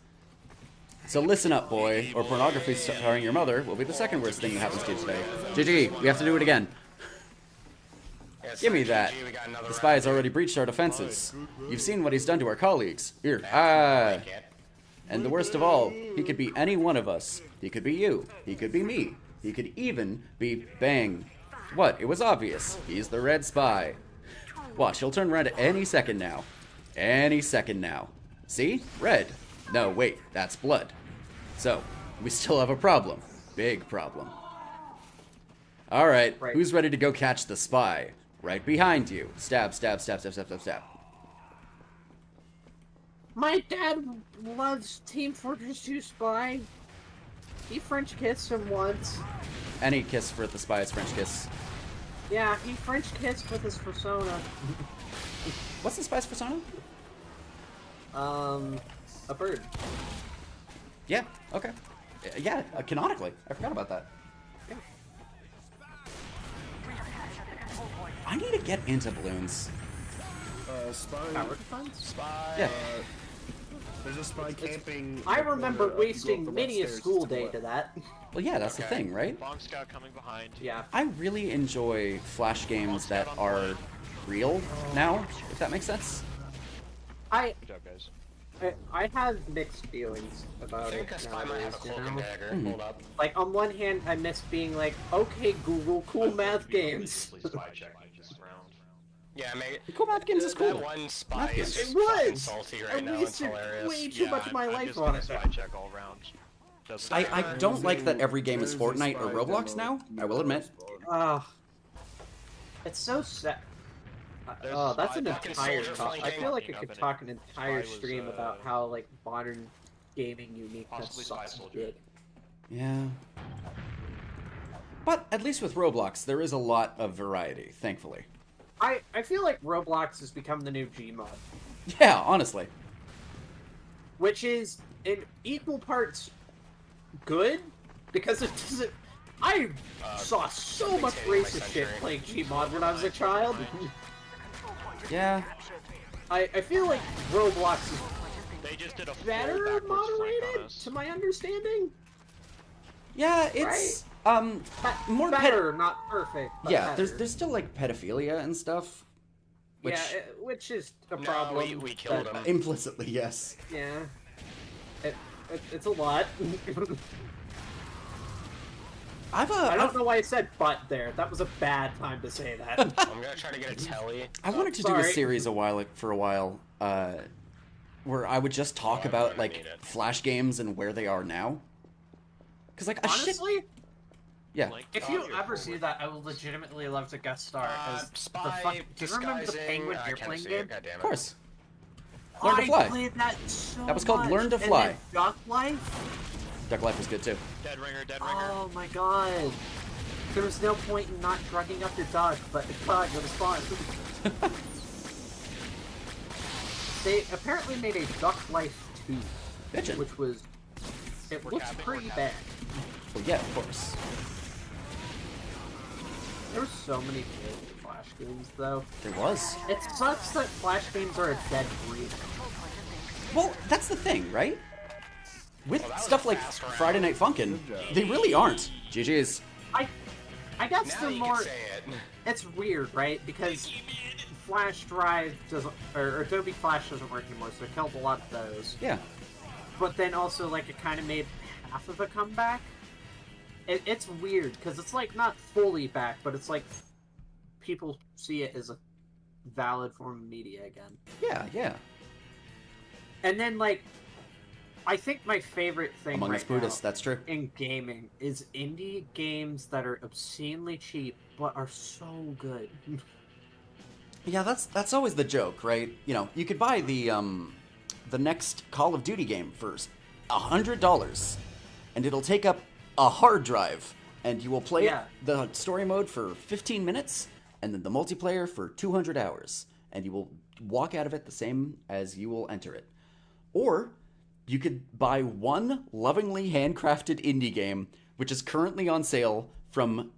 So listen up, boy, or pornography starring your mother will be the second worst thing that happens to you today. GG, we have to do it again. Give me that. The spy has already breached our defenses. You've seen what he's done to our colleagues. Here, And the worst of all, he could be any one of us. He could be you. He could be me. He could even be Bang. What? It was obvious. He's the red spy. Watch, he'll turn red any second now. Any second now. See? Red. No, wait, that's blood. So, we still have a problem. Big problem. Alright, who's ready to go catch the spy? Right behind you. Stab, stab, stab, stab, stab, stab, stab. My dad loves Team Fortress 2 Spy. He French kissed him once. Any kiss for the spy is French kiss. Yeah, he French kissed with his persona. What's the spy's persona? A bird. Yeah, okay. Yeah, canonically. I forgot about that. I need to get into balloons. Spy. Power defense? Spy. Yeah. There's a spy camping. I remember wasting many a school day to that. Well, yeah, that's the thing, right? Long Scout coming behind. Yeah. I really enjoy Flash games that are real now, if that makes sense. Good job, guys. I have mixed feelings about it. Spy might have a cloak and dagger. Hold up. Like, on one hand, I miss being like, okay, Google, cool math games. Yeah, maybe. Cool math games is cool. That one spy is just It was! fucking salty right I now. It's wasted hilarious. way too much of my I'm life just on gonna it. spy check all around. I don't like that every game is Fortnite or Roblox now, I will admit. It's so sad. That's an entire talk. I feel like I could talk an entire stream about how, like, modern gaming uniqueness sucks dick. Yeah. But at least with Roblox, there is a lot of variety, thankfully. I feel like Roblox has become the new Gmod. Yeah, honestly. Which is in equal parts good, because it doesn't... I saw so much racist shit playing Gmod when I was a child. Yeah. I feel like Roblox is They just did a better moderated, to my understanding. Yeah, it's more better, not perfect. But yeah, better. there's still like pedophilia and stuff. Which, yeah, which is a problem. we killed him. Implicitly, yes. Yeah, it's a lot. I don't know why I said "but" there. That was a bad time to say that. I'm gonna try to get a telly. I wanted to do a series for a while, where I would just talk about like Flash games and where they are now. Cause like honestly, yeah. If you ever see that, I would legitimately love to guest star as Spy. Do you remember the Penguin Airplane game? Of course. Learn to Fly. I played that so That was called much. Learn to And Fly. then Duck Life. Duck Life was good too. Dead Ringer. Oh my god. There was no point in not drugging up your dog, but God, it was fun. They apparently made a Duck Life 2, Bitchin'. which was... It looks pretty bad. Well, yeah, of course. There were so many good Flash games, though. There was. It sucks that Flash games are a dead breed. Well, that's the thing, right? With stuff like Friday Night Funkin', they really aren't. GG's. I guess they're more... It's weird, right? Because Flash Drive doesn't... Or Adobe Flash doesn't work anymore, so it killed a lot of those. Yeah. But then also, like, it kind of made half of a comeback. It's weird, because it's, like, not fully back, but it's, like, people see it as a valid form of media again. Yeah, yeah. And then, like, I think my favorite thing Among right us Buddhists, now that's true. in gaming is indie games that are obscenely cheap, but are so good. Yeah, that's always the joke, right? You know, you could buy the next Call of Duty game for $100, and it'll take up a hard drive, and you will play the story mode for 15 minutes, and then the multiplayer for 200 hours, and you will walk out of it the same as you will enter it. Or you could buy one lovingly handcrafted indie game, which is currently on sale from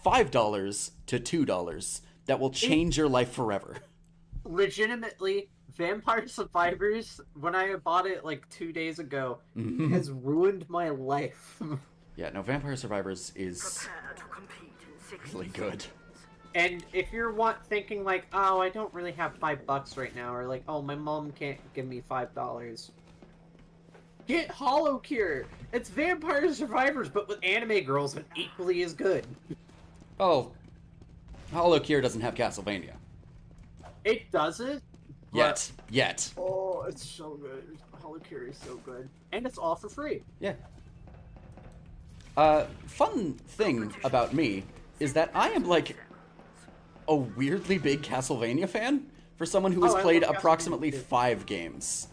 $5 to $2, that will change your life forever. Legitimately, Vampire Survivors, when I bought it like 2 days ago, has ruined my life. Yeah, no, Vampire Survivors is really good. And if you're thinking like, oh, I don't really have $5 right now, or like, oh, my mom can't give me $5, get Hollow Cure. It's Vampire Survivors, but with anime girls, and equally as good. Oh, Hollow Cure doesn't have Castlevania. It doesn't. Yet. Oh, it's so good. Hollow Cure is so good, and it's all for free. Yeah. Fun thing about me is that I am like a weirdly big Castlevania fan for someone who has played approximately 5 games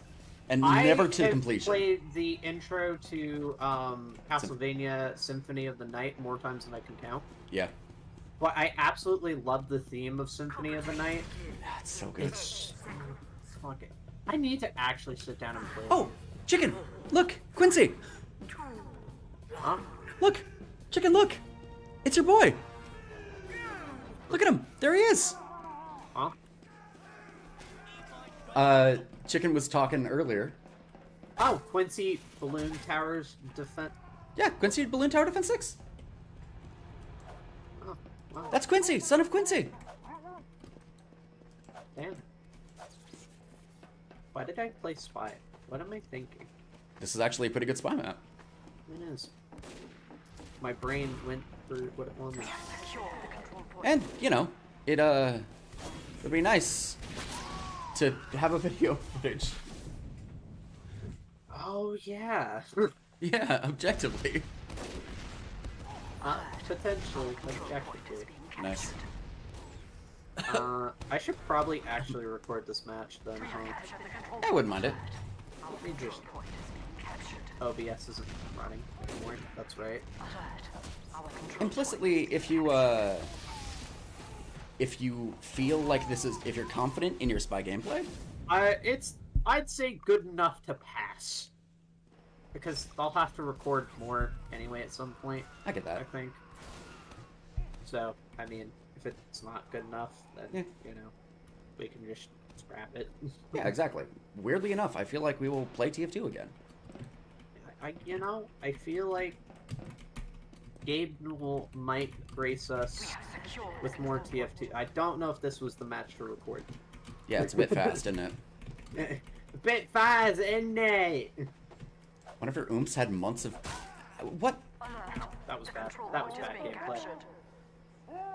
and never to completion. I played the intro to Castlevania Symphony of the Night more times than I can count. Yeah. But I absolutely love the theme of Symphony of the Night. It's so good. It's fucking... I need to actually sit down and play. Oh, Chicken! Look, Quincy! Huh? Look! Chicken, look! It's your boy! Look at him! There he is! Huh? Chicken was talking earlier. Oh, Quincy Balloon Towers Defense... Yeah, Quincy Balloon Tower Defense 6. Oh, wow. That's Quincy, son of Quincy! Damn. Why did I play Spy? What am I thinking? This is actually a pretty good spy map. It is. My brain went for what it wanted. And, you know, it'd be nice to have a video footage. Oh, yeah. Yeah, objectively. Potentially, objectively. Nice. I should probably actually record this match then, huh? I wouldn't mind it. Let me just... OBS isn't running anymore, that's right. Implicitly, if you feel like this is... If you're confident in your spy gameplay... I'd say good enough to pass. Because I'll have to record more anyway at some point. I get that. I think. So, I mean, if it's not good enough, then, you know, we can just scrap it. Yeah, exactly. Weirdly enough, I feel like we will play TF2 again. I feel like Gabe might grace us with more TF2. I don't know if this was the match to record. Yeah, it's a bit fast, isn't it? A bit fast, isn't it? One of your oomps had months of... What? That was bad. That was bad gameplay.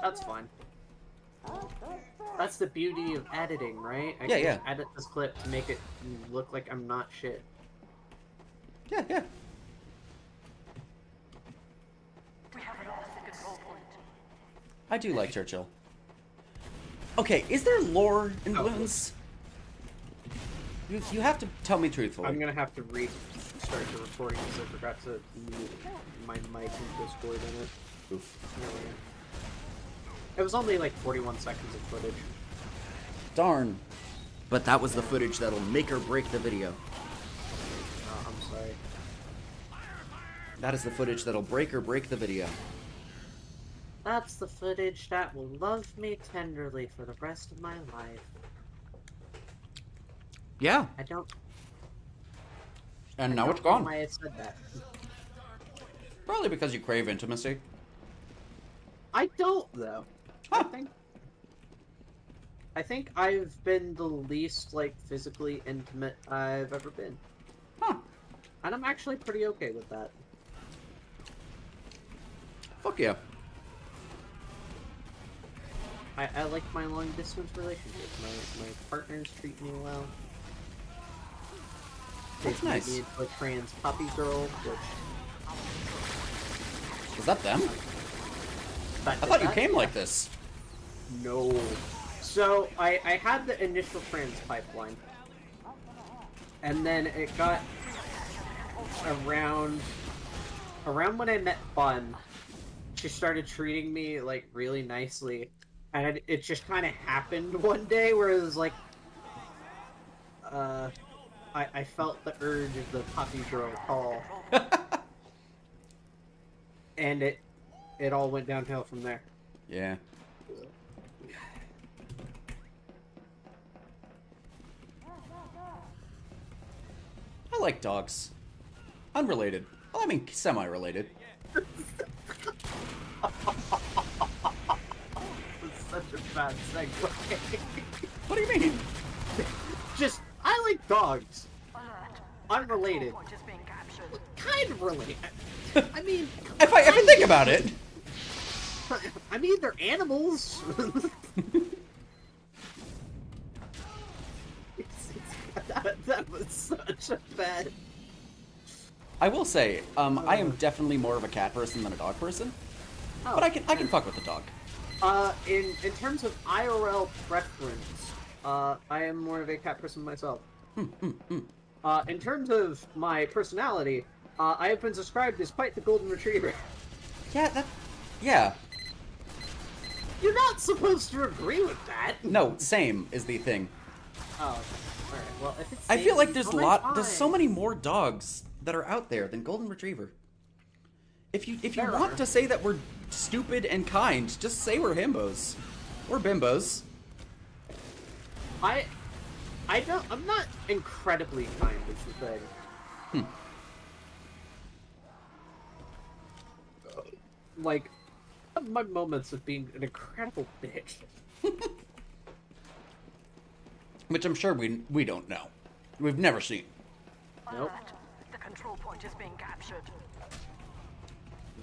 That's fine. That's the beauty of editing, right? I can edit this clip to make it look like I'm not shit. Yeah. I do like Churchill. Okay, is there lore in Bloons? You have to tell me truthfully. I'm gonna have to restart the recording because I forgot to mute my mic and Discord in it. Oof. It was only like 41 seconds of footage. Darn. But that was the footage that'll make or break the video. I'm sorry. That is the footage that'll break or break the video. That's the footage that will love me tenderly for the rest of my life. Yeah. I don't... And now it's gone. Why I said that. Probably because you crave intimacy. I don't, though. Huh. I think I've been the least, like, physically intimate I've ever been. Huh. And I'm actually pretty okay with that. Fuck yeah. I like my long-distance relationship. My partners treat me well. That's nice. They a trans puppy girl, which... Is that them? I thought you came like this. No. So, I had the initial trans pipeline. And then it got around when I met Bun, she started treating me, like, really nicely. And it just kind of happened one day where it was like, I felt the urge of the puppy girl call. And it all went downhill from there. Yeah. I like dogs. Unrelated. Well, I mean, semi-related. It's such a bad segue. What do you mean? Just, I like dogs. Unrelated. Kind of related. I mean... if I think about it. I mean, they're animals. That was such a bad... I will say, I am definitely more of a cat person than a dog person. But I can fuck with the dog. In terms of IRL preference, I am more of a cat person myself. In terms of my personality, I have been described as quite the golden retriever. Yeah. You're not supposed to agree with that. No, same is the thing. Oh, alright. Well, if it's I feel like there's fine. there's so many more dogs that are out there than golden retriever. If you want to say that we're stupid and kind, just say we're himbos. Or bimbos. I'm not incredibly kind, is the thing. Like, I have my moments of being an incredible bitch. Which I'm sure we don't know. We've never seen. Nope. The control point is being captured.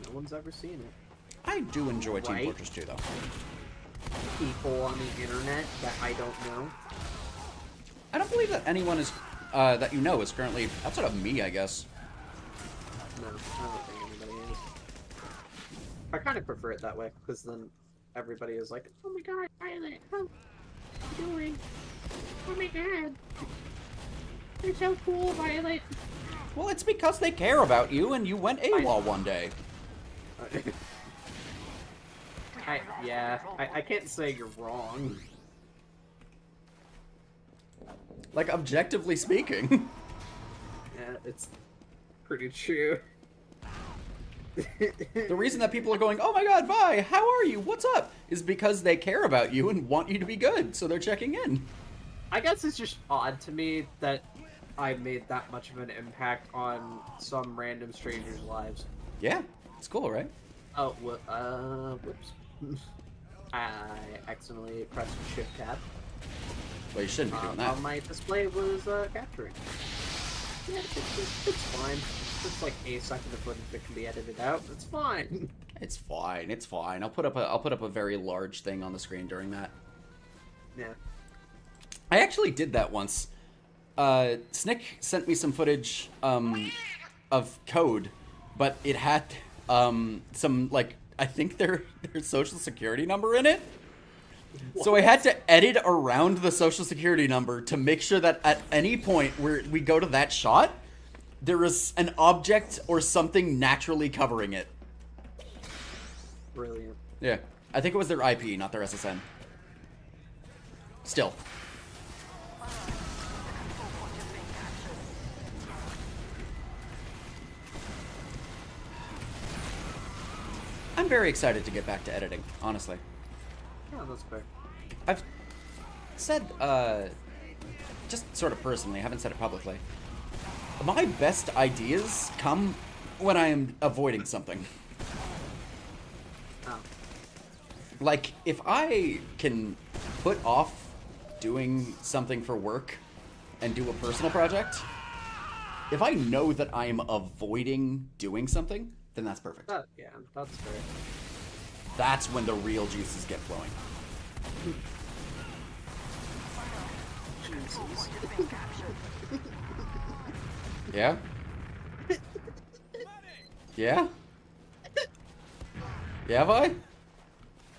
No one's ever seen it. I do enjoy Team Right? Fortress 2, though. People on the internet that I don't know. I don't believe that anyone is that you know is currently outside of me, I guess. No, I don't think anybody is. I kind of prefer it that way, because then everybody is like, oh my god, Violet, how are you doing? Oh my god. You're so cool, Violet. Well, it's because they care about you and you went AWOL one day. I can't say you're wrong. Like, objectively speaking. Yeah, it's pretty true. The reason that people are going, oh my god, Vi, how are you? What's up? Is because they care about you and want you to be good, so they're checking in. I guess it's just odd to me that I made that much of an impact on some random strangers' lives. Yeah, it's cool, right? Oh, whoops. I accidentally pressed Shift Tab. Well, you shouldn't be doing that. My display was capturing. Yeah, it's fine. It's like a second of footage that can be edited out. It's fine. It's fine. It's fine. I'll put up a very large thing on the screen during that. Yeah. I actually did that once. Snick sent me some footage of code, but it had some, like, I think their social security number in it. What? So I had to edit around the social security number to make sure that at any point where we go to that shot, there is an object or something naturally covering it. Brilliant. Yeah. I think it was their IP, not their SSN. Still. I'm very excited to get back to editing, honestly. Yeah, that's fair. I've said, just sort of personally, I haven't said it publicly. My best ideas come when I am avoiding something. Oh. Like, if I can put off doing something for work and do a personal project, if I know that I'm avoiding doing something, then that's perfect. Yeah, that's fair. That's when the real juices get flowing. Yeah? Yeah? Yeah, Vi?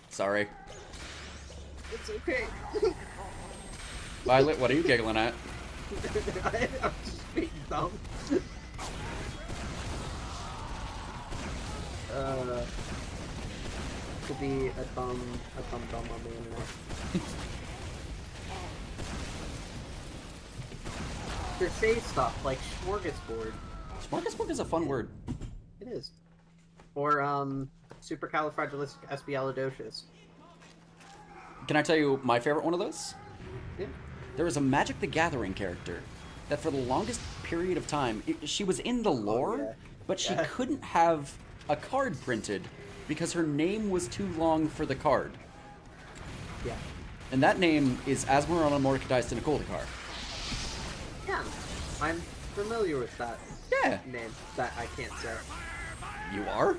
Sorry. It's okay. Violet, what are you giggling at? I'm just being dumb. To be a dumb on the internet. To say stuff like smorgasbord. Smorgasbord is a fun word. It is. Or supercalifragilisticexpialidocious. Can I tell you my favorite one of those? Yeah. There was a Magic the Gathering character that for the longest period of time, she was in the lore, but she couldn't have a card printed because her name was too long for the card. Yeah. And that name is Asmarana Mordekaiser Tinakoldakar. Yeah, I'm familiar with that name that I can't say. You are?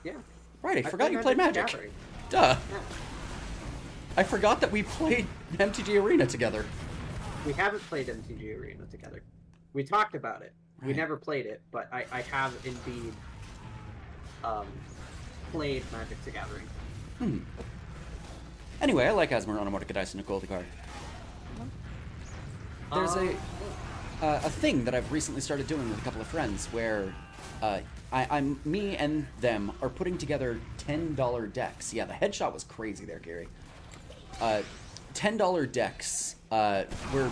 Yeah. Right, I forgot you played Magic. Duh. Yeah. I forgot that we played MTG Arena together. We haven't played MTG Arena together. We talked about it. Right. We never played it, but I have indeed played Magic the Gathering. Anyway, I like Asmarana Mordekaiser Tinakoldakar. There's a thing that I've recently started doing with a couple of friends where me and them are putting together $10 decks. Yeah, the headshot was crazy there, Gary. $10 decks where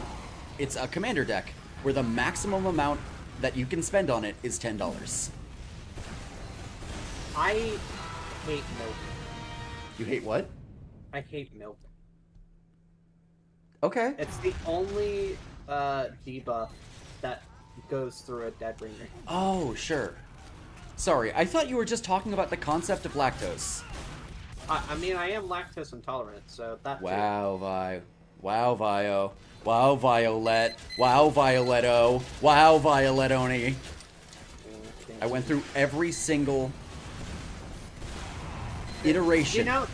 it's a commander deck where the maximum amount that you can spend on it is $10. I hate milk. You hate what? I hate milk. Okay. It's the only debuff that goes through a Dead Ringer. Oh, sure. Sorry, I thought you were just talking about the concept of lactose. I mean, I am lactose intolerant, so that's Wow, Vi. Wow, Vio. Wow, Violet. Wow, Violetto. Wow, Violetoni. I went through every single iteration. You know,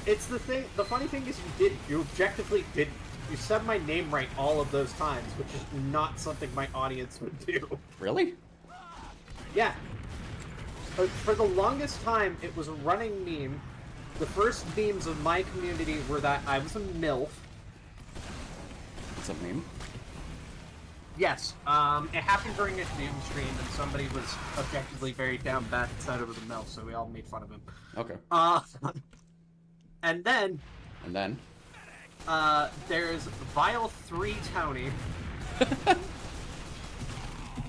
it's the thing. The funny thing is, you objectively did. You said my name right all of those times, which is not something my audience would do. Really? Yeah. For the longest time, it was a running meme. The first memes of my community were that I was a MILF. What's that meme? Yes. It happened during a Doom stream, and somebody was objectively very down bad and said it was a MILF, so we all made fun of him. Okay. And then... there's Vile 3 Tony.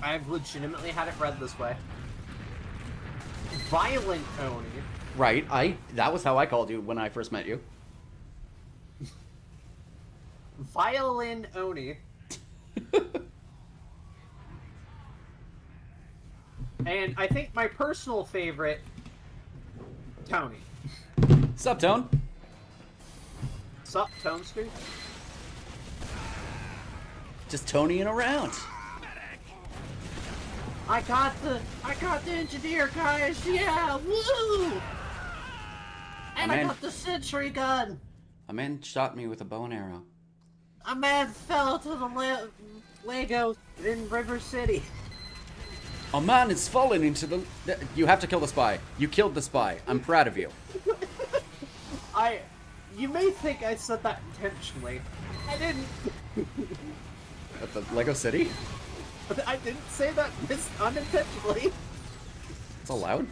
I've legitimately had it read this way. Violent Oni. Right, that was how I called you when I first met you. Violin Oni. And I think my personal favorite, Tony. Sup, Tone? Sup, Tonester? Just Tonying around. I got the engineer, guys. Yeah, woo! And I got the sentry gun. A man shot me with a bow and arrow. A man fell to the Lego in River City. A man is falling into the... You have to kill the spy. You killed the spy. I'm proud of you. You may think I said that intentionally. I didn't. At the Lego City? I didn't say that unintentionally. It's allowed?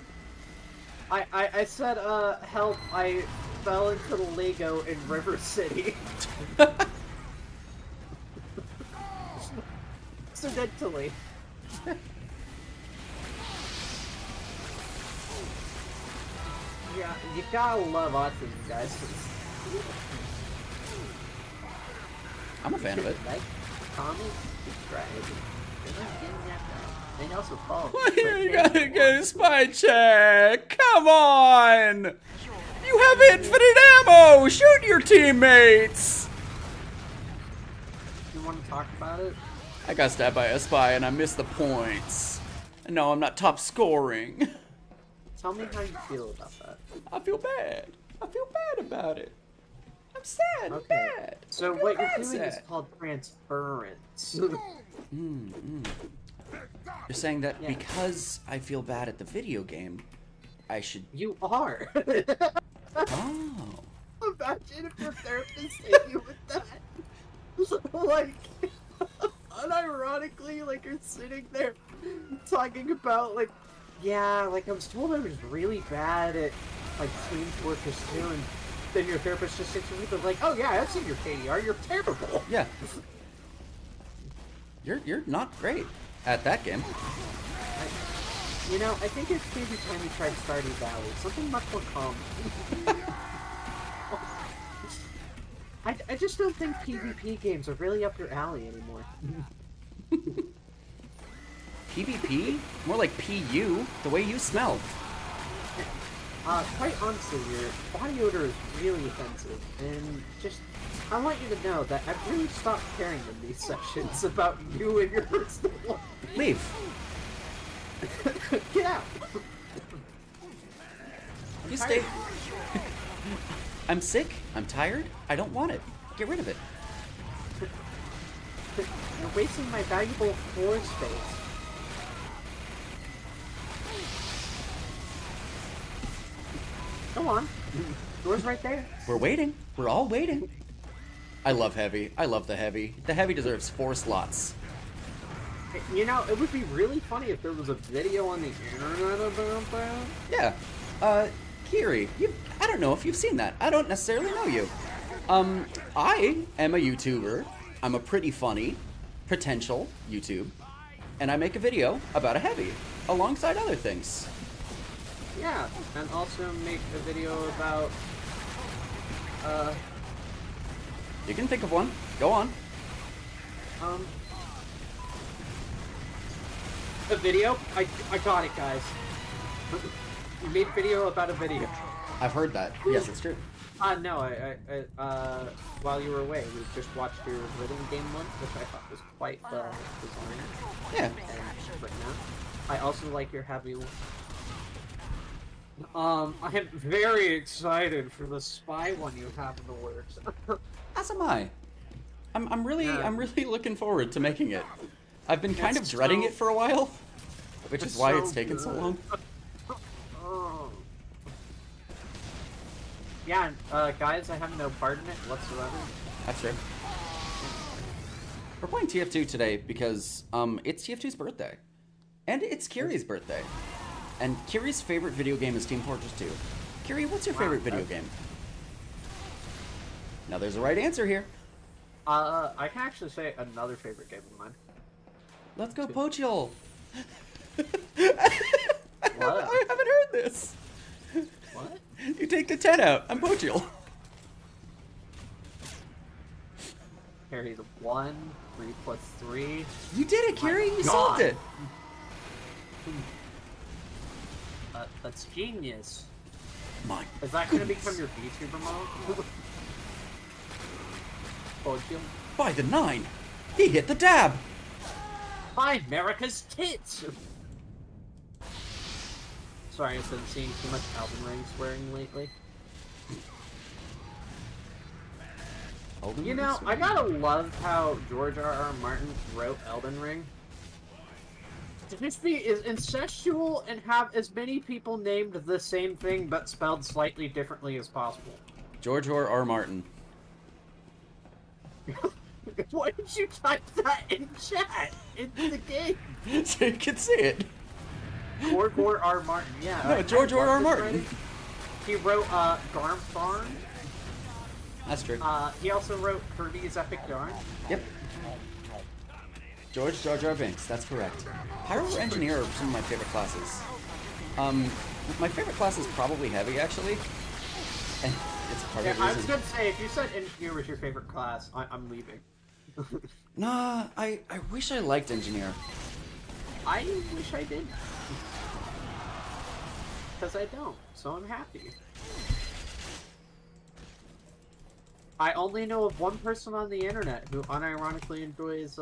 I said, help, I fell into the Lego in River City. Accidentally. Yeah, you gotta love autism, guys. I'm a fan of it. Like, comment, subscribe. And also follow. You gotta get a spy check! Come on! You have infinite ammo! Shoot your teammates! You want to talk about it? I got stabbed by a spy and I missed the points. And no, I'm not top scoring. Tell me how you feel about that. I feel bad. I feel bad about it. I'm sad. Okay. Bad. So what you're doing is called transference. You're saying that because I feel bad at the video game, I should... You are. Oh. imagine if your therapist hit you with that? Like, unironically, like, you're sitting there talking about, like, yeah, like, I was told I was really bad at, like, Team Fortress 2, and then your therapist just sits with you, like, oh yeah, I've seen your KDR, you're terrible. Yeah. You're not great at that game. You know, I think it's maybe time we tried Stardew Valley. Something much more calm. I just don't think PvP games are really up your alley anymore. PvP? More like PU, the way you smell. Quite honestly, your body odor is really offensive, and just, I want you to know that I've really stopped caring in these sessions about you and your personal life. Leave. Get out! You stay. I'm sick, I'm tired, I don't want it. Get rid of it. You're wasting my valuable floor space. Go on. Door's right there. We're waiting. We're all waiting. I love Heavy. I love the Heavy. The Heavy deserves 4 slots. You know, it would be really funny if there was a video on the internet about that. Yeah. Kiri, I don't know if you've seen that. I don't necessarily know you. I am a YouTuber. I'm a pretty funny, potential YouTube. And I make a video about a Heavy, alongside other things. Yeah, and also make a video about, You can think of one. Go on. A video? I got it, guys. You made a video about a video. I've heard that. Yes, it's true. No, while you were away, we just watched your rhythm game one, which I thought was quite design. Yeah. And right now, I also like your heavy one. I am very excited for the spy one you have in the works. As am I. I'm really looking forward to making it. I've been kind of dreading it for a while, which is why it's taken so long. Yeah, guys, I have no part in it whatsoever. That's true. We're playing TF2 today because it's TF2's birthday. And it's Kiri's birthday. And Kiri's favorite video game is Team Fortress 2. Kiri, what's your favorite video game? Now there's a right answer here. I can actually say another favorite game of mine. Let's go Pochiol! What? I haven't heard this! What? You take the 10 out. I'm Pochiol. Carry the 1, 3 plus 3. You did it, Kiri! You solved it! That's genius. My Is that going to become your VTuber mode? Pochiol? By the 9! He hit the dab! By America's tits! Sorry, I've been seeing too much Elden Ring swearing lately. You know, I gotta love how George R.R. Martin wrote Elden Ring. To just be as incestual and have as many people named the same thing but spelled slightly differently as possible. George R.R. Martin. Why did you type that in chat? Into the game? So you can see it. George R.R. Martin, yeah. No, George R.R. Martin. He wrote, Garmfarm. That's true. He also wrote Kirby's Epic Yarn. Yep. George Jar Jar Binks, that's correct. Pyro or Engineer are some of my favorite classes. My favorite class is probably Heavy, actually. And it's part of the reason. I was gonna say, if you said Engineer was your favorite class, I'm leaving. Nah, I wish I liked Engineer. I wish I did. Because I don't, so I'm happy. I only know of one person on the internet who unironically enjoys,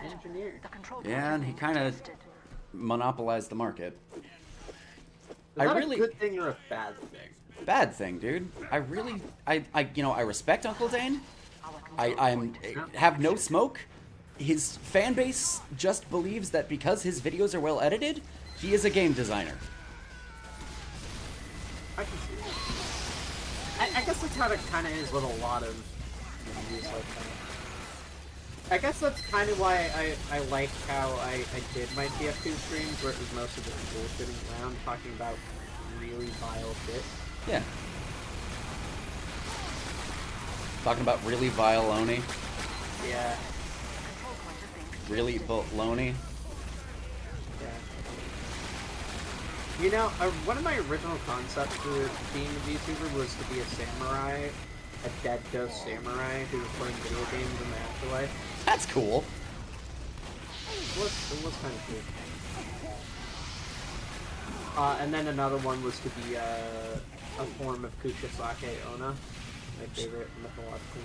Engineer. Yeah, and he kind of monopolized the market. Is that a good thing or a bad thing? Bad thing, dude. I respect Uncle Dane. I have no smoke. His fan base just believes that because his videos are well edited, he is a game designer. I can see that. I guess that's how it kind of is with a lot of movies like that. I guess that's kind of why I like how I did my TF2 streams, where it was most of just bullshitting around, talking about really vile shit. Yeah. Talking about really vile Oni. Yeah. Really baloney. Yeah. You know, one of my original concepts for being a VTuber was to be a samurai, a dead ghost samurai who was playing video games in the afterlife. That's cool. It was kind of cool. And then another one was to be a form of Kuchisake Onna, my favorite mythological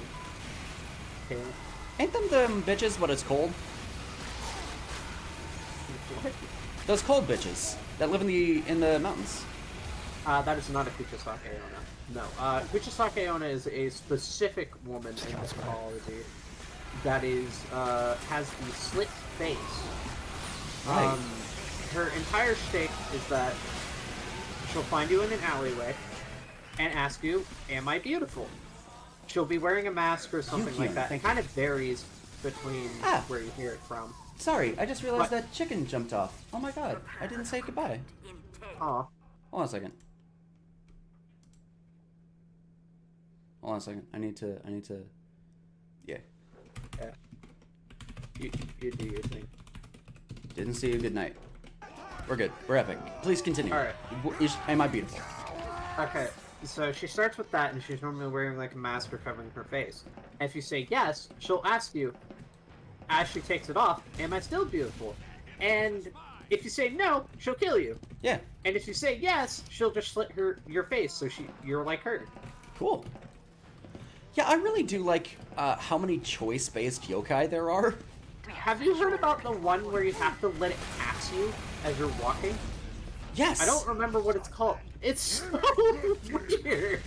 tale. Ain't them bitches what it's called? Those cold bitches that live in the mountains. That is not a Kuchisake Onna. No. Kuchisake Onna is a specific woman in this mythology that is has the slit face. Right. Her entire state is that she'll find you in an alleyway and ask you, "Am I beautiful?" She'll be wearing a mask or something like that. It kind of varies between where you hear it from. Sorry, I just realized that chicken jumped off. Oh my god, I didn't say goodbye. Aw. Hold on a second. Hold on a second. I need to. Yeah. Yeah. You do your thing. Didn't see you. Good night. We're good. We're epic. Please continue. Alright. Am I beautiful? Okay. So she starts with that, and she's normally wearing like a mask or covering her face. And if you say yes, she'll ask you, as she takes it off, "Am I still beautiful?" And if you say no, she'll kill you. Yeah. And if you say yes, she'll just slit your face, so you're like her. Cool. Yeah, I really do like how many choice-based yokai there are. Have you heard about the one where you have to let it pass you as you're walking? Yes. I don't remember what it's called. It's so weird.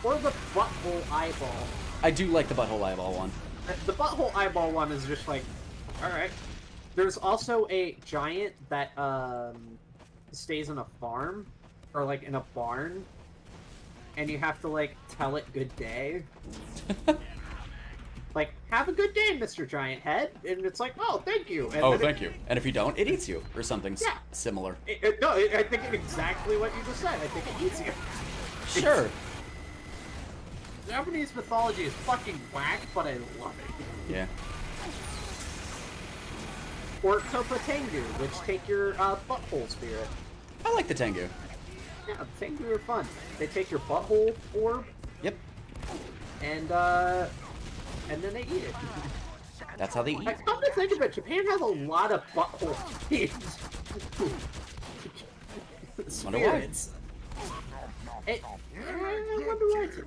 Or the butthole eyeball. I do like the butthole eyeball one. The butthole eyeball one is just like, alright. There's also a giant that stays in a farm, or like in a barn, and you have to like tell it good day. Like, "Have a good day, Mr. Giant Head," and it's like, "Oh, thank you." And thank you. And if you don't, it eats you, or something similar. I think exactly what you just said. I think it eats you. Sure. Japanese mythology is fucking whack, but I love it. Yeah. Or Topa Tengu, which take your butthole spirit. I like the Tengu. Yeah, Tengu are fun. They take your butthole orb. Yep. And then they eat it. That's how they eat. Come to think of it, Japan has a lot of butthole themes. Spirits. I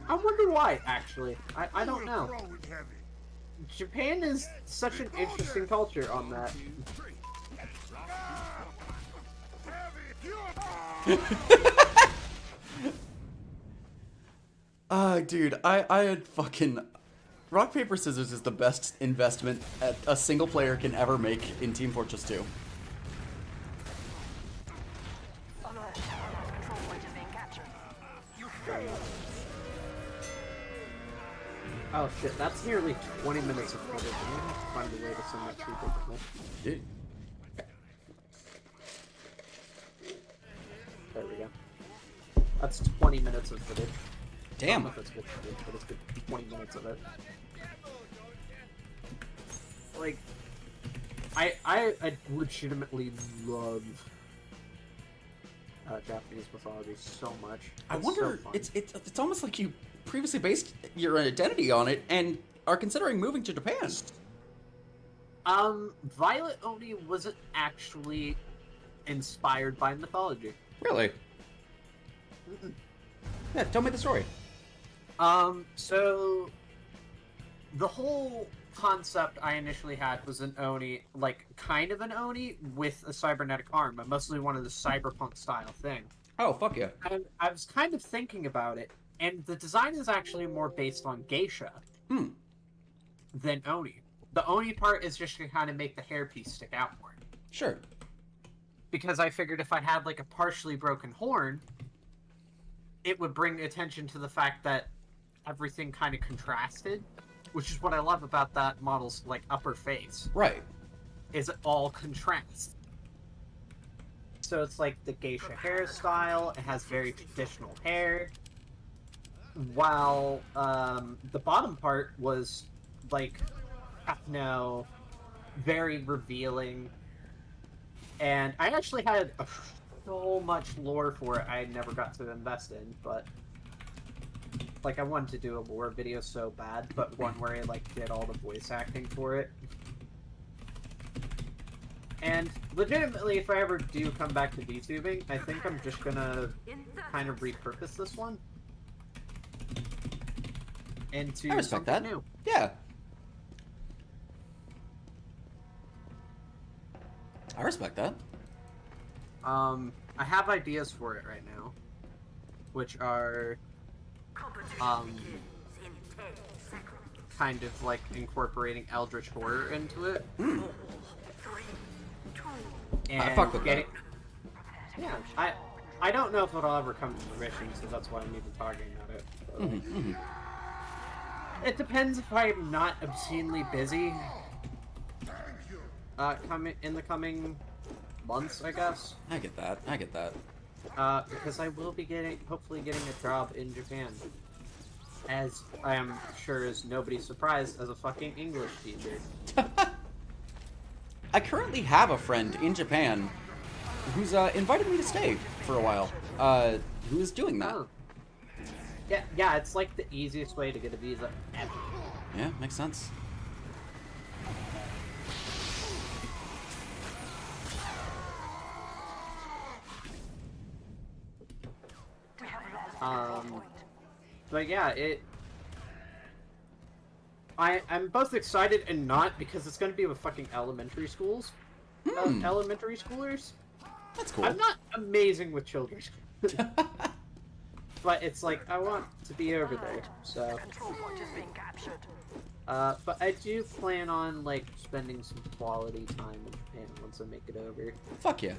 wonder why, actually. I don't know. Japan is such an interesting culture on that. Dude, I had fucking... Rock, paper, scissors is the best investment a single player can ever make in Team Fortress 2. Oh shit, that's nearly 20 minutes of footage. I'm gonna have to find a way to send that through differently. Dude. There we go. That's 20 minutes of footage. Damn. I don't know if it's good footage, but it's good 20 minutes of it. Like, I legitimately love Japanese mythology so much. I wonder, so it's almost like you previously based your identity on it and are considering moving to Japan. Violet Oni wasn't actually inspired by mythology. Really? Yeah, tell me the story. So the whole concept I initially had was an Oni, like kind of an Oni with a cybernetic arm, but mostly one of the cyberpunk style thing. Oh, fuck yeah. And I was kind of thinking about it, and the design is actually more based on geisha than Oni. The Oni part is just to kind of make the hairpiece stick out more. Sure. Because I figured if I had like a partially broken horn, it would bring attention to the fact that everything kind of contrasted, which is what I love about that model's like upper face. Right. Is it all contrast? So it's like the geisha hairstyle. It has very traditional hair, while the bottom part was like, very revealing. And I actually had so much lore for it I never got to invest in, but like I wanted to do a lore video so bad, but one where I like did all the voice acting for it. And legitimately, if I ever do come back to VTubing, I think I'm just gonna kind of repurpose this one into I respect something that. new. Yeah. I respect that. I have ideas for it right now, which are kind of like incorporating Eldritch Horror into it. And I fuck with that. Yeah, I don't know if it'll ever come to fruition, so that's why I'm even talking about it. It depends if I'm not obscenely busy in the coming months, I guess. I get that. I get that. Because I will be hopefully getting a job in Japan. As I am sure is nobody's surprised, as a fucking English teacher. I currently have a friend in Japan who's invited me to stay for a while. Who is doing that? Oh. Yeah, it's like the easiest way to get a visa ever. Yeah, makes sense. But yeah, I'm both excited and not, because it's going to be with fucking elementary schools. Elementary schoolers. That's cool. I'm not amazing with children. But it's like, I want to be over there, so... but I do plan on, like, spending some quality time in Japan once I make it over. Fuck yeah.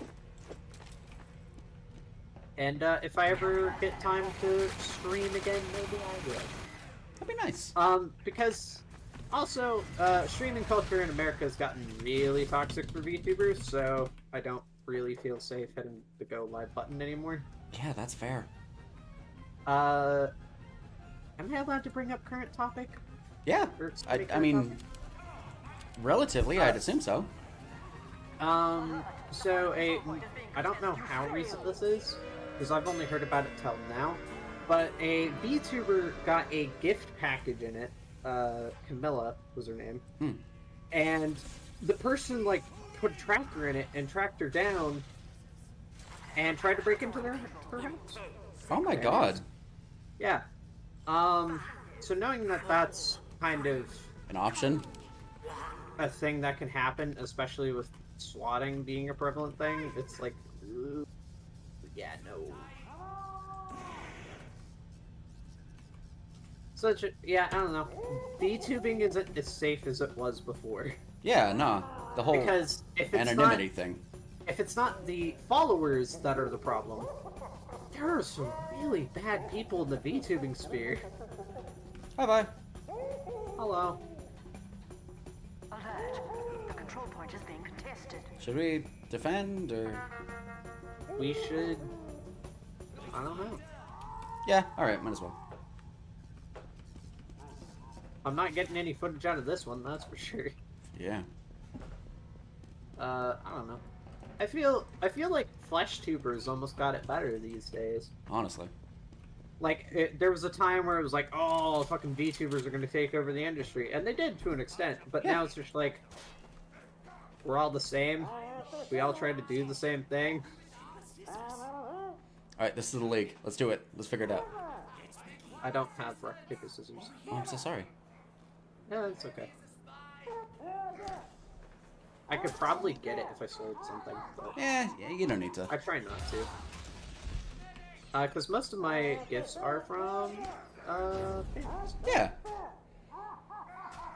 And, if I ever get time to stream again, maybe I will. That'd be nice. Because, also, streaming culture in America has gotten really toxic for VTubers, so I don't really feel safe hitting the go live button anymore. Yeah, that's fair. Am I allowed to bring up current topic? Yeah, I mean, relatively, I'd assume so. So I don't know how recent this is, because I've only heard about it till now, but a VTuber got a gift package in it, Camilla was her name, and the person, like, put a tracker in it and tracked her down and tried to break into her house. Oh my god. Yeah. So knowing that that's kind of... an option? A thing that can happen, especially with swatting being a prevalent thing, it's like... yeah, no. Yeah, I don't know. VTubing isn't as safe as it was before. Yeah, no. The whole because if it's anonymity thing. If it's not the followers that are the problem, there are some really bad people in the VTubing sphere. Bye-bye. Hello. Alert. The control point is being contested. Should we defend, or...? We should... I don't know. Yeah, alright, might as well. I'm not getting any footage out of this one, that's for sure. Yeah. I don't know. I feel like flesh tubers almost got it better these days. Honestly. Like, there was a time where it was like, oh, fucking VTubers are going to take over the industry. And they did to an extent, but now it's just like, we're all the same. We all try to do the same thing. Alright, this is the league. Let's do it. Let's figure it out. I don't have rock, paper, scissors. Oh, I'm so sorry. Yeah, it's okay. I could probably get it if I sold something. But yeah, you don't need to. I try not to. Because most of my gifts are from, fans. Yeah.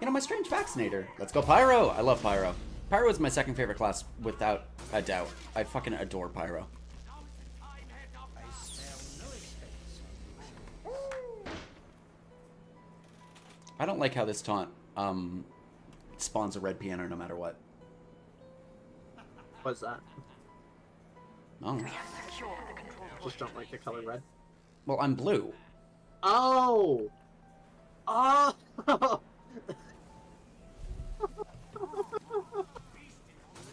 You know, my strange vaccinator. Let's go Pyro! I love Pyro. Pyro is my second favorite class, without a doubt. I fucking adore Pyro. I don't like how this taunt spawns a red piano no matter what. What's that? Oh. Just don't like the color red. Well, I'm blue. Oh! Oh!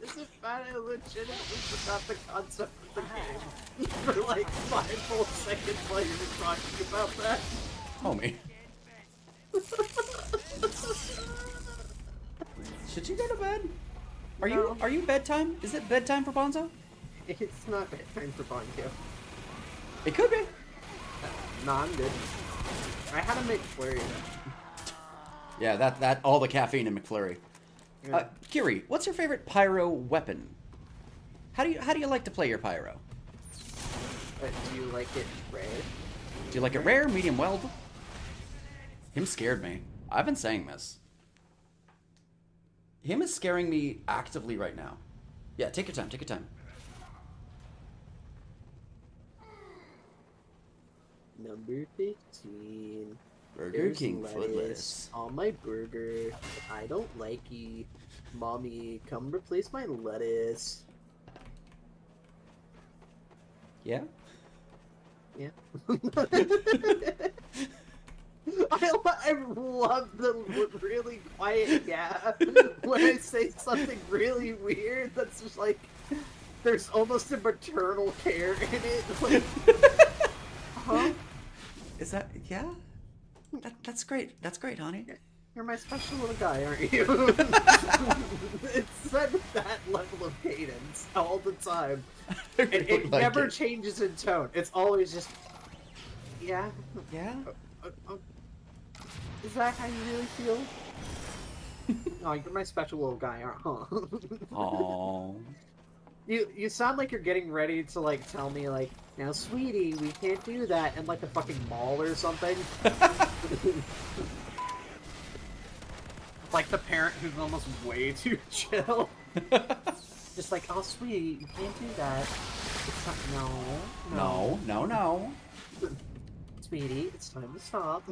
Is it bad? I legitimately forgot the concept of the game. For like 5 full seconds while you were talking about that. Homie. Should you go to bed? Are you bedtime? Is it bedtime for Bonzo? It's not bedtime for Bonzo. It could be. No, I'm good. I had a McFlurry. Yeah, that all the caffeine in McFlurry. Yeah. Kiri, what's your favorite pyro weapon? How do you like to play your pyro? Do you like it rare? Do you like it rare, medium, weld? Him scared me. I've been saying this. Him is scaring me actively right now. Yeah, take your time, take your time. Number 15. Burger There's King foot lettuce. on my burger. I don't like it. Mommy, come replace my lettuce. Yeah? Yeah. I love the really quiet yeah when I say something really weird that's just like there's almost a maternal care in it. Like, huh? Is that yeah? That's great. That's great, honey. You're my special little guy, aren't you? It's said with that level of cadence all the time. And it like never it. changes in tone. It's always just, yeah. Yeah? Is that how you really feel? Oh, you're my special little guy, aren't you? Aww. You sound like you're getting ready to like tell me like, now sweetie, we can't do that in like a fucking mall or something. Like the parent who's almost way too chill. Just like, oh sweetie, you can't do that. It's not, No. Sweetie, it's time to stop.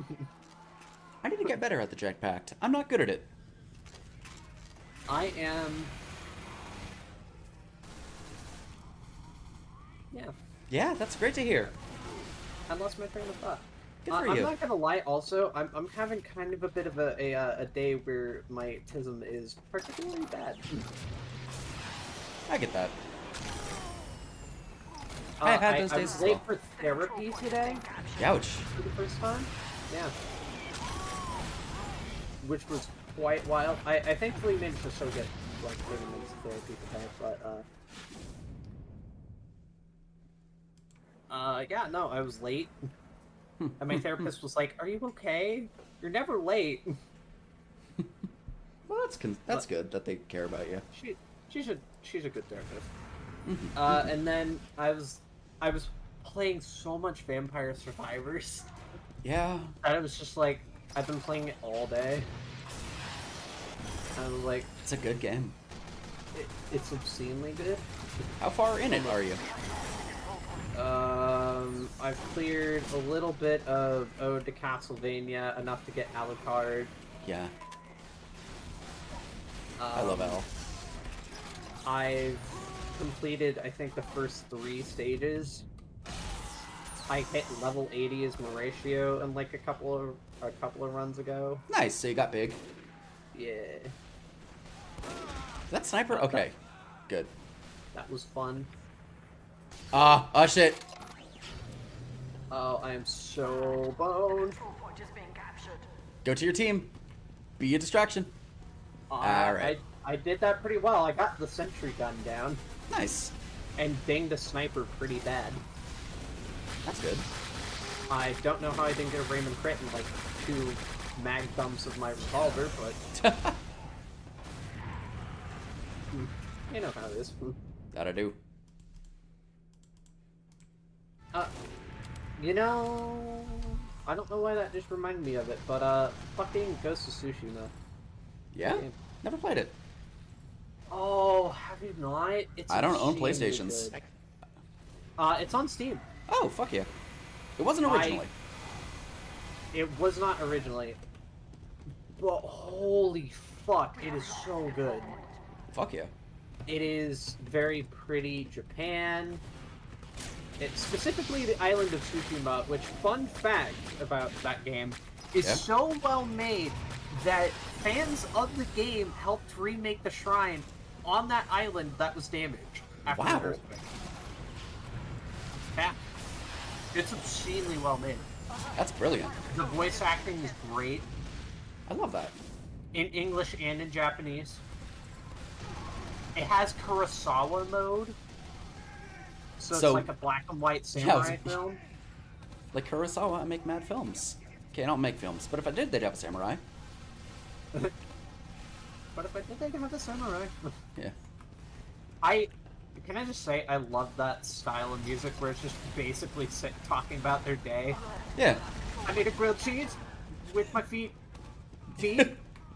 I need to get better at the jetpack. I'm not good at it. I am. Yeah. Yeah, that's great to hear. I lost my train of thought. Good for I'm you. not gonna lie. Also, I'm having kind of a bit of a day where my autism is particularly bad. I get that. I've had those I days was as late well. for therapy today. Ouch. For the first time. Yeah. Which was quite wild. I thankfully managed to still get like 30 minutes of therapy today, but yeah, no, I was late. And my therapist was like, "Are you okay? You're never late." Well, that's good that they care about you. She's a good therapist. And then I was playing so much Vampire Survivors. Yeah. And it was just like I've been playing it all day. I was like, it's a good game. It's obscenely good. How far in it are you? I've cleared a little bit of Ode to Castlevania, enough to get Alucard. Yeah. I love Al. I've completed, I think, the first 3 stages. I hit level 80 as Mauricio in like a couple of runs ago. Nice. So you got big. Yeah. Is that sniper? Okay. Good. That was fun. Oh shit. Oh, I am so boned. Go to your team. Be a distraction. Alright. I did that pretty well. I got the sentry gun down. Nice. And dinged a sniper pretty bad. That's good. I don't know how I didn't get a Raymond crit in like 2 mag dumps of my revolver, but you know how it is. That I do. You know, I don't know why that just reminded me of it, but fucking Ghost of Tsushima. Yeah? Never played it. Oh, have you not? I don't own extremely PlayStations. good. It's on Steam. Oh, fuck yeah. It wasn't originally. It was not originally. but holy fuck, it is so good. Fuck yeah. It is very pretty Japan. It's specifically the island of Tsushima, which, fun fact about that game, is so well made that fans of the game helped remake the shrine on that island that was damaged after the earthquake. Yeah. It's obscenely well made. That's brilliant. The voice acting is great. I love that. In English and in Japanese. It has Kurosawa mode. So it's like a black and white samurai film. Like Kurosawa, I make mad films. Okay, I don't make films, but if I did, they'd have a samurai. But if I did, they'd have a samurai. Yeah. Can I just say, I love that style of music where it's just basically talking about their day. Yeah. I made a grilled cheese with my feet,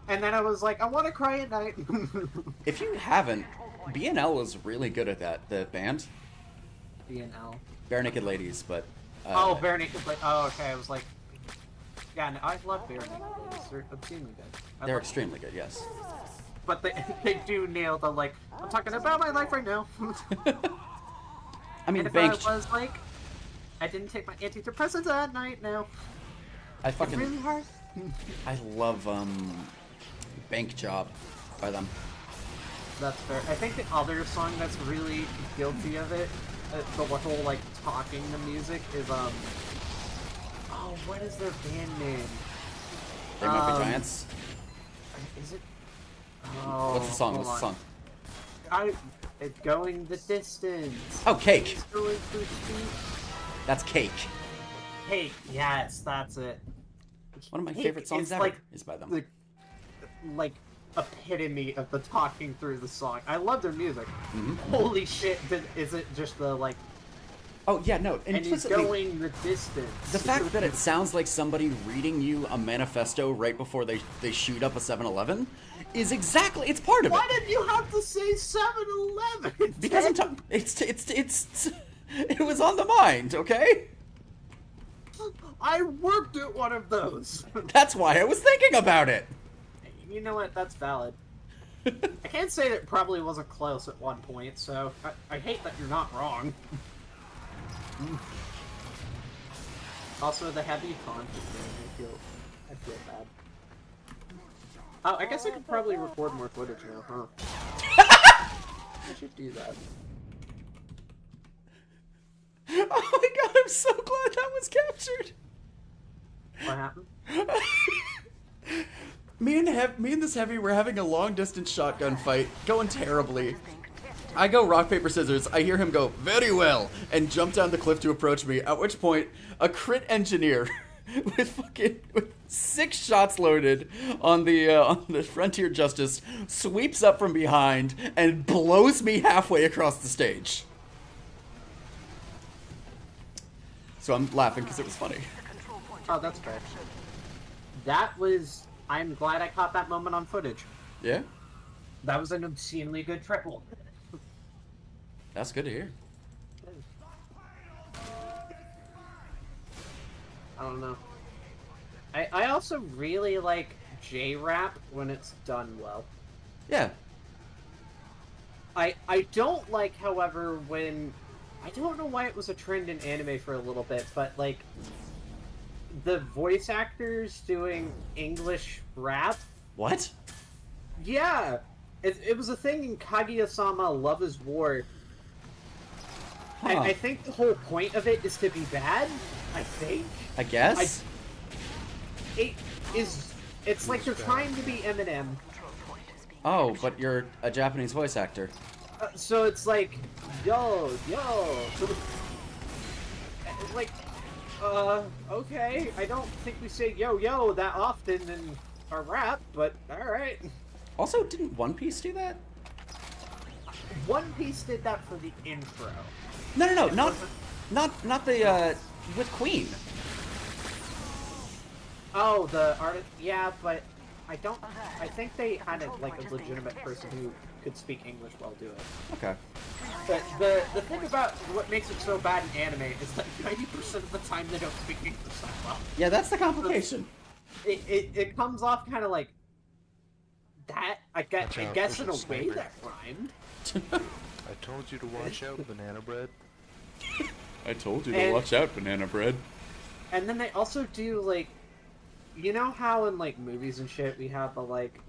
and then I was like, I want to cry at night. If you haven't, BNL was really good at that, the band. BNL? Bare Naked Ladies, but... Bare Naked Ladies. Oh, okay, I was like... Yeah, no, I love Bare Naked Ladies. They're obscenely good. They're extremely good, yes. But they do nail the, like, I'm talking about my life right now. I mean, and if I was like, I didn't take my antidepressants at night now. It's really hard. I love, Bank Job by them. That's fair. I think the other song that's really guilty of it, the whole, like, talking the music is, oh, what is their band name? They Might Be Giants? Is it? Oh, What's the song? What's the song? It's Going the Distance. Oh, Cake. It's going through speed. That's Cake. Cake, yes, that's it. One of my favorite songs ever is by them. Like, epitome of the talking through the song. I love their music. Mm-hmm. Holy shit, is it just the, like... Oh, yeah, no, and he's going the distance. The fact that it sounds like somebody reading you a manifesto right before they shoot up a 7-Eleven is exactly, it's part of it. Why did you have to say 7-Eleven? Because it was on the mind, okay? I worked at one of those. That's why I was thinking about it. You know what? That's valid. I can't say that it probably wasn't close at one point, so I hate that you're not wrong. Also, the heavy content thing, I feel bad. Oh, I guess I could probably record more footage now, huh? I should do that. Oh my god, I'm so glad that was captured. What happened? Me and this heavy were having a long distance shotgun fight, going terribly. I go rock, paper, scissors, I hear him go, very well, and jump down the cliff to approach me, at which point, a crit engineer with 6 shots loaded on the Frontier Justice sweeps up from behind and blows me halfway across the stage. So I'm laughing because it was funny. Oh, that's fair. I'm glad I caught that moment on footage. Yeah? That was an obscenely good triple. That's good to hear. I don't know. I also really like J-Rap when it's done well. Yeah. I don't like, however, when... I don't know why it was a trend in anime for a little bit, but, like, the voice actors doing English rap. What? Yeah! It was a thing in Kaguya-sama Love is War. Huh. I think the whole point of it is to be bad, I think. I guess? It's like they're trying to be Eminem. Oh, but you're a Japanese voice actor. So it's like, yo. Like, okay. I don't think we say yo that often in our rap, but alright. Also, didn't One Piece do that? One Piece did that for the intro. No, not the, with Queen. Oh, the artist, yeah, but I think they had like a legitimate person who could speak English well do it. Okay. But the thing about what makes it so bad in anime is that 90% of the time they don't speak English that well. Yeah, that's the complication. It comes off kind of like That I guess in a way that rhymed. I told you to watch out, banana bread. I told you to watch out, banana bread. And then they also do like, you know how in like movies and shit we have the like,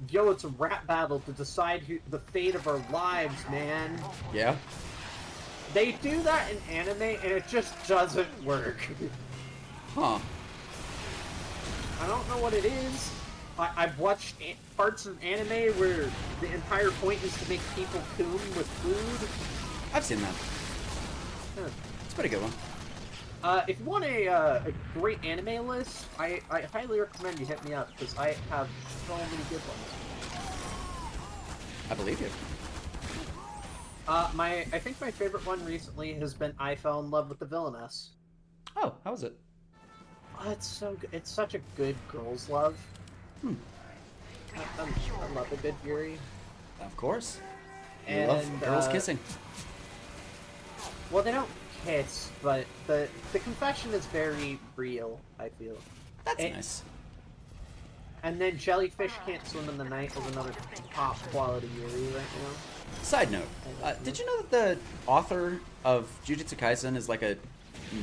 yo, it's a rap battle to decide the fate of our lives, man. Yeah. They do that in anime, and it just doesn't work. Huh. I don't know what it is. I've watched parts of anime where the entire point is to make people coom with food. I've seen that. Huh. It's a pretty good one. If you want a great anime list, I highly recommend you hit me up, because I have so many good ones. I believe you. I think my favorite one recently has been I Fell in Love with the Villainess. Oh, how was it? Oh, it's so good. It's such a good girls' love. I love a good Yuri. Of course. You And, love girls kissing. Well, they don't kiss, but the confession is very real, I feel. That's nice. And then Jellyfish Can't Swim in the Night is another top quality Yuri right now. Side note, did you know that the author of Jujutsu Kaisen is like a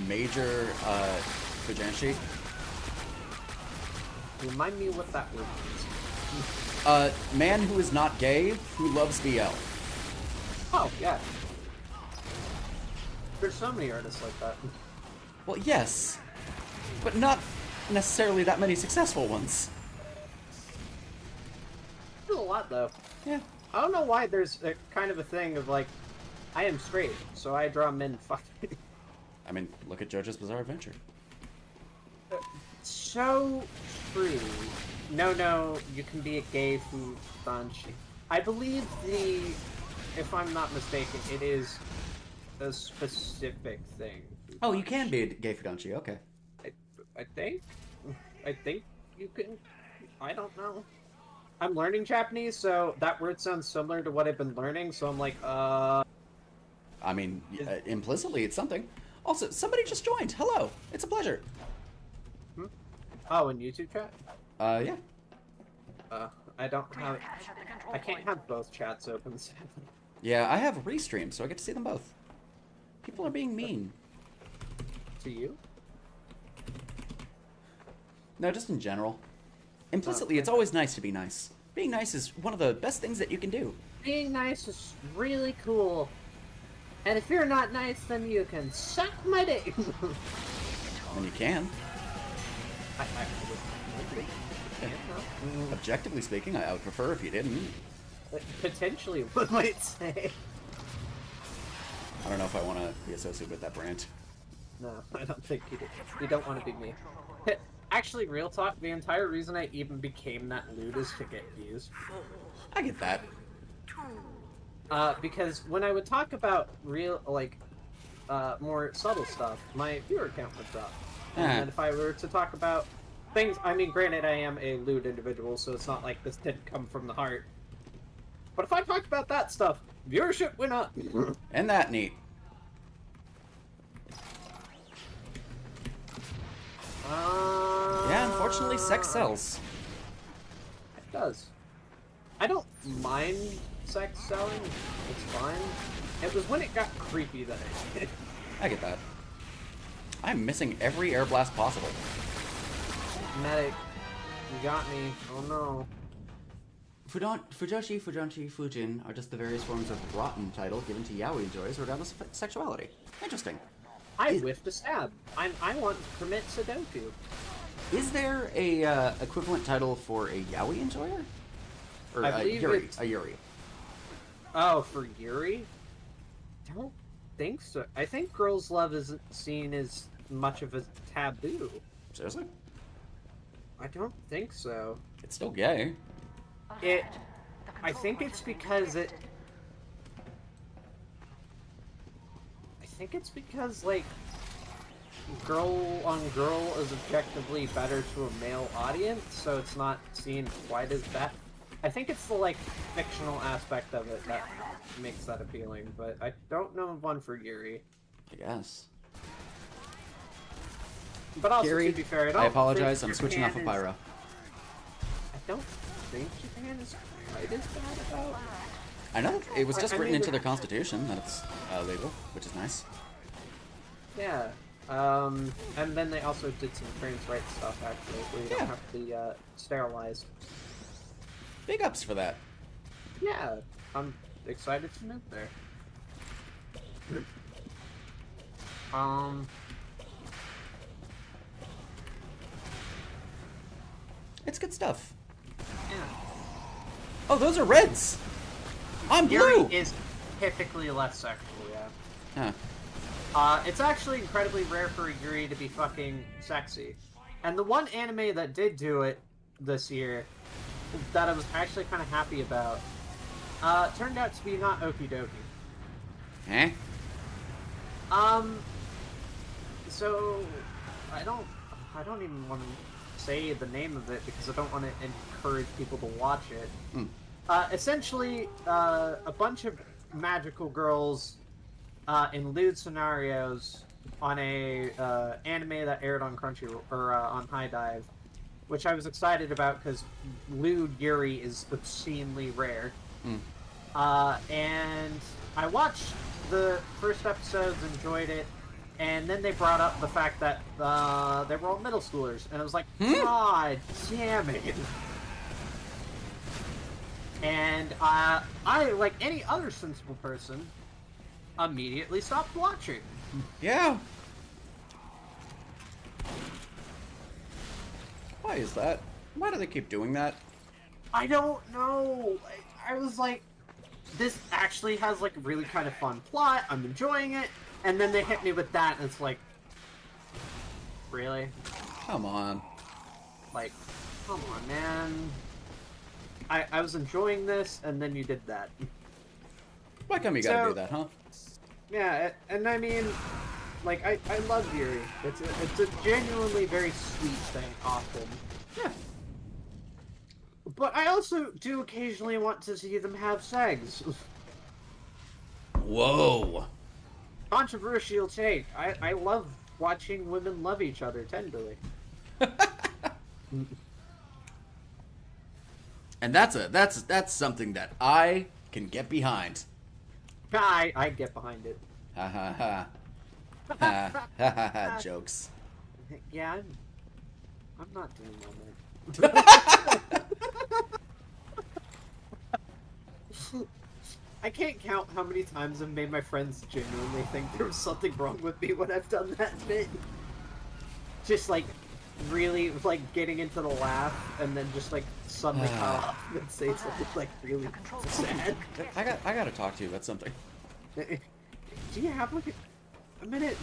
major Fujanshi? Remind me what that word means. Man who is not gay, who loves BL. Oh, yeah. There's so many artists like that. Well, yes, but not necessarily that many successful ones. There's a lot, though. Yeah. I don't know why there's a kind of a thing of, like, I am straight, so I draw men fucking. I mean, look at JoJo's Bizarre Adventure. So true. No, you can be a gay Fudanshi. I believe if I'm not mistaken, it is a specific thing. Oh, you can be a gay Fudanshi, okay. I think you can. I don't know. I'm learning Japanese, so that word sounds similar to what I've been learning, so I'm like, I mean, implicitly it's something. Also, somebody just joined. Hello. It's a pleasure. Oh, in YouTube chat? Yeah. I don't have... I can't have both chats open, sadly. Yeah, I have restream, so I get to see them both. People are being mean. To you? No, just in general. Implicitly, it's always nice to be nice. Being nice is one of the best things that you can do. Being nice is really cool. And if you're not nice, then you can suck my dick. When you can. Objectively speaking, I would prefer if you didn't. Potentially, one might say. I don't know if I want to be associated with that brand. No, I don't think you do. You don't want to be me. Actually, real talk, the entire reason I even became that lewd is to get views. I get that. Because when I would talk about real, like, more subtle stuff, my viewer count would drop. And then if I were to talk about things, I mean, granted, I am a lewd individual, so it's not like this didn't come from the heart. But if I talked about that stuff, viewership went up. Isn't that neat? Yeah, unfortunately, sex sells. It does. I don't mind sex selling. It's fine. It was when it got creepy that I did. I get that. I'm missing every air blast possible. Medic, you got me. Oh no. Fujoshi, Fujanshi, Fujin are just the various forms of rotten title given to yaoi enjoyers regardless of sexuality. Interesting. I whiffed a stab. I want to commit Sudoku. Is there a equivalent title for a yaoi enjoyer? Or I believe Yuri? it's... A Yuri. Oh, for Yuri? Don't think so. I think girls' love isn't seen as much of a taboo. Seriously? I don't think so. It's still gay. I think it's because it... I think it's because, like, girl on girl is objectively better to a male audience, so it's not seen quite as bad. I think it's the, like, fictional aspect of it that makes that appealing, but I don't know of one for Yuri. I guess. But also, Yuri, to be fair, I apologize, I'm switching off of Pyro. I don't think Japan is quite as bad about. I know it was just I written mean, into their constitution that it's legal, which is nice. Yeah. And then they also did some trans rights stuff, actually, where you don't have to be sterilized. Big ups for that. Yeah, I'm excited to move there. It's good stuff. Yeah. Oh, those are reds! I'm blue! Yuri is typically less sexual, yeah. Huh. It's actually incredibly rare for a Yuri to be fucking sexy. And the one anime that did do it this year, that I was actually kind of happy about, turned out to be not Okie Dokie. Eh? So, I don't even want to say the name of it because I don't want to encourage people to watch it. Essentially, a bunch of magical girls in lewd scenarios on a anime that aired on Crunchyroll or on High Dive, which I was excited about because lewd Yuri is obscenely rare. And I watched the first episodes, enjoyed it, and then they brought up the fact that they were all middle schoolers, and I was like, God damn it. And I, like any other sensible person, immediately stopped watching. Yeah. Why is that? Why do they keep doing that? I don't know. I was like, this actually has like a really kind of fun plot. I'm enjoying it. And then they hit me with that, and it's like, really? Come on. Like, come on, man. I was enjoying this, and then you did that. Why come you gotta do that, huh? Yeah, and I mean, like, I love Yuri. It's a genuinely very sweet thing, often. Yeah. But I also do occasionally want to see them have sex. Whoa. Controversial take. I love watching women love each other tenderly. And that's something that I can get behind. I get behind it. Ha ha ha. Ha ha ha ha. Jokes. Yeah, I'm not doing well, man. I can't count how many times I've made my friends genuinely think there was something wrong with me when I've done that bit. Just like, really, like, getting into the laugh, and then just like suddenly cut off and say something like really sad. I gotta talk to you about something. Do you have like a minute?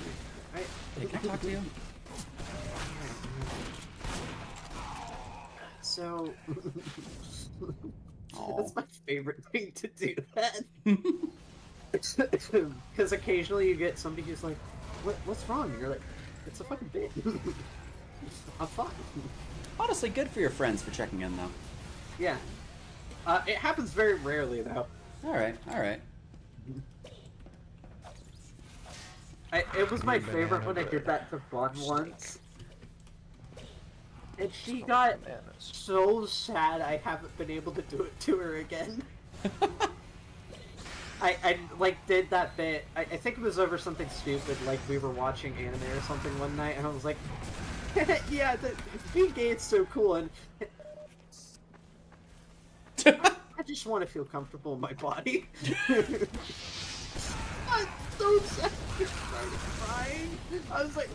Can I talk to you? So, that's my favorite thing to do. That because occasionally you get somebody who's like, "What's wrong?" And you're like, "It's a fucking bit. I'm fine." Honestly, good for your friends for checking in, though. Yeah, it happens very rarely, though. All right, all right. It was my favorite when I did that to Bun once. And she got so sad I haven't been able to do it to her again. I like did that bit. I think it was over something stupid, like we were watching anime or something one night, and I was like, yeah, being gay is so cool, and I just want to feel comfortable in my body. I'm so sad. I started crying. I was like,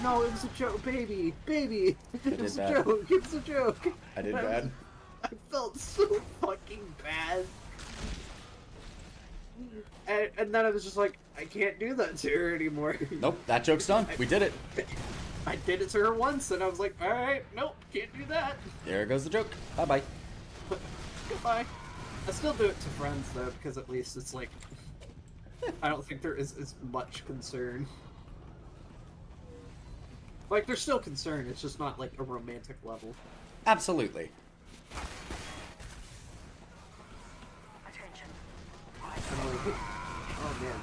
no, it was a joke, baby. It was a joke. It was a joke. I did bad. I felt so fucking bad. And then I was just like, I can't do that to her anymore. Nope, that joke's done. We did it. I did it to her once, and I was like, alright, nope, can't do that. There goes the joke. Bye-bye. Goodbye. I still do it to friends, though, because at least it's like, I don't think there is as much concern. Like, there's still concern, it's just not like a romantic level. Absolutely. Oh man.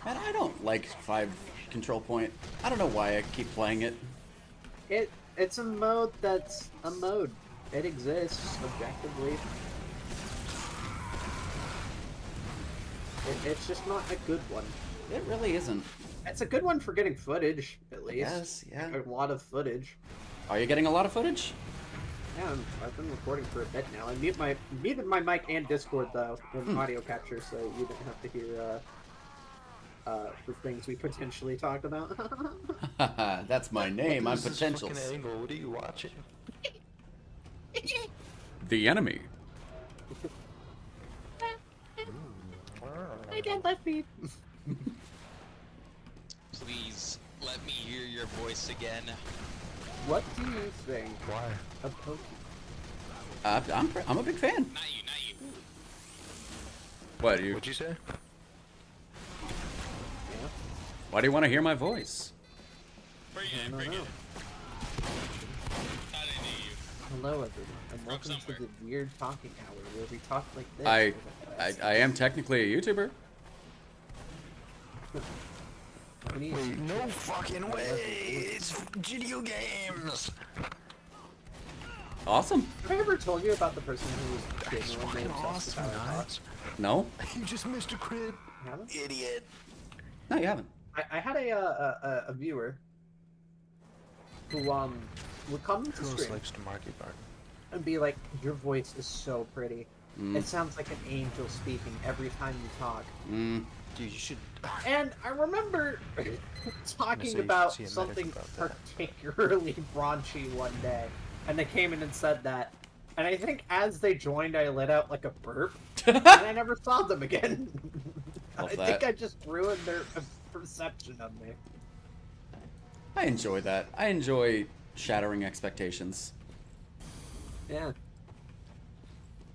And I don't like 5 control point. I don't know why I keep playing it. It's a mode that's a mode. It exists, objectively. It's just not a good one. It really isn't. It's a good one for getting footage, at least. Yes, yeah. A lot of footage. Are you getting a lot of footage? Yeah, I've been recording for a bit now. I muted my mic and Discord, though, in audio capture, so you didn't have to hear the things we potentially talked about. That's my name. I'm Potentials. This fucking angle. What are you watching? The enemy. I did left me. Please let me hear your voice again. What do you think? Why? Of Pokemon? I'm a big fan. Not you, not you. What you? What'd you say? Yeah. Why do you want to hear my voice? Bring it in, bring it in. Not into you. Hello, everyone, and welcome to the Weird Talking Hour, where we talk like this. I am technically a YouTuber. Wait, no fucking way! It's video games! Awesome. Have I ever told you about the person who was genuinely obsessed with how I talk? No. You just missed a crit. Haven't? Idiot. No, you haven't. I had a viewer who would come into stream likes to Marky Bark. and be like, "Your voice is so pretty. Mm. It sounds like an angel speaking every time you talk." Mm. Dude, you should. And I remember talking about something particularly raunchy one day, and they came in and said that. And I think as they joined, I let out like a burp, and I never saw them again. I think I just ruined their perception of me. I enjoy that. I enjoy shattering expectations. Yeah.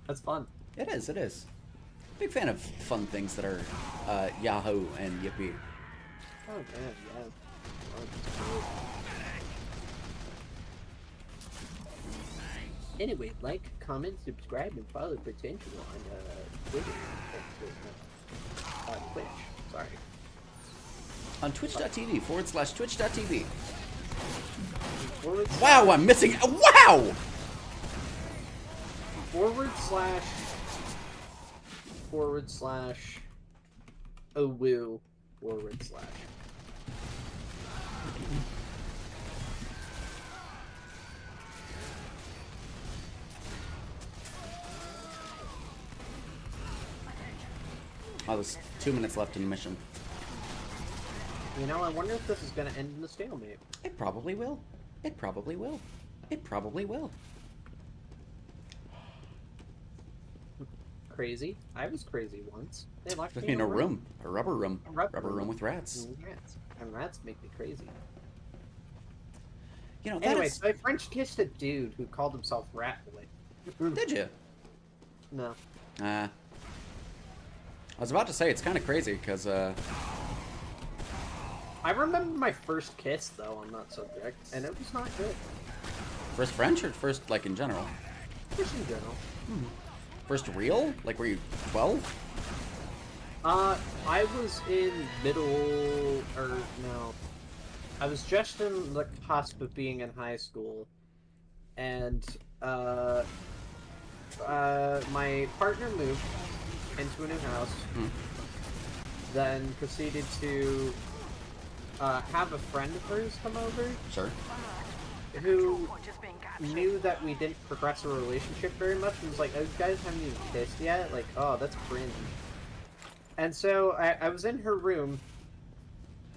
That's fun. It is, it is. Big fan of fun things that are Yahoo and Yippee. Oh, man, yeah. Anyway, like, comment, subscribe, and follow Potential on Twitter. Twitch, sorry. On twitch.tv/twitch.tv. / Wow, I'm missing. Wow! / /OWOO / Oh, there's 2 minutes left in the mission. You know, I wonder if this is going to end in a stalemate. It probably will. It probably will. It probably will. Crazy? I was crazy once. They locked me In a room. A rubber room. A rubber room with rats. And rats make me crazy. You know, anyway, so I French kissed a dude who called himself Rat Boy. Did you? No. I was about to say, it's kind of crazy, because, I remember my first kiss, though, on that subject, and it was not good. First French or first, like, in general? Just in general. First real? Like, were you 12? I was in middle, or no. I was just in the cusp of being in high school, and, my partner moved into a new house, then proceeded to have a friend of hers come over. Sure. Who knew that we didn't progress a relationship very much and was like, "Oh, you guys haven't even kissed yet? Like, oh, that's cringe." And so I was in her room,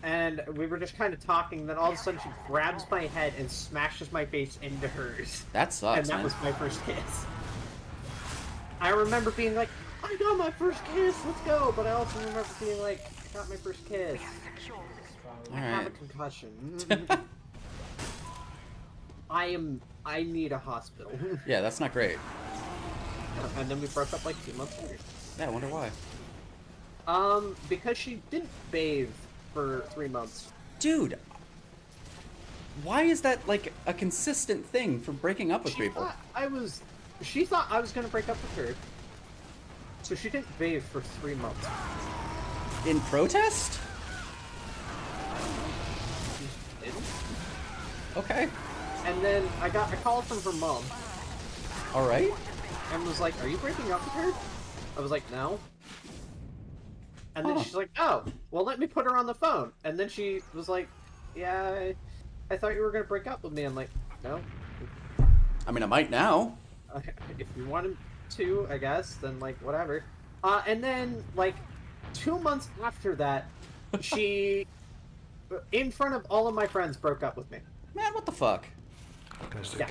and we were just kind of talking, then all of a sudden she grabs my head and smashes my face into hers. That sucks, And that man. was my first kiss. I remember being like, "I got my first kiss, let's go!" But I also remember being like, "I got my first kiss. I have a concussion. I need a hospital." Yeah, that's not great. And then we broke up like 2 months later. Yeah, I wonder why. Because she didn't bathe for 3 months. Dude, why is that, like, a consistent thing for breaking up with people? She thought I was gonna break up with her. So she didn't bathe for 3 months. In protest? She didn't. Okay. And then I got a call from her mom All right. And was like, "Are you breaking up with her?" I was like, "No." And then she's like, "Oh, well, let me put her on the phone." And then she was like, "Yeah, I thought you were gonna break up with me." I'm like, "No." I mean, I might now. If you wanted to, I guess, then like whatever. And then like 2 months after that, she, in front of all of my friends, broke up with me. Man, what the fuck? Yeah.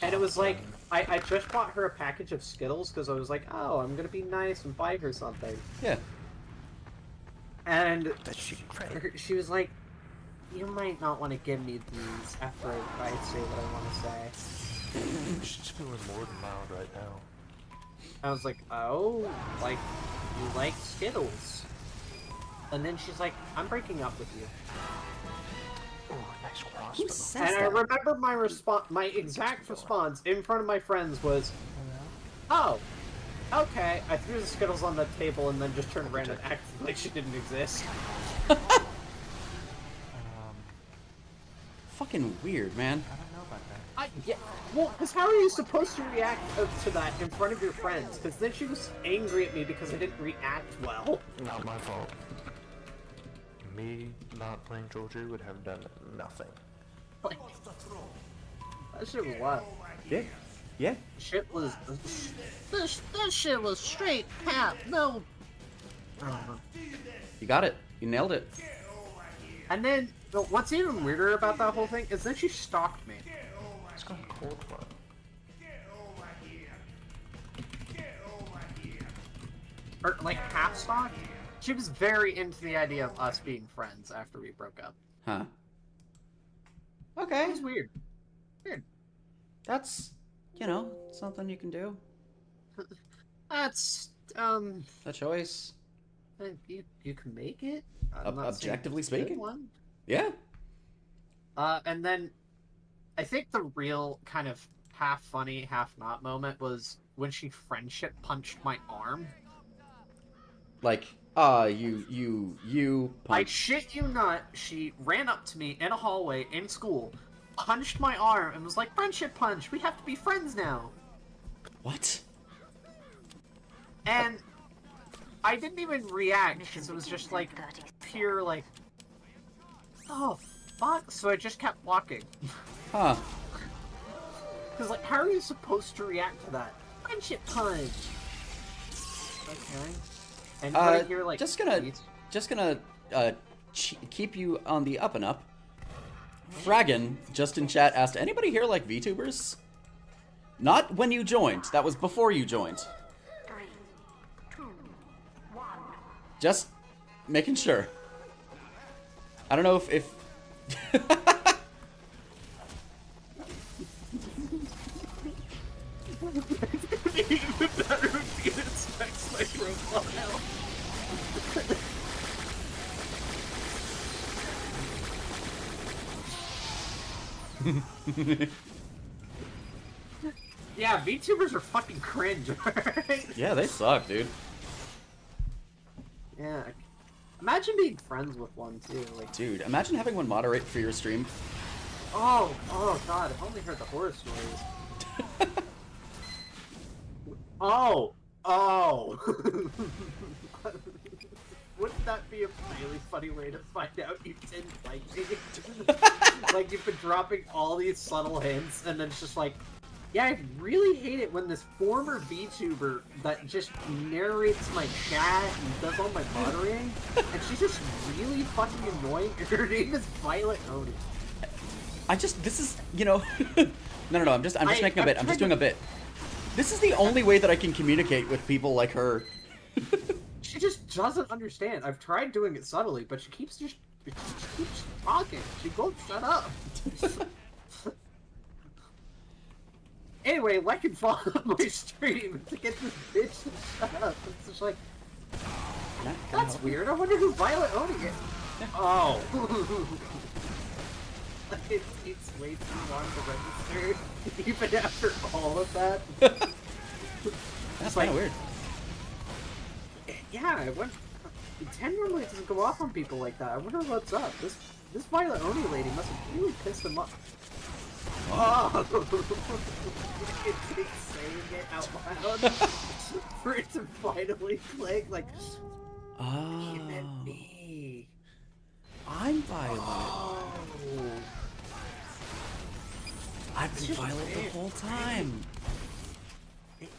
And it was like, I just bought her a package of Skittles because I was like, oh, I'm gonna be nice and buy her something. Yeah. And she was like, you might not want to give me these after I say what I want to say. She's feeling more than mild right now. I was like, oh, like, you like Skittles. And then she's like, I'm breaking up with you. Oh, nice cross. Who says And that? I remember my exact response in front of my friends was, oh, okay. I threw the Skittles on the table and then just turned around and acted like she didn't exist. Fucking weird, man. I don't know about that. Yeah, well, because how are you supposed to react to that in front of your friends? Because then she was angry at me because I didn't react well. Not my fault. Me not playing Jojo would have done nothing. Like, that shit was wild. Yeah. Yeah. Shit was... That shit was straight cap, no... You got it. You nailed it. And then, what's even weirder about that whole thing is that she stalked me. It's gone cold for Or, like, half stalked? She was very into the idea of us being friends after we broke up. Huh. Okay. It was weird. Weird. That's, you know, something you can do. That's, A choice. You can make it. I'm not Objectively saying it's a good speaking. one. Yeah. And then I think the real kind of half funny, half not moment was when she friendship punched my arm. Like, you I punch. shit you not, she ran up to me in a hallway in school, punched my arm, and was like, friendship punch, we have to be friends now. What? And I didn't even react because it was just like pure like, oh fuck. So I just kept walking. Huh. Because like, how are you supposed to react to that? Friendship punch. Okay. And you're like, just gonna keep you on the up and up. Fraggin just in chat asked, anybody here like VTubers? Not when you joined. That was before you joined. 3, 2, 1. Just making sure. I don't know if that would be an specs my profile. Yeah, VTubers are fucking cringe, right? Yeah, they suck, dude. Yeah. Imagine being friends with one, too. Like, Dude, imagine having one moderate for your stream. oh god, I've only heard the horror stories. Oh! Wouldn't that be a really funny way to find out you didn't like me? Like, you've been dropping all these subtle hints, and then it's just like, yeah, I really hate it when this former VTuber that just narrates my chat and does all my moderating, and she's just really fucking annoying. Her name is Violet Oni. This is, you know... No, I'm just making a bit. I'm just doing a bit. This is the only way that I can communicate with people like her. She just doesn't understand. I've tried doing it subtly, but she keeps talking. She won't shut up. Anyway, like and follow my stream to get this bitch to shut up. It's just like, that's weird. I wonder who Violet Oni is. Oh. It takes way too long to register, even after all of that. That's kind of weird. Yeah, I went. 10 normally doesn't go off on people like that. I wonder what's up. This Violet Oni lady must have really pissed him off. Oh! It's saying it out loud for it to finally click, like, Oh. damn it, me. I'm Violet. Oh. I've been Violet the whole time. It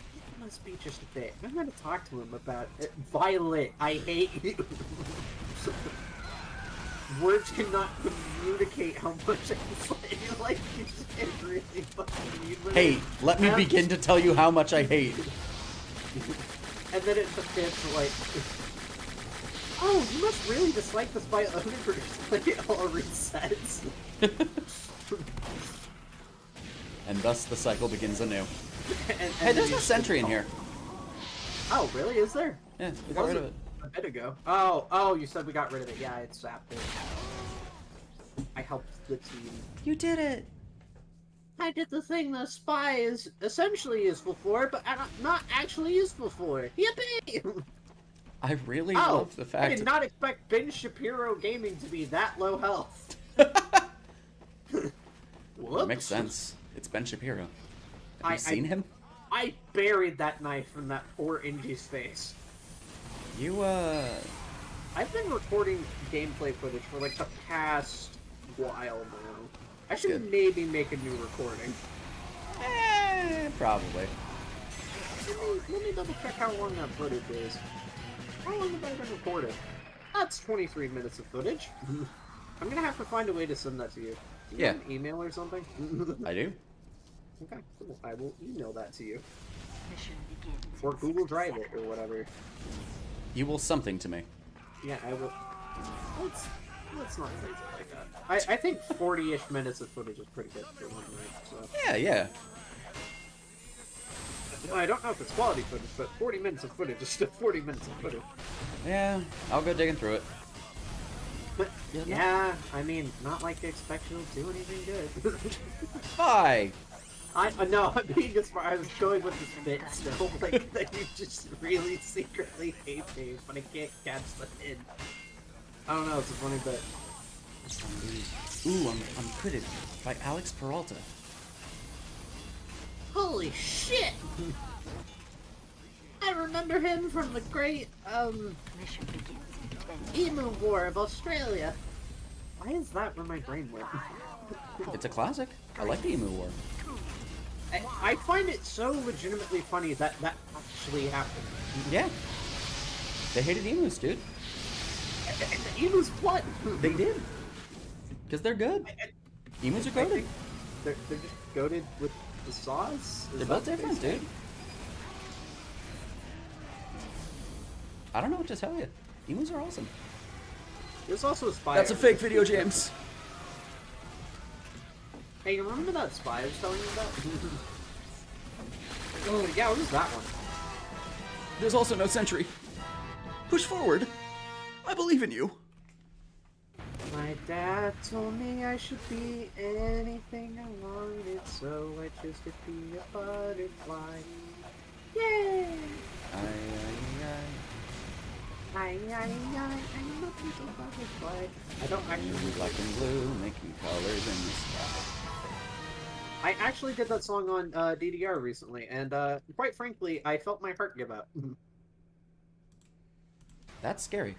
must be just a bit. I'm gonna talk to him about it. Violet, I hate you. Words cannot communicate how much I like you. Just really fucking mean. Hey, let me begin to tell you how much I hate. And then it's like, oh, you must really dislike this Violet. I'm gonna like it all resets. And thus the cycle begins anew. And Hey, there's no sentry in here. Oh, really? Is there? Yeah, we got rid of it. A bit ago. Oh, you said we got rid of it. Yeah, it zapped it. I helped the team. You did it. I did the thing the spy is essentially useful for, but not actually useful for. Yippee! I really love the fact I did not expect Ben Shapiro Gaming to be that low health. Whoops. Makes sense. It's Ben Shapiro. Have you seen him? I buried that knife in that poor Indy's face. You, I've been recording gameplay footage for like the past while now. I should maybe make a new recording. Probably. Let me double check how long that footage is. How long have I been recording? That's 23 minutes of footage. I'm gonna have to find a way to send that to you. Do you have an email or something? I do. Okay, cool. I will email that to you. Or Google Drive it, or whatever. You will something to me. Yeah, I will. Let's not phrase it like that. I think 40-ish minutes of footage is pretty good for one night, so... Yeah. I don't know if it's quality footage, but 40 minutes of footage is still 40 minutes of footage. Yeah, I'll go digging through it. But, yeah, I mean, not like they expect you to do anything good. Bye! No, I'm being as far. I was going with this bit still, like, that you just really secretly hate me, but I can't catch the hint. I don't know, it's a funny bit. Ooh, I'm critted by Alex Peralta. Holy shit! I remember him from the great, Emu War of Australia. Why is that where my brain went? It's a classic. I like the Emu War. I find it so legitimately funny that actually happened. Yeah. They hated emus, dude. The emus what? They did. Because they're good. Emus are goated. They're just goated with the sauce? They're both different, dude. I don't know what to tell you. Emus are awesome. There's also a spy. That's a fake video, James. Hey, you remember that spy I was telling you about? Oh, yeah, what was that one? There's also no sentry. Push forward. I believe in you. My dad told me I should be anything I wanted, so I chose to be a butterfly. Yay! I'm a little butterfly. I don't actually... Black and blue, making colors in the sky. I actually did that song on DDR recently, and quite frankly, I felt my heart give out. That's scary.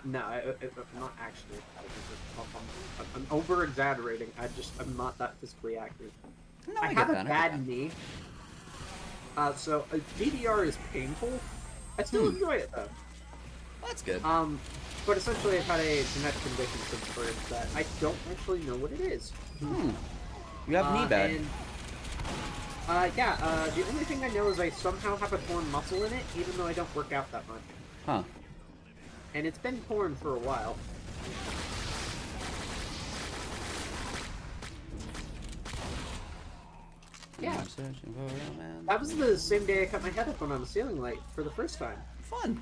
No, I'm not actually. I'm over-exaggerating. I'm not that physically active. No, I have a bad knee. So DDR is painful. I still enjoy it though. That's good. But essentially I've had a genetic condition since birth that I don't actually know what it is. You have knee bad. The only thing I know is I somehow have a torn muscle in it, even though I don't work out that much. Huh. And it's been torn for a while. Yeah. That was the same day I cut my head open on a ceiling light for the first time. Fun.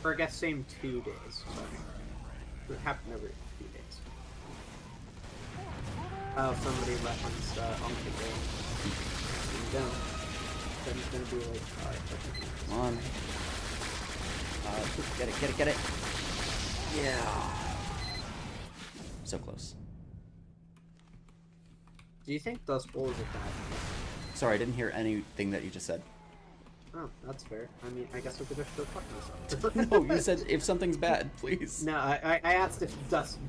Or I guess same 2 days. Sorry. It happened every 2 days. Oh, somebody referenced Uncle Game. Don't. Then it's gonna be like, alright, come on. Get it. Yeah. So close. Do you think Dust Bowl is a bad map? Sorry, I didn't hear anything that you just said. Oh, that's fair. I mean, I guess we could just go fuck myself. No, you said if something's bad, please. No, I asked if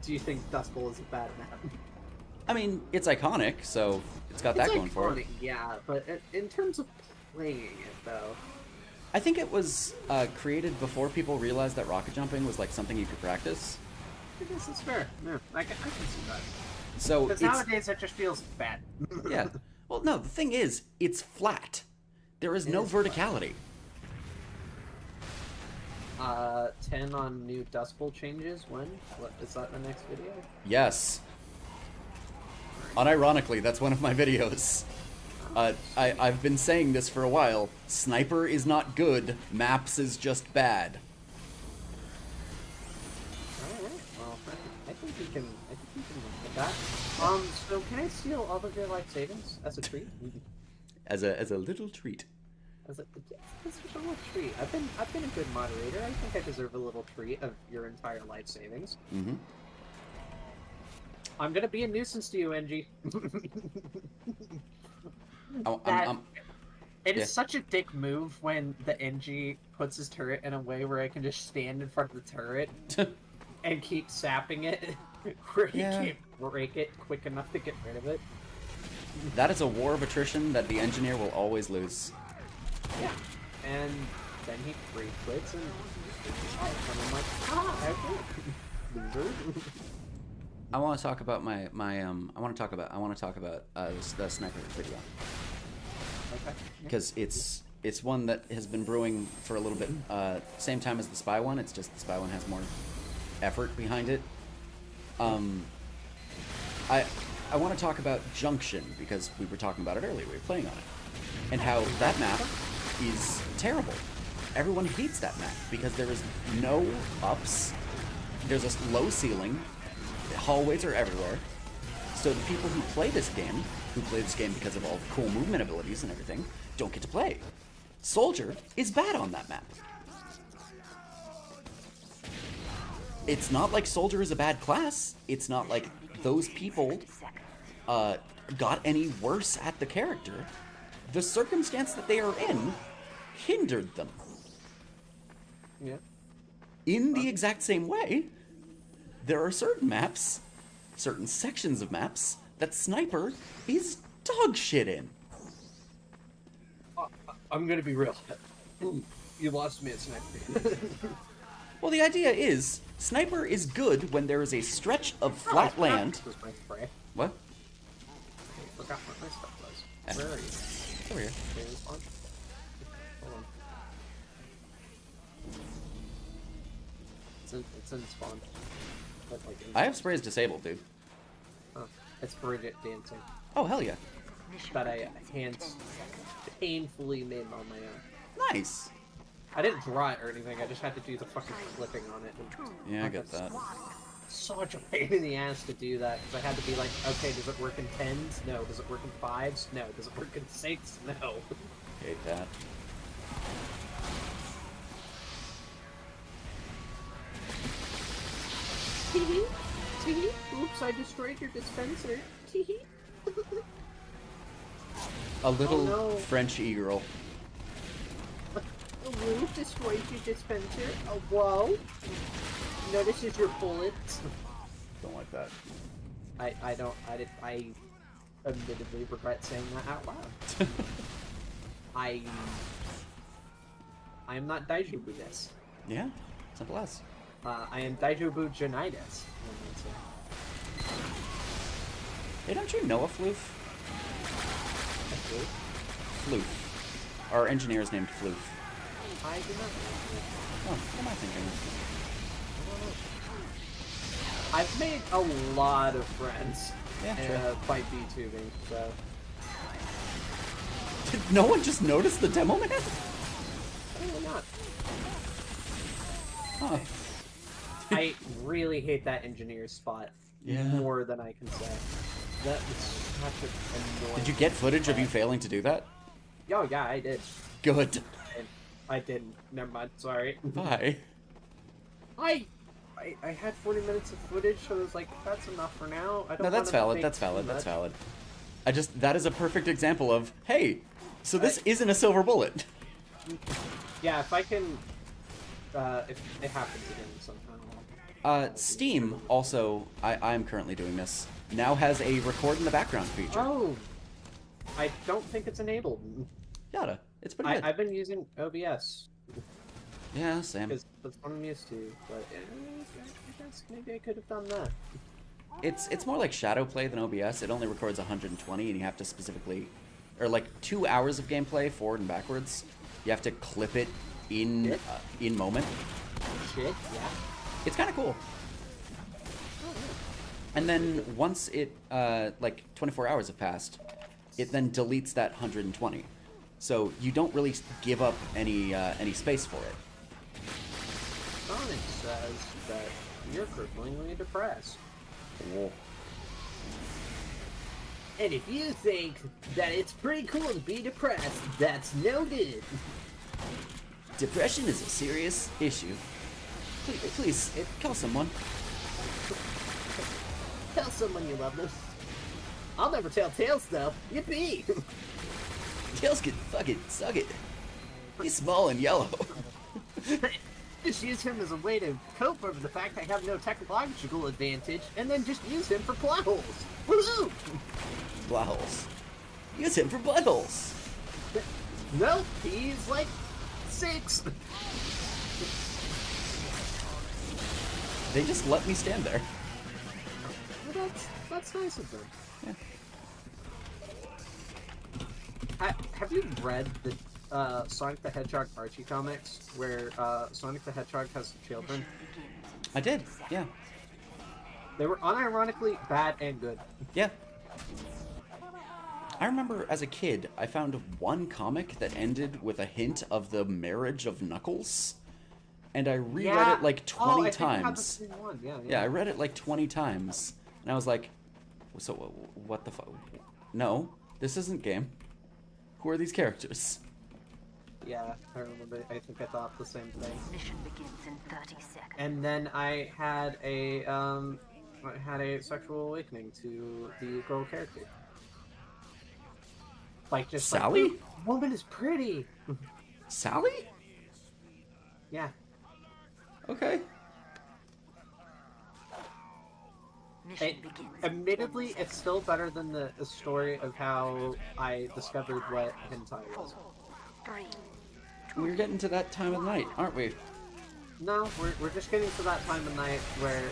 do you think Dust Bowl is a bad map? I mean, it's iconic, so it's got that going for it. Yeah, but in terms of playing it, though... I think it was created before people realized that rocket jumping was like something you could practice. I guess it's fair. Yeah, I can see that. So because nowadays it just feels bad. Yeah. Well, no, the thing is, it's flat. There is no verticality. 10 on new Dust Bowl changes. When? What is that? The next video? Yes. Unironically, that's one of my videos. I've been saying this for a while. Sniper is not good. Maps is just bad. Alright, well, I think we can look at that. So can I steal all of your life savings as a treat? As a little treat. As a little treat. I've been a good moderator. I think I deserve a little treat of your entire life savings. Mm-hmm. I'm gonna be a nuisance to you, NG. It is such a dick move when the NG puts his turret in a way where I can just stand in front of the turret and keep sapping it, where he can't break it quick enough to get rid of it. That is a war of attrition that the engineer will always lose. Yeah, and then he free quits and I'm like, ah, okay. I want to talk about I want to talk about the sniper video. Okay. Because it's one that has been brewing for a little bit. Same time as the Spy one. It's just the Spy one has more effort behind it. I want to talk about Junction because we were talking about it earlier. We were playing on it, and how that map is terrible. Everyone hates that map because there is no ups. There's a low ceiling. The hallways are everywhere. So the people who play this game because of all the cool movement abilities and everything, don't get to play. Soldier is bad on that map. It's not like Soldier is a bad class. It's not like those people got any worse at the character. The circumstance that they are in hindered them. Yeah. In the exact same way, there are certain maps, certain sections of maps, that Sniper is dog shit in. I'm gonna be real. You lost me at Sniper. Well, the idea is, Sniper is good when there is a stretch of flat land. What? I forgot what my stuff was. Where are you? Over here. Hold on. It's in spawn. But like I have sprays disabled, dude. Oh, it's Bridget dancing. Oh, hell yeah. That I painfully made on my own. Nice. I didn't draw it or anything, I just had to do the fucking flipping on it. And Yeah, I get that. Such a pain in the ass to do that, because I had to be like, okay, does it work in 10s? No. Does it work in 5s? No. Does it work in 6s? No. Hate that. Teehee. Teehee. Oops, I destroyed your dispenser. Teehee. A little Oh, no. French e-girl. A wolf destroyed your dispenser. Oh, whoa. Notices your bullets. Don't like that. I admittedly regret saying that out loud. I am not Daijubu this. Yeah, simple as. I am Daijubu Janitis. Hey, don't you know a Floof? Floof. Our engineer is named Floof. I do not. Oh, what am I thinking? I've made a lot of friends Yeah, by VTubing, so. Did no one just notice the demo man? Probably not. Huh. I really hate that engineer's spot more than I can say. That was such an annoying. Did you get footage of you failing to do that? Oh yeah, I did. Good. I didn't. Never mind. Sorry. Bye. I had 40 minutes of footage, so I was like, that's enough for now. I don't No, that's wanna valid. make That's valid. too That's much. valid. That is a perfect example of, hey, so this isn't a silver bullet. Yeah, if I can, if it happens again somehow. Steam also, I'm currently doing this, now has a record in the background feature. Oh, I don't think it's enabled. Yada, it's pretty good. I've been using OBS. Yeah, same. Because that's what I'm used to, but I guess maybe I could have done that. It's more like Shadowplay than OBS. It only records 120, and you have to specifically, or like 2 hours of gameplay forward and backwards. You have to clip it in moment. Shit, yeah. It's kind of cool. And then once it like 24 hours have passed, it then deletes that 120. So you don't really give up any space for it. Sonic says that you're cripplingly depressed. Whoa. And if you think that it's pretty cool to be depressed, that's no good. Depression is a serious issue. Please call someone. Tell someone you love them. I'll never tell Tails though. Yippee! Tails can fucking suck it. He's small and yellow. Just use him as a way to cope over the fact I have no technological advantage, and then just use him for plot holes. Woohoo! Plot holes. Use him for buttholes. Nope, he's like 6. They just let me stand there. Well, that's nice of them. Yeah. Have you read the Sonic the Hedgehog Archie comics, where Sonic the Hedgehog has children? I did, yeah. They were unironically bad and good. Yeah. I remember as a kid, I found one comic that ended with a hint of the marriage of Knuckles. And I reread it like 20 times. Yeah, I read it like 20 times. And I was like, so what the fuck? No, this isn't game. Who are these characters? Yeah, I remember. I think I thought the same thing. Mission begins in 30 seconds. And then I had a sexual awakening to the girl character. Like just Sally? Like, woman is pretty. Sally? Yeah. Okay. Admittedly, it's still better than the story of how I discovered what hentai was. We're getting to that time of night, aren't we? No, we're just getting to that time of night where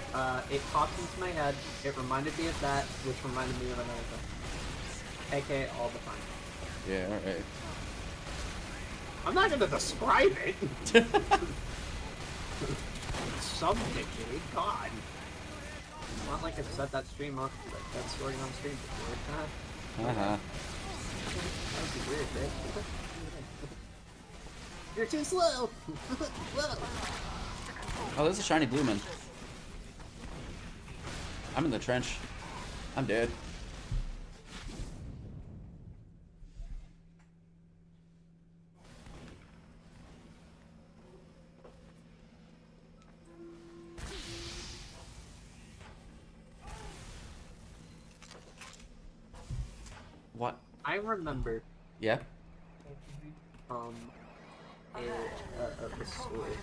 it popped into my head, it reminded me of that, which reminded me of another thing. AKA all the time. Yeah, alright. I'm not gonna describe it! Some degree, God. It's not like I've said that story on stream before. Uh-huh. That would be weird, right? You're too slow! Whoa! Oh, there's a shiny blue man. I'm in the trench. I'm dead. What? I remember. Yeah? A story.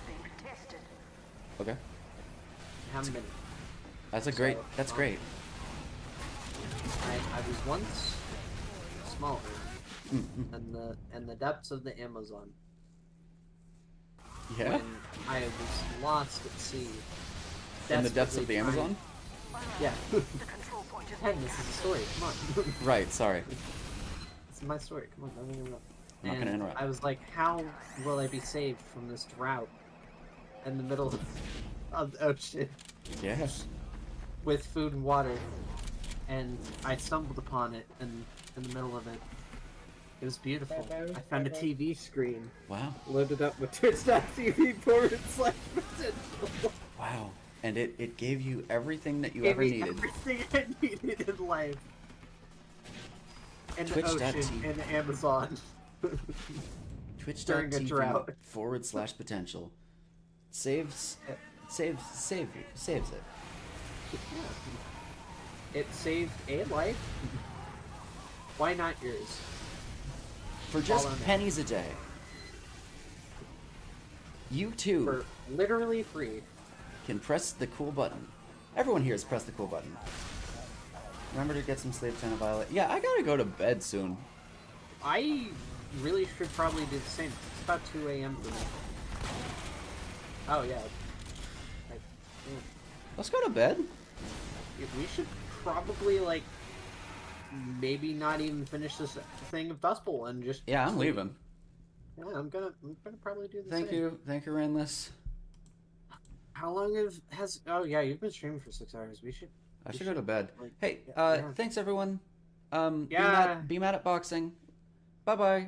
Okay. How many? That's a great, that's great. I was once smaller in the depths of the Amazon. Yeah? When I was lost at sea. In the depths of the Amazon? Yeah. Ken, this is a story, come on. Right, sorry. It's my story, come on, don't interrupt. I'm not gonna interrupt. I was like, how will I be saved from this drought in the middle of the ocean? Yes. With food and water. And I stumbled upon it in the middle of it. It was beautiful. I found a TV screen. Wow. Loaded up with twitch.tv/potential. Wow. And it gave you everything that you ever needed. Everything I needed in life. In the ocean, in the Amazon. During a drought. Twitch.tv/potential. Saves saves it. Yeah. It saved a life. Why not yours? For just pennies a day. You too. For literally free. Can press the cool button. Everyone here has pressed the cool button. Remember to get some sleep, Santa Violet. Yeah, I gotta go to bed soon. I really should probably do the same. It's about 2 a.m. for me. Oh, yeah. Let's go to bed. We should probably, like, maybe not even finish this thing of Dust Bowl and just... Yeah, I'm leaving. Yeah, I'm gonna probably do the Thank same. you, Rainless. How long has... Oh, yeah, you've been streaming for 6 hours. We should... I should go to bed. Like, hey, yeah. thanks everyone. Yeah. Be mad at boxing. Bye-bye.